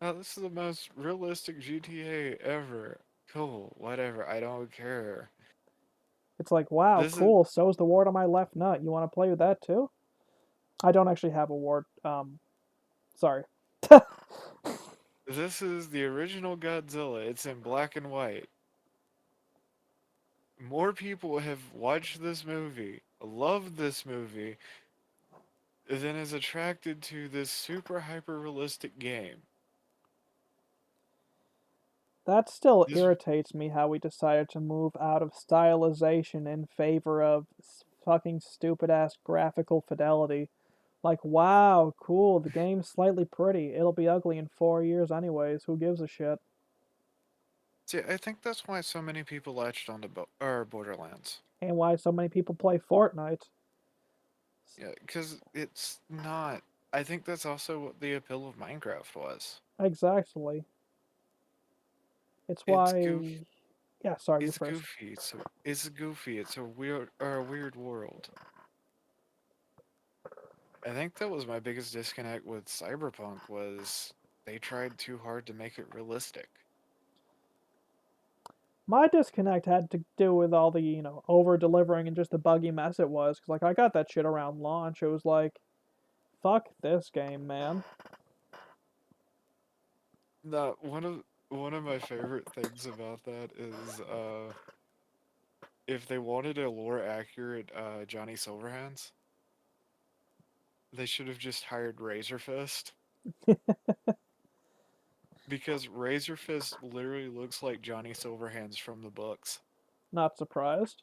Oh, this is the most realistic GTA ever. Cool, whatever, I don't care. It's like, wow, This is cool. So's the ward on my left nut. You want to play with that too? I don't actually have a ward. Sorry. this is the original Godzilla. It's in black and white. More people have watched this movie, loved this movie, than is attracted to this super hyper realistic game. That still This irritates me how we decided to move out of stylization in favor of fucking stupid ass graphical fidelity. Like, wow, cool, the game's slightly pretty. It'll be ugly in 4 years anyways. Who gives a shit? See, I think that's why so many people latched onto Borderlands. And why so many people play Fortnite. Yeah, because it's not. I think that's also what the appeal of Minecraft was. Exactly. It's It's goof. why. Yeah, sorry, you It's first. goofy. It's goofy. It's a weird world. I think that was my biggest disconnect with Cyberpunk was they tried too hard to make it realistic. My disconnect had to do with all the, over delivering and just the buggy mess it was. Cause like I got that shit around launch. It was like, fuck this game, man. No, one of my favorite things about that is if they wanted a lore accurate Johnny Silverhands, they should have just hired Razor Fist because Razor Fist literally looks like Johnny Silverhands from the books. Not surprised.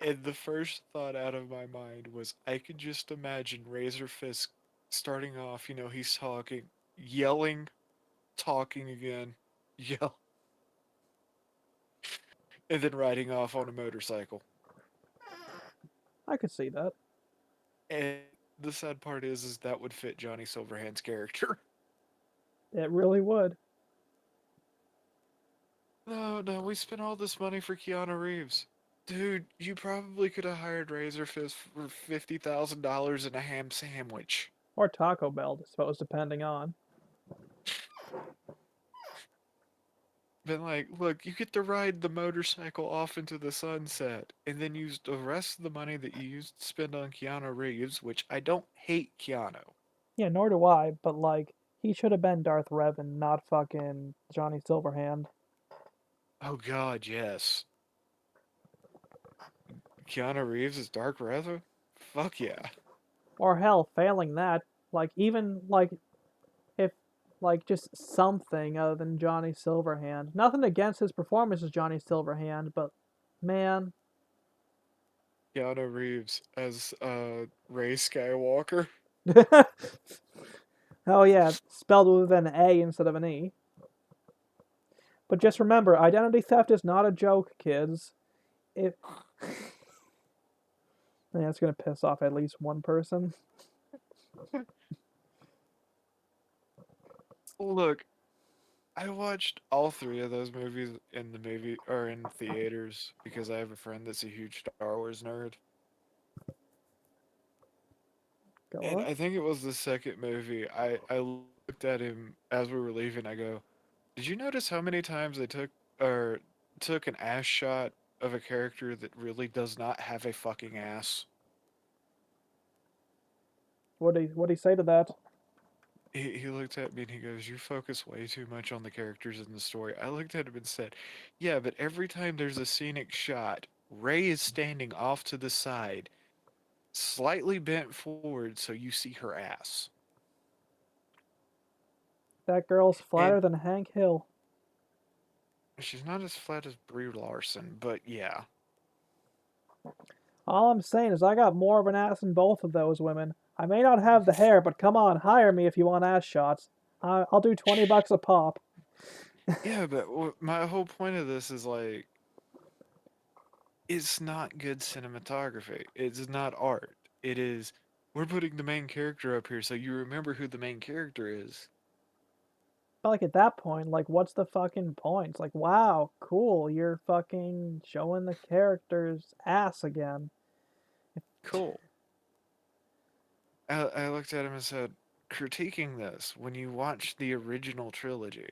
And the first thought out of my mind was I could just imagine Razor Fist starting off, he's talking, yelling, talking again, yell, and then riding off on a motorcycle. I could see that. And the sad part is that would fit Johnny Silverhand's character. It really would. No, no, we spent all this money for Keanu Reeves. Dude, you probably could have hired Razor Fist for $50,000 and a ham sandwich. Or Taco Bell, I suppose, depending on. Been like, look, you get to ride the motorcycle off into the sunset, and then use the rest of the money that you used to spend on Keanu Reeves, which I don't hate Keanu. Yeah, nor do I, but like, he should have been Darth Revan, not fucking Johnny Silverhand. Oh God, yes. Keanu Reeves is Dark Revan? Fuck yeah. Or hell, failing that, like, even, like, if, like, just something other than Johnny Silverhand. Nothing against his performance as Johnny Silverhand, but man, Keanu Reeves as Ray Skywalker. oh yeah, spelled with an A instead of an E. But just remember, identity theft is not a joke, kids. It, yeah, it's gonna piss off at least one person. Look, I watched all three of those movies in the movie or in theaters because I have a friend that's a huge Star Wars nerd. Go And on. I think it was the second movie. I looked at him as we were leaving. I go, "Did you notice how many times they took an ass shot of a character that really does not have a fucking ass?" What do you say to that? He looked at me and he goes, "You focus way too much on the characters in the story." I looked at him and said, "Yeah, but every time there's a scenic shot, Ray is standing off to the side, slightly bent forward so you see her ass." That girl's flatter And than Hank Hill. she's not as flat as Brie Larson, but yeah. All I'm saying is I got more of an ass than both of those women. I may not have the hair, but come on, hire me if you want ass shots. I'll do $20 a pop. Yeah, but my whole point of this is like, it's not good cinematography. It's not art. It is, we're putting the main character up here so you remember who the main character is. But like at that point, like what's the fucking point? It's like, wow, cool, you're fucking showing the character's ass again. Cool. I looked at him and said, critiquing this, when you watch the original trilogy,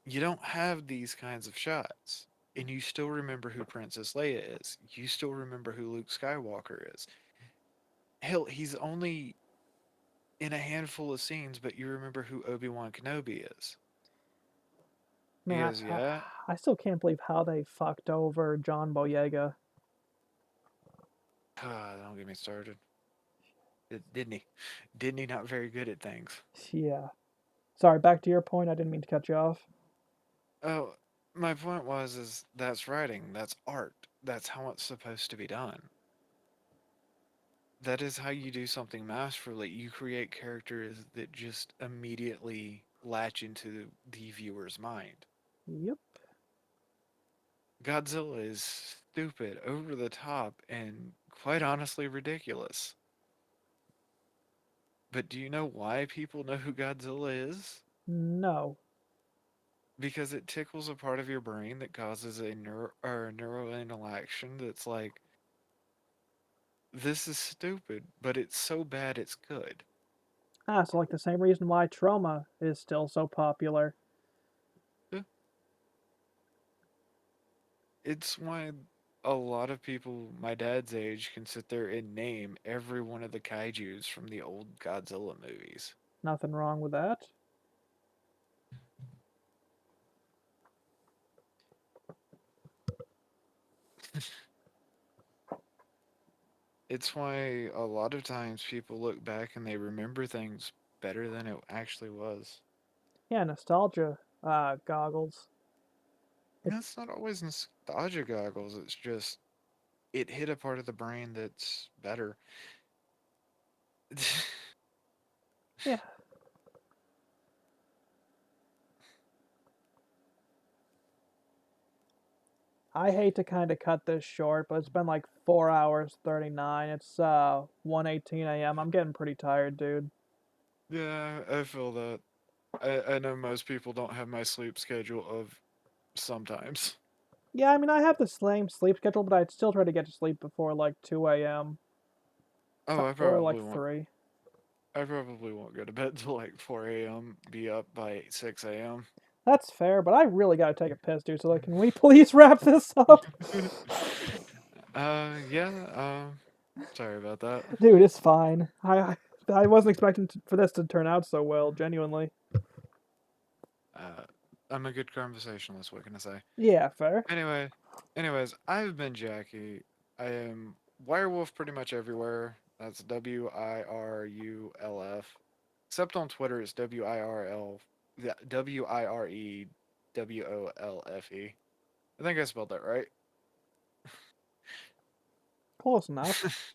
you don't have these kinds of shots. And you still remember who Princess Leia is. You still remember who Luke Skywalker is. Hell, he's only in a handful of scenes, but you remember who Obi-Wan Kenobi is. He Man, goes, yeah? I still can't believe how they fucked over John Boyega. Don't get me started. Didn't he? Didn't he not very good at things? Yeah. Sorry, back to your point. I didn't mean to cut you off. Oh, my point is that's writing, that's art, that's how it's supposed to be done. That is how you do something masterfully. You create characters that just immediately latch into the viewer's mind. Yep. Godzilla is stupid, over the top, and quite honestly ridiculous. But do you know why people know who Godzilla is? No. Because it tickles a part of your brain that causes a neural action that's like, this is stupid, but it's so bad it's good. Ah, so like the same reason why trauma is still so popular. Yeah. It's why a lot of people my dad's age can sit there and name every one of the kaijus from the old Godzilla movies. Nothing wrong with that. It's why a lot of times people look back and they remember things better than it actually was. Yeah, nostalgia goggles. And It, that's not always nostalgia goggles, it's just it hit a part of the brain that's better. yeah, I hate to kind of cut this short, but it's been like 4 hours 39. It's 1:18 a.m. I'm getting pretty tired, dude. Yeah, I feel that. I know most people don't have my sleep schedule of sometimes. Yeah, I mean I have the same sleep schedule, but I'd still try to get to sleep before like 2 a.m. Oh, or like 3. I probably won't go to bed till like 4 a.m. Be up by 6 a.m. That's fair, but I really gotta take a piss, dude. So like, can we please wrap this up? Yeah. Sorry about that. Dude, it's fine. I wasn't expecting for this to turn out so well, genuinely. Uh, I'm a good conversationalist. What can I say? Yeah, fair. Anyway, I've been Jackie. I am Wirewolf pretty much everywhere. That's WIRULF. Except on Twitter, it's WIRL, yeah, WIREWOLFE. I think I spelled that right. Close enough.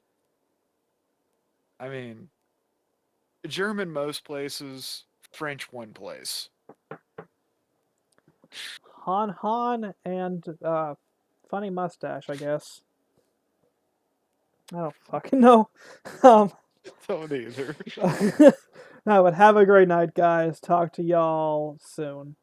I mean, German most places, French one place. Han Han and funny mustache, I guess. I don't fucking know. Um, Don't either. no, but have a great night, guys. Talk to y'all soon.